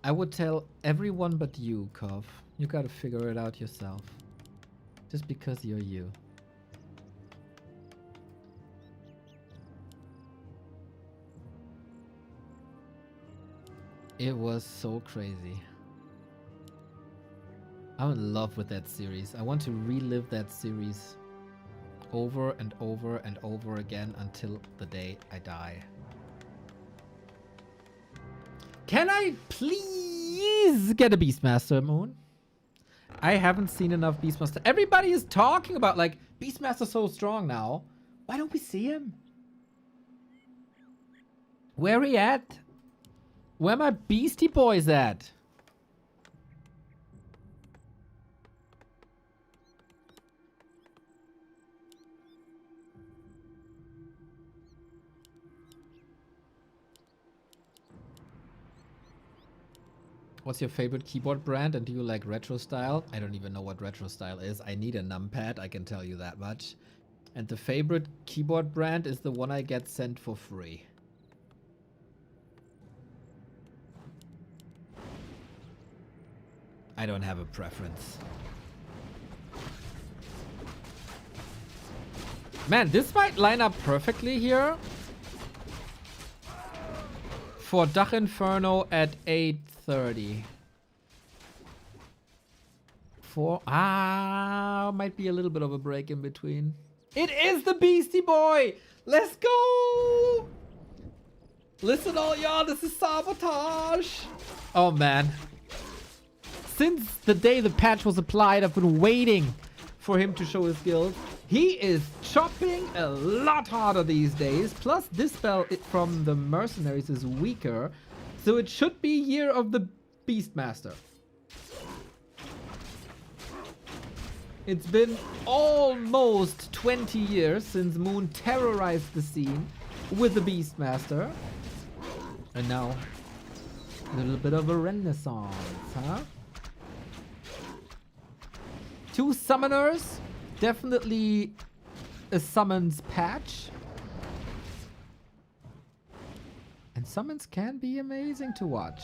I would tell everyone but you, Kov. You gotta figure it out yourself. Just because you're you. It was so crazy. I'm in love with that series. I want to relive that series over and over and over again until the day I die. Can I please get a Beastmaster, Moon? I haven't seen enough Beastmaster. Everybody is talking about, like, Beastmaster's so strong now. Why don't we see him? Where he at? Where my Beastie Boys at? What's your favorite keyboard brand and do you like retro style? I don't even know what retro style is. I need a numpad, I can tell you that much. And the favorite keyboard brand is the one I get sent for free. I don't have a preference. Man, this might line up perfectly here for DACH Inferno at 8:30. Might be a little bit of a break in between. It is the Beastie Boy! Let's go! Listen all y'all, this is Sabotage! Oh man, since the day the patch was applied, I've been waiting for him to show his skills. He is chopping a lot harder these days. Plus, this spell from the mercenaries is weaker. So it should be Year of the Beastmaster. It's been almost 20 years since Moon terrorized the scene with the Beastmaster. And now, a little bit of a renaissance, huh? 2 summoners. Definitely a summons patch. And summons can be amazing to watch.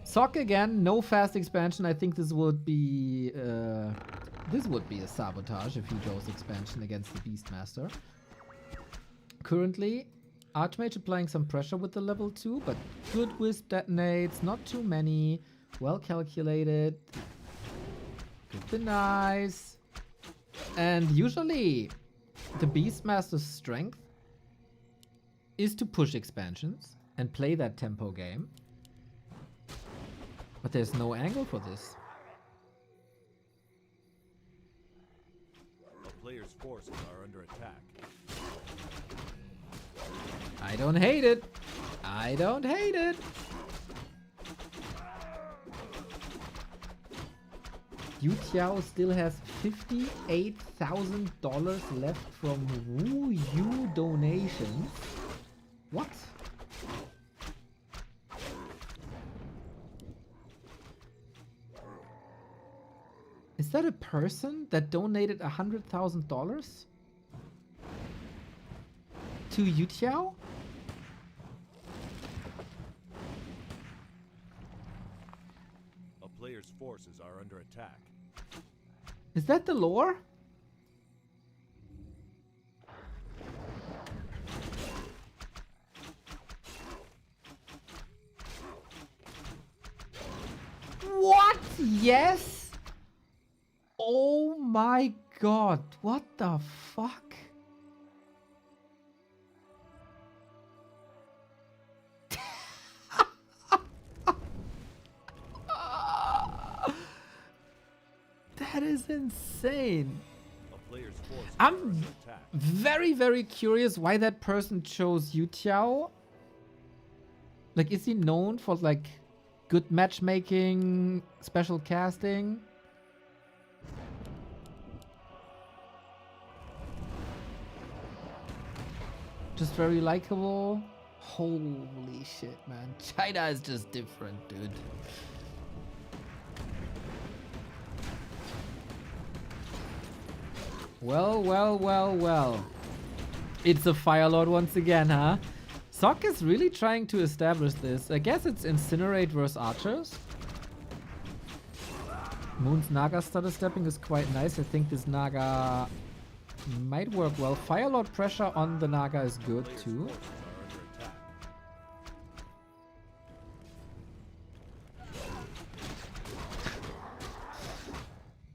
Sock again, no fast expansion. I think this would be a sabotage if he goes expansion against the Beastmaster. Currently, Archmage applying some pressure with the level 2, but good wisp detonates, not too many, well calculated, good denies. And usually, the Beastmaster's strength is to push expansions and play that tempo game. But there's no angle for this. A player's forces are under attack. I don't hate it. I don't hate it. Yu Tiao still has $58,000 left from Wu Yu donations. What? Is that a person that donated $100,000 to Yu Tiao? A player's forces are under attack. Is that the lore? What? Yes? Oh my god. What the fuck? That is insane. A player's forces are I'm under attack. very, very curious why that person chose Yu Tiao. Like, is he known for, like, good matchmaking, special casting? Just very likable? Holy shit, man. China is just different, dude. Well, well, well, well. It's a Fire Lord once again, huh? Sock is really trying to establish this. I guess it's Incinerate versus Archers. Moon's Naga stutter stepping is quite nice. I think this Naga might work well. Fire Lord pressure on the Naga is good too. Forces are under attack.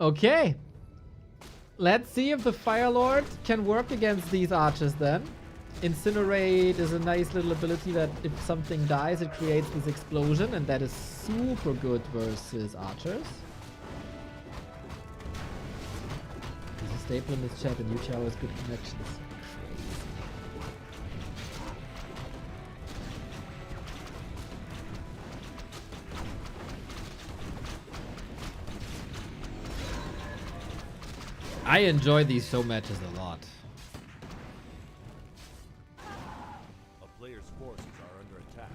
Okay. Let's see if the Fire Lord can work against these archers then. Incinerate is a nice little ability that if something dies, it creates this explosion, and that is super good versus archers. There's a staple in this chat, and Yu Tiao has good connections. I enjoy these show matches a lot. A player's forces are under attack.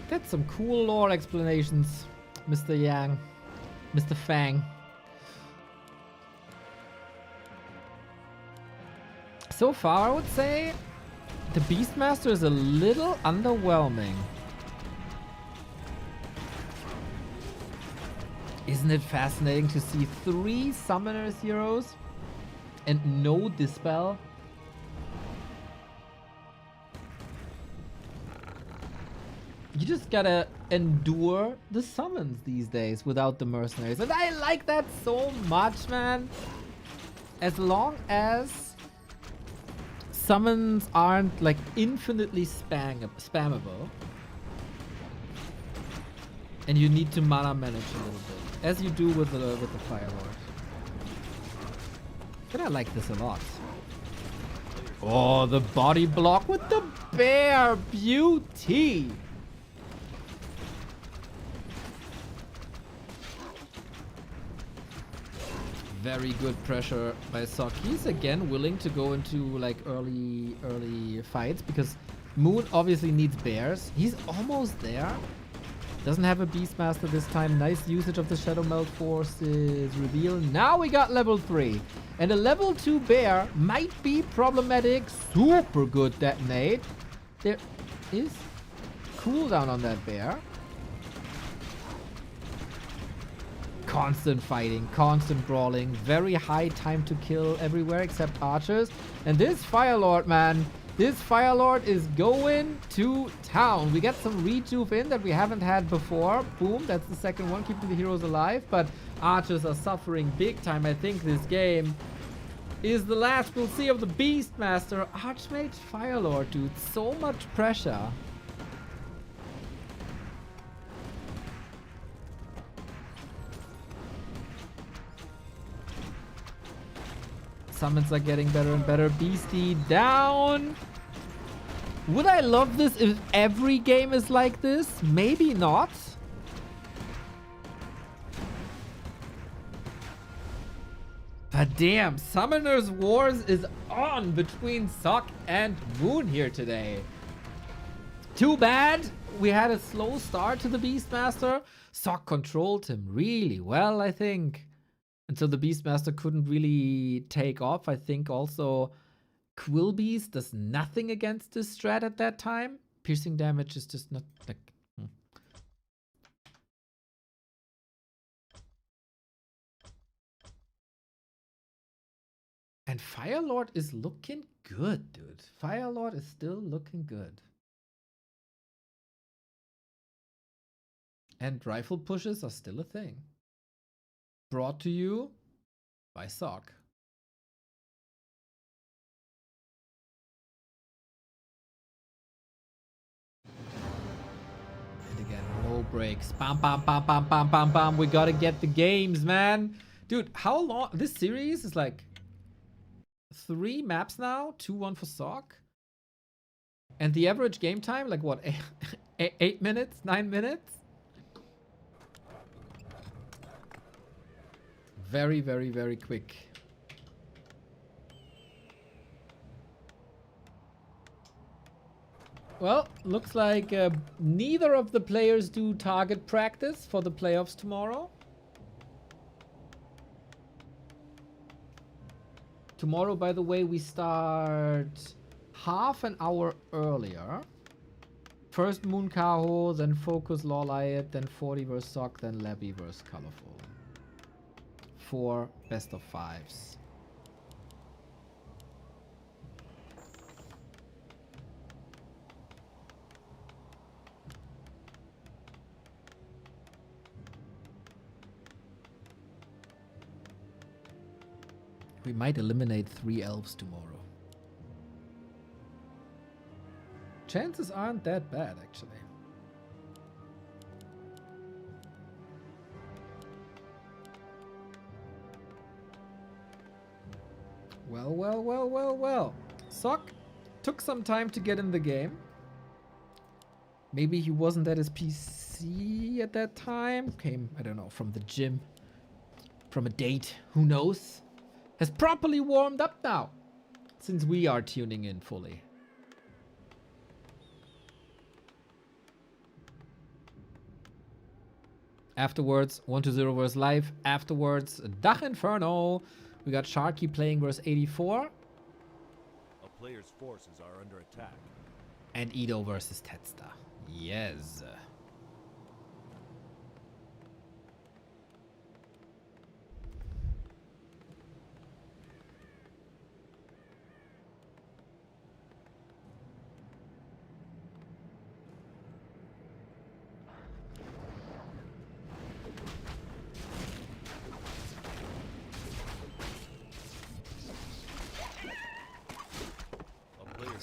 That's some cool lore explanations, Mr. Yang. Mr. Fang. So far, I would say the Beastmaster is a little underwhelming. Isn't it fascinating to see 3 Summoners heroes and no Dispel? You just gotta endure the summons these days without the mercenaries. And I like that so much, man. As long as summons aren't like infinitely spammable. And you need to mana manage a little bit. As you do with the Fire Lord. But I like this a lot. Oh, the body block with the bear. Beauty. Very good pressure by Sok. He's again willing to go into like early fights because Moon obviously needs bears. He's almost there. Doesn't have a Beastmaster this time. Nice usage of the Shadow Melt Forces reveal. Now we got level 3. And a level 2 bear might be problematic. Super good detonate. There is cooldown on that bear. Constant fighting, constant brawling, very high time to kill everywhere except archers. And this Fire Lord, man, this Fire Lord is going to town. We get some rejuve in that we haven't had before. Boom, that's the second one, keeping the heroes alive. But archers are suffering big time. I think this game is the last we'll see of the Beastmaster. Archmage Fire Lord, dude, so much pressure. Summons are getting better and better. Beastie down. Would I love this if every game is like this? Maybe not. But damn, Summoner's Wars is on between Sok and Moon here today. Too bad we had a slow start to the Beastmaster. Sok controlled him really well, I think. And so the Beastmaster couldn't really take off. I think also Quillbeast does nothing against this strat at that time. Piercing damage is just not like... And Fire Lord is looking good, dude. Fire Lord is still looking good. And rifle pushes are still a thing. Brought to you by Sok. And again, no breaks. Bam, bam, bam, bam, bam, bam, bam. We gotta get the games, man. Dude, how long? This series is like 3 maps now. 2-1 for Sok. And the average game time, like what? 8 minutes? 9 minutes? Very, very, very quick. Well, looks like neither of the players do target practice for the playoffs tomorrow. Tomorrow, by the way, we start half an hour earlier. First Moon Kaho, then Focus Lawliot, then 40 vs Sok, then Labby vs Colorful. 4 best of 5s. We might eliminate 3 elves tomorrow. Chances aren't that bad, actually. Well, well, well, well, well. Sok took some time to get in the game. Maybe he wasn't at his PC at that time. Came, I don't know, from the gym. From a date. Who knows? Has properly warmed up now. Since we are tuning in fully. Afterwards, 1-0 versus live. Afterwards, DACH Inferno. We got Sharky playing versus 84. A player's forces are under attack. And Edo versus Teddster. Yes.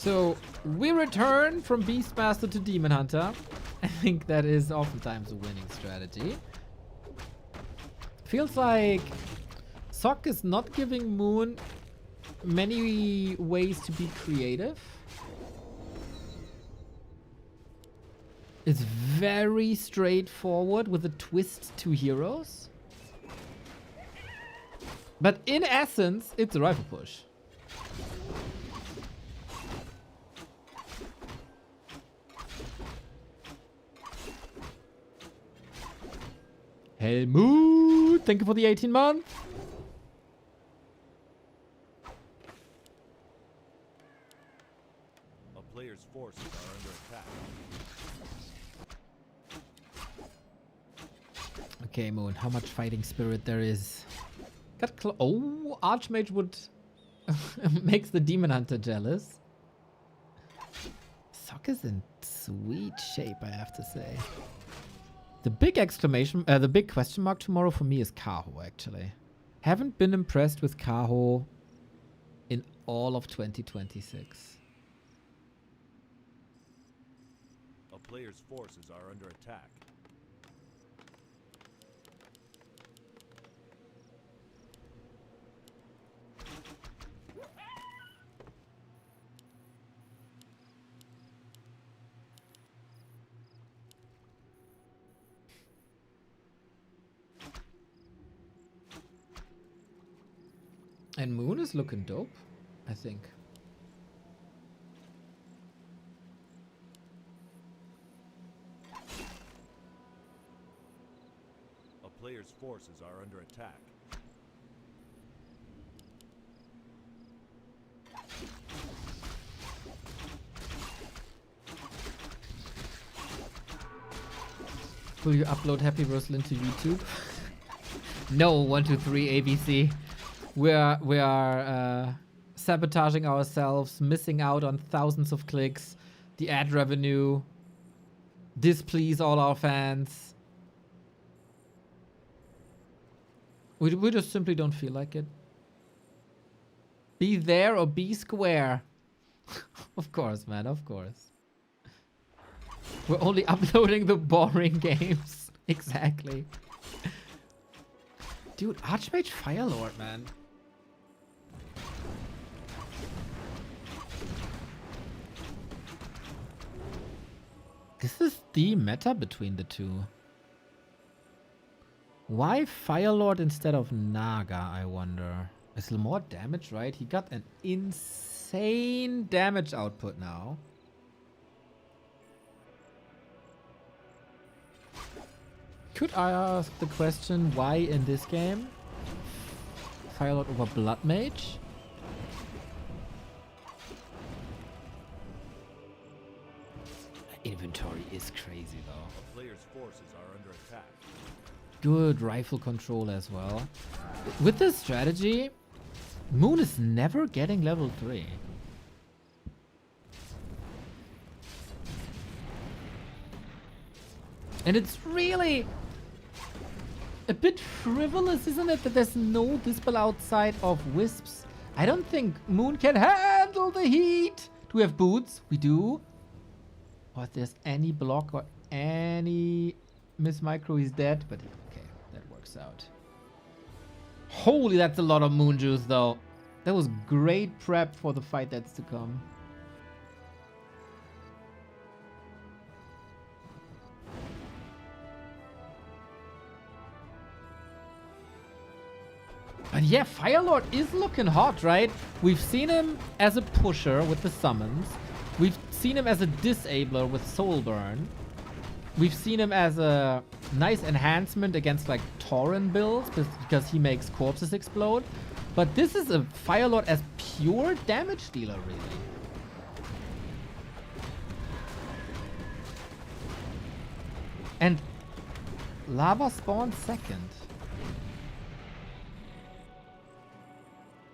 So we return from Beastmaster to Demon Hunter. I think that is oftentimes a winning strategy. Feels like Sok is not giving Moon many ways to be creative. It's very straightforward with a twist to heroes. But in essence, it's a rifle push. Helmut, thank you for the 18 month. A player's forces are under attack. Okay, Moon, how much fighting spirit there is. Got oh, Archmage would makes the Demon Hunter jealous. Sok is in sweet shape, I have to say. The big exclamation, the big question mark tomorrow for me is Kaho, actually. Haven't been impressed with Kaho in all of 2026. A player's forces are under attack. And Moon is looking dope, I think. A player's forces are under attack. Will you upload Happy Roslyn to YouTube? No, 123 ABC. We are sabotaging ourselves, missing out on thousands of clicks, the ad revenue, displease all our fans. We just simply don't feel like it. Be there or be square. Of course, man, of course. We're only uploading the boring games. Exactly. Dude, Archmage Firelord, man. This is the meta between the two. Why Firelord instead of Naga, I wonder? It's more damage, right? He got an insane damage output now. Could I ask the question, why in this game? Firelord over Blood Mage? Inventory is crazy though. A player's forces are under attack. Good rifle control as well. With this strategy, Moon is never getting level 3. And it's really a bit frivolous, isn't it, that there's no Dispel outside of Wisps? I don't think Moon can handle the heat. Do we have boots? We do. Or if there's any block or any Miss Micro, he's dead. But okay, that works out. Holy, that's a lot of Moon juice, though. That was great prep for the fight that's to come. But yeah, Firelord is looking hot, right? We've seen him as a pusher with the summons. We've seen him as a disabler with Soulburn. We've seen him as a nice enhancement against like Tauren builds because he makes corpses explode. But this is a Firelord as pure damage dealer, really. And Lava spawns second.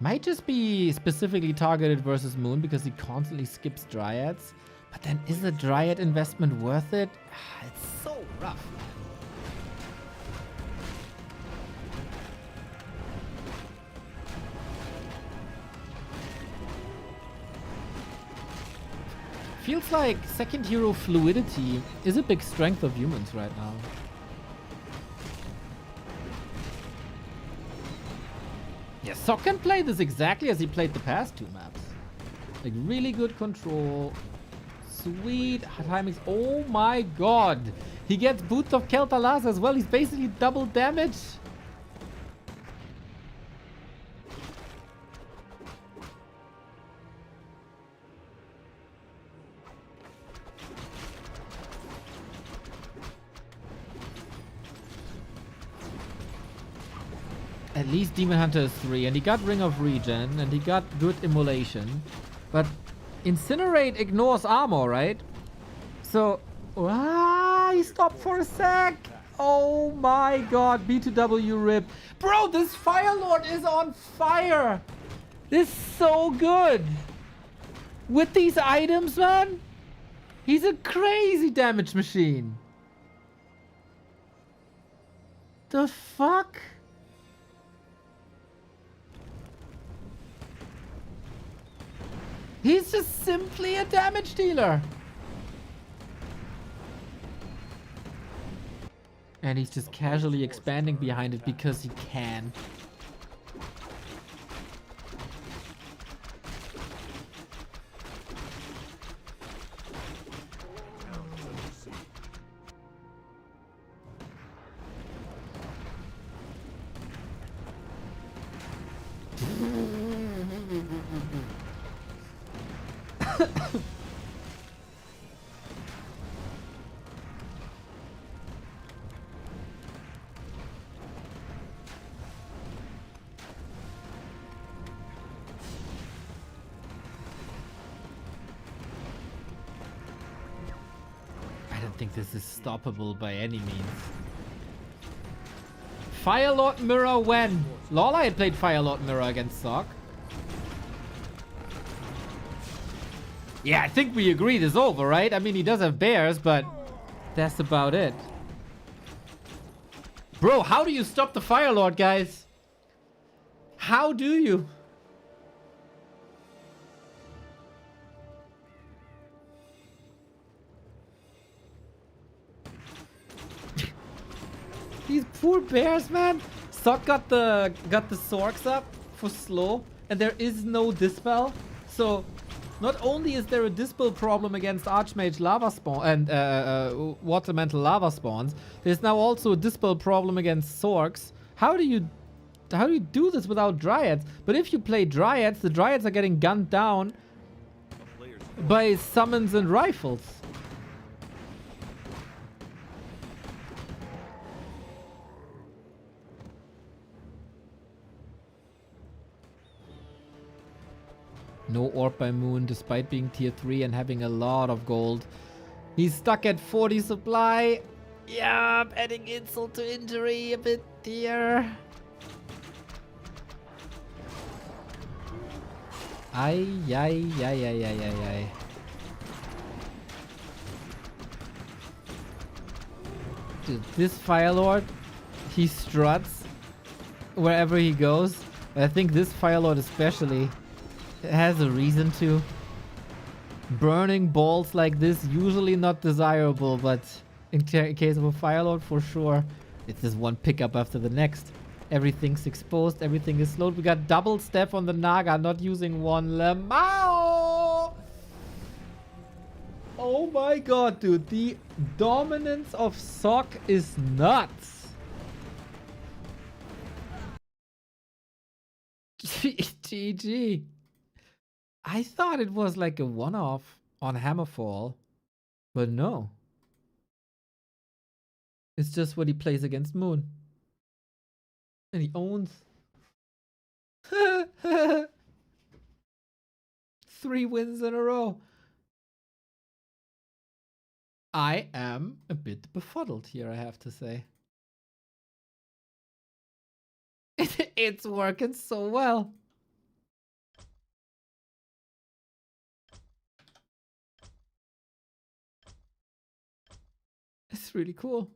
Might just be specifically targeted versus Moon because he constantly skips Dryads. But then is the Dryad investment worth it? It's so rough, man. feels like second hero fluidity is a big strength of humans right now. Yeah, Sok can play this exactly as he played the past 2 maps. Like, really good control. Sweet timings. Oh my god. He gets Boots of Kel'Thuzad as well. He's basically double damage. At least Demon Hunter is 3, and he got Ring of Regen, and he got good Immolation. But Incinerate ignores armor, right? So, he stopped for a sec. Oh my god, B2W rip. Bro, this Fire Lord is on fire. This is so good. With these items, man, he's a crazy damage machine. The fuck? He's just simply a damage dealer. And he's just casually expanding behind it because he can. I don't think this is stoppable by any means. Firelord Mirror when? Lol, I had played Firelord Mirror against Sok. Yeah, I think we agreed it's over, right? I mean, he does have bears, but that's about it. Bro, how do you stop the Firelord, guys? How do you? These poor bears, man. Sok got the Sorks up for slow, and there is no dispel. So not only is there a dispel problem against Archmage lava spawn and Watermental lava spawns, there's now also a dispel problem against Sorks. How do you do this without Dryads? But if you play Dryads, the Dryads are getting gunned down by summons and rifles. No Orb by Moon, despite being tier 3 and having a lot of gold. He's stuck at 40 supply. Yeah, I'm adding insult to injury a bit here. Ay. Dude, this Firelord, he struts wherever he goes. But I think this Firelord especially has a reason to. Burning balls like this, usually not desirable, but in case of a Firelord, for sure. It's just one pickup after the next. Everything's exposed, everything is slowed. We got double step on the Naga, not using one Lemao. Oh my god, dude. The dominance of Sok is nuts. GG. I thought it was like a one-off on Hammerfall, but no. It's just what he plays against Moon. And he owns 3 wins in a row. I am a bit befuddled here, I have to say. It's working so well. It's really cool.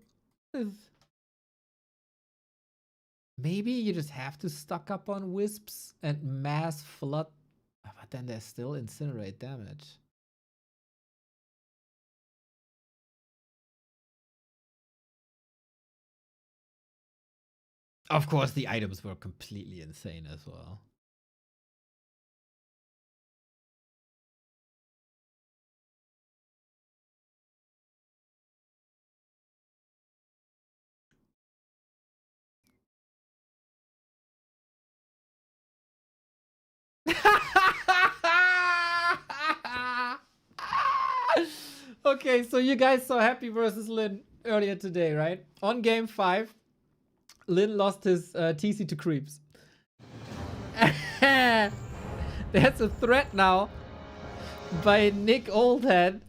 Maybe you just have to stock up on Wisps and mass flood. But then there's still incinerate damage. Of course, the items were completely insane as well. Okay, so you guys saw Happy versus Lynn earlier today, right? On game 5, Lynn lost his TC to creeps. There's a threat now by Nick Oldhead.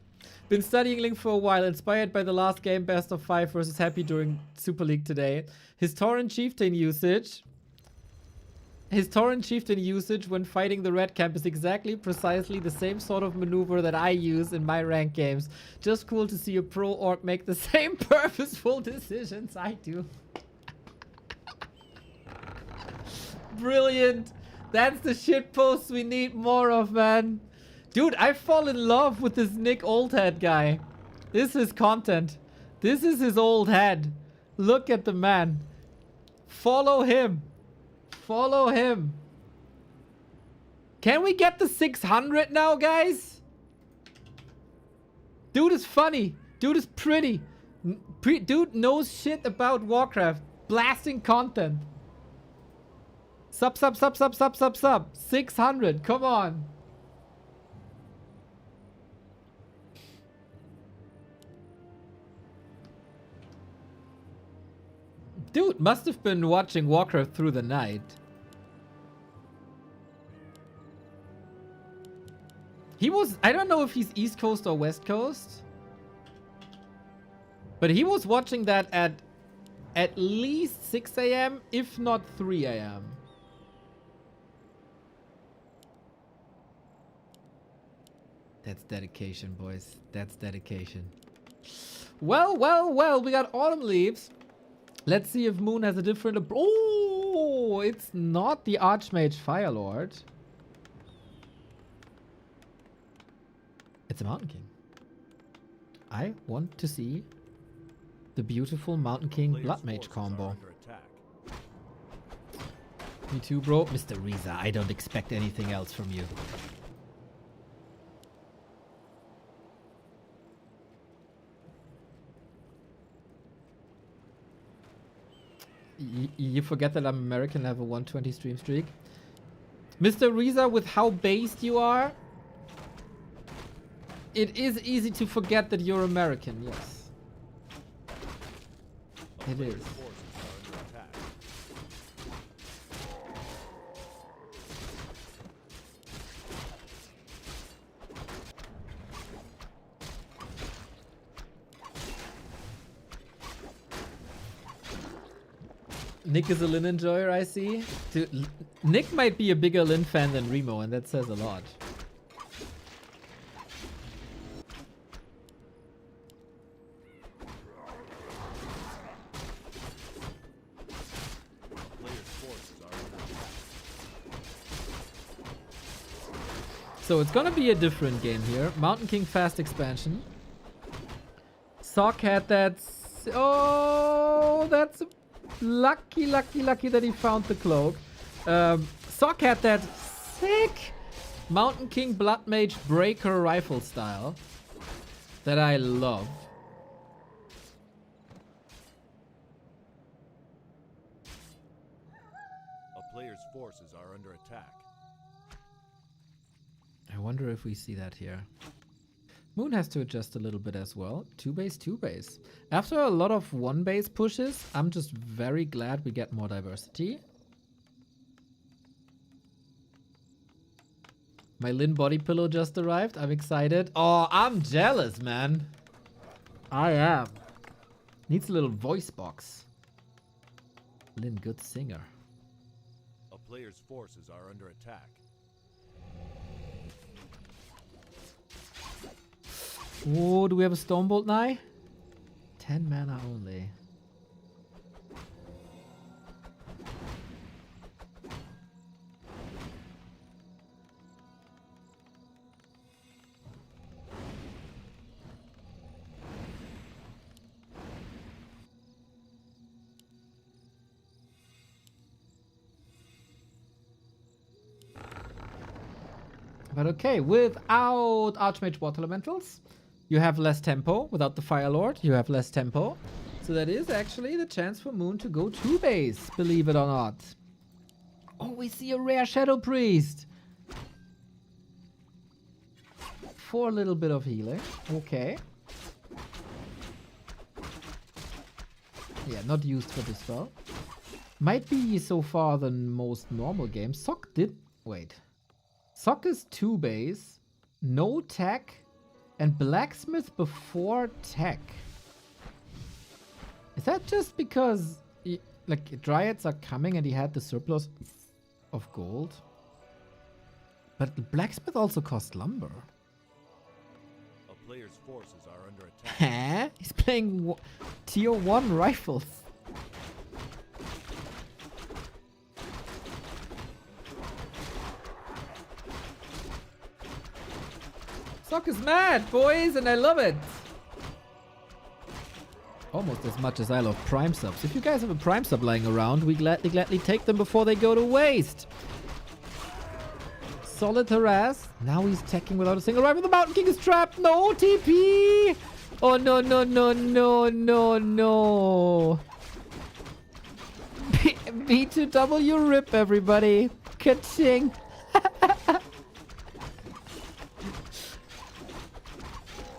Been studying Link for a while, inspired by the last game best of 5 versus Happy during Super League today. His Tauren Chieftain usage when fighting the red camp is precisely the same sort of maneuver that I use in my ranked games. Just cool to see a pro orc make the same purposeful decisions I do. Brilliant. That's the shitpost we need more of, man. Dude, I fall in love with this Nick Oldhead guy. This is content. This is his old head. Look at the man. Follow him. Follow him. Can we get the 600 now, guys? Dude is funny. Dude is pretty. Dude knows shit about Warcraft. Blasting content. Sub. 600. Come on. Dude must have been watching Warcraft through the night. He was, I don't know if he's East Coast or West Coast, but he was watching that at least 6 a.m., if not 3 a.m. That's dedication, boys. That's dedication. Well, we got Autumn Leaves. Let's see if Moon has a different... Oh, it's not the Archmage Firelord. It's a Mountain King. I want to see the beautiful Mountain King Blood Mage combo. Me too, bro. Mr. Reza, I don't expect anything else from you. You forget that I'm American, I have a 120 stream streak. Mr. Reza, with how based you are, it is easy to forget that you're American, yes. It is. Nick is a Lynn enjoyer, I see. Dude, Nick might be a bigger Lynn fan than Remo, and that says a lot. So it's gonna be a different game here. Mountain King fast expansion. Sock had that. Oh, that's lucky that he found the cloak. Sock had that sick Mountain King Blood Mage Breaker rifle style that I love. A player's forces are under attack. I wonder if we see that here. Moon has to adjust a little bit as well. 2 base, 2 base. After a lot of 1 base pushes, I'm just very glad we get more diversity. My Lynn body pillow just arrived. I'm excited. Oh, I'm jealous, man. I am. Needs a little voice box. Lynn, good singer. A player's forces are under attack. Oh, do we have a Stonebolt now? 10 mana only. But okay, without Archmage Water Elementals, you have less tempo. Without the Fire Lord, you have less tempo. So that is actually the chance for Moon to go 2-base, believe it or not. Oh, we see a rare Shadow Priest. For a little bit of healing. Okay. Yeah, not used for this spell. Might be so far the most normal game. Sock did... Wait. Sock is 2-base, no tech, and Blacksmith before tech. Is that just because like Dryads are coming and he had the surplus of gold? But the Blacksmith also costs lumber. A player's forces are under attack. Huh? He's playing tier 1 rifles. Sock is mad, boys, and I love it. Almost as much as I love Prime subs. If you guys have a Prime sub lying around, we gladly take them before they go to waste. Solid harass. Now he's teching without a single rifle. The Mountain King is trapped. No TP. Oh, no, no, no, no, no, no. B2W rip, everybody. Ka-ching.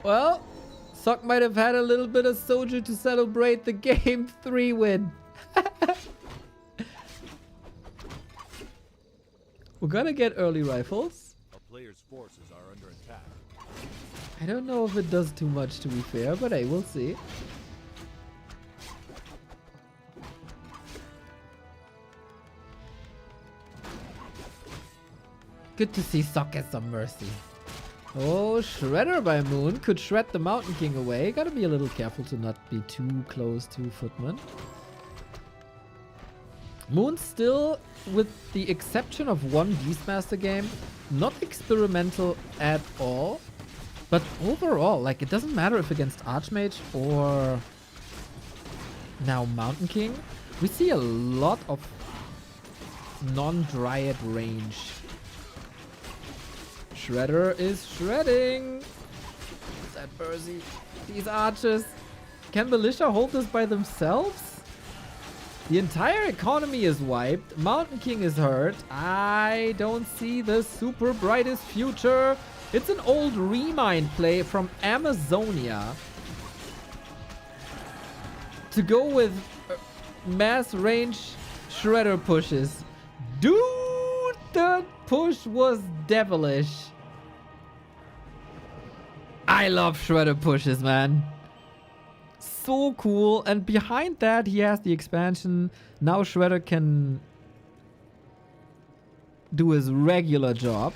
Well, Sock might have had a little bit of soju to celebrate the game 3 win. We're gonna get early rifles. A player's forces are under attack. I don't know if it does too much, to be fair, but hey, we'll see. Good to see Sock get some mercy. Oh, Shredder by Moon could shred the Mountain King away. Gotta be a little careful to not be too close to Footman. Moon still, with the exception of one Beastmaster game, not experimental at all. But overall, like, it doesn't matter if against Archmage or now Mountain King. We see a lot of non-Dryad range. Shredder is shredding. That Bursey. These archers. Can Militia hold this by themselves? The entire economy is wiped. Mountain King is hurt. I don't see the super brightest future. It's an old Remind play from Amazonia. To go with mass range Shredder pushes. Dude, the push was devilish. I love Shredder pushes, man. So cool. And behind that, he has the expansion. Now Shredder can do his regular job.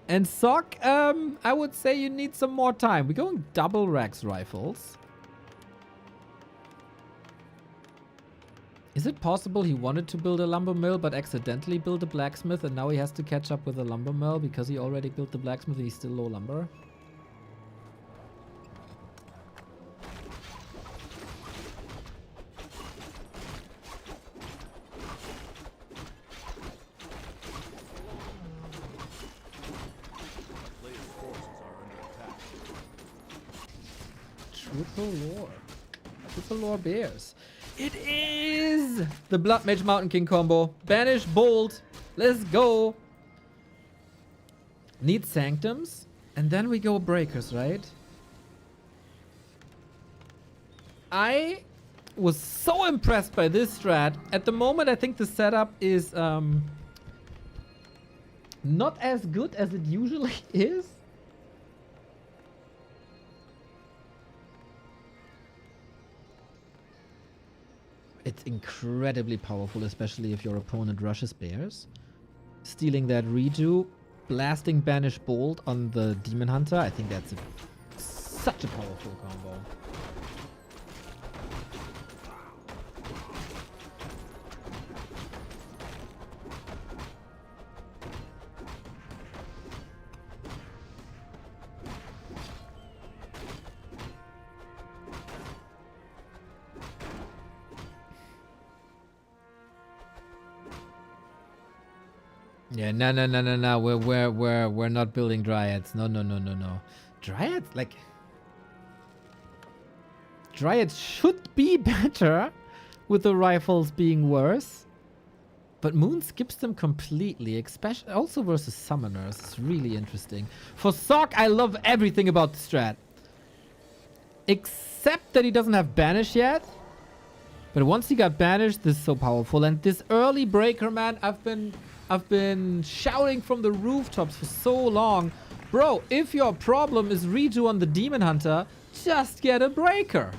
And Sock, I would say you need some more time. We're going double Rax rifles. Is it possible he wanted to build a lumber mill but accidentally built a blacksmith and now he has to catch up with a lumber mill because he already built the blacksmith and he's still low lumber? Triple lore bears. It is the Blood Mage Mountain King combo. Banish Bolt. Let's go. Need Sanctums. And then we go Breakers, right? I was so impressed by this strat. At the moment, I think the setup is not as good as it usually is. It's incredibly powerful, especially if your opponent rushes bears. Stealing that redo, blasting Banish Bolt on the Demon Hunter. I think that's such a powerful combo. Yeah, no. We're not building dryads. No. Dryads, like, dryads should be better with the rifles being worse. But Moon skips them completely, especially also versus summoners. It's really interesting. For Sock, I love everything about the strat. Except that he doesn't have banish yet. But once he got banished, this is so powerful. And this early breaker, man, I've been shouting from the rooftops for so long. Bro, if your problem is redo on the Demon Hunter, just get a breaker.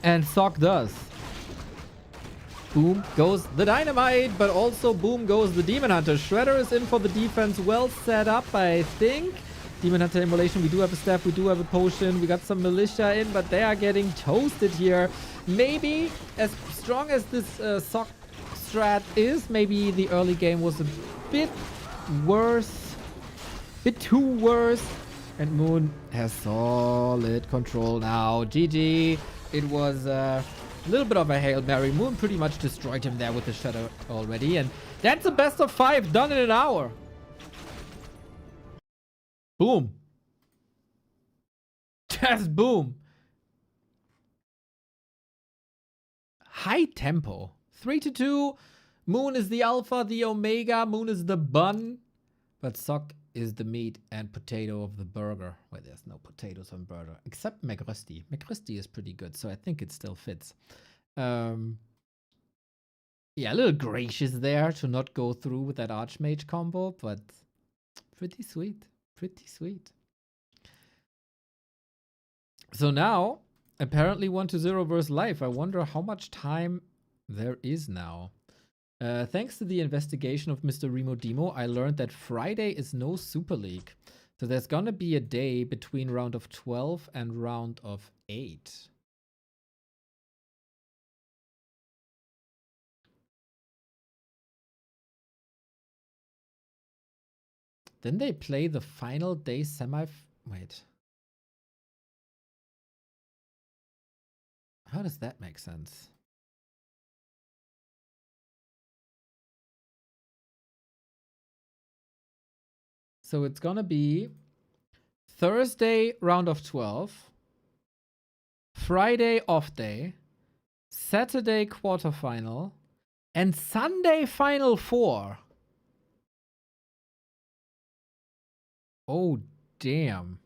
And Sock does. Boom goes the dynamite, but also boom goes the Demon Hunter. Shredder is in for the defense. Well set up, I think. Demon Hunter immolation. We do have a staff. We do have a potion. We got some militia in, but they are getting toasted here. Maybe as strong as this Sock strat is, maybe the early game was a bit worse. Bit too worse. And Moon has solid control now. GG. It was a little bit of a Hail Mary. Moon pretty much destroyed him there with the Shadow already. And that's a best of 5 done in an hour. Boom. Just boom. High tempo. 3-2. Moon is the alpha, the omega. Moon is the bun. But Sock is the meat and potato of the burger. Well, there's no potatoes on burger. Except McRusty. McRusty is pretty good, so I think it still fits. Yeah, a little gracious there to not go through with that Archmage combo, but pretty sweet. Pretty sweet. So now, apparently 1-0 versus life. I wonder how much time there is now. Thanks to the investigation of Mr. Remo Demo, I learned that Friday is no Super League. So there's gonna be a day between round of 12 and round of 8. Then they play the final day wait. How does that make sense? So it's gonna be Thursday, round of 12. Friday, off day. Saturday, quarterfinal. And Sunday, final 4. Oh, damn.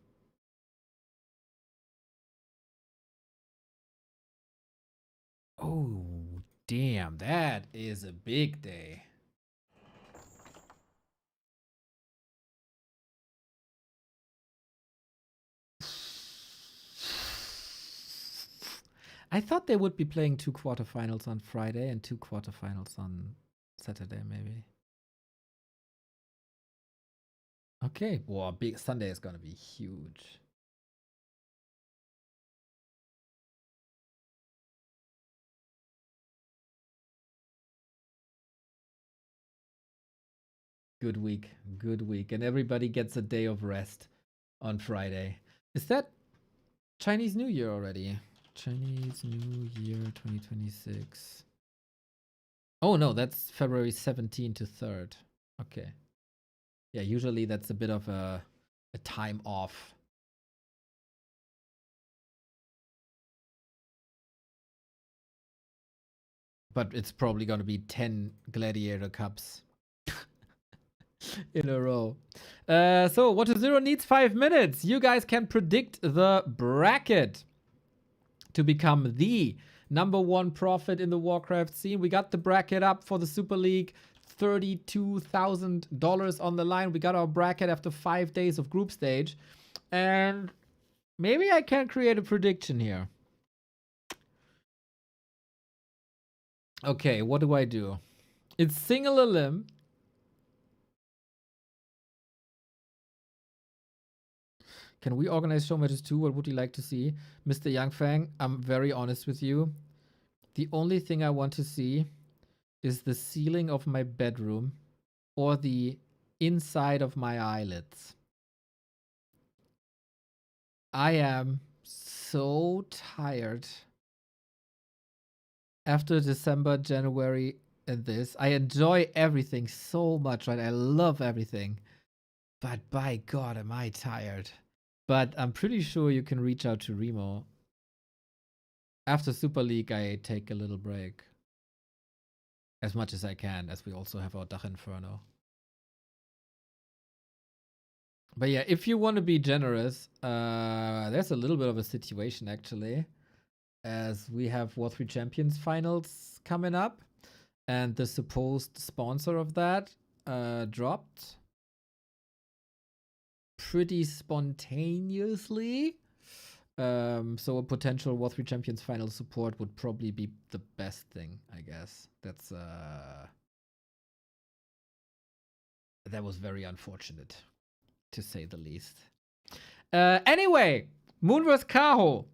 Oh, damn. That is a big day. I thought they would be playing 2 quarterfinals on Friday and 2 quarterfinals on Saturday, maybe. Okay. Wow, big Sunday is gonna be huge. Good week. Good week. And everybody gets a day of rest on Friday. Is that Chinese New Year already? Chinese New Year 2026. Oh no, that's February 17th to 3rd. Okay. Yeah, usually that's a bit of a time off. But it's probably going to be 10 Gladiator Cups in a row. So, 1-0 needs 5 minutes. You guys can predict the bracket to become the #1 profit in the Warcraft scene. We got the bracket up for the Super League. $32,000 on the line. We got our bracket after 5 days of group stage. And maybe I can create a prediction here. Okay, what do I do? It's single a limb. Can we organize show matches too? What would you like to see? Mr. Youngfang, I'm very honest with you. The only thing I want to see is the ceiling of my bedroom or the inside of my eyelids. I am so tired After December, January, and this, I enjoy everything so much, right? I love everything. But by God, am I tired. But I'm pretty sure you can reach out to Remo. After Super League, I take a little break. As much as I can, as we also have our DACH INFERNO. But yeah, if you want to be generous, there's a little bit of a situation actually. As we have War 3 Champions finals coming up. And the supposed sponsor of that dropped pretty spontaneously. So a potential War 3 Champions final support would probably be the best thing, I guess. That's that was very unfortunate, to say the least. Anyway, Moon vs. Kaho.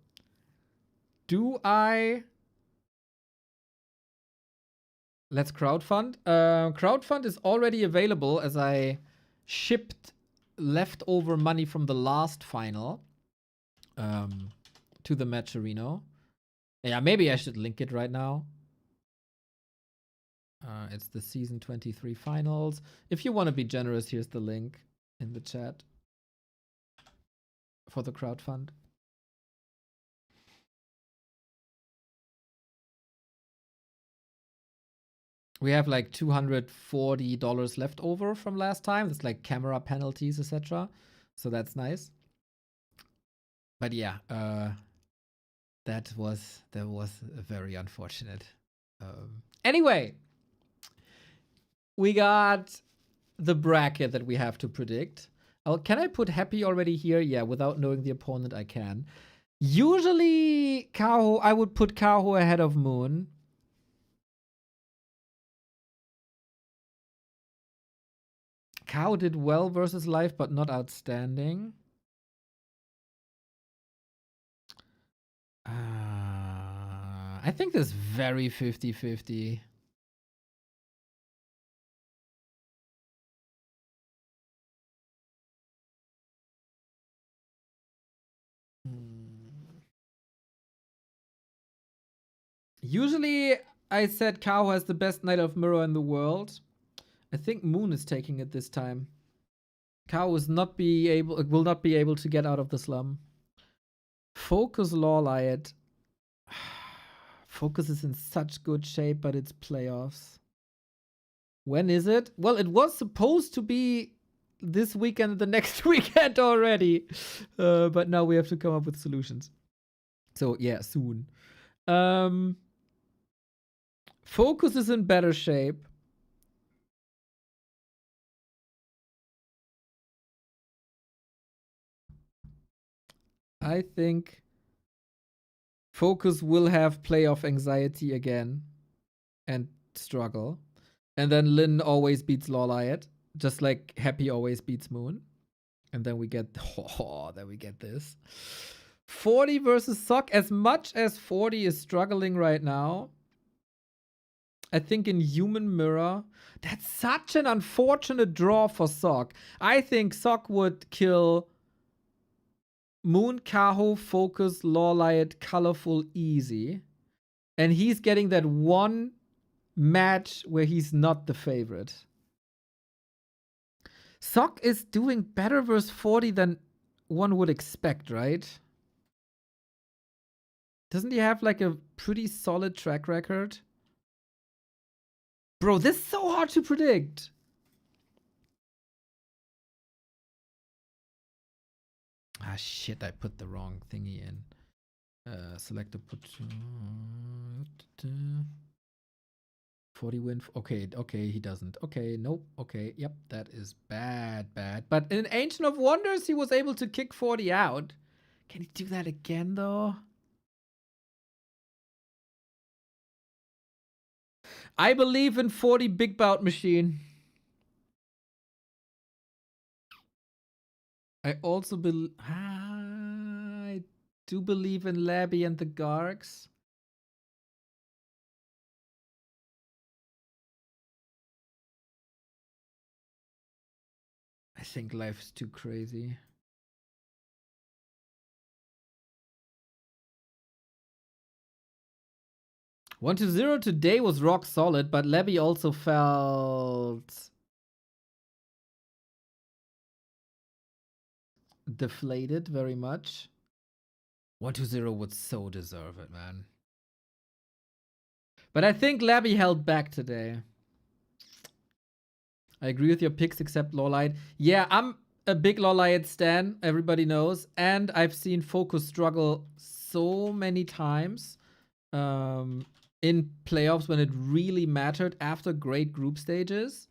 Let's crowdfund. Crowdfund is already available as I shipped leftover money from the last final to the Matcherino. Yeah, maybe I should link it right now. It's the season 23 finals. If you want to be generous, here's the link in the chat for the crowdfund. We have like $240 left over from last time. That's like camera penalties, etc. So that's nice. But yeah, that was very unfortunate. Anyway, we got the bracket that we have to predict. Oh, can I put Happy already here? Yeah, without knowing the opponent, I can. Usually, Kaho, I would put Kaho ahead of Moon. Kaho did well versus life, but not outstanding. I think this is very 50-50. Usually, I said Kaho has the best Knight of Mirror in the world. I think Moon is taking it this time. Kaho will not be able to get out of the slum. Focus Lawlight. Focus is in such good shape, but it's playoffs. When is it? Well, it was supposed to be this weekend, the next weekend already. But now we have to come up with solutions. So yeah, soon. Focus is in better shape. I think Focus will have playoff anxiety again and struggle. And then Lynn always beats Lawlight, just like Happy always beats Moon. And then we get this. 40 versus Sock. As much as 40 is struggling right now, I think in Human Mirror, that's such an unfortunate draw for Sock. I think Sock would kill Moon, Kaho, Focus, Lawlight, Colorful, easy. And he's getting that one match where he's not the favorite. Sock is doing better versus 40 than one would expect, right? Doesn't he have like a pretty solid track record? Bro, this is so hard to predict. Ah, shit, I put the wrong thingy in. Select a put. 40 win. Okay, he doesn't. Okay, nope. Okay, yep, that is bad. But in Ancient of Wonders, he was able to kick 40 out. Can he do that again, though? I believe in 40 Big Bout Machine. I also I do believe in Labby and the Gargs. I think life's too crazy. 1-0 today was rock solid, but Labby also felt deflated very much. 1-0 would so deserve it, man. But I think Labby held back today. I agree with your picks except Lawlight. Yeah, I'm a big Lawlight stan, everybody knows. And I've seen Focus struggle so many times in playoffs when it really mattered after great group stages.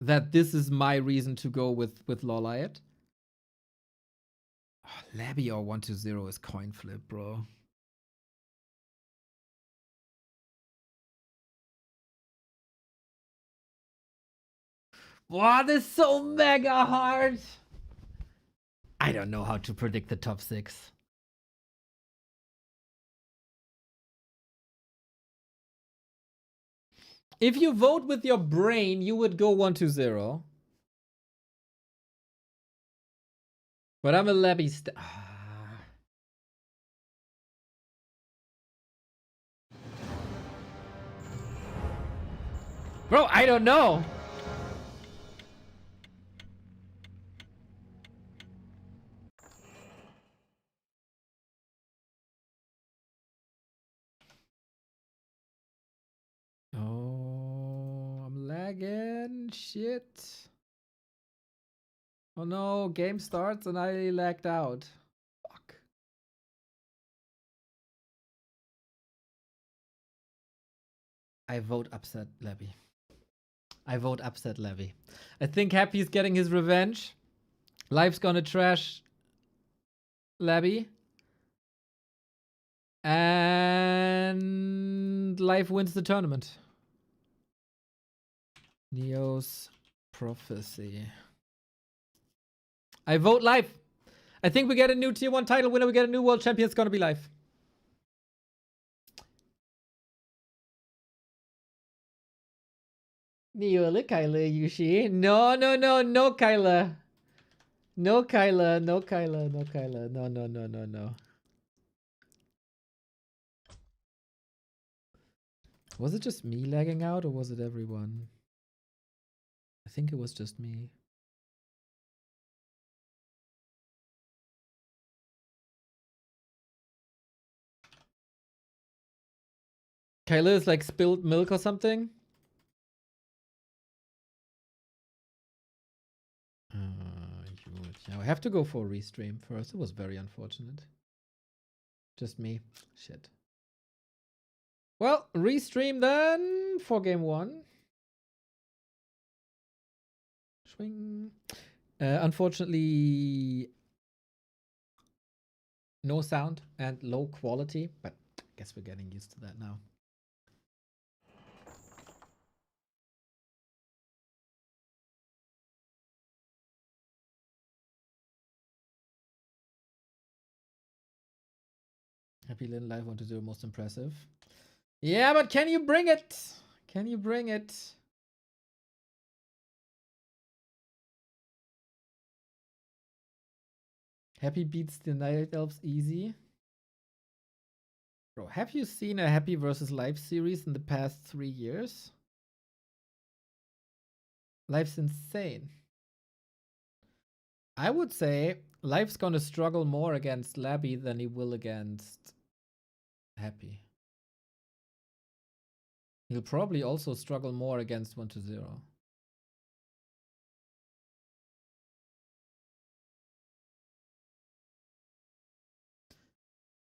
That this is my reason to go with Lawlight. Oh, Labby or 1-0 is coin flip, bro. Wow, this is so mega hard. I don't know how to predict the top 6. If you vote with your brain, you would go 1-0. But I'm a Labby Bro, I don't know. Oh, I'm lagging. Shit. Oh no, game starts and I lagged out. Fuck. I vote upset Labby. I vote upset Labby. I think Happy's getting his revenge. Life's gonna trash Labby. And Life wins the tournament. Neo's prophecy. I vote Life. I think we get a new tier 1 title winner. We get a new world champion. It's gonna be Life. Neo, look, Kyla, Yushi. No, no, no, no, Kyla. No, Kyla, no, Kyla, no, Kyla. No, no, no, no, no. Was it just me lagging out or was it everyone? I think it was just me. Kyla is like spilled milk or something? I have to go for a restream first. It was very unfortunate. Just me. Shit. Well, restream then for game 1. Swing. Unfortunately, no sound and low quality, but I guess we're getting used to that now. Happy Lynn Live 1-0 most impressive. Yeah, but can you bring it? Can you bring it? Happy beats the Night Elves easy. Bro, have you seen a Happy versus Life series in the past 3 years? Life's insane. I would say Life's gonna struggle more against Labby than he will against Happy. He'll probably also struggle more against 1-0.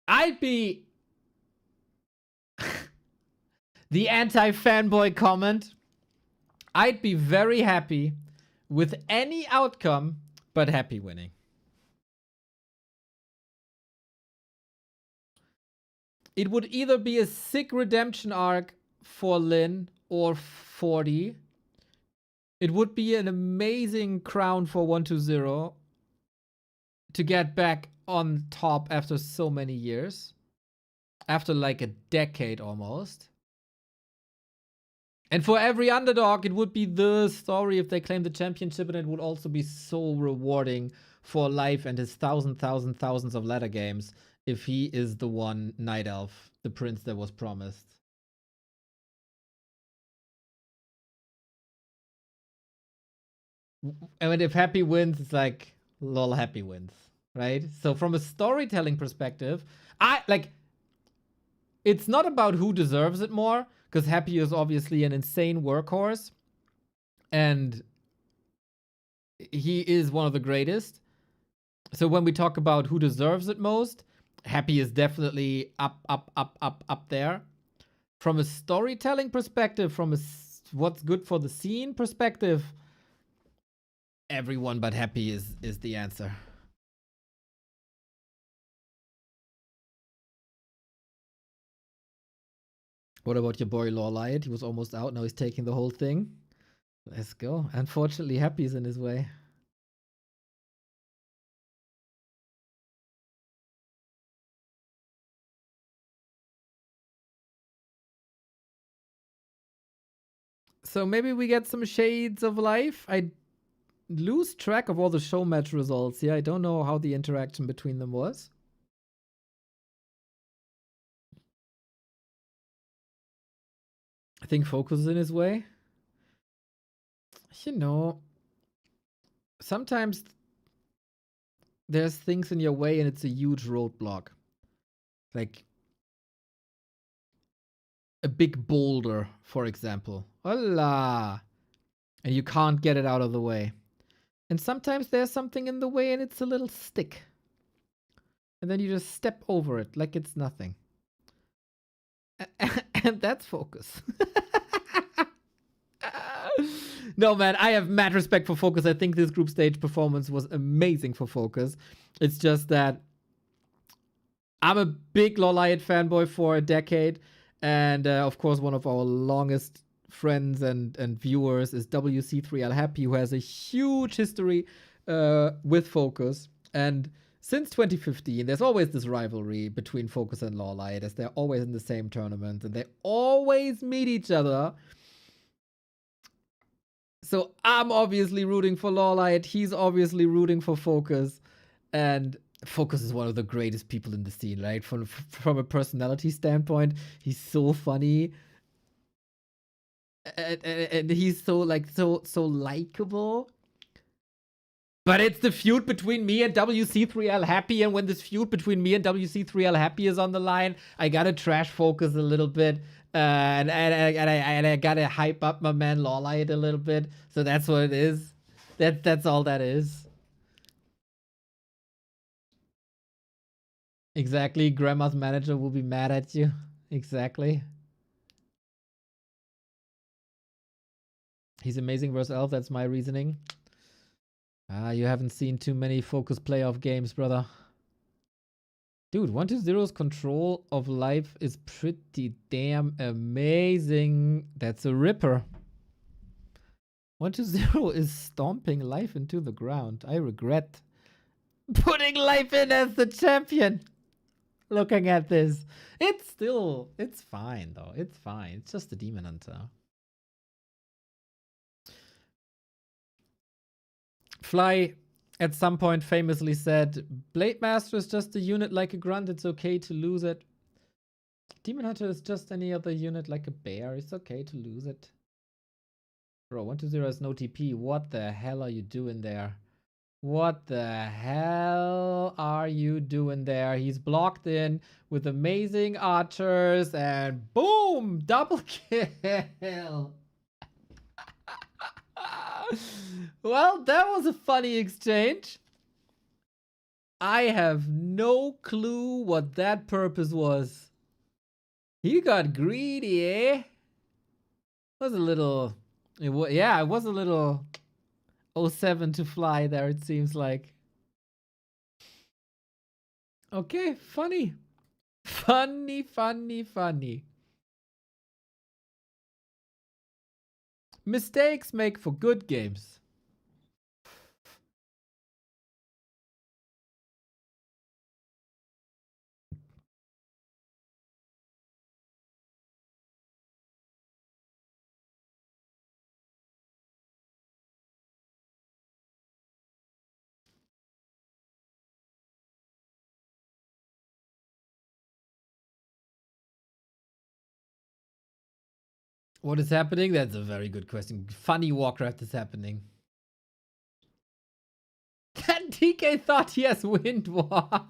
I'd be the anti-fanboy comment. I'd be very happy with any outcome but Happy winning. It would either be a sick redemption arc for Lynn or 40. It would be an amazing crown for 1-0 to get back on top after so many years. After like a decade almost. And for every underdog, it would be the story if they claim the championship, and it would also be so rewarding for Life and his thousands of ladder games if he is the one Night Elf, the prince that was promised. And if Happy wins, it's like, lol, Happy wins, right? So from a storytelling perspective, it's not about who deserves it more, because Happy is obviously an insane workhorse, and he is one of the greatest. So when we talk about who deserves it most, Happy is definitely up there. From a storytelling perspective, from a what's good for the scene perspective, everyone but Happy is the answer. What about your boy Lawlight? He was almost out. Now he's taking the whole thing. Let's go. Unfortunately, Happy's in his way. So maybe we get some shades of Life. I lose track of all the show match results here. I don't know how the interaction between them was. I think Focus is in his way. You know, sometimes there's things in your way and it's a huge roadblock. Like a big boulder, for example. Hola! And you can't get it out of the way. And sometimes there's something in the way and it's a little stick. And then you just step over it like it's nothing. And that's Focus. No, man, I have mad respect for Focus. I think this group stage performance was amazing for Focus. It's just that I'm a big Lawlight fanboy for a decade. And of course, one of our longest friends and viewers is WC3L Happy, who has a huge history with Focus. And since 2015, there's always this rivalry between Focus and Lawlight, as they're always in the same tournament and they always meet each other. So I'm obviously rooting for Lawlight. He's obviously rooting for Focus. And Focus is one of the greatest people in the scene, right? From a personality standpoint, he's so funny. And he's so likable. But it's the feud between me and WC3L Happy, and when this feud between me and WC3L Happy is on the line, I gotta trash Focus a little bit. And I gotta hype up my man Lawlight a little bit. So that's what it is. That's all that is. Exactly. Grandma's manager will be mad at you. Exactly. He's amazing versus Elf. That's my reasoning. You haven't seen too many Focus playoff games, brother. Dude, 120's control of Life is pretty damn amazing. That's a ripper. 120 is stomping Life into the ground. I regret putting Life in as the champion. Looking at this. It's fine though. It's fine. It's just a Demon Hunter. Fly at some point famously said, Blade Master is just a unit like a grunt. It's okay to lose it. Demon Hunter is just any other unit like a bear. It's okay to lose it. Bro, 120 has no TP. What the hell are you doing there? What the hell are you doing there? He's blocked in with amazing archers and boom! Double kill! Well, that was a funny exchange. I have no clue what that purpose was. He got greedy, eh? Was a little... it was a little 07 to Fly there, it seems like. Okay, funny. Funny. Mistakes make for good games. What is happening? That's a very good question. Funny Warcraft is happening. DK thought he has Windwalk.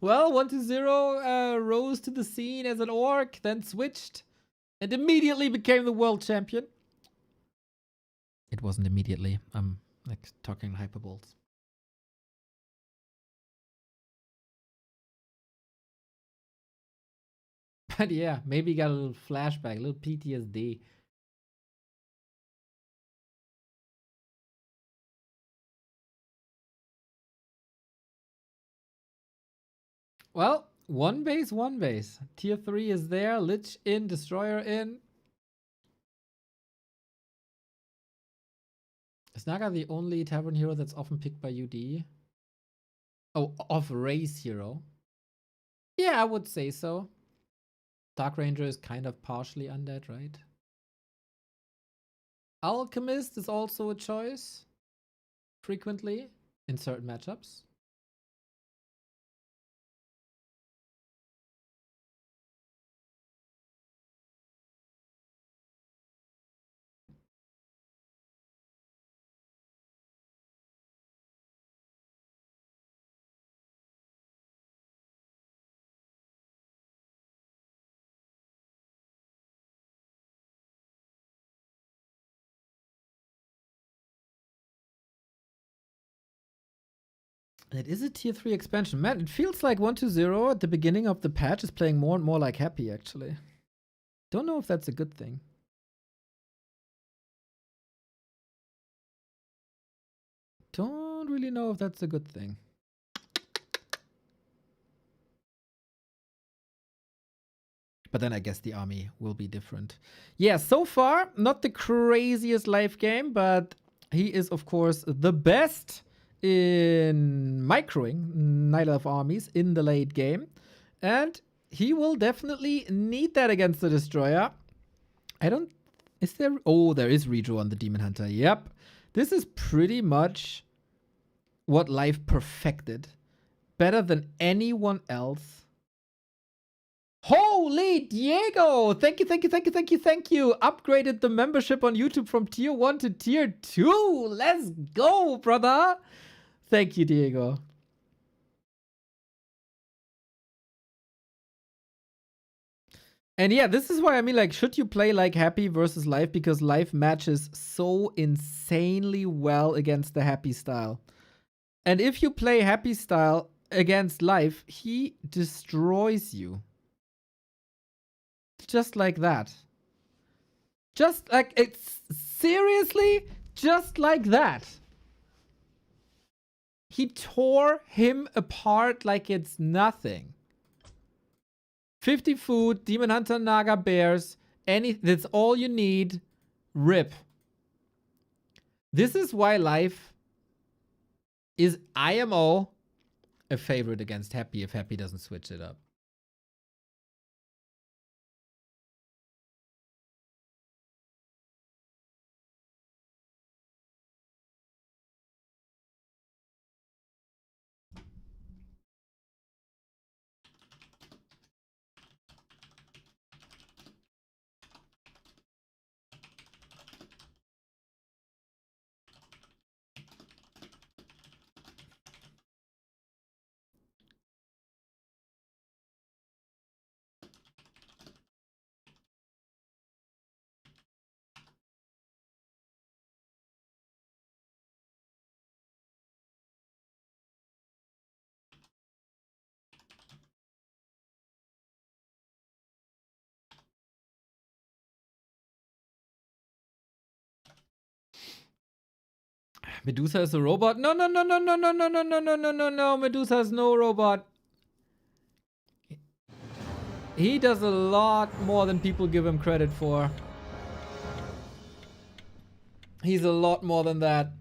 Well, 1-0 rose to the scene as an orc, then switched, and immediately became the world champion. It wasn't immediately. I'm like talking hyperboles. But yeah, maybe got a little flashback, a little PTSD. Well, one base, one base. Tier 3 is there. Lich in, Destroyer in. Is Naga the only tavern hero that's often picked by UD? Oh, of race hero? Yeah, I would say so. Dark Ranger is kind of partially undead, right? Alchemist is also a choice. Frequently in certain matchups. It is a tier 3 expansion. Man, it feels like 1-0 at the beginning of the patch is playing more and more like Happy, actually. Don't know if that's a good thing. Don't really know if that's a good thing. But then I guess the army will be different. Yeah, so far, not the craziest life game, but he is, of course, the best in microing Night Elf armies in the late game. And he will definitely need that against the Destroyer. I don't... Is there... Oh, there is redraw on the Demon Hunter. Yep. This is pretty much what life perfected. Better than anyone else. Holy Diego! Thank you, thank you, thank you, thank you, thank you. Upgraded the membership on YouTube from tier 1 to tier 2. Let's go, brother. Thank you, Diego. And yeah, this is why I mean, like, should you play like Happy versus Life? Because Life matches so insanely well against the Happy style. And if you play Happy style against Life, he destroys you. Just like that. Just like, it's seriously just like that. He tore him apart like it's nothing. 50 food, Demon Hunter, Naga, Bears, that's all you need. Rip. This is why Life is IMO a favorite against Happy if Happy doesn't switch it up. Medusa is a robot? No, no, no, no, no, no, no, no, no, no, no, no, no. Medusa is no robot. He does a lot more than people give him credit for. He's a lot more than that.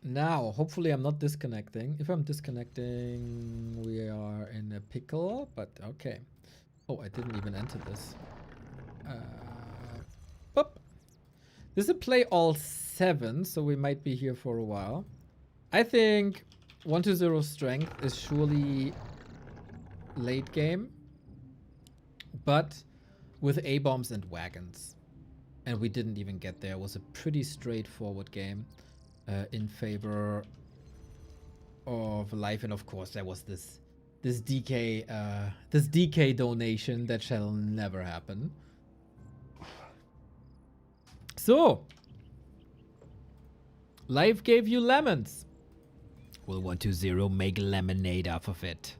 Now, hopefully I'm not disconnecting. If I'm disconnecting, we are in a pickle, but okay. Oh, I didn't even enter this. Boop. This is a play all 7, so we might be here for a while. I think 1-0 strength is surely late game. But with A-bombs and wagons. And we didn't even get there. It was a pretty straightforward game in favor of life. And of course, there was this DK donation that shall never happen. So, life gave you lemons. Will 120 make lemonade off of it?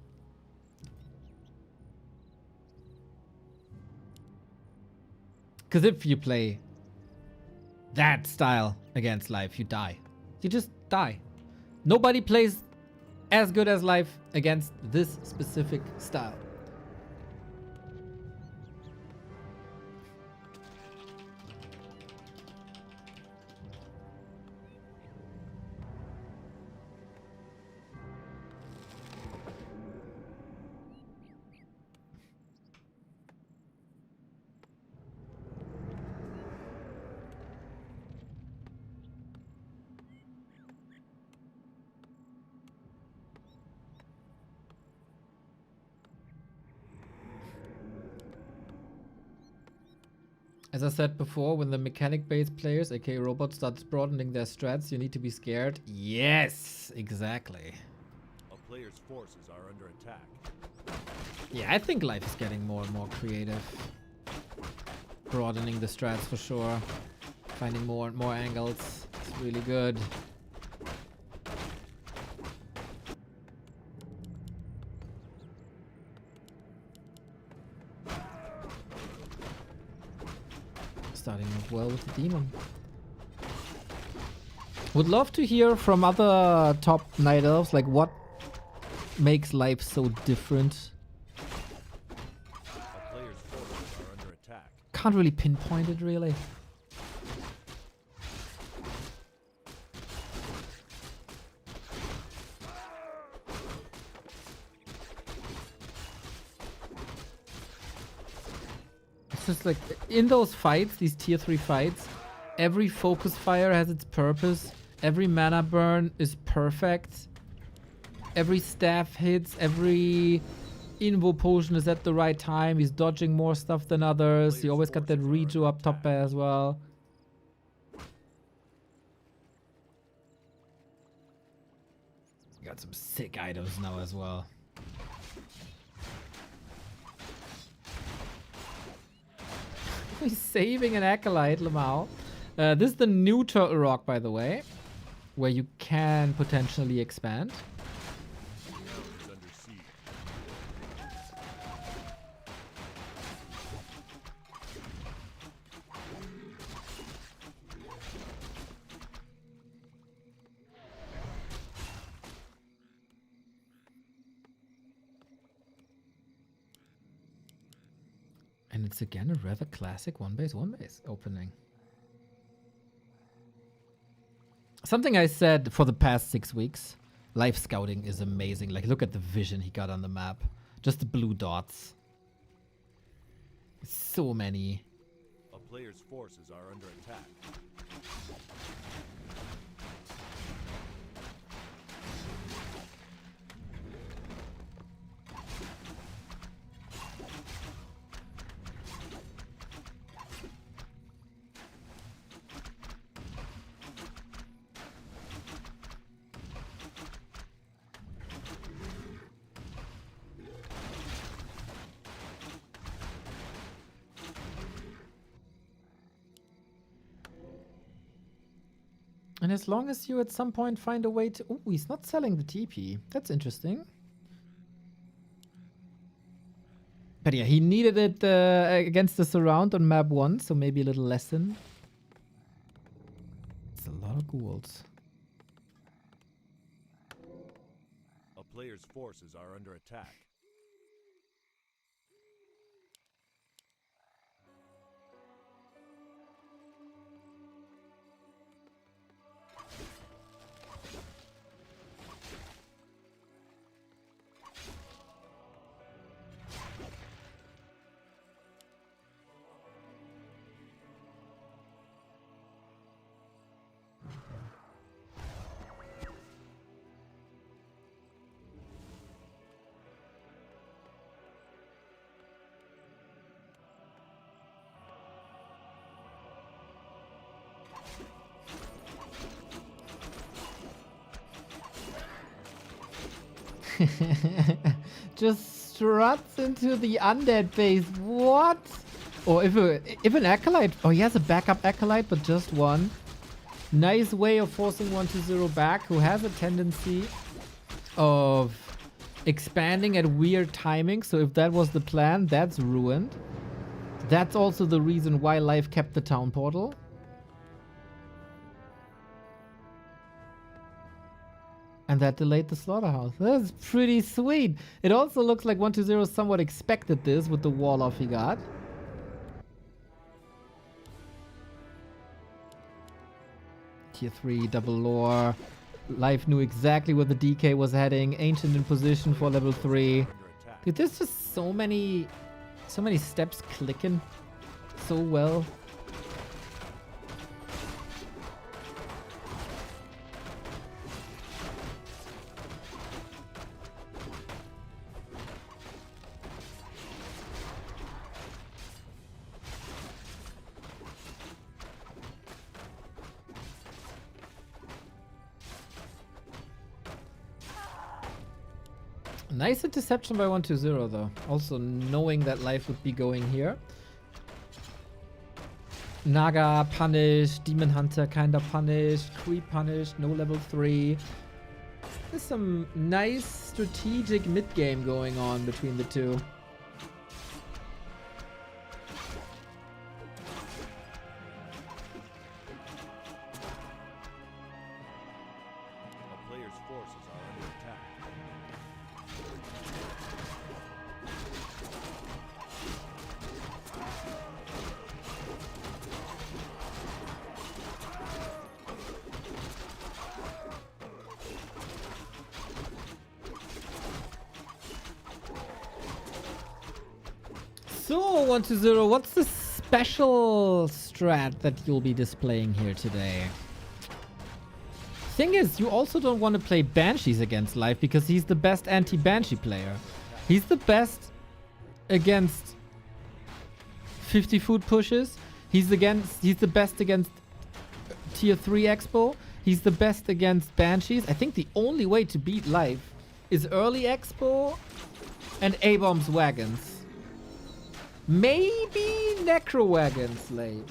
Because if you play that style against life, you die. You just die. Nobody plays as good as life against this specific style. As I said before, when the mechanic-based players, aka robots, starts broadening their strats, you need to be scared. Yes, exactly. A player's forces are under attack. Yeah, I think life is getting more and more creative. Broadening the strats for sure. Finding more and more angles. It's really good. Starting off well with the demon. Would love to hear from other top night elves, like what makes life so different. A player's forces are under attack. Can't really pinpoint it really. Just like in those fights, these tier 3 fights, every focus fire has its purpose. Every mana burn is perfect. Every staff hits, every invo potion is at the right time. He's dodging more stuff than others. You always got that rejo up top as well. Got some sick items now as well. He's saving an acolyte, Lamau. This is the new Turtle Rock, by the way, where you can potentially expand. The town is under siege. And it's again a rather classic one base opening. Something I said for the past 6 weeks. Life scouting is amazing. Like, look at the vision he got on the map. Just the blue dots. So many. A player's forces are under attack. And as long as you at some point find a way to... Oh, he's not selling the TP. That's interesting. But yeah, he needed it against the surround on map 1, so maybe a little lesson. It's a lot of ghouls. A player's forces are under attack. Just struts into the undead base. What? Or if an acolyte. Oh, he has a backup acolyte, but just one. Nice way of forcing 1-0 back, who has a tendency of expanding at weird timing. So if that was the plan, that's ruined. That's also the reason why Life kept the town portal. And that delayed the slaughterhouse. That's pretty sweet. It also looks like 1-0 somewhat expected this with the wall off he got. Tier 3, double lore. Life knew exactly where the DK was heading. Ancient in position for level 3. Dude, there's just so many steps clicking so well. Nice interception by 1-0 though. Also knowing that Life would be going here. Naga punished, Demon Hunter kinda punished, Creep punished, no level 3. There's some nice strategic mid-game going on between the two. A player's forces are under attack. So, 1-0, what's the special strat that you'll be displaying here today? Thing is, you also don't want to play Banshees against Life because he's the best anti-Banshee player. He's the best against 50 food pushes. He's the best against Tier 3 Expo. He's the best against Banshees. I think the only way to beat Life is early Expo and A-Bomb's Wagons. Maybe Necro Wagons late.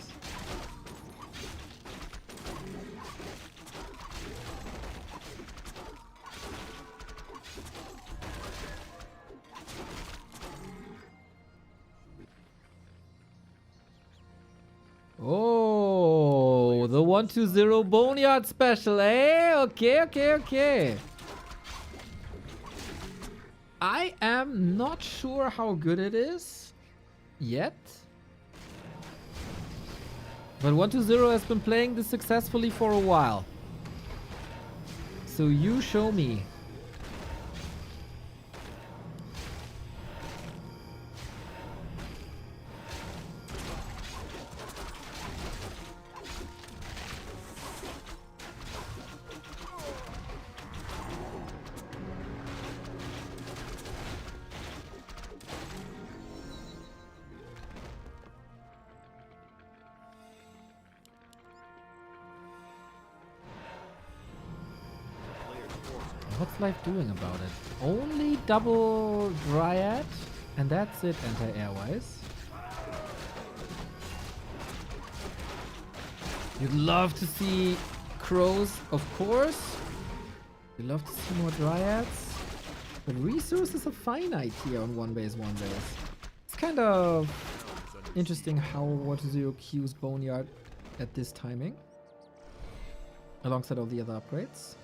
Oh, the 1-2-0 Boneyard special, eh? Okay. I am not sure how good it is yet. But 1-2-0 has been playing this successfully for a while. So you show me. What's Life doing about it? Only double Dryad, and that's it anti-air-wise. You'd love to see Crows, of course. You'd love to see more Dryads. But resources are finite here on one base. It's kind of interesting how 1-2-0 queues Boneyard at this timing. Alongside all the other upgrades.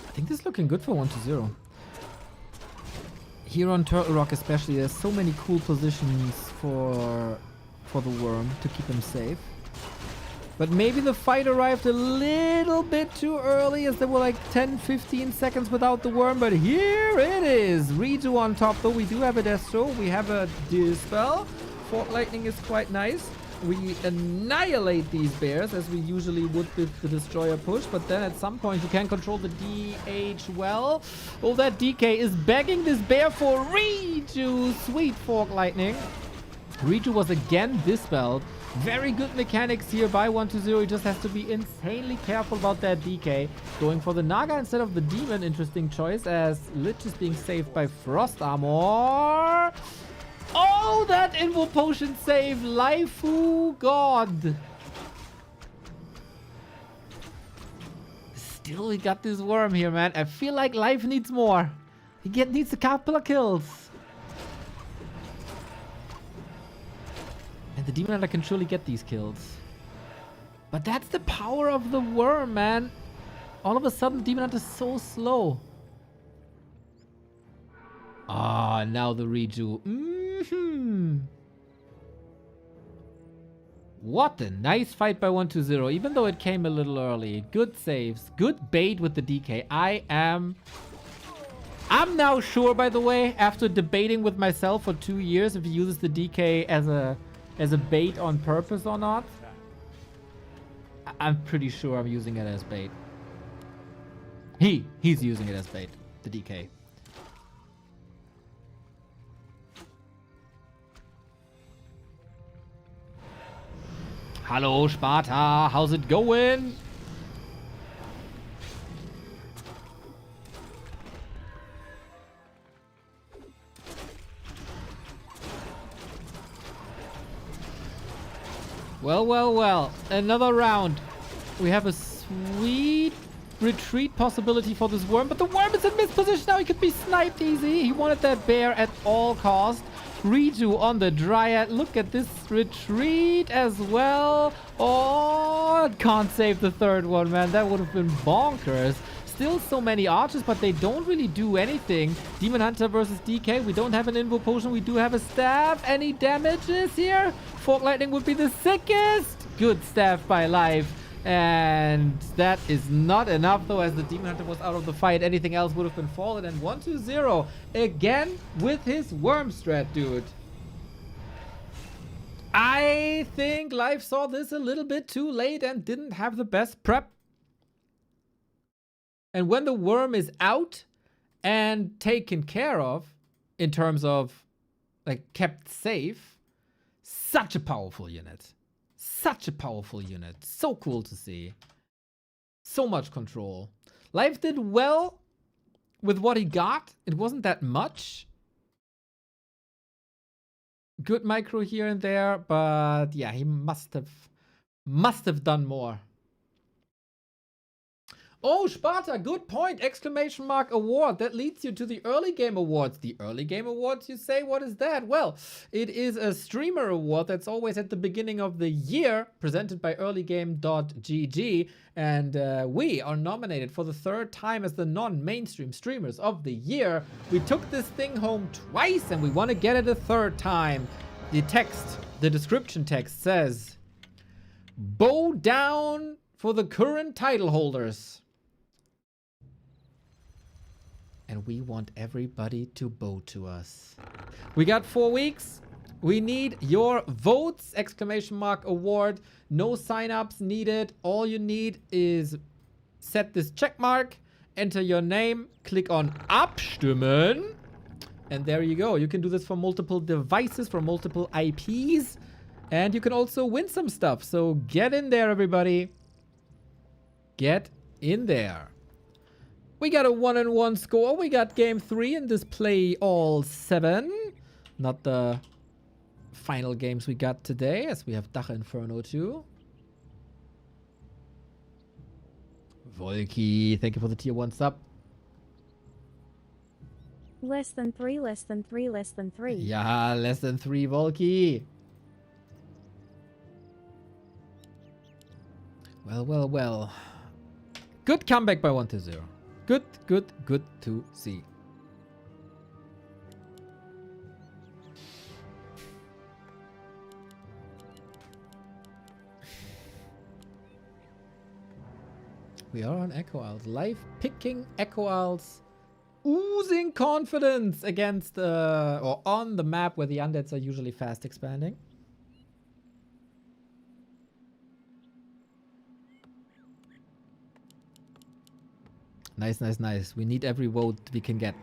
I think this is looking good for 1-2-0. Here on Turtle Rock especially, there's so many cool positions for the worm to keep him safe. But maybe the fight arrived a little bit too early as there were like 10-15 seconds without the worm. But here it is. Redo on top though. We do have a Destro. We have a Dispel. Fort Lightning is quite nice. We annihilate these bears as we usually would with the destroyer push, but then at some point you can control the DH well. Oh, that DK is begging this bear for Reju. Sweet fork lightning. Reju was again dispelled. Very good mechanics here by 120. He just has to be insanely careful about that DK. Going for the Naga instead of the Demon. Interesting choice as Lich is being saved by Frost Armor. Oh, that Invo Potion save. Laifu God. Still, we got this worm here, man. I feel like life needs more. He needs a couple of kills. And the Demon Hunter can surely get these kills. But that's the power of the worm, man. All of a sudden, Demon Hunter is so slow. Ah, now the Reju. What a nice fight by 120, even though it came a little early. Good saves. Good bait with the DK. I'm now sure, by the way, after debating with myself for 2 years if he uses the DK as a bait on purpose or not. I'm pretty sure I'm using it as bait. He's using it as bait, the DK. Hello, Sparta. How's it going? Well, well, well. Another round. We have a sweet retreat possibility for this worm, but the worm is in misposition now. He could be sniped easy. He wanted that bear at all cost. Reju on the Dryad. Look at this retreat as well. Oh, can't save the third one, man. That would have been bonkers. Still so many archers, but they don't really do anything. Demon Hunter versus DK. We don't have an Invo Potion. We do have a staff. Any damages here? Fork Lightning would be the sickest. Good staff by Life. And that is not enough, though, as the Demon Hunter was out of the fight. Anything else would have been fallen. And 120 again with his worm strat, dude. I think Life saw this a little bit too late and didn't have the best prep. And when the worm is out and taken care of, in terms of, like, kept safe, such a powerful unit. Such a powerful unit. So cool to see. So much control. Life did well with what he got. It wasn't that much. Good micro here and there, but yeah, he must have done more. Oh, Sparta, good point! Exclamation mark award. That leads you to the early game awards. The early game awards, you say? What is that? Well, it is a streamer award that's always at the beginning of the year, presented by earlygame.gg. And we are nominated for the third time as the non-mainstream streamers of the year. We took this thing home twice and we want to get it a third time. The text, the description text says, bow down for the current title holders. And we want everybody to bow to us. We got 4 weeks. We need your votes! Exclamation mark award. No signups needed. All you need is set this check mark, enter your name, click on Abstimmen. And there you go. You can do this for multiple devices, for multiple IPs. And you can also win some stuff. So get in there, everybody. Get in there. We got a 1-1 score. We got game 3 in this play all 7. Not the final games we got today, as we have DACH Inferno too. Volky, thank you for the tier 1 sub. Less than 3, less than 3, less than 3. Yeah, less than 3, Volky. Well, well, well. Good comeback by 1-0. Good, good, good to see. We are on Echo Isles. Live picking Echo Isles. Oozing confidence against, or on the map where the undeads are usually fast expanding. Nice, nice, nice. We need every vote we can get.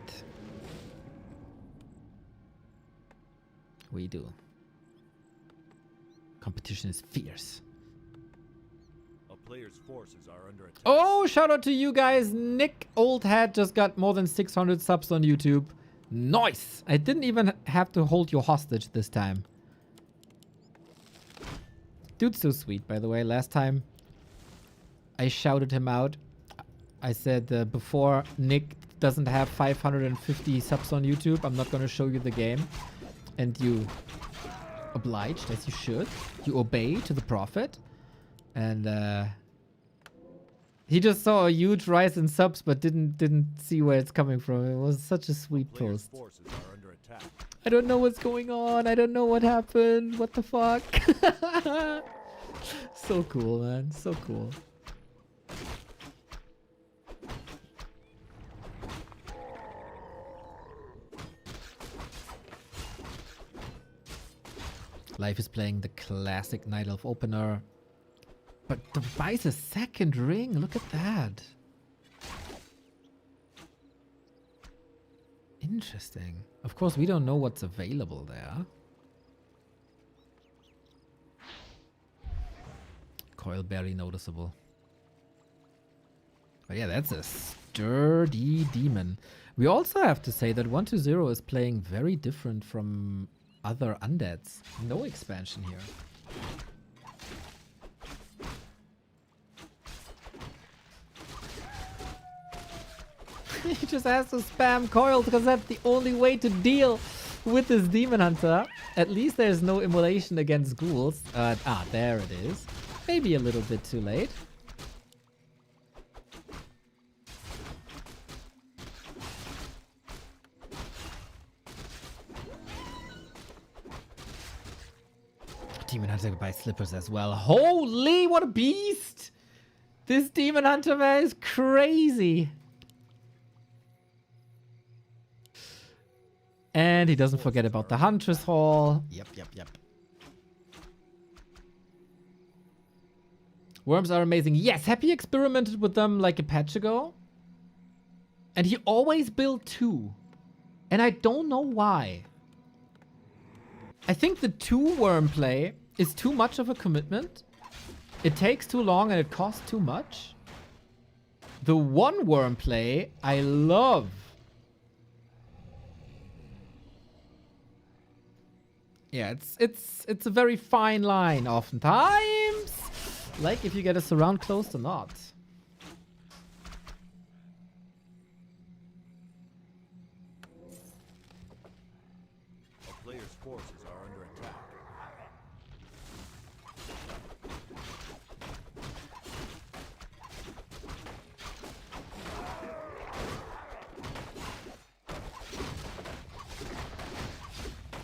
We do. Competition is fierce. A player's forces are under attack. Oh, shout out to you guys. Nick Oldhead just got more than 600 subs on YouTube. Nice. I didn't even have to hold you hostage this time. Dude's so sweet, by the way. Last time I shouted him out. I said before Nick doesn't have 550 subs on YouTube, I'm not going to show you the game. And you obliged, as you should. You obey to the prophet. And he just saw a huge rise in subs, but didn't see where it's coming from. It was such a sweet Player's post. forces are under attack. I don't know what's going on. I don't know what happened. What the fuck? So cool, man. So cool. Life is playing the classic Night Elf opener. But buys a second ring. Look at that. Interesting. Of course, we don't know what's available there. Coil barely noticeable. But yeah, that's a sturdy demon. We also have to say that 120 is playing very different from other undeads. No expansion here. He just has to spam coils because that's the only way to deal with this demon hunter. At least there's no immolation against ghouls. There it is. Maybe a little bit too late. Demon hunter buys slippers as well. Holy, what a beast! This demon hunter, man, is crazy. And he doesn't forget about the Huntress Hall. Yep. Worms are amazing. Yes, Happy experimented with them like a patch ago. And he always built 2. And I don't know why. I think the 2 worm play is too much of a commitment. It takes too long and it costs too much. The 1 worm play, I love. Yeah, it's a very fine line oftentimes. Like if you get a surround closed or not. A player's forces are under attack.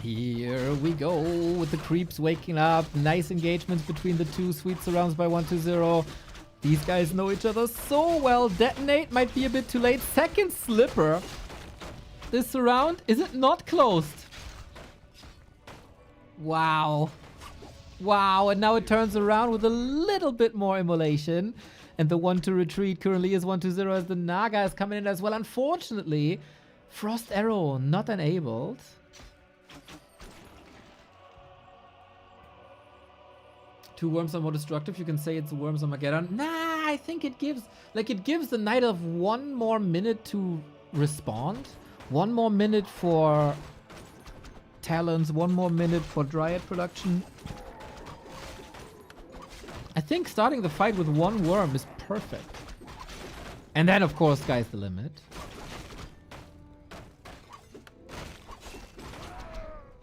Here we go with the creeps waking up. Nice engagements between the 2. Sweet surrounds by 120. These guys know each other so well. Detonate might be a bit too late. Second slipper. This surround, is it not closed? Wow. Wow, and now it turns around with a little bit more immolation. And the 1 to retreat currently is 120 as the Naga is coming in as well. Unfortunately, Frost Arrow not enabled. Two worms are more destructive. You can say it's a worms Armageddon. Nah, I think it gives the Night Elf 1 more minute to respond. 1 more minute for Talons. 1 more minute for Dryad production. I think starting the fight with 1 worm is perfect. And then, of course, sky's the limit.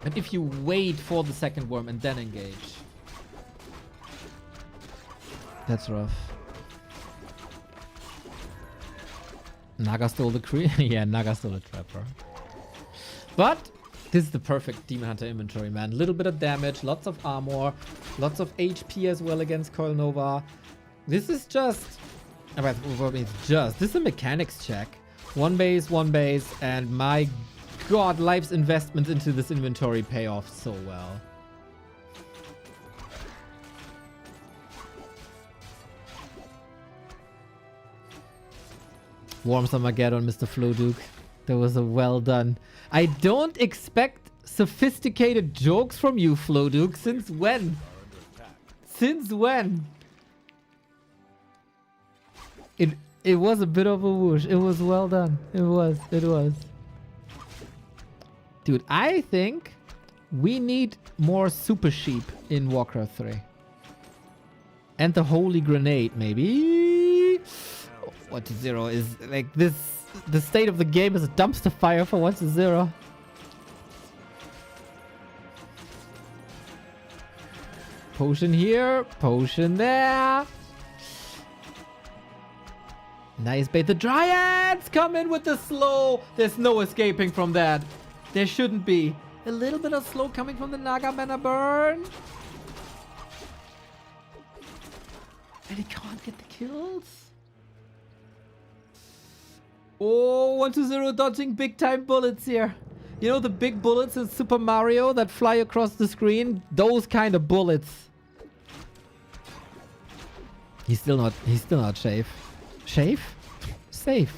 But if you wait for the second worm and then engage, that's rough. Naga stole the creep. Yeah, Naga stole the trapper. But this is the perfect Demon Hunter inventory, man. Little bit of damage, lots of armor, lots of HP as well against Coil Nova. This is just... this is a mechanics check. 1 base, and my god, life's investments into this inventory pay off so well. Warms Armageddon, Mr. Floduke. That was a well done. I don't expect sophisticated jokes from you, Floduke. Since when? Since when? It was a bit of a whoosh. It was well done. It was. Dude, I think we need more super sheep in Warcraft 3. And the holy grenade, maybe. 1-0 is like this. The state of the game is a dumpster fire for 1-0. Potion here, potion there. Nice bait. The Dryads come in with the slow. There's no escaping from that. There shouldn't be. A little bit of slow coming from the Nagamana burn. And he can't get the kills. Oh, 1-0 dodging big time bullets here. You know the big bullets in Super Mario that fly across the screen? Those kind of bullets. He's still not safe. Safe? Safe.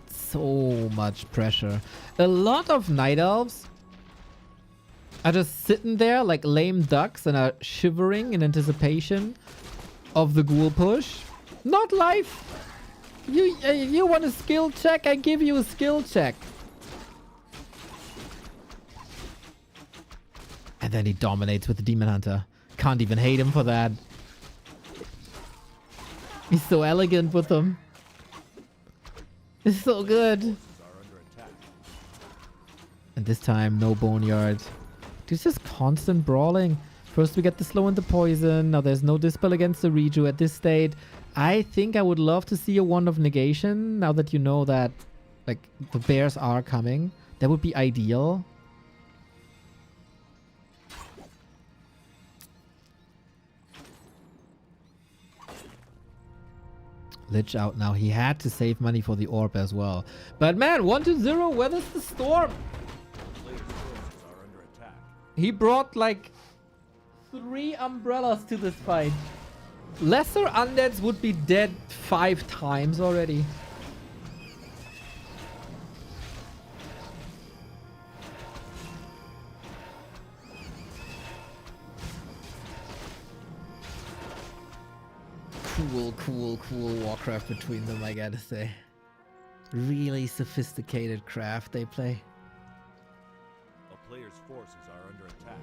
So much pressure. A lot of Night Elves are just sitting there like lame ducks and are shivering in anticipation of the ghoul push. Not life. You want a skill check? I give you a skill check. And then he dominates with the Demon Hunter. Can't even hate him for that. He's so elegant with them. It's so good. And this time, no Boneyard. It's just constant brawling. First we get the slow and the poison. Now there's no Dispel against the Reju at this state. I think I would love to see a Wand of Negation. Now that you know that like the bears are coming. That would be ideal. Lich out now. He had to save money for the orb as well. But man, 1-0 weathers the storm. He brought like 3 umbrellas to this fight. Lesser undeads would be dead 5 times already. Cool Warcraft between them, I gotta say. Really sophisticated craft they play. A player's forces are under attack.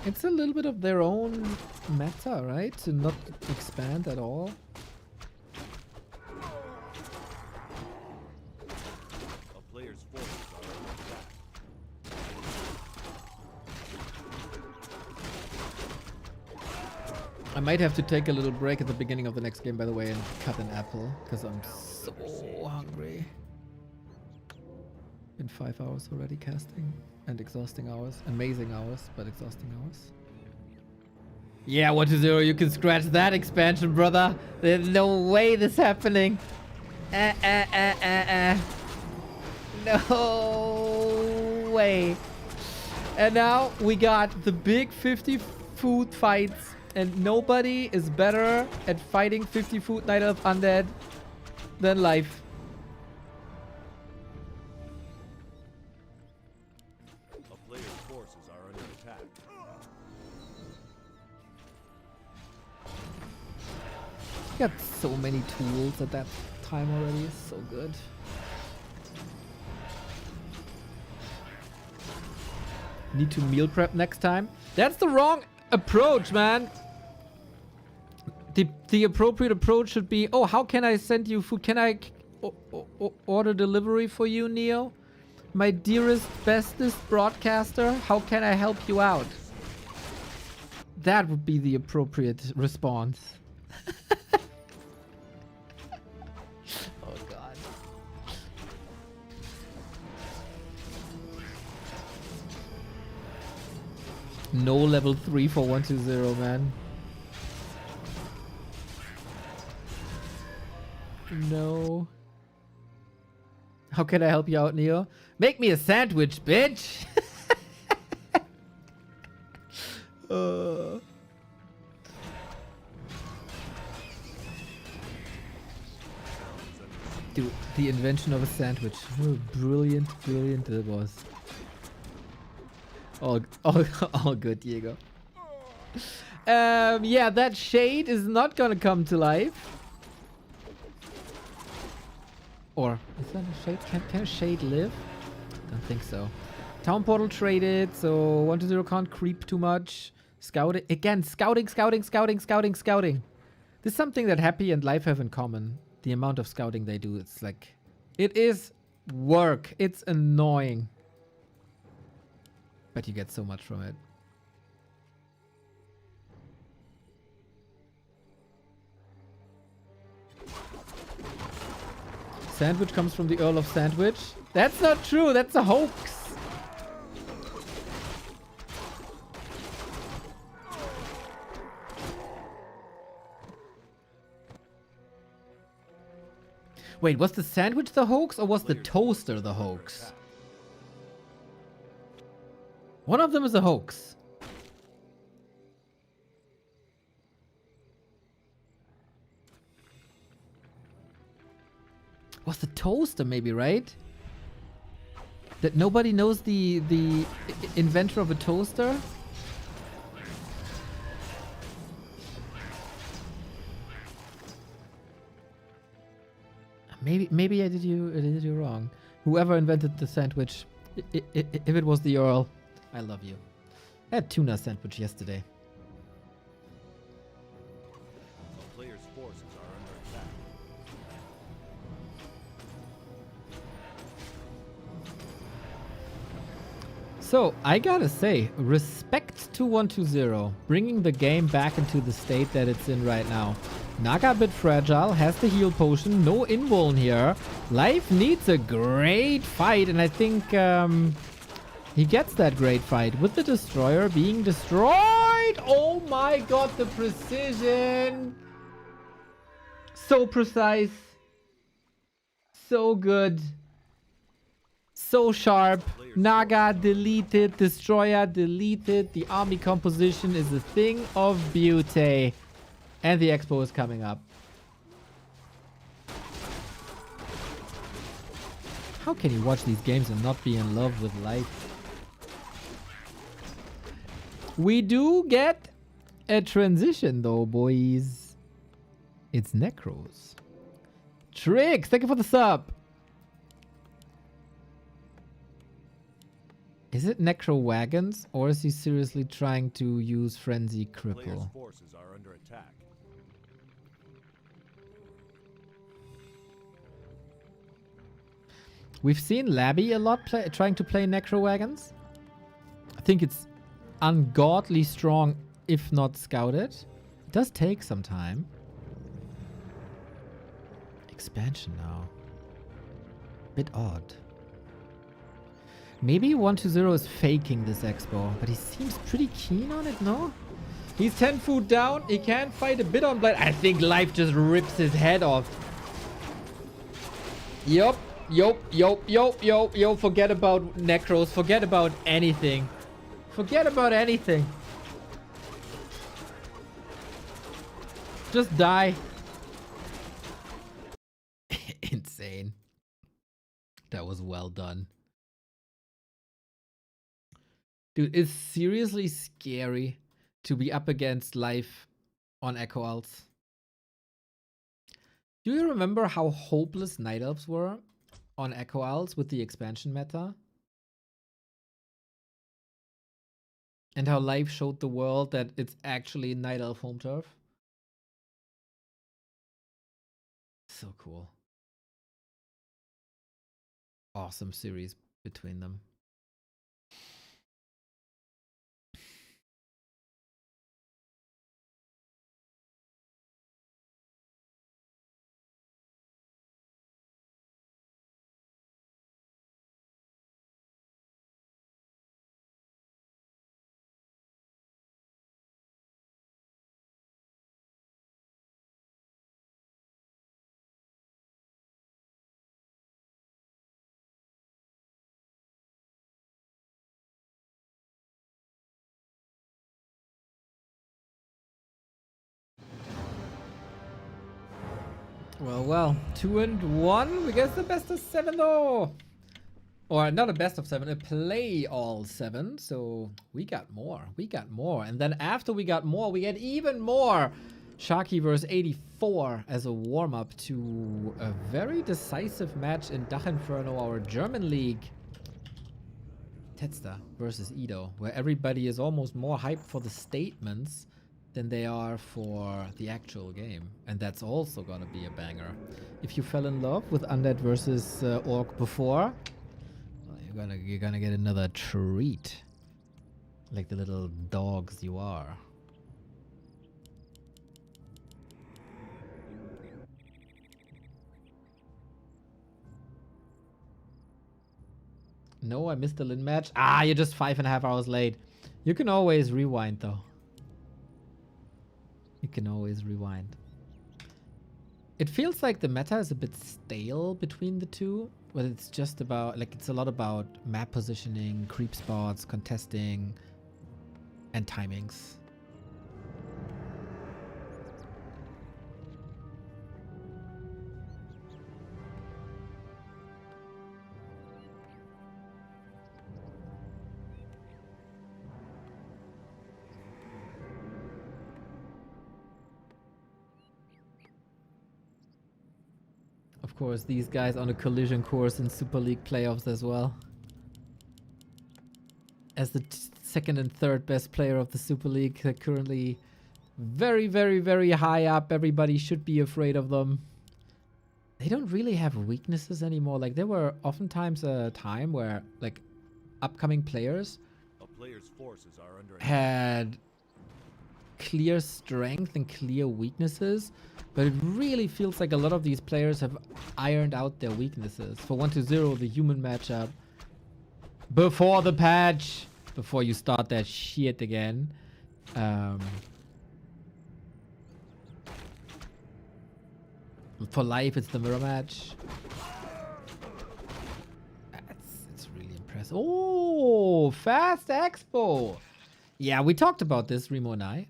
It's a little bit of their own meta, right? To not expand at all. A player's forces are under attack. I might have to take a little break at the beginning of the next game, by the way, and cut an apple, because I'm so hungry. Been 5 hours already casting. And exhausting hours. Amazing hours, but exhausting hours. Yeah, 1-0, you can scratch that expansion, brother. There's no way this happening. No way. And now we got the big 50 food fights. And nobody is better at fighting 50 food Night Elf Undead than Life. Got so many tools at that time already. So good. Need to meal prep next time. That's the wrong approach, man. The appropriate approach should be, oh, how can I send you food? Can I order delivery for you, Neo? My dearest, bestest broadcaster, how can I help you out? That would be the appropriate response. Oh god. No level 3 for 120, man. No. How can I help you out, Neo? Make me a sandwich, bitch! Dude, the invention of a sandwich. Oh, brilliant, brilliant it was. All good, Diego. Yeah, that shade is not gonna come to life. Or, is that a shade? Can a shade live? Don't think so. Town portal traded, so 120 can't creep too much. Scouting. Again, scouting. This is something that Happy and Life have in common. The amount of scouting they do, it's like... It is work. It's annoying. But you get so much from it. Sandwich comes from the Earl of Sandwich. That's not true. That's a hoax. Wait, was the sandwich the hoax or was the toaster the hoax? One of them is a hoax. Was the toaster maybe, right? That nobody knows the inventor of a toaster? Maybe I did you wrong. Whoever invented the sandwich, if it was the Earl, I love you. I had tuna sandwich yesterday. A player's forces are under attack. So, I gotta say, respect to 120, bringing the game back into the state that it's in right now. Naga a bit fragile, has the heal potion, no invuln here. Life needs a great fight, and I think he gets that great fight with the destroyer being destroyed. Oh my god, the precision. So precise. So good. So sharp. Naga deleted, destroyer deleted. The army composition is a thing of beauty. And the expo is coming up. How can you watch these games and not be in love with life? We do get a transition though, boys. It's Necros. Tricks, thank you for the sub. Is it Necro Wagons or is he seriously trying to use Frenzy Player's Cripple? forces are under attack. We've seen Labby a lot trying to play Necro Wagons. I think it's ungodly strong if not scouted. It does take some time. Expansion now. Bit odd. Maybe 120 is faking this expo, but he seems pretty keen on it, no? He's 10 foot down. He can't fight a bit on blade. I think life just rips his head off. Yup. Yo. Forget about Necros. Forget about anything. Forget about anything. Just die. Insane. That was well done. Dude, it's seriously scary to be up against life on Echo Alts. Do you remember how hopeless Night Elves were on Echo Alts with the expansion meta? And how life showed the world that it's actually Night Elf home turf? So cool. Awesome series between them. Well, 2-1. We get the best of 7 though. Or not a best of 7, a play all 7. So we got more. And then after we got more, we get even more. Sharky vs 84 as a warm-up to a very decisive match in DACH INFERNO, our German league. Teddster versus Edo, where everybody is almost more hyped for the statements than they are for the actual game. And that's also gonna be a banger. If you fell in love with Undead versus Orc before, well, you're gonna get another treat. Like the little dogs you are. No, I missed the Lynn match. Ah, you're just 5.5 hours late. You can always rewind though. You can always rewind. It feels like the meta is a bit stale between the two, but it's just about, like, it's a lot about map positioning, creep spots, contesting, and timings. Of course, these guys on a collision course in Super League playoffs as well. As the second and third best player of the Super League, they're currently very, very, very high up. Everybody should be afraid of them. They don't really have weaknesses anymore. Like, there were oftentimes a time where, like, upcoming players A player's forces are under attack. had clear strength and clear weaknesses, but it really feels like a lot of these players have ironed out their weaknesses. For 1-0, the human matchup, before the patch, before you start that shit again. For life, it's the mirror match. It's really impressive. Oh, fast expo. Yeah, we talked about this, Remo and I.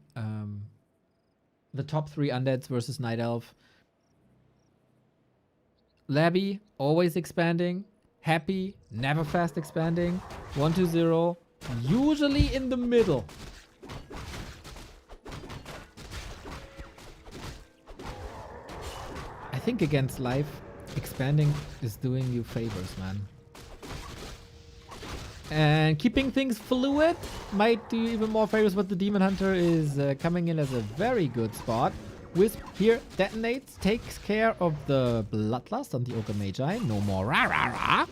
The top 3 undeads versus Night Elf. Labby, always expanding. Happy, never fast expanding. 1-0, usually in the middle. I think against life, expanding is doing you favors, man. And keeping things fluid might do even more favors, but the Demon Hunter is coming in as a very good spot. Wisp here detonates, takes care of the Bloodlust on the Ogre Magi. No more rah-rah-rah.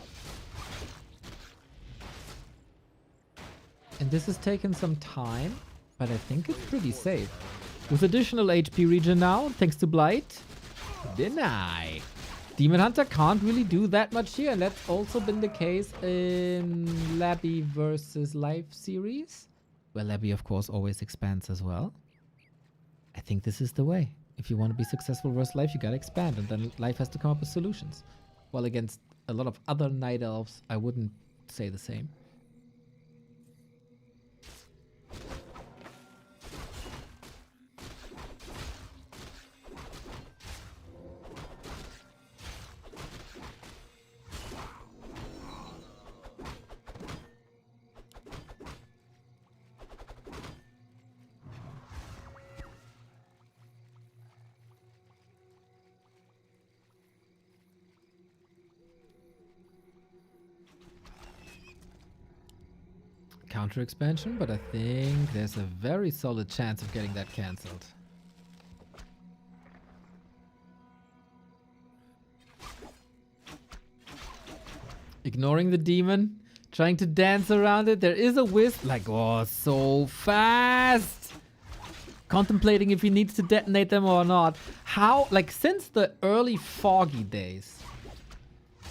And this has taken some time, but I think it's pretty safe. With additional HP regen now, thanks to Blight. Deny. Demon Hunter can't really do that much here, and that's also been the case in Labby versus Life series, where Labby, of course, always expands as well. I think this is the way. If you want to be successful versus Life, you gotta expand, and then Life has to come up with solutions. While against a lot of other Night Elves, I wouldn't say the same. Counter expansion, but I think there's a very solid chance of getting that cancelled. Ignoring the demon, trying to dance around it. There is a wisp, like, oh, so fast. Contemplating if he needs to detonate them or not. How, like, since the early Foggy days,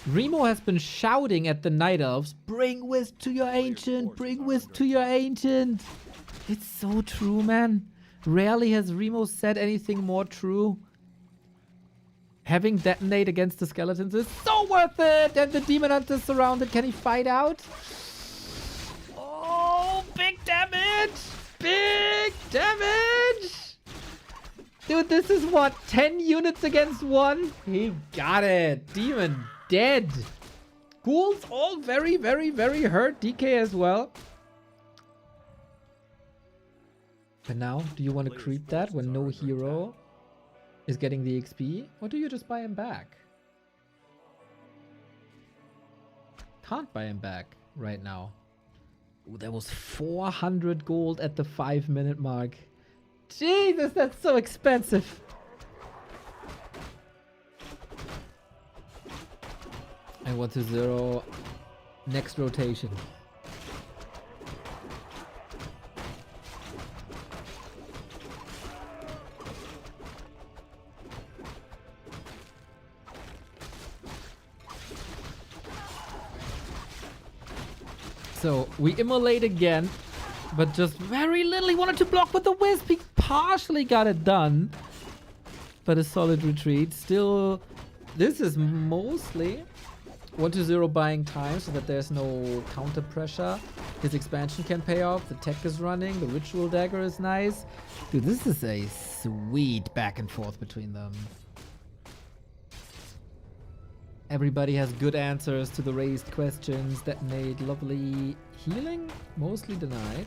Remo has been shouting at the Night Elves, bring Wisp to your Ancient, bring Wisp to your Ancient. It's so true, man. Rarely has Remo said anything more true. Having detonate against the skeletons is so worth it. And the Demon Hunter is surrounded. Can he fight out? Oh, big damage. Big damage. Dude, this is what? 10 units against 1? He got it. Demon dead. Ghouls all very, very, very hurt. DK as well. And now, do you want to creep that when no hero is getting the XP? Or do you just buy him back? Can't buy him back right now. Ooh, there was 400 gold at the 5-minute mark. Jesus, that's so expensive. And 1-0 next rotation. So we immolate again, but just very little. He wanted to block with the wisp. He partially got it done, but a solid retreat. Still, this is mostly 1-0 buying time so that there's no counter pressure. His expansion can pay off. The tech is running. The ritual dagger is nice. Dude, this is a sweet back and forth between them. Everybody has good answers to the raised questions that made lovely healing mostly denied.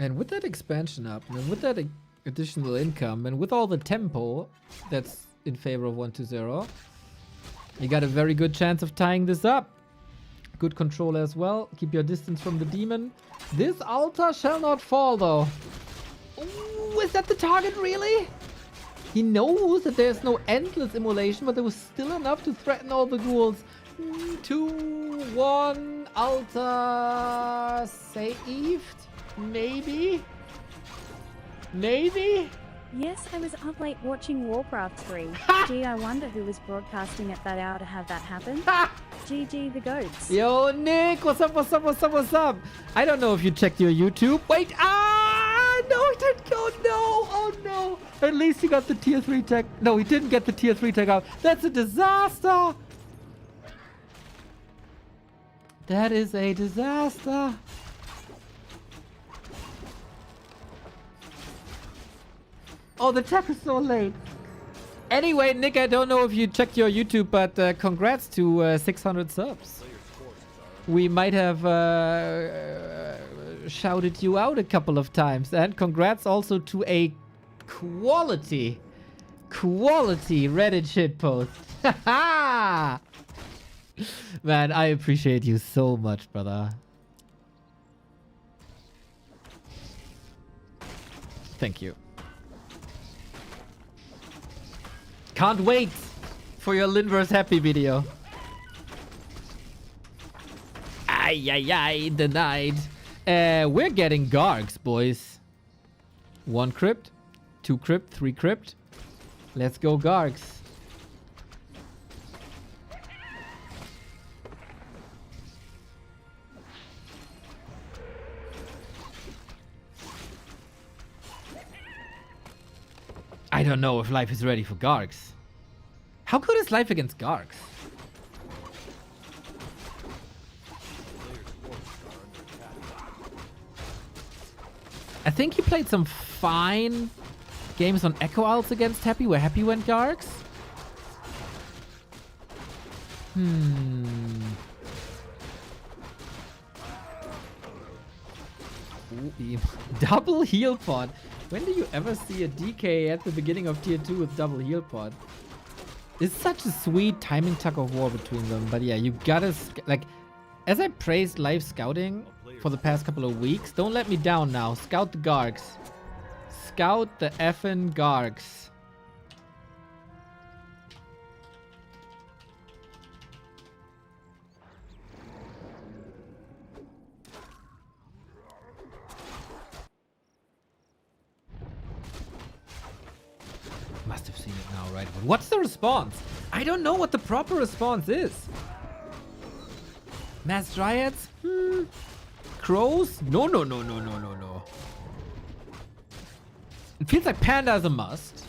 And with that expansion up, and with that additional income, and with all the tempo that's in favor of 1-0, you got a very good chance of tying this up. Good control as well. Keep your distance from the demon. This altar shall not fall, though. Ooh, is that the target, really? He knows that there's no endless immolation, but there was still enough to threaten all the ghouls. 2-1, altar saved? Maybe? Maybe? Yes, I was up late watching Warcraft 3. Gee, I wonder who was broadcasting at that hour to have that happen. GG the goats. Yo, Nick, what's up, what's up, what's up, what's up? I don't know if you checked your YouTube. Wait, no, he didn't go, no, oh no. At least he got the tier 3 tech. No, he didn't get the tier 3 tech out. That's a disaster. That is a disaster. Oh, the tech is so late. Anyway, Nick, I don't know if you checked your YouTube, but congrats to 600 subs. We might have shouted you out a couple of times. And congrats also to a quality Reddit shitpost. Man, I appreciate you so much, brother. Thank you. Can't wait for your Lynn vs. Happy video. Ay, denied. We're getting Gargs, boys. 1 crypt, 2 crypt, 3 crypt. Let's go Gargs. I don't know if life is ready for Gargs. How good is life against Gargs? I think he played some fine games on Echo Owls against Happy, where Happy went Gargs. Ooh, double heal pod. When do you ever see a DK at the beginning of tier 2 with double heal pod? It's such a sweet timing tug of war between them. But yeah, you gotta, like, as I praised live scouting for the past couple of weeks, don't let me down now. Scout the Gargs. Scout the effing Gargs. Must have seen it now, right? But what's the response? I don't know what the proper response is. Mass Dryads? Crows? No, no, no, no, no, no, no. It feels like Panda is a must.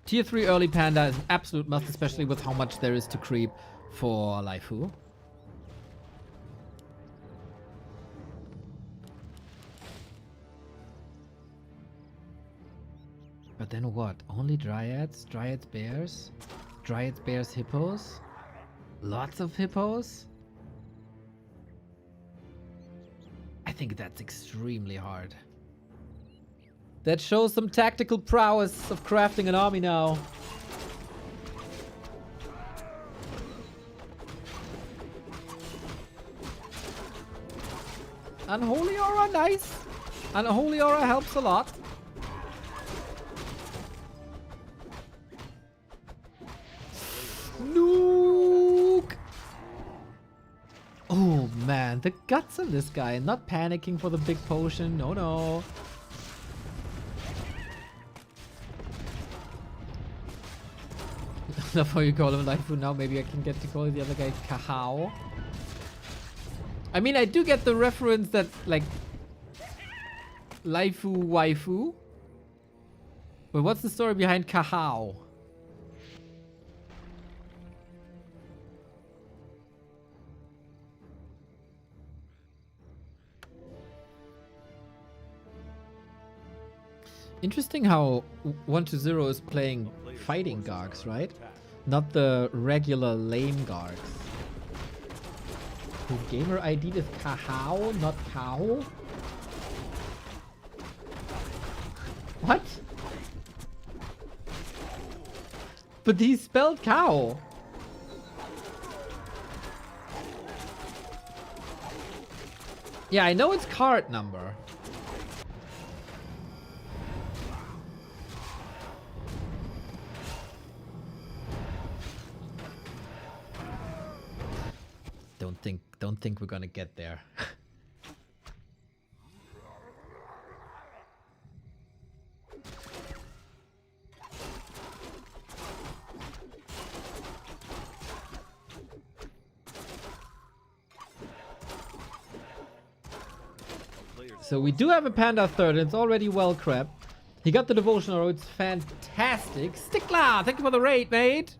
Tier 3 early Panda is an absolute must, especially with how much there is to creep for Laifu. But then what? Only Dryads? Dryads bears? Dryads bears hippos? Lots of hippos? I think that's extremely hard. That shows some tactical prowess of crafting an army now. Unholy Aura, nice. Unholy Aura helps a lot. Nuke! Oh man, the guts on this guy. Not panicking for the big potion. No, no. That's how you call him Laifu now. Maybe I can get to call the other guy Kahao. I mean, I do get the reference that, like, Laifu waifu. But what's the story behind Kahao? Interesting how 120 is playing fighting Gargs, right? Not the regular lame Gargs. His gamer ID is Kahao, not Kao. What? But he spelled cow. Yeah, I know it's card number. Don't think we're gonna get there. So we do have a Panda third, and it's already well crept. He got the devotional, it's fantastic. Stickler, thank you for the raid, mate.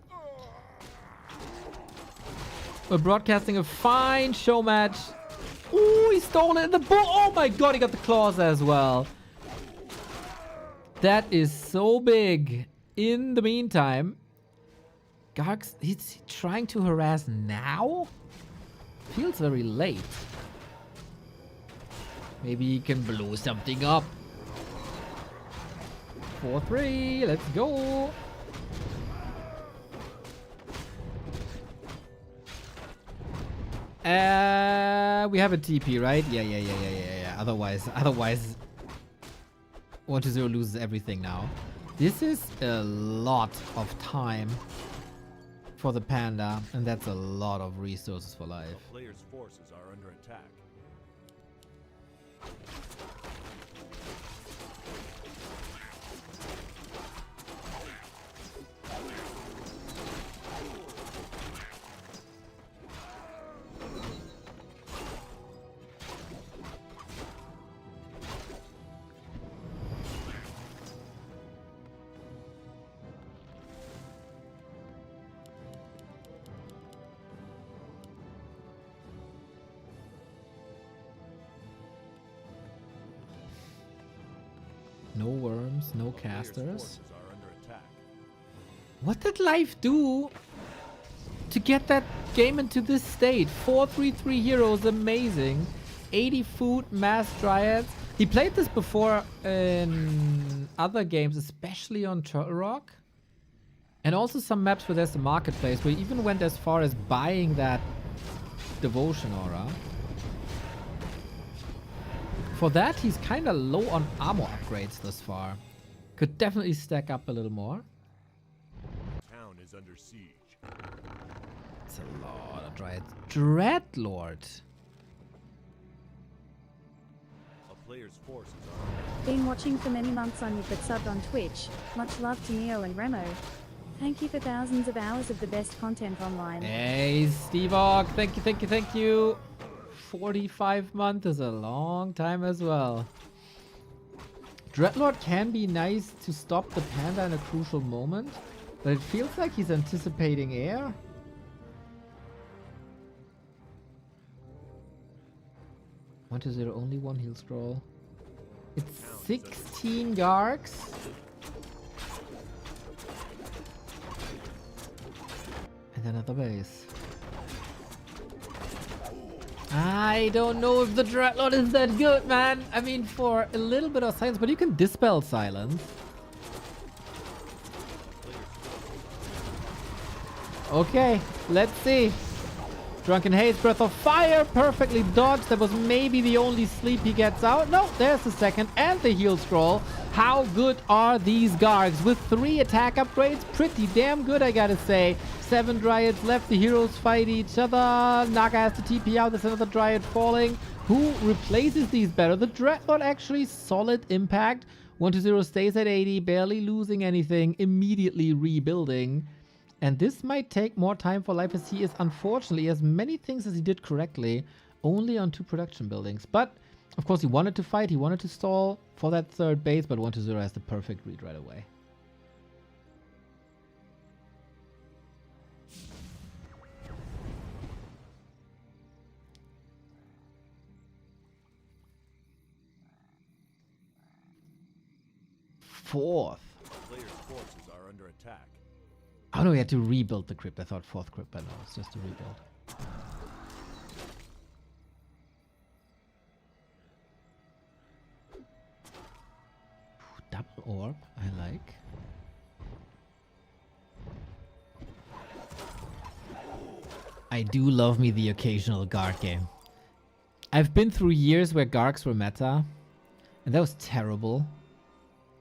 We're broadcasting a fine show match. Ooh, he stole it in the bull. Oh my god, he got the claws as well. That is so big. In the meantime, Gargs, he's trying to harass now? Feels very late. Maybe he can blow something up. 4-3, let's go. We have a TP, right? Yeah. Otherwise 120 loses everything now. This is a lot of time for the Panda, and that's a lot of resources for life. The player's forces are under attack. No worms, no casters. Forces are under attack. What did Life do to get that game into this state? 4-3-3 heroes, amazing. 80 food, mass dryads. He played this before in other games, especially on Turtle Rock. And also some maps where there's a marketplace, where he even went as far as buying that devotion aura. For that, he's kind of low on armor upgrades thus far. Could definitely stack up a little more. Town is under siege. It's a lot of dryads. Dreadlord. A player's forces are under Been watching for many months on you but subbed on Twitch. Much love to Neo and Remo. Thank you for thousands of hours of the best content online. Hey, Steve-Og, thank you, thank you, thank you. 45 months is a long time as well. Dreadlord can be nice to stop the panda in a crucial moment, but it feels like he's anticipating air. One to zero, only one heal scroll. It's 16 Gargs. And another base. I don't know if the Dreadlord is that good, man. I mean, for a little bit of silence, but you can dispel silence. Okay, let's see. Drunken Haze, Breath of Fire, perfectly dodged. That was maybe the only sleep he gets out. No, there's the second and the heal scroll. How good are these Gargs? With 3 attack upgrades, pretty damn good, I gotta say. 7 Dryads left, the heroes fight each other. Naga has to TP out, there's another Dryad falling. Who replaces these better? The Dreadlord actually solid impact. 1-0 stays at 80, barely losing anything, immediately rebuilding. And this might take more time for life as he is, unfortunately, as many things as he did correctly, only on 2 production buildings. But, of course, he wanted to fight, he wanted to stall for that 3rd base, but 1-0 has the perfect read right away. Fourth. Player's forces are under attack. Oh no, we had to rebuild the crypt. I thought 4th crypt, but no, it's just a rebuild. Double orb, I like. I do love me the occasional Garg game. I've been through years where Gargs were meta, and that was terrible.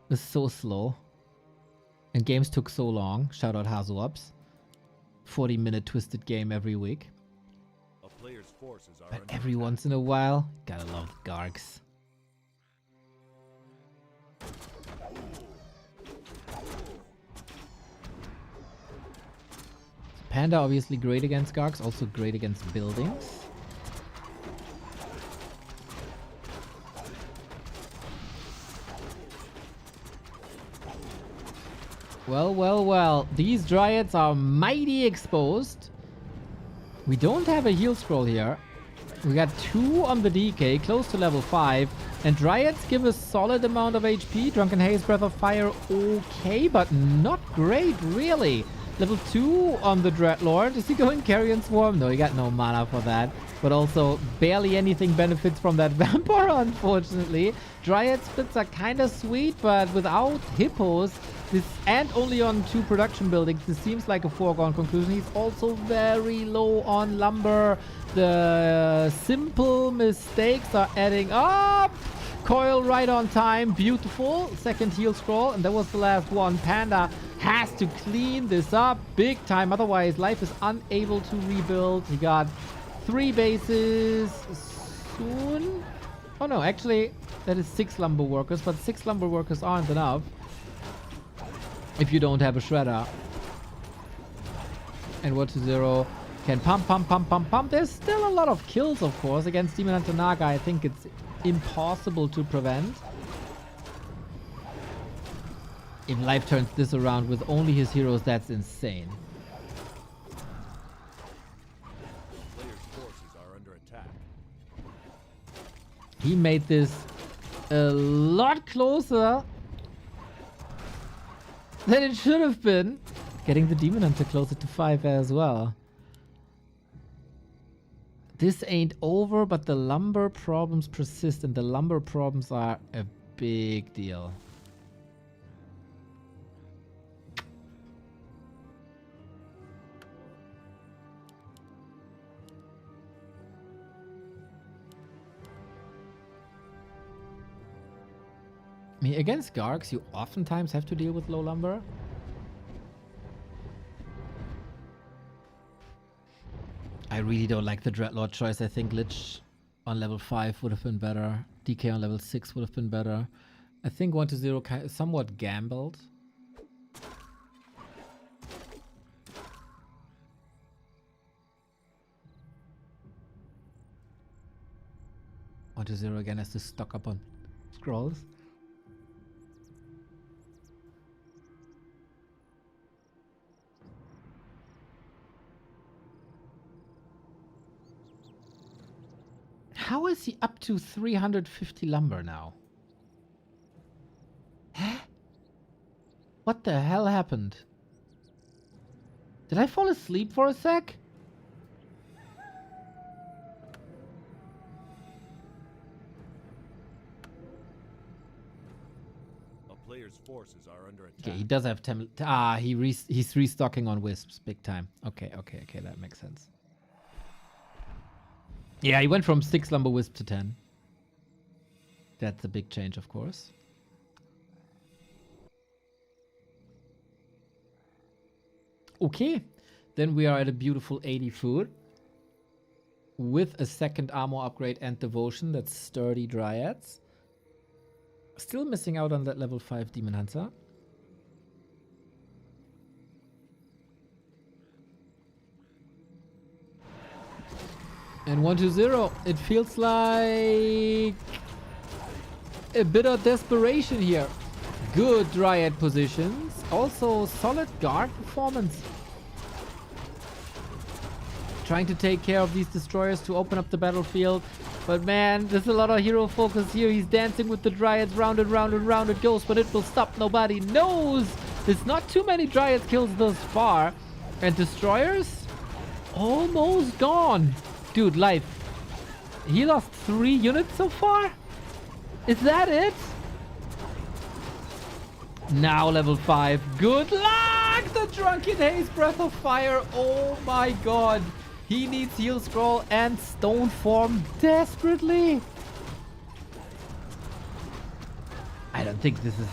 It was so slow. And games took so long. Shout out Hazuops. 40-minute twisted game every week. A player's forces are But under every attack. once in a while, gotta love the Gargs. Panda obviously great against Gargs, also great against buildings. Well, well, well. These Dryads are mighty exposed. We don't have a heal scroll here. We got 2 on the DK, close to level 5. And Dryads give a solid amount of HP. Drunken Haze, Breath of Fire, okay, but not great, really. Level 2 on the Dreadlord. Is he going Carrion Swarm? No, he got no mana for that. But also, barely anything benefits from that Vampire, unfortunately. Dryad splits are kind of sweet, but without Hippos, this, and only on 2 production buildings, this seems like a foregone conclusion. He's also very low on lumber. The simple mistakes are adding up. Coil right on time. Beautiful. Second heal scroll. And that was the last one. Panda has to clean this up big time. Otherwise, life is unable to rebuild. He got 3 bases soon. Oh no, actually, that is 6 lumber workers. But 6 lumber workers aren't enough if you don't have a shredder. And 1-0 can pump. There's still a lot of kills, of course, against Demon Hunter Naga. I think it's impossible to prevent. If life turns this around with only his heroes, that's insane. Player's forces are under attack. He made this a lot closer than it should have been. Getting the Demon Hunter closer to 5 as well. This ain't over, but the lumber problems persist, and the lumber problems are a big deal. I mean, against Gargs, you oftentimes have to deal with low lumber. I really don't like the Dreadlord choice. I think Lich on level 5 would have been better. DK on level 6 would have been better. I think 1-0 somewhat gambled. 1-0 again has to stock up on scrolls. How is he up to 350 lumber now? Huh? What the hell happened? Did I fall asleep for a sec? A player's forces are under attack. Okay, he does have 10. He's restocking on wisps big time. Okay, that makes sense. Yeah, he went from 6 lumber wisp to 10. That's a big change, of course. Okay, then we are at a beautiful 80 food with a second armor upgrade and devotion. That's sturdy dryads. Still missing out on that level 5 demon hunter. And 1-0. It feels like a bit of desperation here. Good dryad positions. Also solid guard performance. Trying to take care of these destroyers to open up the battlefield. But man, there's a lot of hero focus here. He's dancing with the dryads. Round and round and round it goes, but it will stop. Nobody knows. There's not too many dryad kills thus far. And destroyers? Almost gone. Dude, life. He lost 3 units so far? Is that it? Now level 5. Good luck! The Drunken Haze Breath of Fire. Oh my god. He needs Heal Scroll and Stone Form desperately. I don't think this is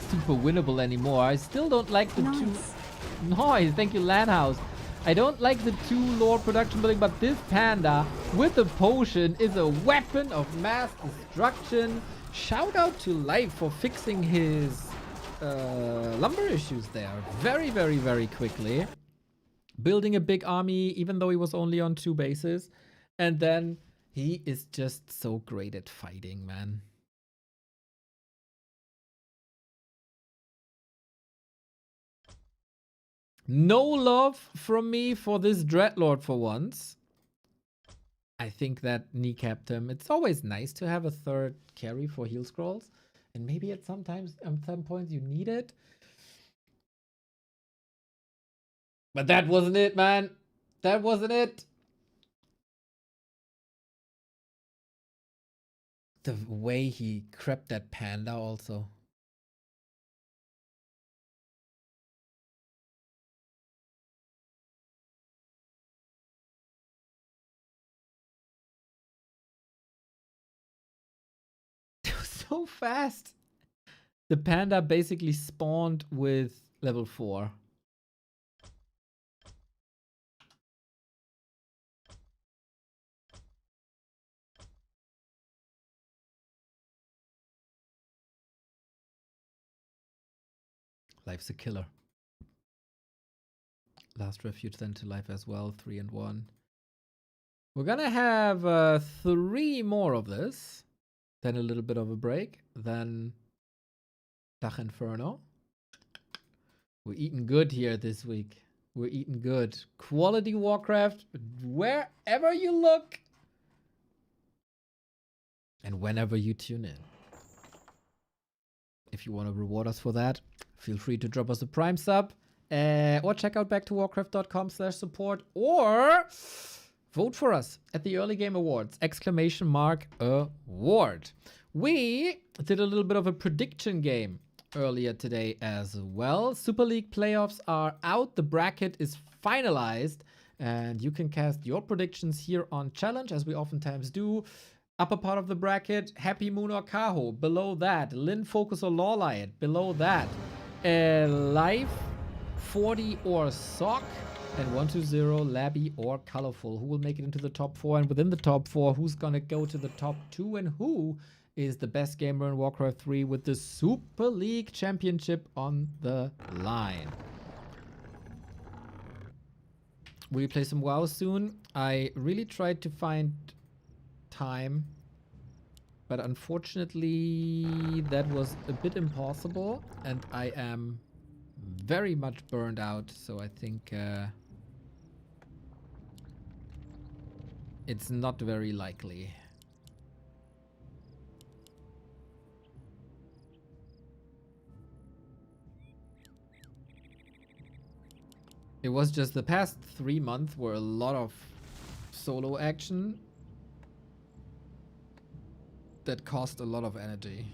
super winnable anymore. I still don't like the two... Nice, thank you, Landhouse. I don't like the 2 lore production building, but this panda with the potion is a weapon of mass destruction. Shout out to Life for fixing his lumber issues there very, very, very quickly. Building a big army, even though he was only on 2 bases. And then he is just so great at fighting, man. No love from me for this Dreadlord for once. I think that kneecapped him. It's always nice to have a third carry for heal scrolls. And maybe at some points you need it. But that wasn't it, man. That wasn't it. The way he crept that panda also. So fast. The panda basically spawned with level 4. Life's a killer. Last refuge then to life as well. 3 and 1. We're gonna have 3 more of this. Then a little bit of a break. Then DACH Inferno. We're eating good here this week. We're eating good. Quality Warcraft wherever you look. And whenever you tune in. If you want to reward us for that, feel free to drop us a Prime sub. Or check out backtowarcraft.com/support. Or vote for us at the Early Game Awards! !Award. We did a little bit of a prediction game earlier today as well. Super League playoffs are out. The bracket is finalized. And you can cast your predictions here on Challenge, as we oftentimes do. Upper part of the bracket, Happy Moon or Kaho. Below that, Lynn, Focus or Lawlight. Below that, Life, 40 or Sock. And 1-0, Labby or Colorful. Who will make it into the top 4? And within the top 4, who's gonna go to the top 2? And who is the best gamer in Warcraft 3 with the Super League Championship on the line? Will you play some WoW soon? I really tried to find time. But unfortunately, that was a bit impossible. And I am very much burned out. So I think it's not very likely. It was just the past 3 months were a lot of solo action that cost a lot of energy.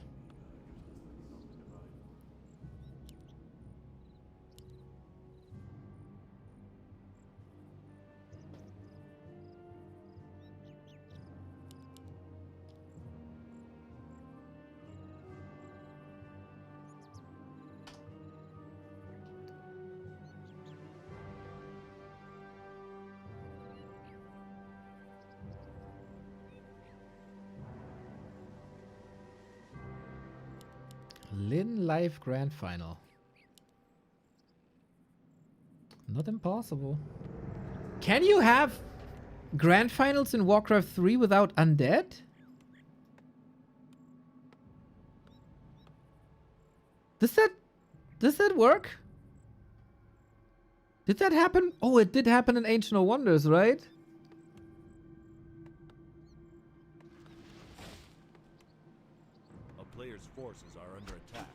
Lynn Live Grand Final. Not impossible. Can you have Grand Finals in Warcraft 3 without undead? Does that work? Did that happen? Oh, it did happen in Ancient of Wonders, right? A player's forces are under attack.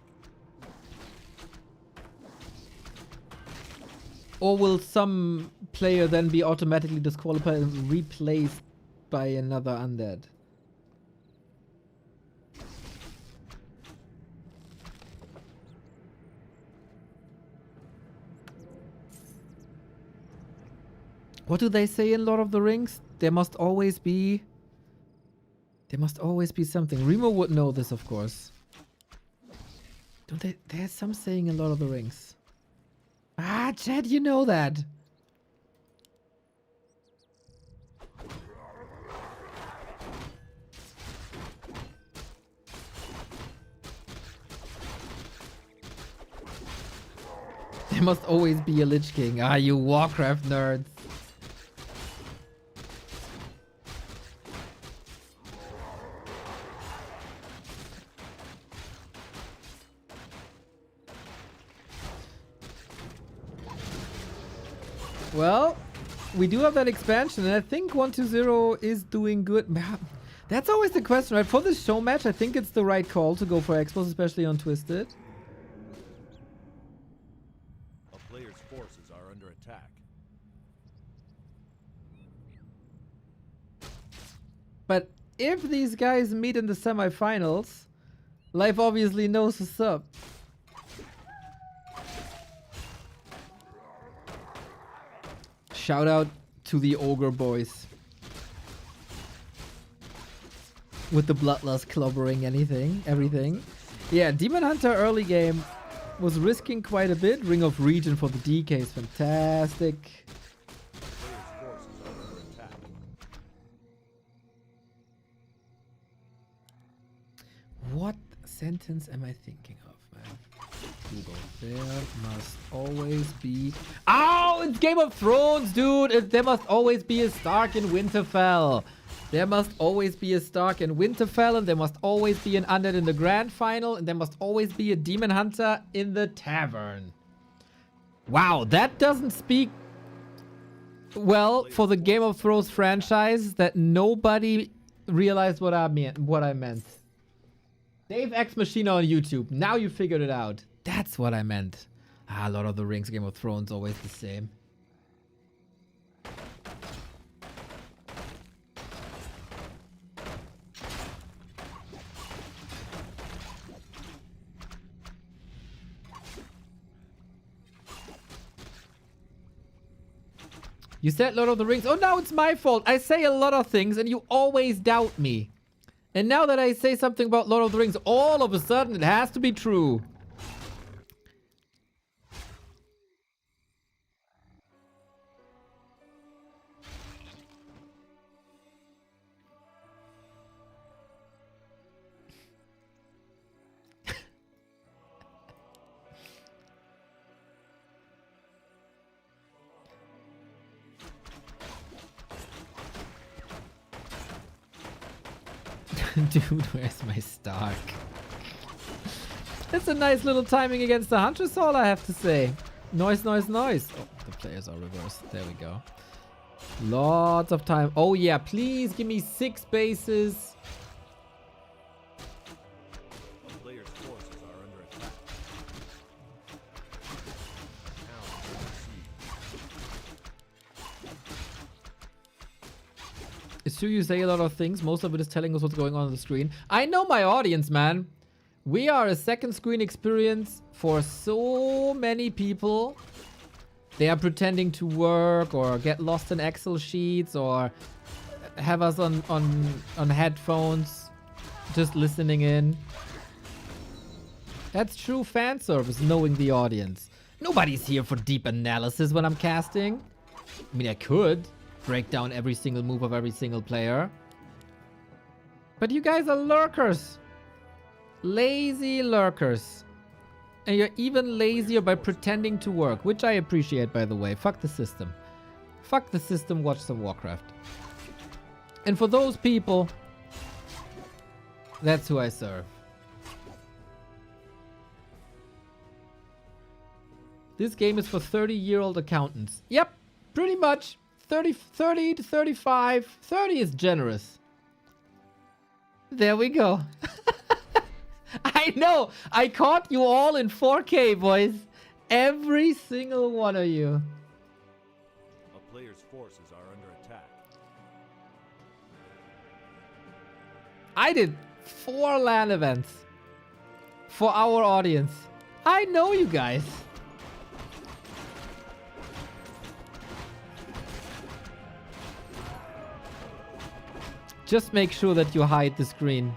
Or will some player then be automatically disqualified and replaced by another undead? What do they say in Lord of the Rings? There must always be something. Remo would know this, of course. Don't they? There's some saying in Lord of the Rings. Ah, Chad, you know that. There must always be a Lich King. Ah, you Warcraft nerds. Well, we do have that expansion, and I think 120 is doing good. That's always the question, right? For this show match, I think it's the right call to go for Expos, especially on Twisted. A player's forces are under attack. But if these guys meet in the semifinals, Life obviously knows what's up. Shout out to the Ogre boys. With the Bloodlust clobbering everything. Yeah, Demon Hunter early game was risking quite a bit. Ring of Region for the DK is fantastic. Player's forces are under attack. What sentence am I thinking of, man? Google. There must always be... Oh, it's Game of Thrones, dude! There must always be a Stark in Winterfell. There must always be a Stark in Winterfell, and there must always be an Undead in the Grand Final, and there must always be a Demon Hunter in the Tavern. Wow, that doesn't speak well for the Game of Thrones franchise that nobody realized what I meant. Dave X Machina on YouTube. Now you figured it out. That's what I meant. Ah, Lord of the Rings, Game of Thrones, always the same. You said Lord of the Rings. Oh, now it's my fault. I say a lot of things and you always doubt me. And now that I say something about Lord of the Rings, all of a sudden it has to be true. Dude, where's my Stark? It's a nice little timing against the Huntress, all I have to say. Noise, noise, noise. Oh, the players are reversed. There we go. Lots of time. Oh yeah, please give me 6 bases. A player's forces are under attack. The town is under siege. It's true you say a lot of things. Most of it is telling us what's going on the screen. I know my audience, man. We are a second screen experience for so many people. They are pretending to work or get lost in Excel sheets or have us on headphones just listening in. That's true fan service, knowing the audience. Nobody's here for deep analysis when I'm casting. I mean, I could break down every single move of every single player. But you guys are lurkers. Lazy lurkers. And you're even lazier by pretending to work, which I appreciate, by the way. Fuck the system. Fuck the system, watch some Warcraft. And for those people, that's who I serve. This game is for 30-year-old accountants. Yep, pretty much. 30 to 35. 30 is generous. There we go. I know. I caught you all in 4K, boys. Every single one of you. A player's forces are under attack. I did 4 LAN events for our audience. I know you guys. Just make sure that you hide the screen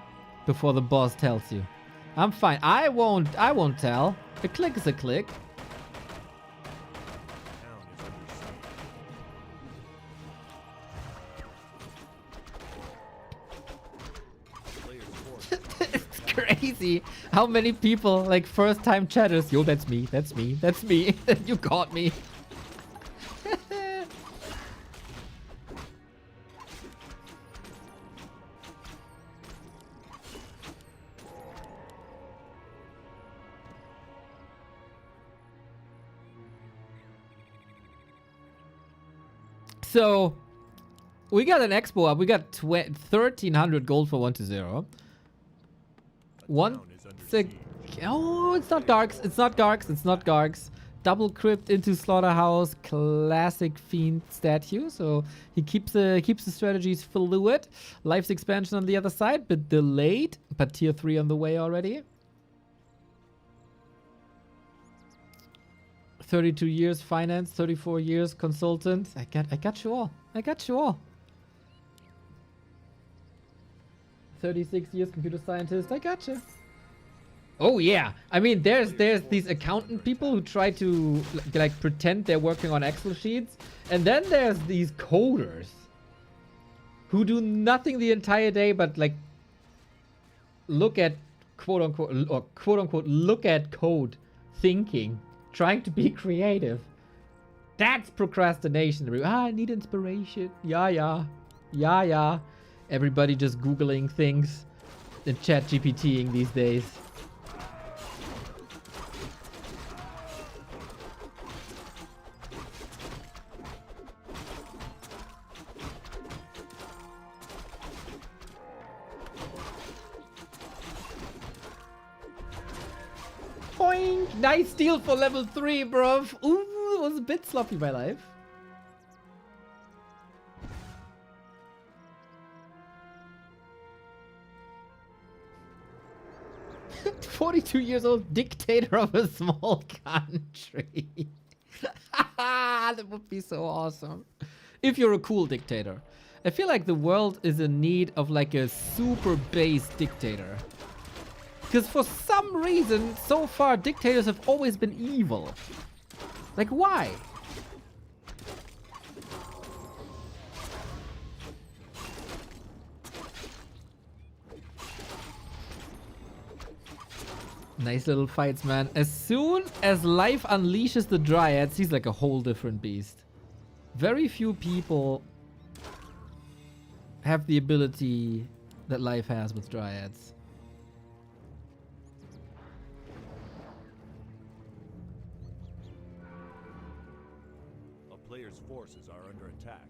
before the boss tells you. I'm fine. I won't tell. A click is a click. The town is under siege. Player's forces It's crazy how many people, like first time chatters, yo, that's me, that's me, that's me. You got me. So, we got an expo up. We got 1,300 gold for 1-0. town is under siege. Oh, it's not Gargs. It's not Gargs. It's not Gargs. Double crypt into Slaughterhouse. Classic Fiend statue. So, he keeps the strategies fluid. Life's expansion on the other side, but delayed. But tier 3 on the way already. 32 years finance, 34 years consultant. I got you all. I got you all. 36 years computer scientist. I got you. Oh yeah. I mean, there's these accountant people who try to like pretend they're working on Excel sheets, and then there's these coders who do nothing the entire day but like look at quote unquote look at code, thinking. Trying to be creative. That's procrastination. I need inspiration. Yeah. Everybody just Googling things and chat GPTing these days. Boing! Nice steal for level 3, bruv. Ooh, it was a bit sloppy, my life. "42 years old dictator of a small country." That would be so awesome. If you're a cool dictator. I feel like the world is in need of like a super base dictator. Because for some reason, so far, dictators have always been evil. Like, why? Nice little fights, man. As soon as life unleashes the Dryads, he's like a whole different beast. Very few people have the ability that life has with Dryads. A player's forces are under attack.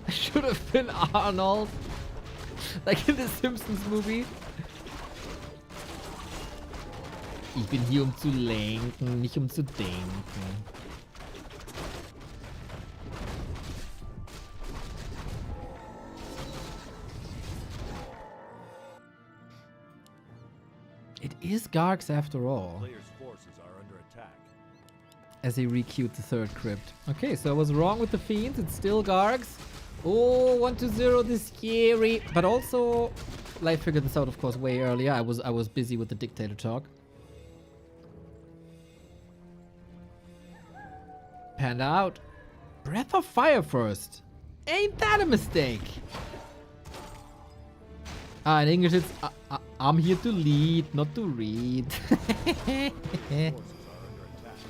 Should have been Arnold. Like in the Simpsons movie. Ich bin hier zu lenken, nicht zu denken. It is Gargs after all. Player's forces are under attack. As he re-queued the third crypt. Okay, so I was wrong with the Fiends. It's still Gargs. Oh, 1-0, this scary. But also, Life figured this out, of course, way earlier. I was busy with the dictator talk. Panda out. Breath of Fire first. Ain't that a mistake? In English it's I'm here to lead, not to read. Forces are under attack.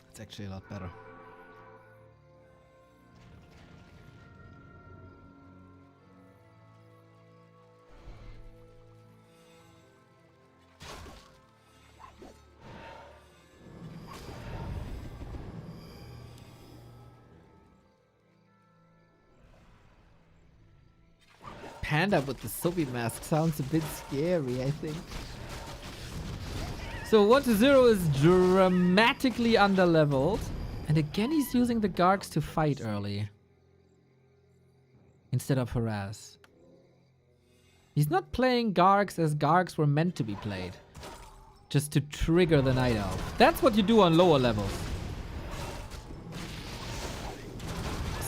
It's actually a lot better. Panda with the Soviet mask sounds a bit scary, I think. So 1-0 is dramatically underleveled. And again he's using the Gargs to fight early. Instead of harass. He's not playing Gargs as Gargs were meant to be played. Just to trigger the Night Elf. That's what you do on lower levels.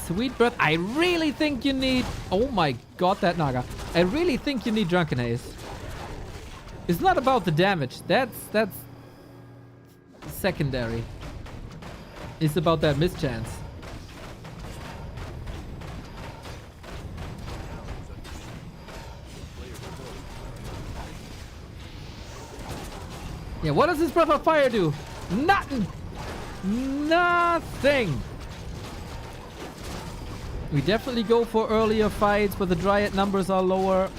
Sweet Breath. I really think you need... Oh my god, that Naga. I really think you need Drunken Haze. It's not about the damage. That's secondary. It's about that mischance. Yeah, what does this Breath of Fire do? Nothing! Nothing! We definitely go for earlier fights, but the Dryad numbers are lower.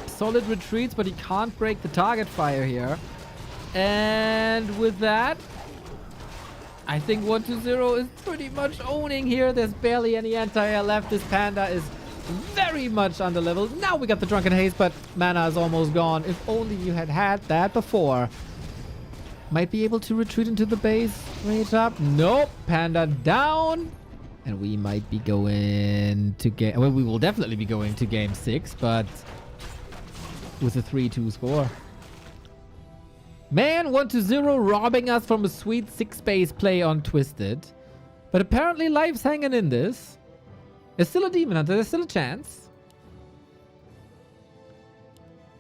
Solid retreats, but he can't break the target fire here. And with that, I think 1-0 is pretty much owning here. There's barely any anti-air left. This Panda is very much underleveled. Now we got the Drunken Haze, but mana is almost gone. If only you had had that before. Might be able to retreat into the base. Rage up. Nope. Panda down. And we might be going to game... Well, we will definitely be going to game 6, but with a 3-2 score. Man, 1-0 robbing us from a sweet 6-base play on Twisted. But apparently life's hanging in this. There's still a Demon Hunter. There's still a chance.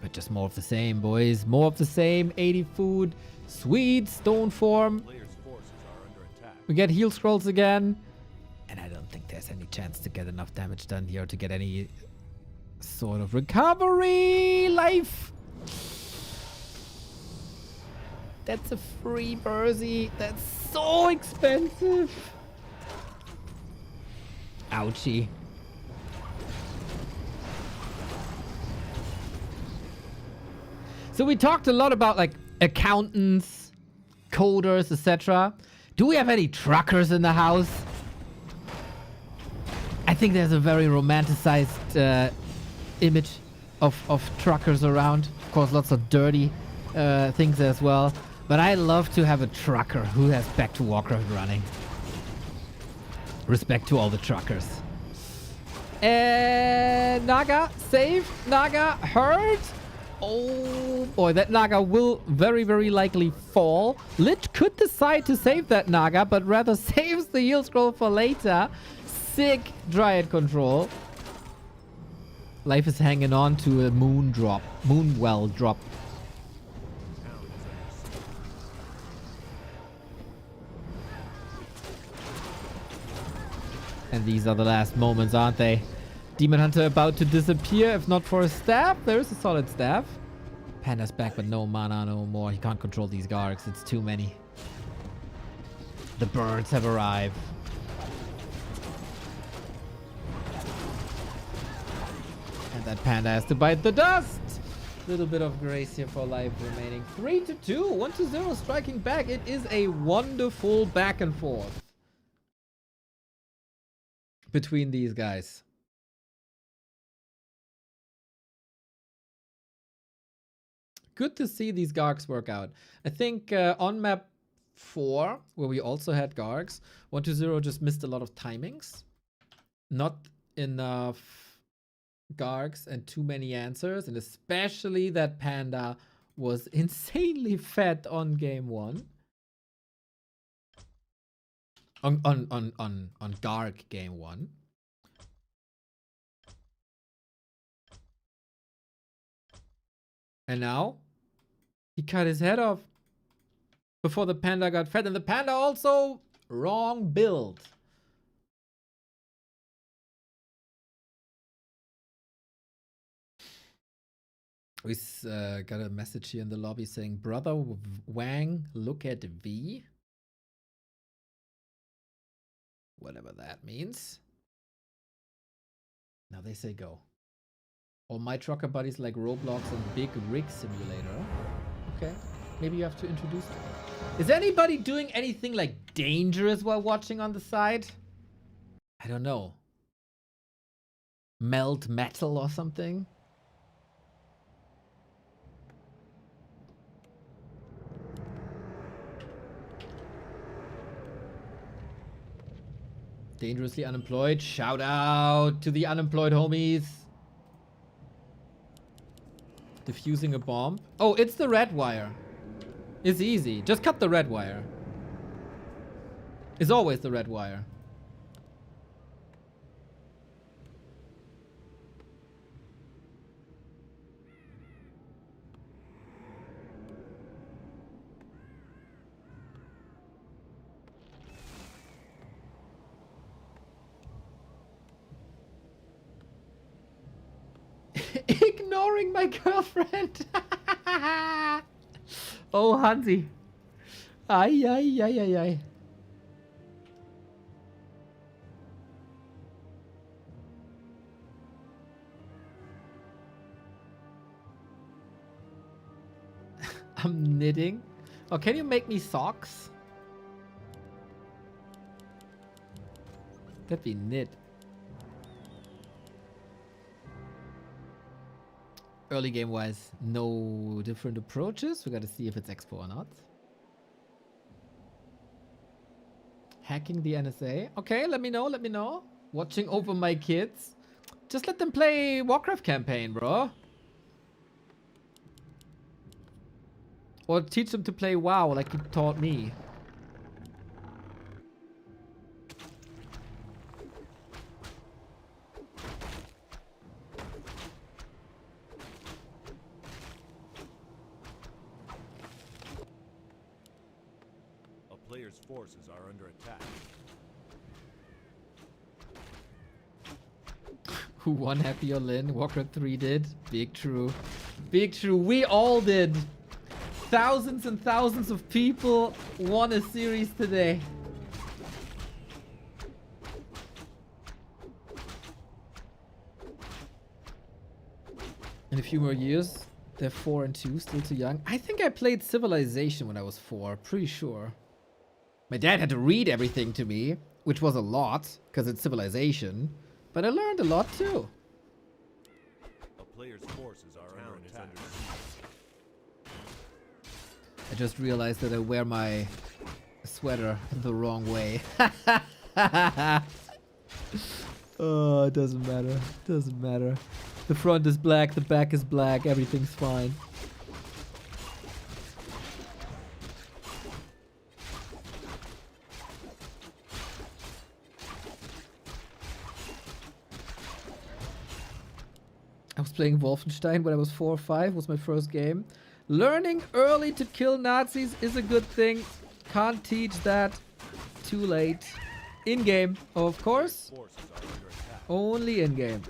But just more of the same, boys. More of the same. 80 food. Sweet stone form. Player's forces are under attack. We get heal scrolls again. And I don't think there's any chance to get enough damage done here to get any sort of recovery. Life. That's a free Bursey. That's so expensive. Ouchie. So we talked a lot about like accountants, coders, etc. Do we have any truckers in the house? I think there's a very romanticized image of truckers around. Of course, lots of dirty things as well. But I love to have a trucker who has Back to Warcraft running. Respect to all the truckers. And Naga, save. Naga, hurt. Oh boy, that Naga will very, very likely fall. Lich could decide to save that Naga, but rather saves the heal scroll for later. Sick Dryad control. Life is hanging on to a moon drop. Moonwell drop. And these are the last moments, aren't they? Demon Hunter about to disappear, if not for a staff. There is a solid staff. Panda's back, but no mana no more. He can't control these Gargs. It's too many. The birds have arrived. And that Panda has to bite the dust. Little bit of grace here for life remaining. 3-2. 1-0 striking back. It is a wonderful back and forth between these guys. Good to see these Gargs work out. I think on map 4, where we also had Gargs, 1-0 just missed a lot of timings. Not enough Gargs and too many answers, and especially that Panda was insanely fat on game 1. On Garg game 1. And now he cut his head off before the Panda got fed, and the Panda also wrong build. We got a message here in the lobby saying, "Brother Wang, look at V." Whatever that means. Now they say go. All my trucker buddies like Roblox and Big Rig Simulator. Okay, maybe you have to introduce them. Is anybody doing anything like dangerous while watching on the side? I don't know. Melt metal or something? Dangerously unemployed. Shout out to the unemployed homies. Diffusing a bomb. Oh, it's the red wire. It's easy. Just cut the red wire. It's always the red wire. Ignoring my girlfriend. Oh, Hansi. Ay, ay, ay, ay, ay. I'm knitting. Oh, can you make me socks? That'd be knit. Early game wise, no different approaches. We gotta see if it's expo or not. Hacking the NSA. Okay, let me know, let me know. Watching over my kids. Just let them play Warcraft campaign, bro. Or teach them to play WoW like you taught me. Players' forces are under attack. Who won happier, Lynn? Warcraft 3 did. Big true. Big true. We all did. Thousands and thousands of people won a series today. In a few more years, they're 4 and 2, still too young. I think I played Civilization when I was 4, pretty sure. My dad had to read everything to me, which was a lot, because it's Civilization. But I learned a lot too. A player's forces are under attack. I just realized that I wear my sweater the wrong way. Oh, it doesn't matter. Doesn't matter. The front is black, the back is black, everything's fine. I was playing Wolfenstein when I was 4 or 5, was my first game. Learning early to kill Nazis is a good thing. Can't teach that too late. In-game, of course. Forces are under attack. Only in-game.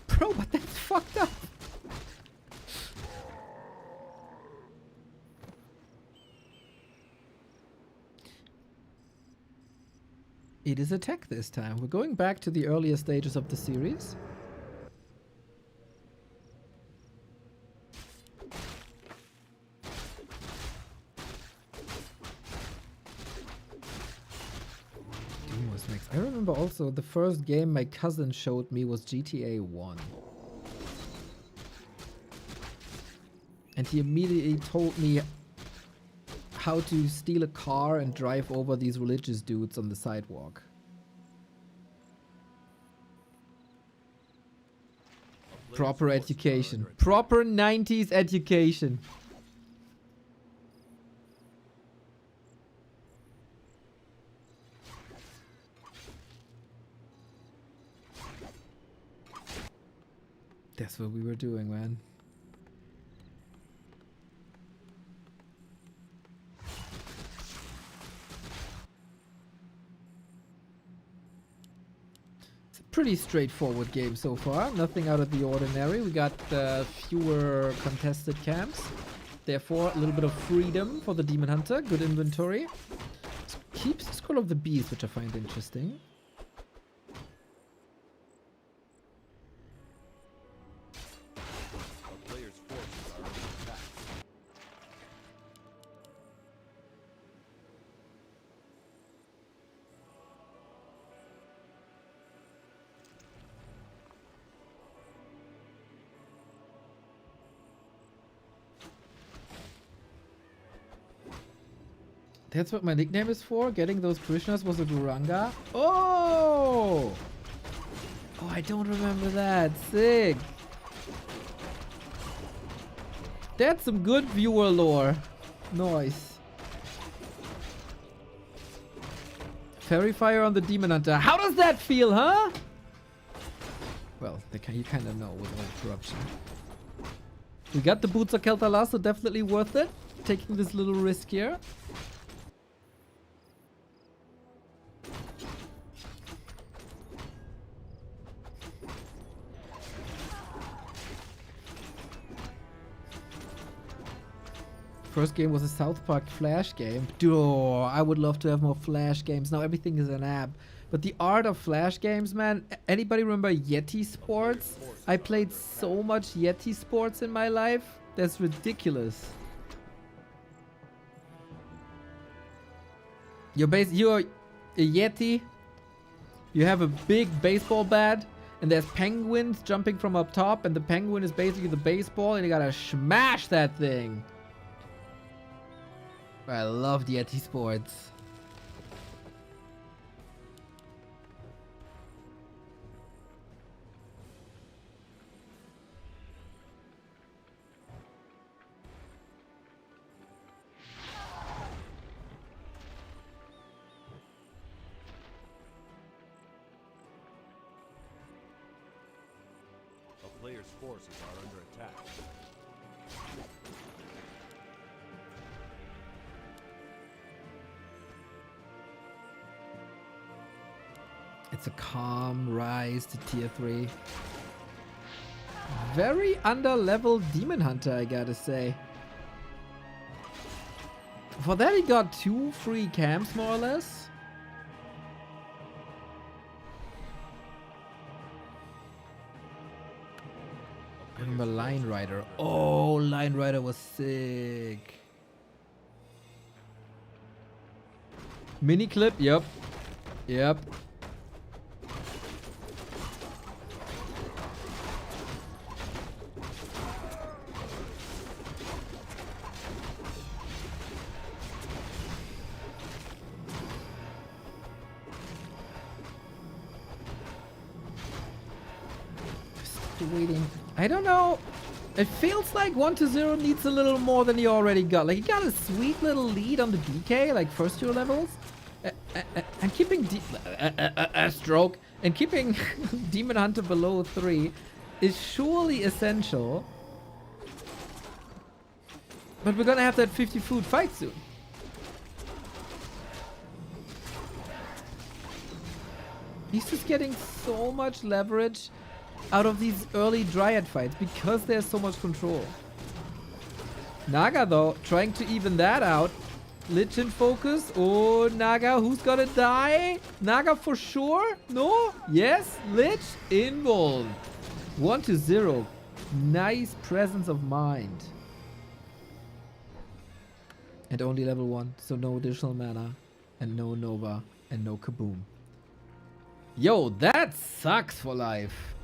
Bro, but that's fucked up. It is attack this time. We're going back to the earlier stages of the series. Doom was next. I remember also the first game my cousin showed me was GTA 1. And he immediately told me how to steal a car and drive over these religious dudes on the sidewalk. Proper education. Proper 90s education. That's what we were doing, man. Pretty straightforward game so far. Nothing out of the ordinary. We got fewer contested camps. Therefore, a little bit of freedom for the Demon Hunter. Good inventory. Keeps the Scroll of the Beast, which I find interesting. A player's forces are under attack. That's what my nickname is for. Getting those parishioners was a Guranga. Oh! Oh, I don't remember that. Sick. That's some good viewer lore. Nice. Fairy Fire on the Demon Hunter. How does that feel, huh? Well, you kind of know with all corruption. We got the Boots of Kel'Thuzad, so definitely worth it. Taking this little risk here. First game was a South Park Flash game. Dude, I would love to have more Flash games. Now everything is an app. But the art of Flash games, man. Anybody remember Yeti Sports? I played so much Yeti Sports in my life. That's ridiculous. You're a Yeti. You have a big baseball bat. And there's penguins jumping from up top. And the penguin is basically the baseball. And you gotta smash that thing. I love Yeti Sports. A player's forces are under attack. It's a calm rise to tier 3. Very under-leveled Demon Hunter, I gotta say. For that, he got 2 free camps, more or less. I remember Line Rider. Oh, Line Rider was sick. Mini clip, yep. Yep. Waiting. I don't know. It feels like 1-0 needs a little more than he already got. Like, he got a sweet little lead on the DK, like first 2 levels. And keeping a stroke and keeping Demon Hunter below 3 is surely essential. But we're gonna have that 50 food fight soon. He's just getting so much leverage out of these early Dryad fights because there's so much control. Naga, though, trying to even that out. Lich in focus. Oh, Naga, who's gonna die? Naga for sure? No? Yes? Lich involved. 1-0. Nice presence of mind. And only level 1, so no additional mana. And no Nova. And no Kaboom. Yo, that sucks for life.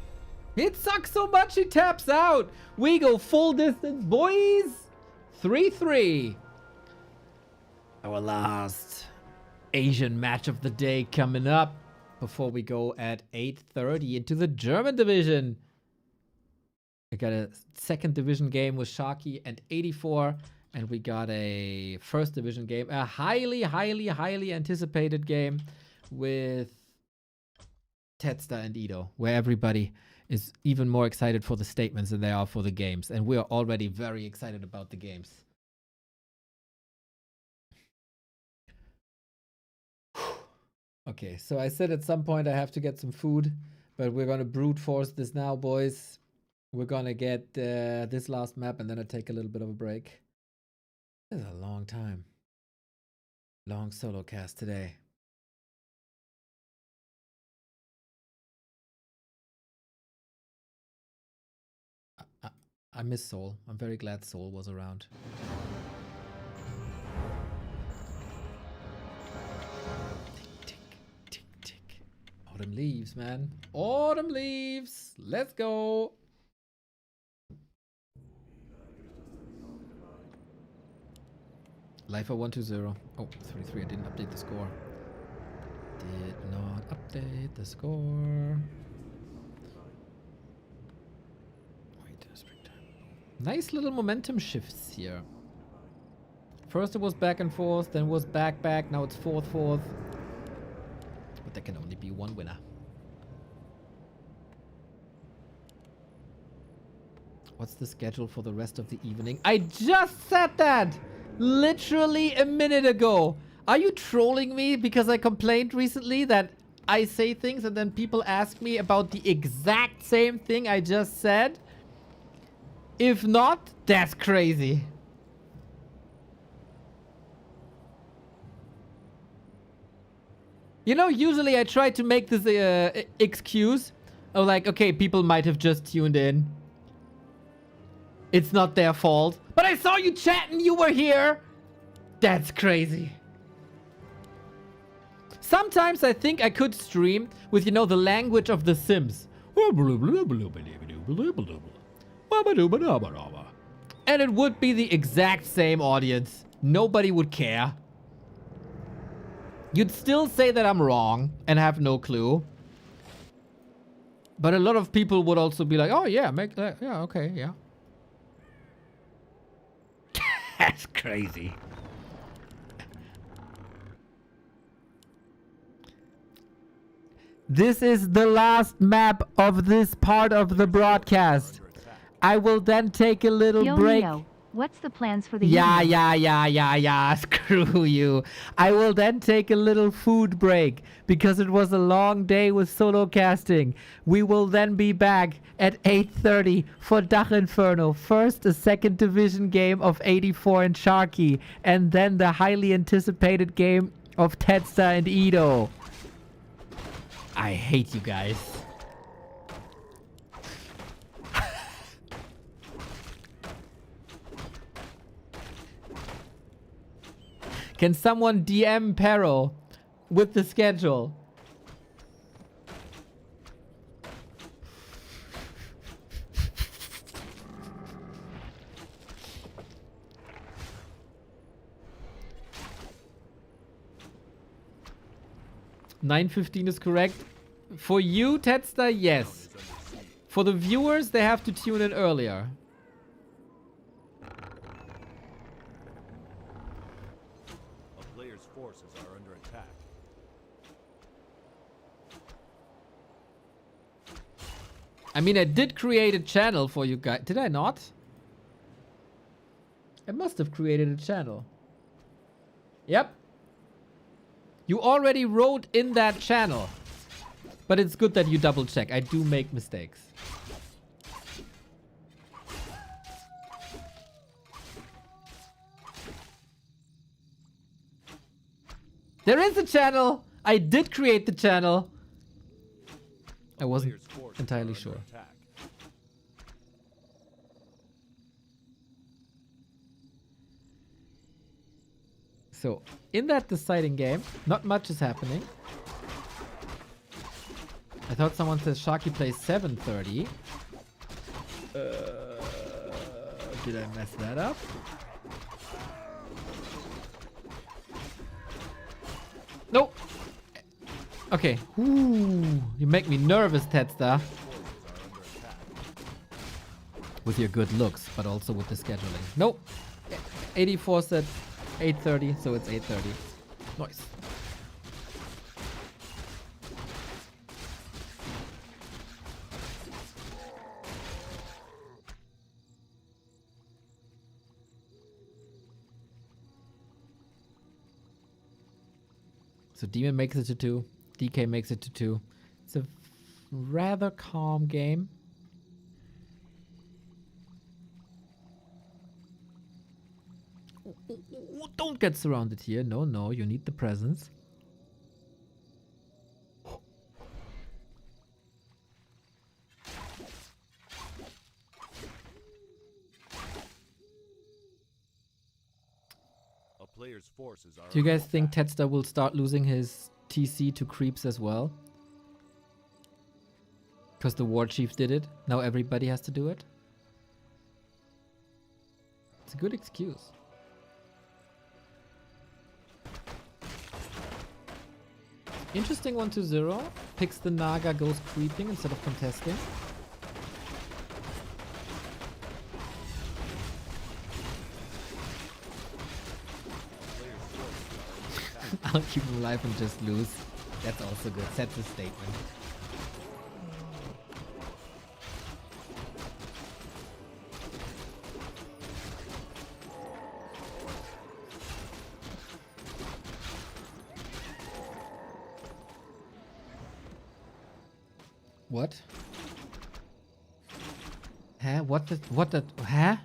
It sucks so much he taps out. We go full distance, boys. 3-3. Our last Asian match of the day coming up before we go at 8:30 into the German division. We got a second division game with Sharky and 84. And we got a first division game. A highly, highly, highly anticipated game with Teddster and Edo, where everybody is even more excited for the statements than they are for the games. And we are already very excited about the games. Okay, so I said at some point I have to get some food, but we're going to brute force this now, boys. We're going to get this last map and then I take a little bit of a break. This is a long time. Long solo cast today. I miss Soul. I'm very glad Soul was around. Tick, tick, tick, tick. Autumn leaves, man. Autumn leaves. Let's go. Lifer 120. Oh, 33. I didn't update the score. Did not update the score. Wait, springtime. Nice little momentum shifts here. First it was back and forth, then it was back, back. Now it's forth, forth. But there can only be one winner. What's the schedule for the rest of the evening? I just said that! Literally a minute ago. Are you trolling me because I complained recently that I say things and then people ask me about the exact same thing I just said? If not, that's crazy. You know, usually I try to make this excuse of like, okay, people might have just tuned in. It's not their fault. But I saw you chatting, you were here. That's crazy. Sometimes I think I could stream with, you know, the language of The Sims. And it would be the exact same audience. Nobody would care. You'd still say that I'm wrong and have no clue. But a lot of people would also be like, oh yeah, make that. Yeah, okay, yeah. That's crazy. This is the last map of this part of the broadcast. I will then take a little break. Yo, what's the plans for the Yeah. Screw you. I will then take a little food break because it was a long day with solo casting. We will then be back at 8:30 for DACH Inferno. First, a second division game of 84 and Sharky, and then the highly anticipated game of Teddster and Edo. I hate you guys. Can someone DM Pero with the schedule? $9:15 is correct. For you, Teddster, yes. For the viewers, they have to tune in earlier. A player's forces are under attack. I mean, I did create a channel for you guys. Did I not? I must have created a channel. Yep. You already wrote in that channel. But it's good that you double check. I do make mistakes. There is a channel! I did create the channel. I wasn't Players' forces entirely are sure. under attack. So, in that deciding game, not much is happening. I thought someone says Sharky plays 7:30. Did I mess that up? Nope. Okay. Ooh, you make me nervous, Teddster. With your good looks, but also with the scheduling. Nope. 84 said 8:30, so it's 8:30. Nice. So Demon makes it to 2. DK makes it to 2. It's a rather calm game. Don't get surrounded here. No, no, you need the presence. A player's forces are Do you under guys think attack. Teddster will start losing his TC to creeps as well? Because the war chief did it. Now everybody has to do it. It's a good excuse. Interesting 1-0. Picks the Naga, goes creeping instead of contesting. I'll keep him alive and just lose. That's also good. Sets a statement. What? Huh? Huh?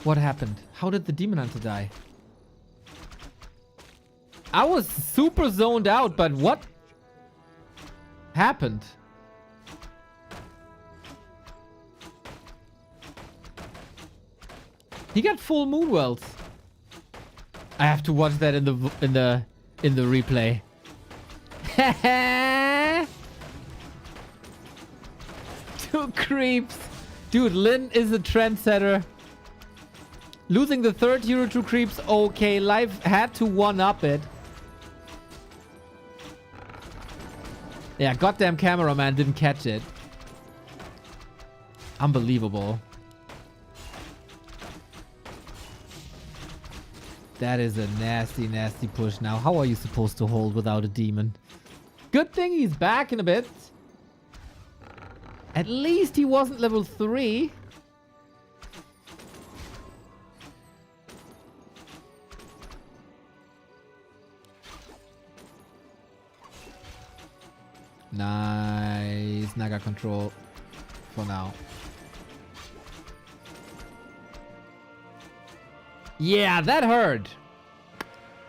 What happened? How did the Demon Hunter die? I was super zoned out, but what happened? He got full moon wells. I have to watch that in the replay. Two creeps. Dude, Lynn is a trendsetter. Losing the third hero to creeps, okay. Life had to one-up it. Yeah, goddamn cameraman didn't catch it. Unbelievable. That is a nasty, nasty push now. How are you supposed to hold without a demon? Good thing he's back in a bit. At least he wasn't level 3. Nice. Naga control for now. Yeah, that hurt.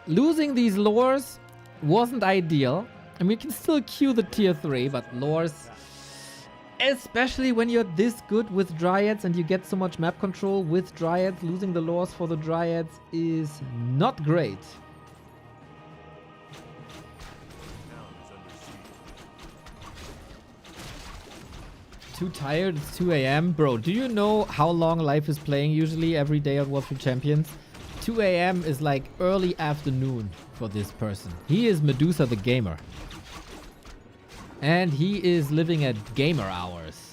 Losing these lures wasn't ideal. And we can still queue the tier 3, but lures, especially when you're this good with dryads and you get so much map control with dryads, losing the lures for the dryads is not great. Too tired? It's 2 a.m. Bro, do you know how long Life is playing usually every day on Warcraft Champions? 2 a.m. is like early afternoon for this person. He is Medusa the Gamer. And he is living at gamer hours.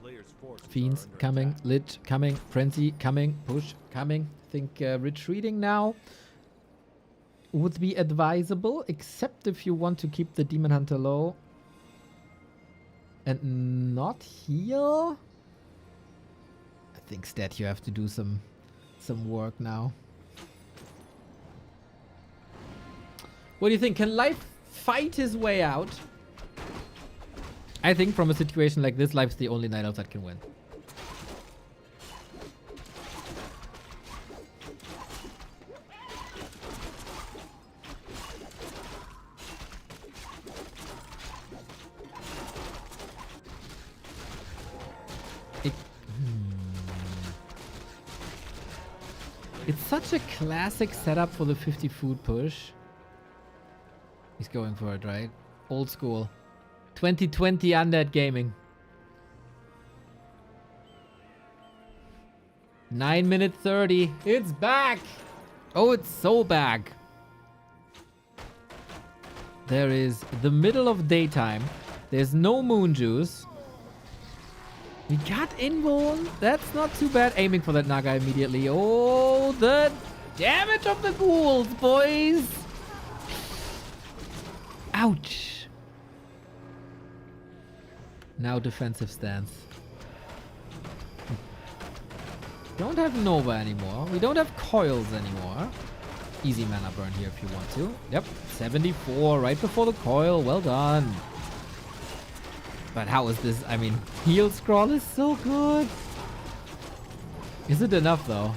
player's forces Fiends are under coming, attack. Lich coming, Frenzy coming, Push coming. I think retreating now would be advisable, except if you want to keep the Demon Hunter low and not heal. I think instead you have to do some work now. What do you think? Can Life fight his way out? I think from a situation like this, Life's the only Night Elf that can win. It's such a classic setup for the 50 food push. He's going for it, right? Old school. 2020 Undead Gaming. 9 minute 30. It's back! Oh, it's so back. There is the middle of daytime. There's no moon juice. We got Inborn. That's not too bad. Aiming for that Naga immediately. Oh, the damage of the ghouls, boys. Ouch. Now defensive stance. Don't have Nova anymore. We don't have coils anymore. Easy mana burn here if you want to. Yep, 74 right before the coil. Well done. But how is this? I mean, heal scroll is so good. Is it enough though?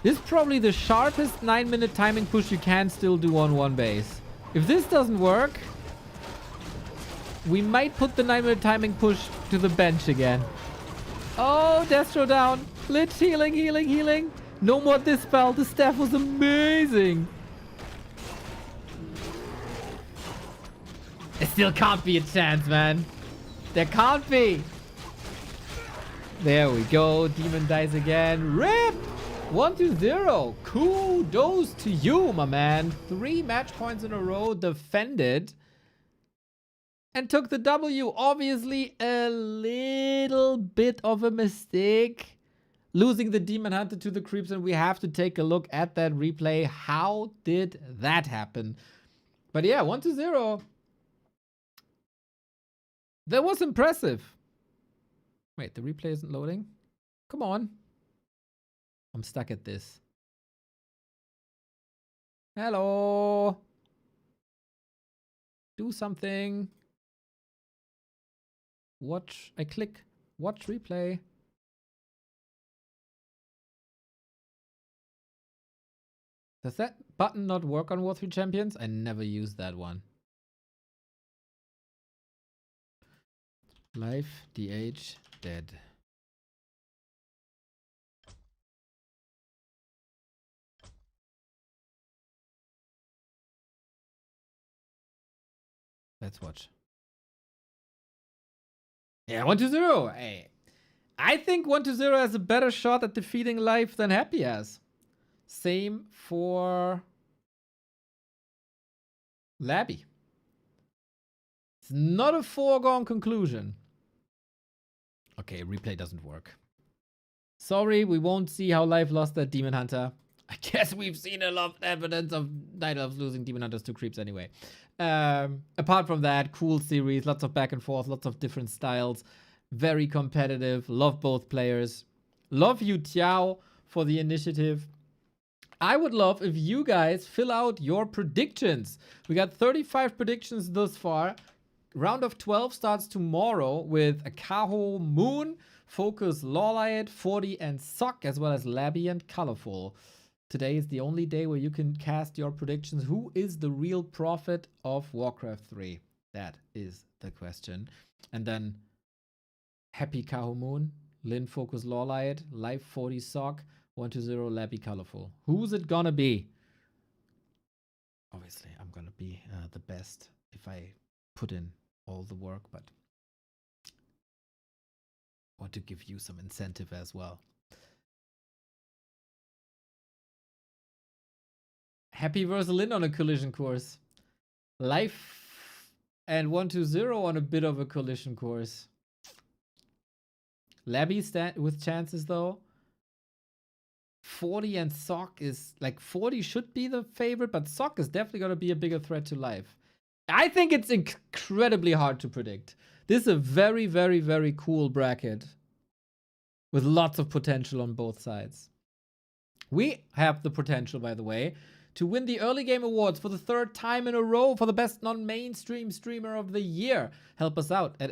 This is probably the sharpest 9-minute timing push you can still do on one base. If this doesn't work, we might put the 9-minute timing push to the bench again. Oh, Destro down. Lich healing, healing, healing. No more Dispel. The staff was amazing. There still can't be a chance, man. There can't be. There we go. Demon dies again. RIP! 1-0. Kudos to you, my man. 3 match points in a row defended. And took the W. Obviously, a little bit of a mistake. Losing the Demon Hunter to the creeps, and we have to take a look at that replay. How did that happen? But yeah, 1-0. That was impressive. Wait, the replay isn't loading? Come on. I'm stuck at this. Hello. Do something. Watch. I click. Watch replay. Does that button not work on War 3 Champions? I never used that one. Life, DH, dead. Let's watch. Yeah, 1-0. Hey, I think 1-0 has a better shot at defeating Life than Happy has. Same for Labby. It's not a foregone conclusion. Okay, replay doesn't work. Sorry, we won't see how Life lost that Demon Hunter. I guess we've seen a lot of evidence of Night Elves losing Demon Hunters to creeps anyway. Apart from that, cool series, lots of back and forth, lots of different styles. Very competitive. Love both players. Love you, Tiao, for the initiative. I would love if you guys fill out your predictions. We got 35 predictions thus far. Round of 12 starts tomorrow with a Kaho Moon, Focus, Lawliot, 40 and Sock, as well as Labby and Colorful. Today is the only day where you can cast your predictions. Who is the real prophet of Warcraft 3? That is the question. And then Happy Kaho Moon, Lynn, Focus, Lawliot, Life, 40, Sock, 1-0, Labby, Colorful. Who's it gonna be? Obviously, I'm gonna be the best if I put in all the work, but want to give you some incentive as well. Happy versus Lynn on a collision course. Life And 1-2-0 on a bit of a collision course. Labby with chances though. 40 and Sock is like 40 should be the favorite, but Sock is definitely going to be a bigger threat to life. I think it's incredibly hard to predict. This is a very, very, very cool bracket with lots of potential on both sides. We have the potential, by the way, to win the Early Game Awards for the 3rd time in a row for the best non-mainstream streamer of the year. Help us out at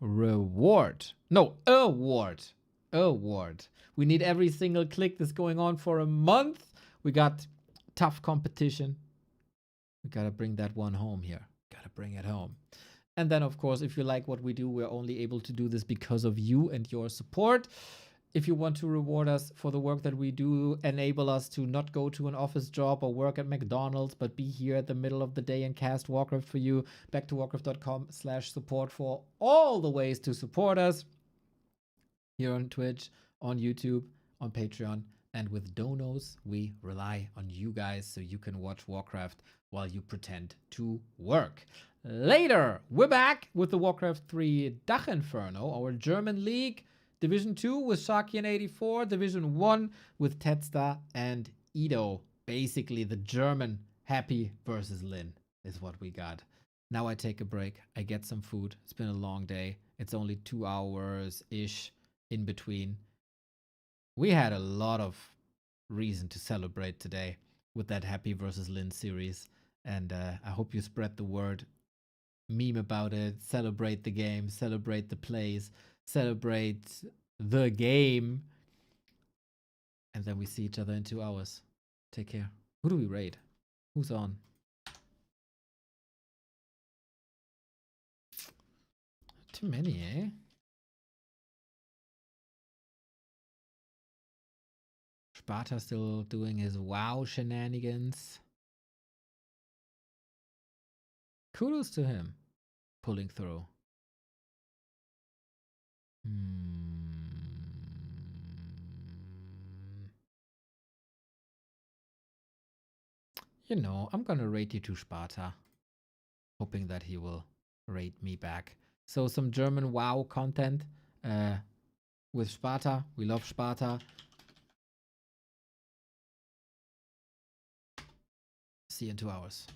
!reward. No, award. Award. We need every single click that's going on for a month. We got tough competition. We gotta bring that one home here. Gotta bring it home. And then, of course, if you like what we do, we're only able to do this because of you and your support. If you want to reward us for the work that we do, enable us to not go to an office job or work at McDonald's, but be here at the middle of the day and cast Warcraft for you. Back to warcraft.com/support for all the ways to support us. Here on Twitch, on YouTube, on Patreon, and with donos, we rely on you guys so you can watch Warcraft while you pretend to work. Later, we're back with the Warcraft 3 DACH Inferno, our German league. Division 2 with Sharkian84, Division 1 with Teddster and Edo. Basically, the German Happy versus Lynn is what we got. Now I take a break. I get some food. It's been a long day. It's only 2 hours-ish in between. We had a lot of reason to celebrate today with that Happy versus Lynn series. And I hope you spread the word, meme about it, celebrate the game, celebrate the plays, celebrate the game. And then we see each other in 2 hours. Take care. Who do we raid? Who's on? Too many, eh? Sparta still doing his WoW shenanigans. Kudos to him. Pulling through. You know, I'm gonna rate you to Sparta. Hoping that he will rate me back. So some German WoW content with Sparta. We love Sparta. See you in 2 hours.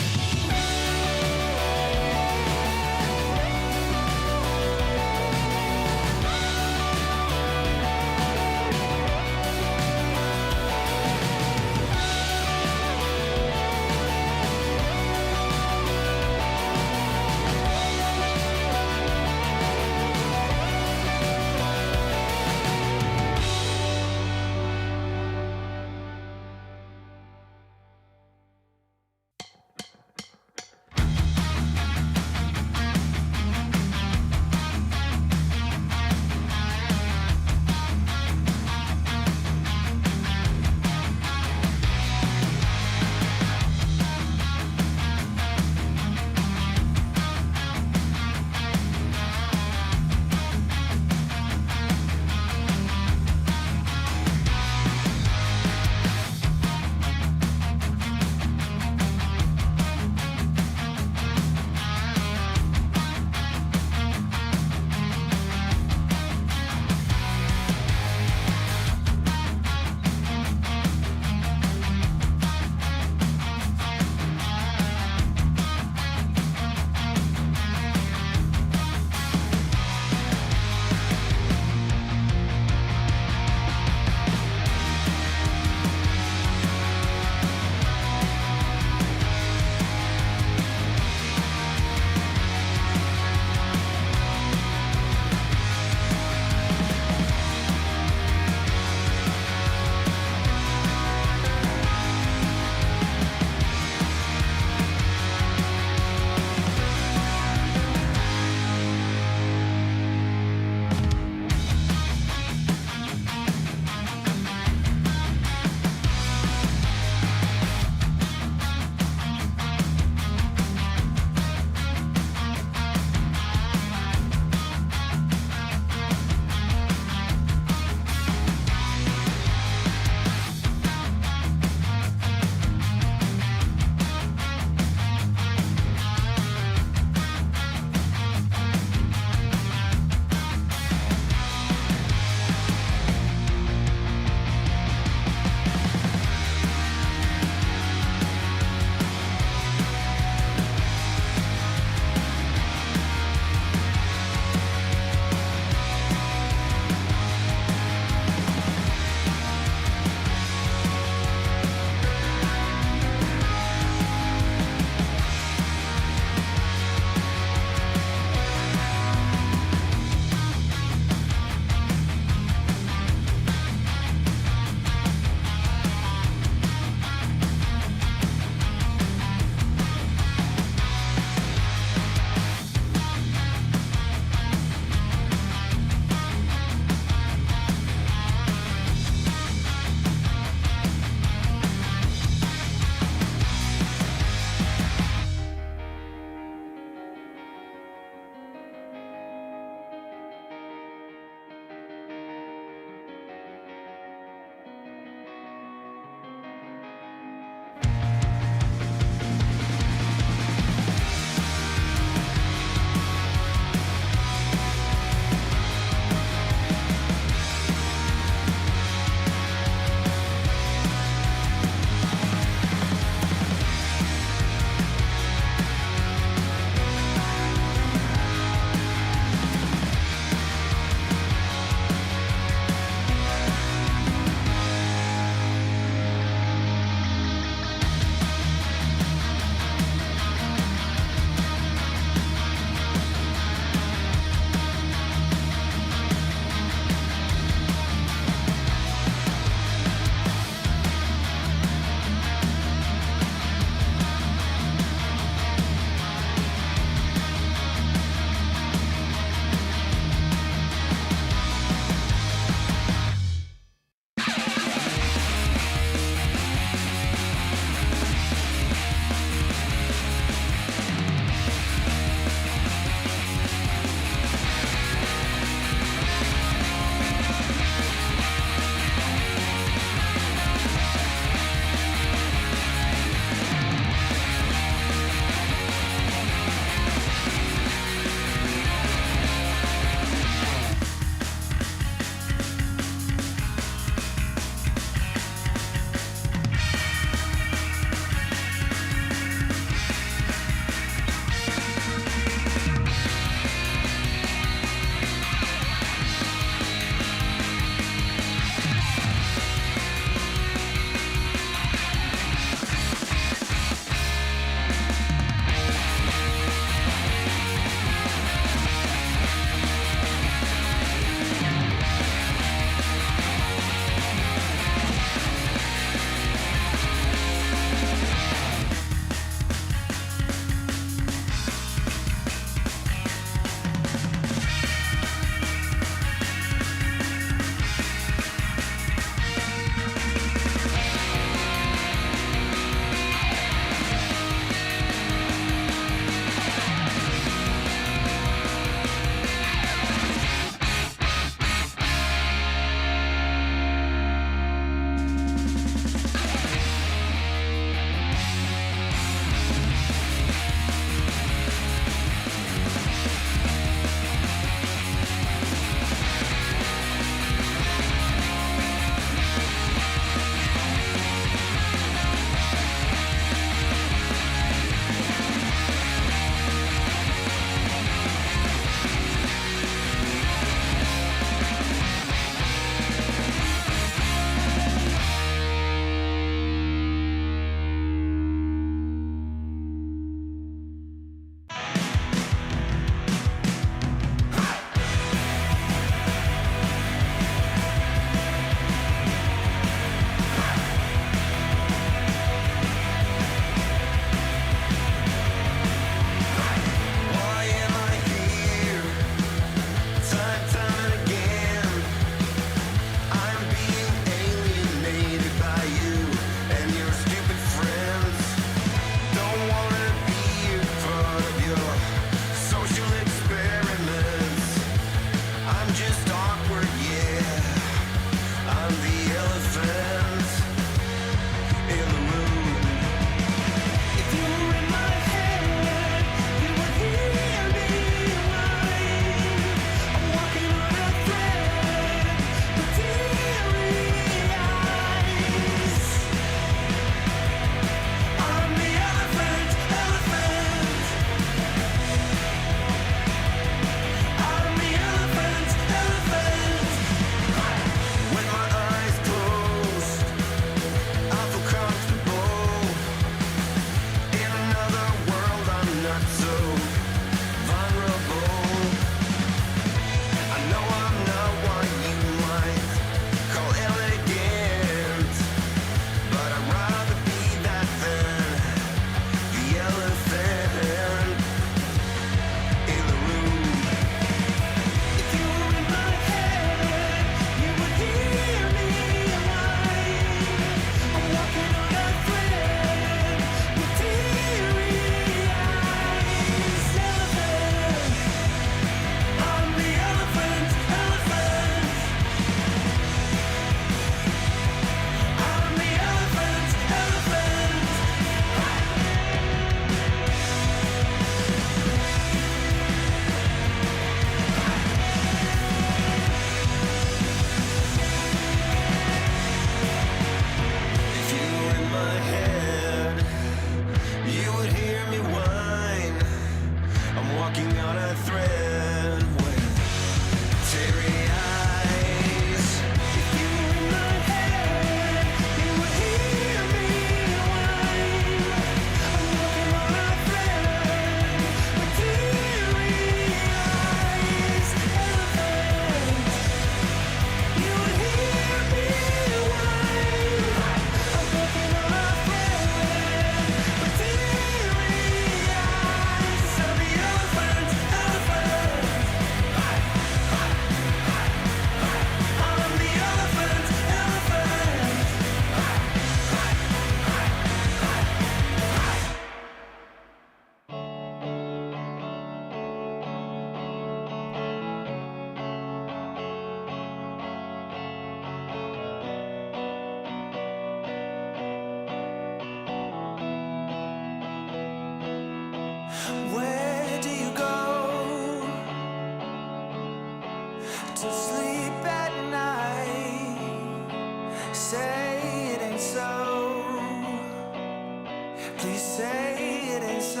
Please say it ain't so.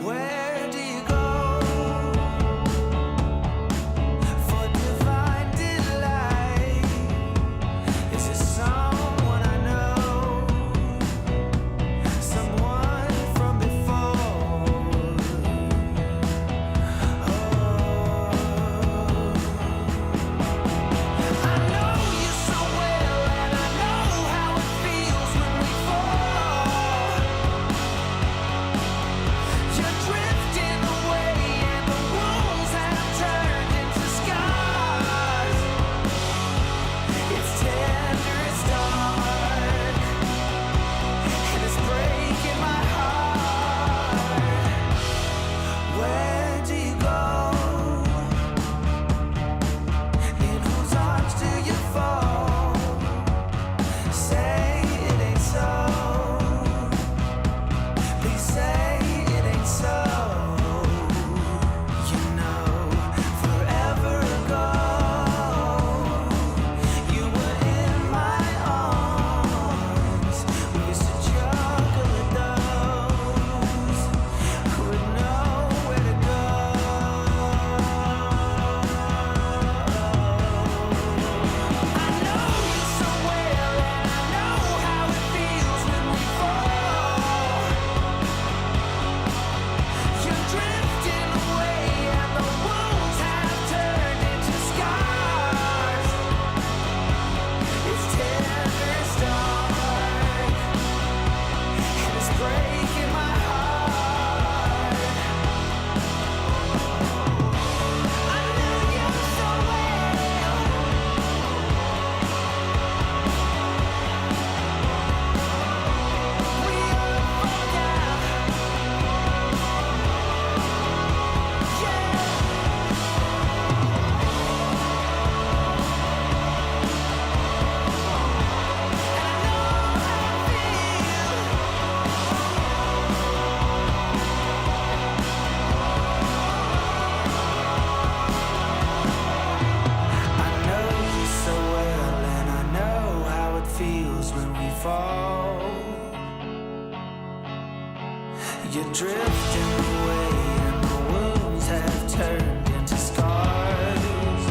Where do you go for divine delight? Is it someone I know? Someone from before? I know you so well, and I know how it feels when we fall. You're drifting away, and the wounds have turned into scars. It's tender, it's dark, and it's breaking my heart. Where do you go? In whose arms do you fall? Say it ain't so. Please say it ain't so. You know, forever ago, you were in my arms. We used to juggle with those who would know where to go. I know you so well, and I know how it feels when we fall. You're drifting away, and the wounds have turned into scars. It's tender, it's dark, and it's breaking my heart. I know you so well. We all fall down. Yeah. I know you so well, and I know how it feels when we fall. You're drifting away, and the wounds have turned into scars.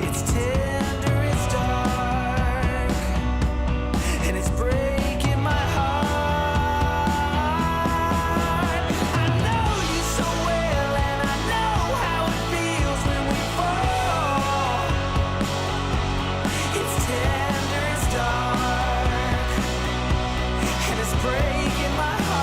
It's tender, it's dark, and it's breaking my heart. I know you so well, and I know how it feels when we fall. It's tender, it's dark, and it's breaking my heart.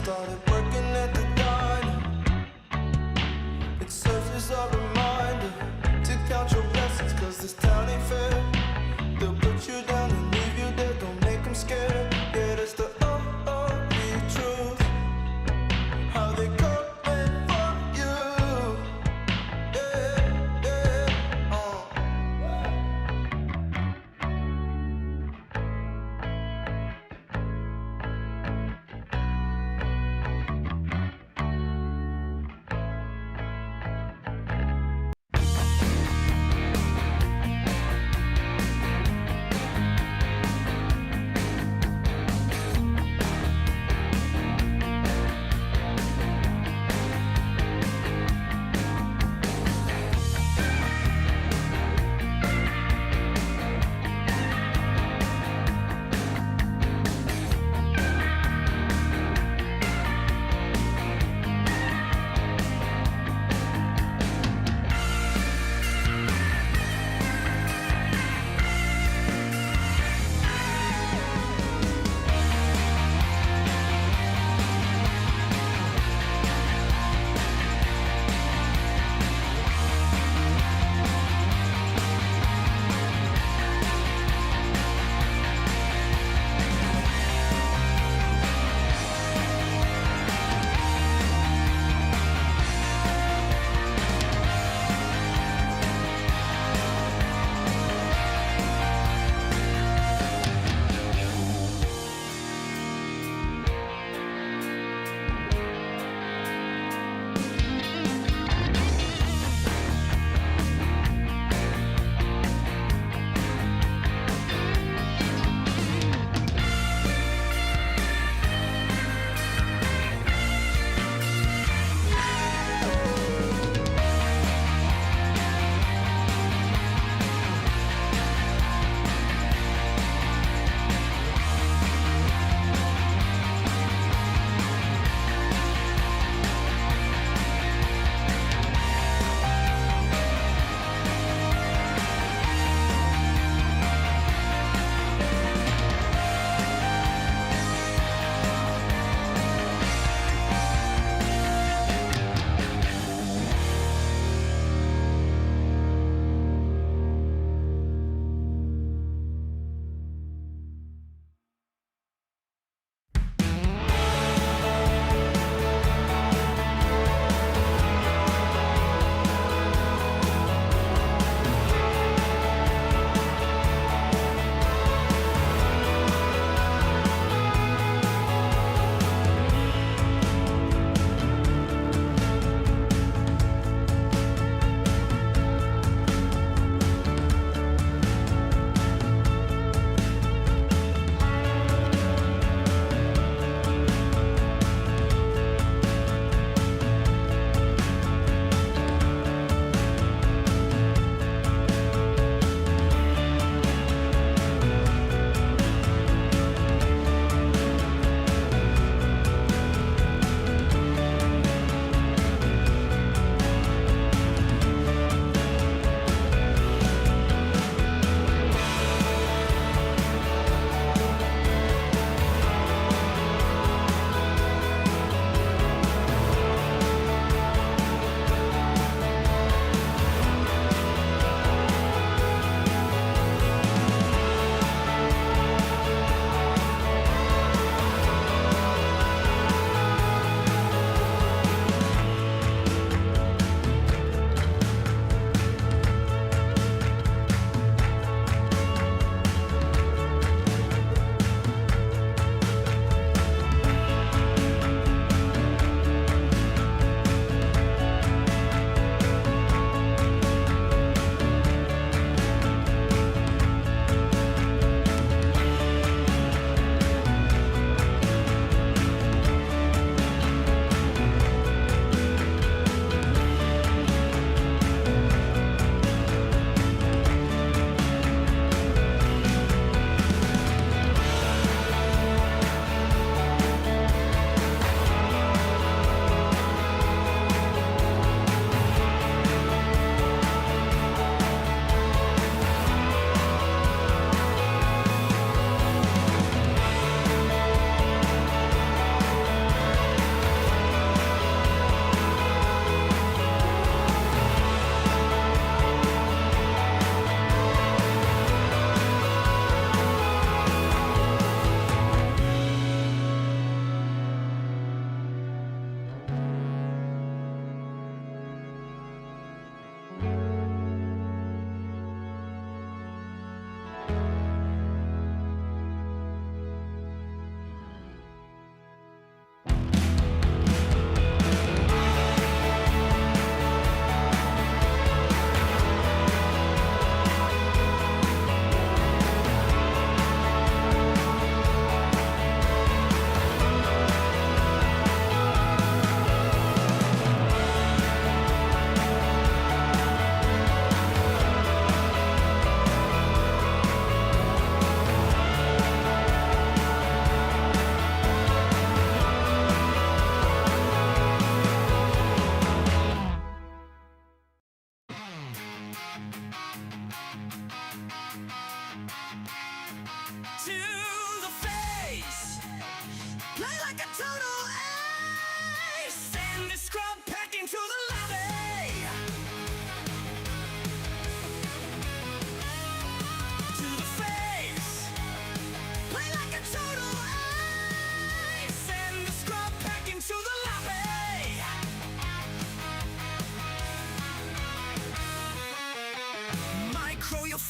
started working at the diner. It serves as a reminder to count your blessings, cause this town ain't fair. They'll put you down and leave you there, don't make them scared. Yeah, that's the truth. How they coming for you. Yeah, yeah,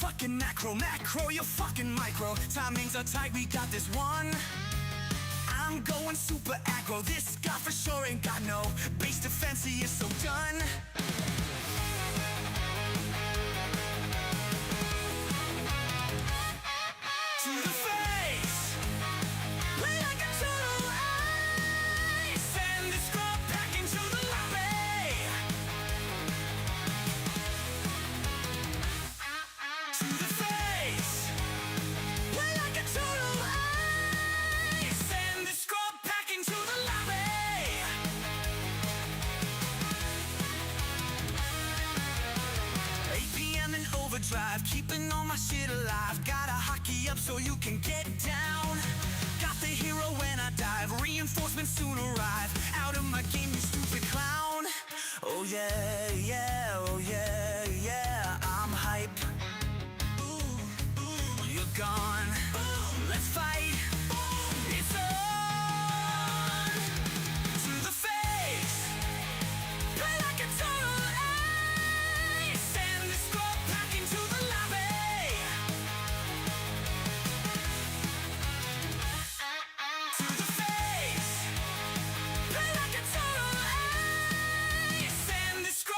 fucking macro, you're fucking micro. Timings are tight, we got this one. I'm going super aggro. This guy for sure ain't got no base defense, he is so done. To the face, play like a total ace. Send the scrub back into the lobby. To the face, play like a total ace. Send the scrub back into the lobby. 8 p.m. in overdrive, keeping all my shit alive. Gotta hockey up so you can get down. Got the hero when I dive, reinforcements soon arrive. Out of my game, you stupid clown. Oh yeah, yeah, oh yeah, yeah, I'm hype. You're gone, let's fight. It's on. To the face, play like a total ace. Send the scrub back into the lobby. To the face, play like a total ace. Send the scrub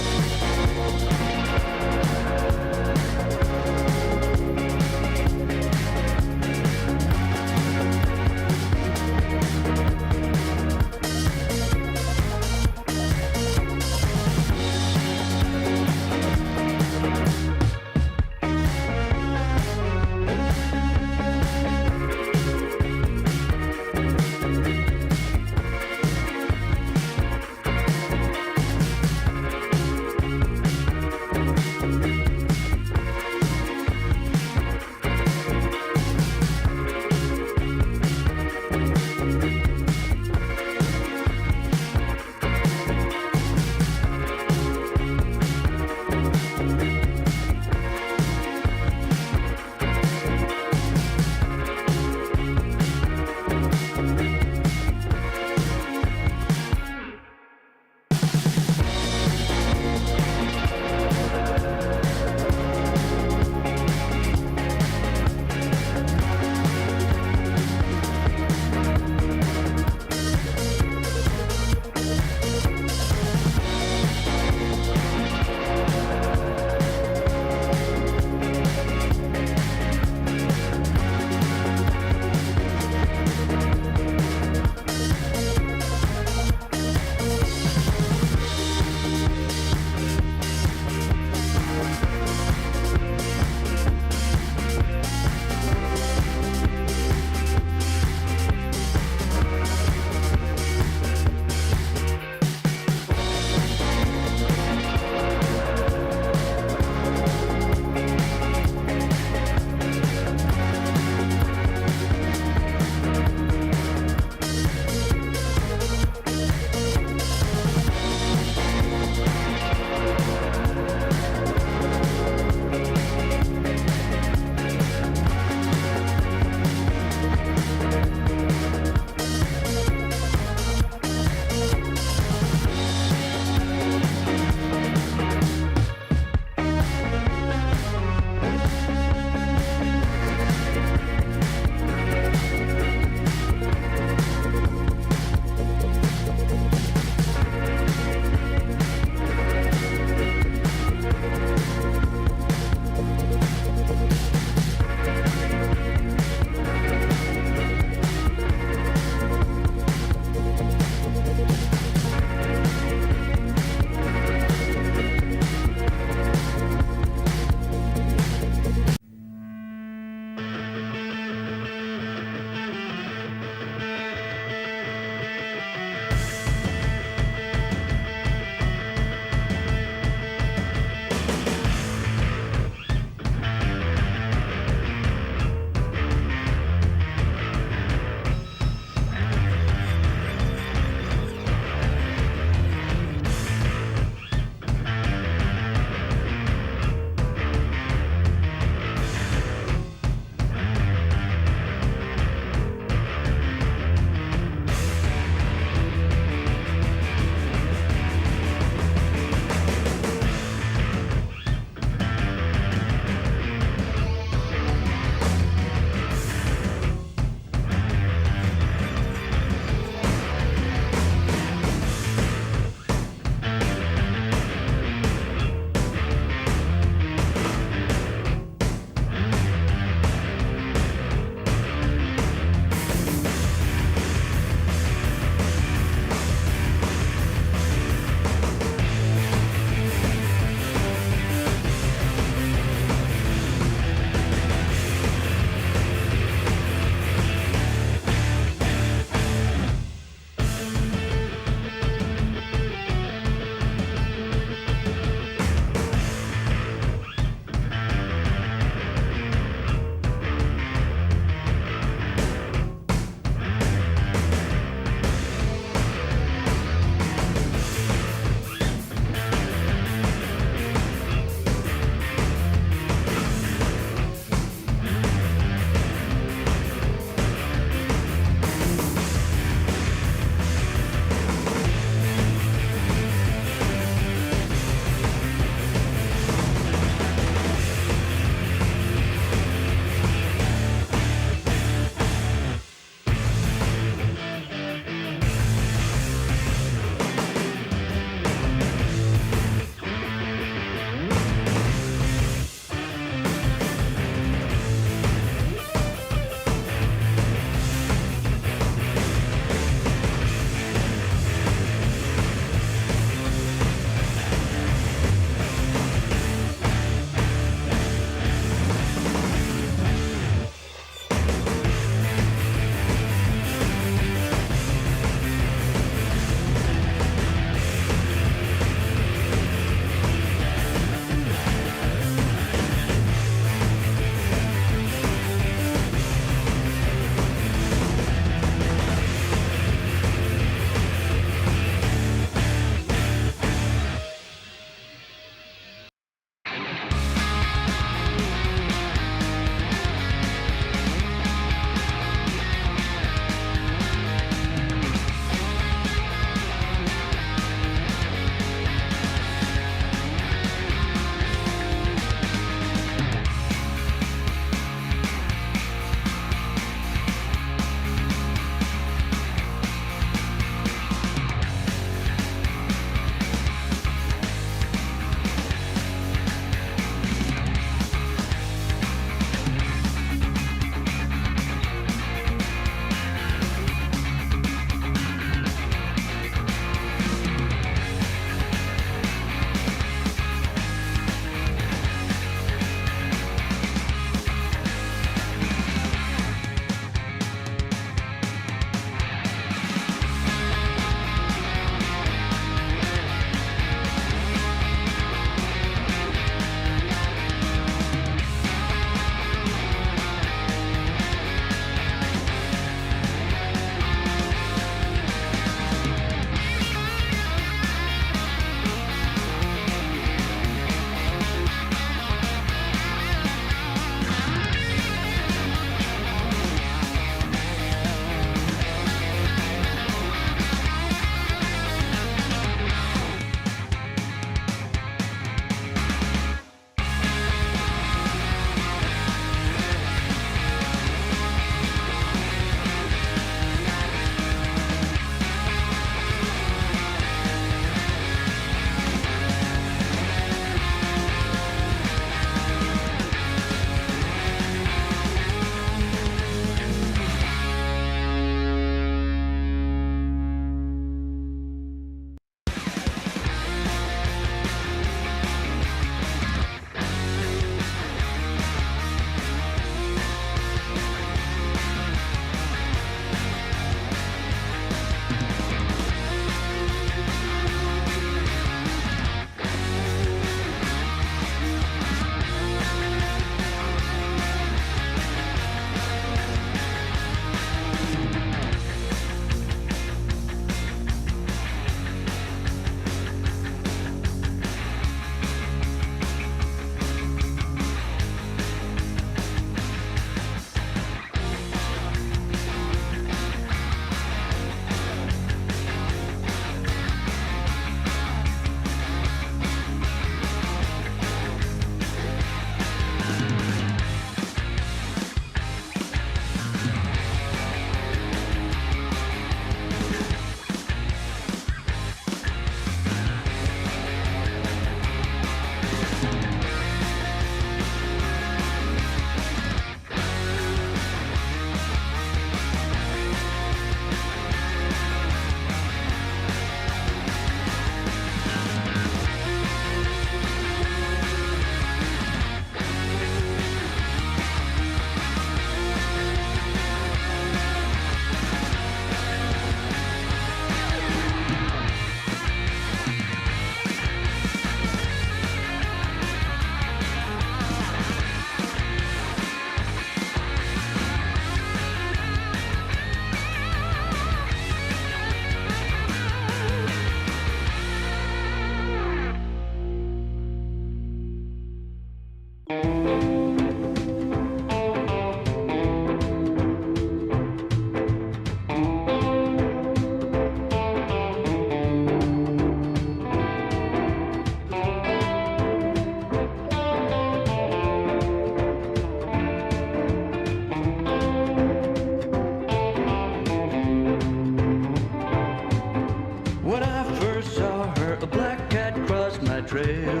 trail.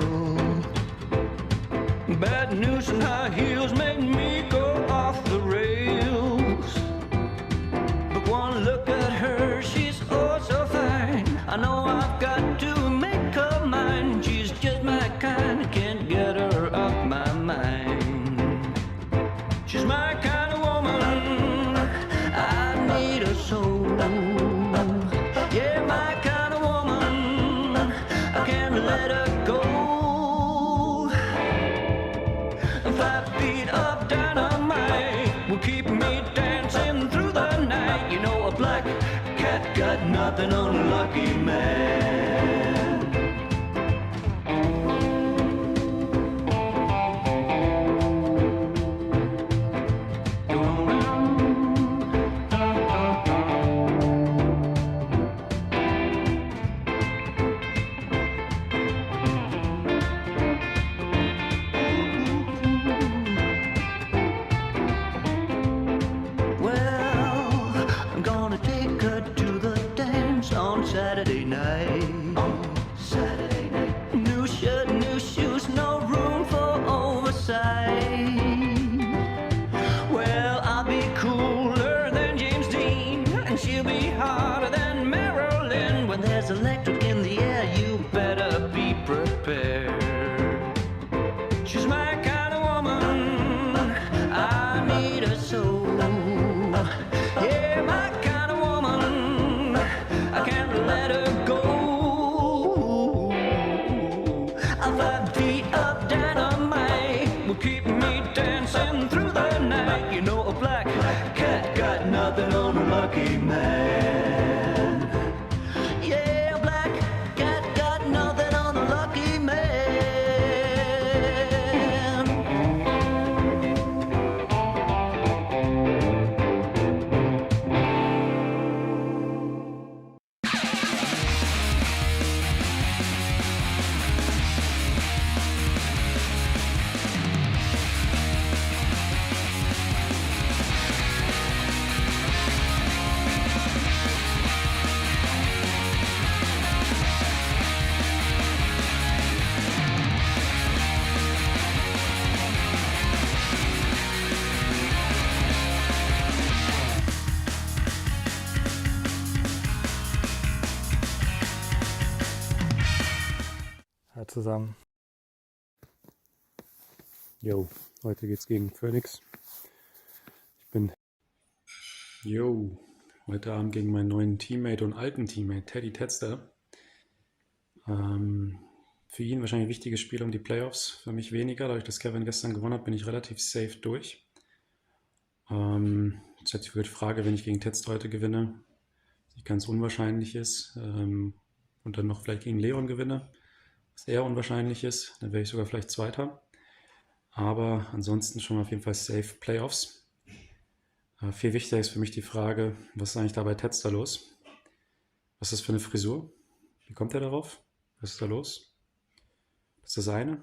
Bad news and high heels made me go off the rails. But one look at her, she's oh so fine. I know I've got to make her mine. She's just my kind, can't get her off my mind. She's my kind of woman, I need her so. Yeah, my kind of woman, I can't let her go. 5 feet of dynamite will keep me dancing through the night. You know, a black cat got nothing on a lucky man. Saturday night. Saturday night. New shirt, new shoes, no room for oversight. Well, I'll be cooler than James Dean, and she'll be hotter than Marilyn. When there's electric in the air, you better be prepared. She's my kind of woman, I need her so. Yeah, my kind of woman, I can't let her go. 5 feet of dynamite will keep me dancing through the night. You know, a black cat got nothing on a lucky man. Yeah, a black cat got nothing on a lucky man. Hi zusammen. Jo, heute geht's gegen Phoenix. Heute Abend gegen meinen neuen Teammate und alten Teammate, Teddster. Für ihn wahrscheinlich ein wichtiges Spiel um die Playoffs, für mich weniger. Dadurch, dass Kevin gestern gewonnen hat, bin ich relativ safe durch. Jetzt hätte ich die Frage, wenn ich gegen Teddster heute gewinne, die ganz unwahrscheinlich ist, und dann noch vielleicht gegen Leon gewinne, was eher unwahrscheinlich ist, dann wäre ich sogar vielleicht Zweiter. Aber ansonsten schon auf jeden Fall safe Playoffs. Viel wichtiger ist für mich die Frage, was ist eigentlich da bei Teddster los? Was ist das für eine Frisur? Wie kommt er darauf? Was ist da los? Das ist das eine.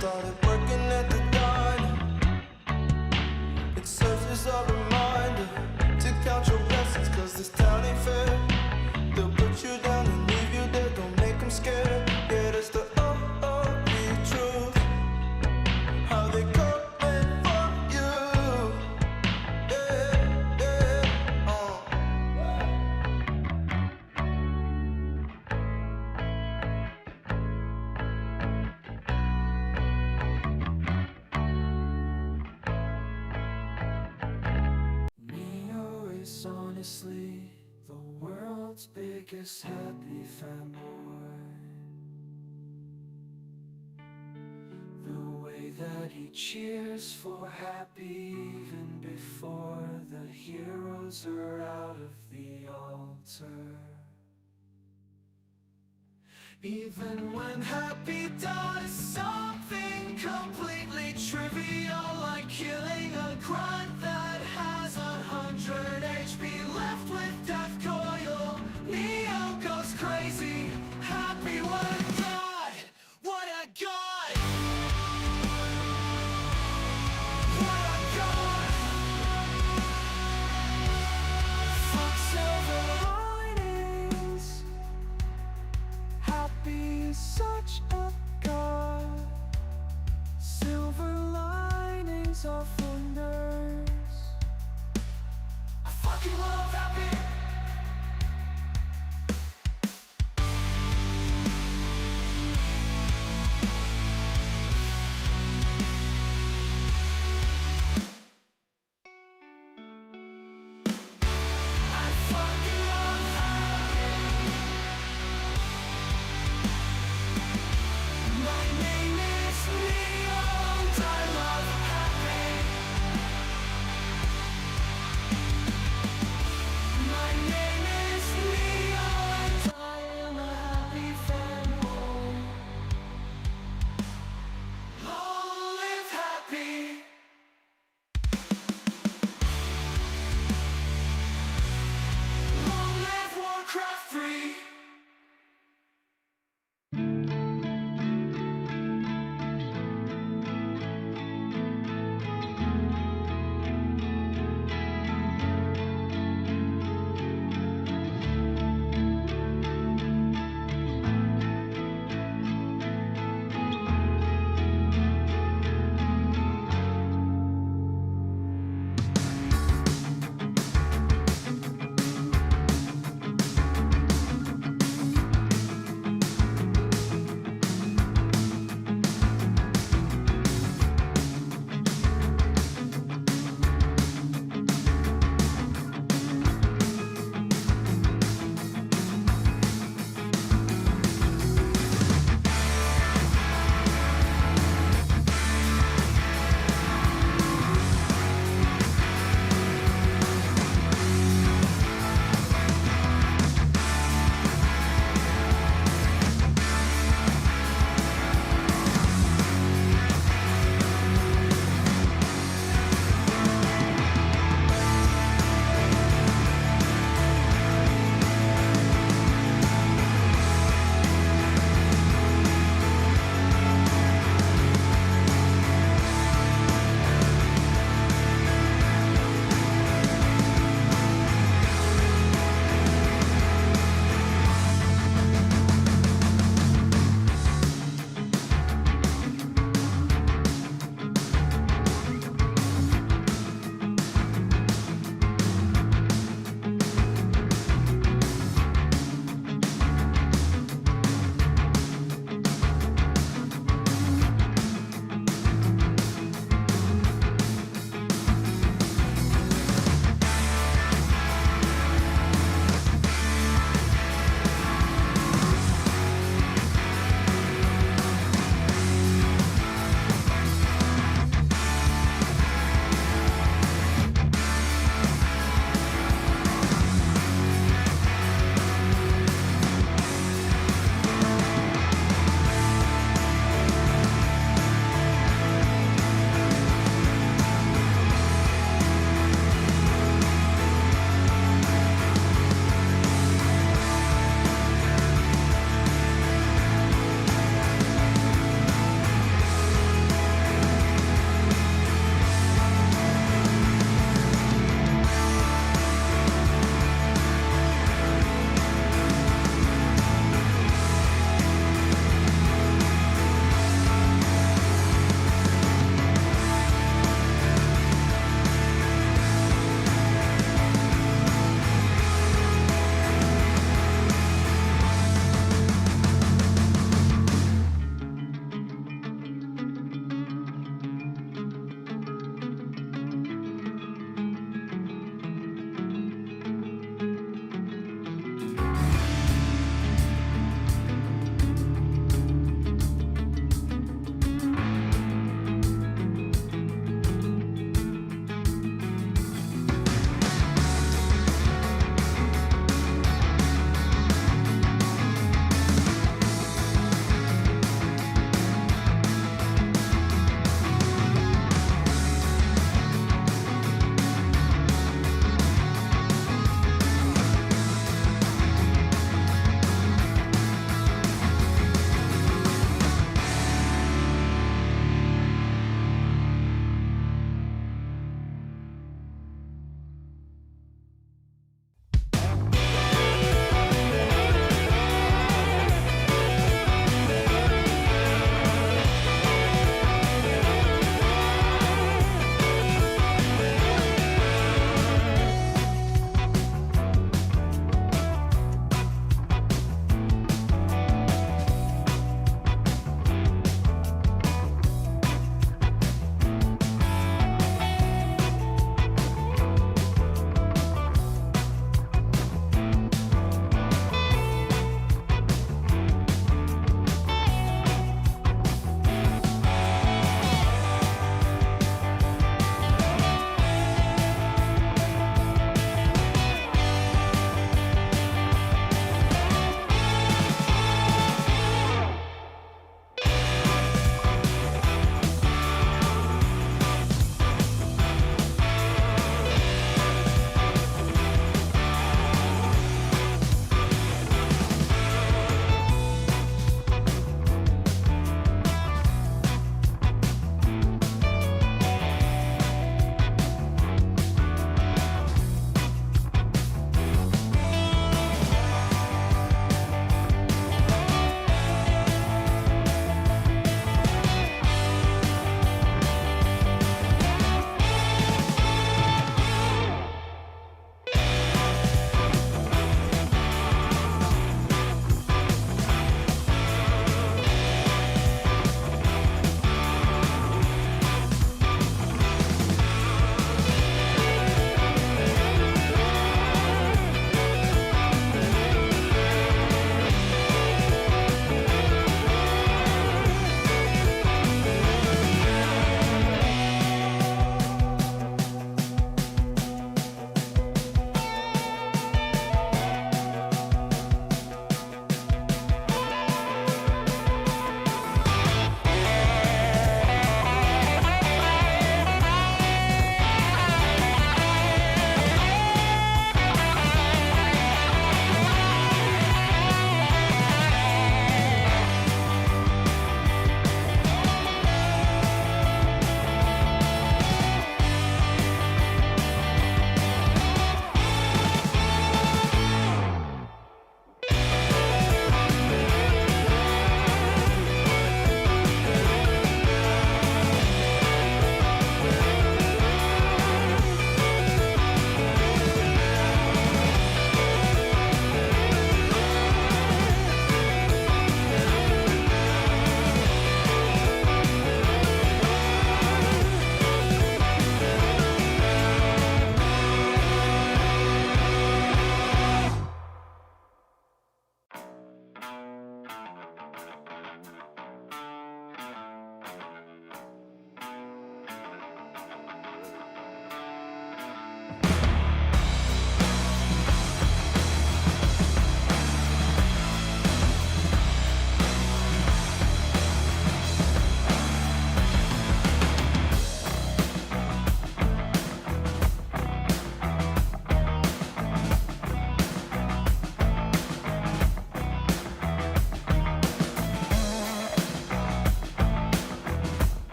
started working at the diner. It serves as a reminder to count your blessings, cause this town ain't fair. They'll put you down and leave you there, don't make them scared. Yeah, that's the truth. How they coming for you. Yeah, yeah, Neo is honestly the world's biggest happy fanboy. The way that he cheers for happy even before the heroes are out of the altar. Even when happy does something completely trivial, like killing a grunt that has 100 HP left with death coil, Neo goes crazy. Happy, what a god! What a god! What a god! Fuck silver linings. Happy is such a god. Silver linings are for nerds. I fucking love happy. I fucking love happy. My name is Neo, and I love happy.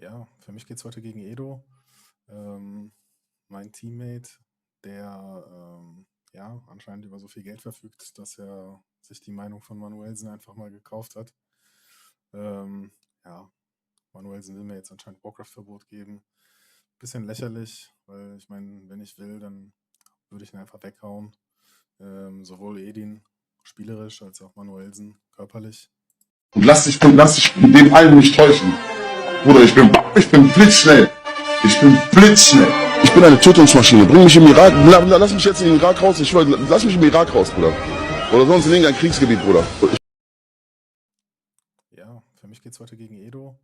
Ja, für mich geht es heute gegen Edo. Mein Teammate, der ja anscheinend über so viel Geld verfügt, dass er sich die Meinung von Manuelsen einfach mal gekauft hat. Ja, Manuelsen will mir jetzt anscheinend Warcraft-Verbot geben. Bisschen lächerlich, weil ich meine, wenn ich will, dann würde ich ihn einfach weghauen. Sowohl Edin spielerisch als auch Manuelsen körperlich. Und lass dich mit dem allen nicht täuschen. Bruder, ich bin blitzschnell. Ich bin eine Tötungsmaschine. Bring mich im Irak, lass mich jetzt in den Irak raus. Lass mich im Irak raus, Bruder. Oder sonst in irgendein Kriegsgebiet, Bruder. Ja, für mich geht es heute gegen Edo.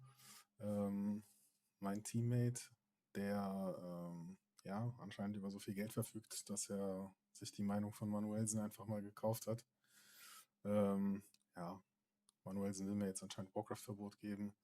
Mein Teammate, der ja anscheinend über so viel Geld verfügt, dass er sich die Meinung von Manuelsen einfach mal gekauft hat. Ja, Manuelsen will mir jetzt anscheinend Warcraft-Verbot geben.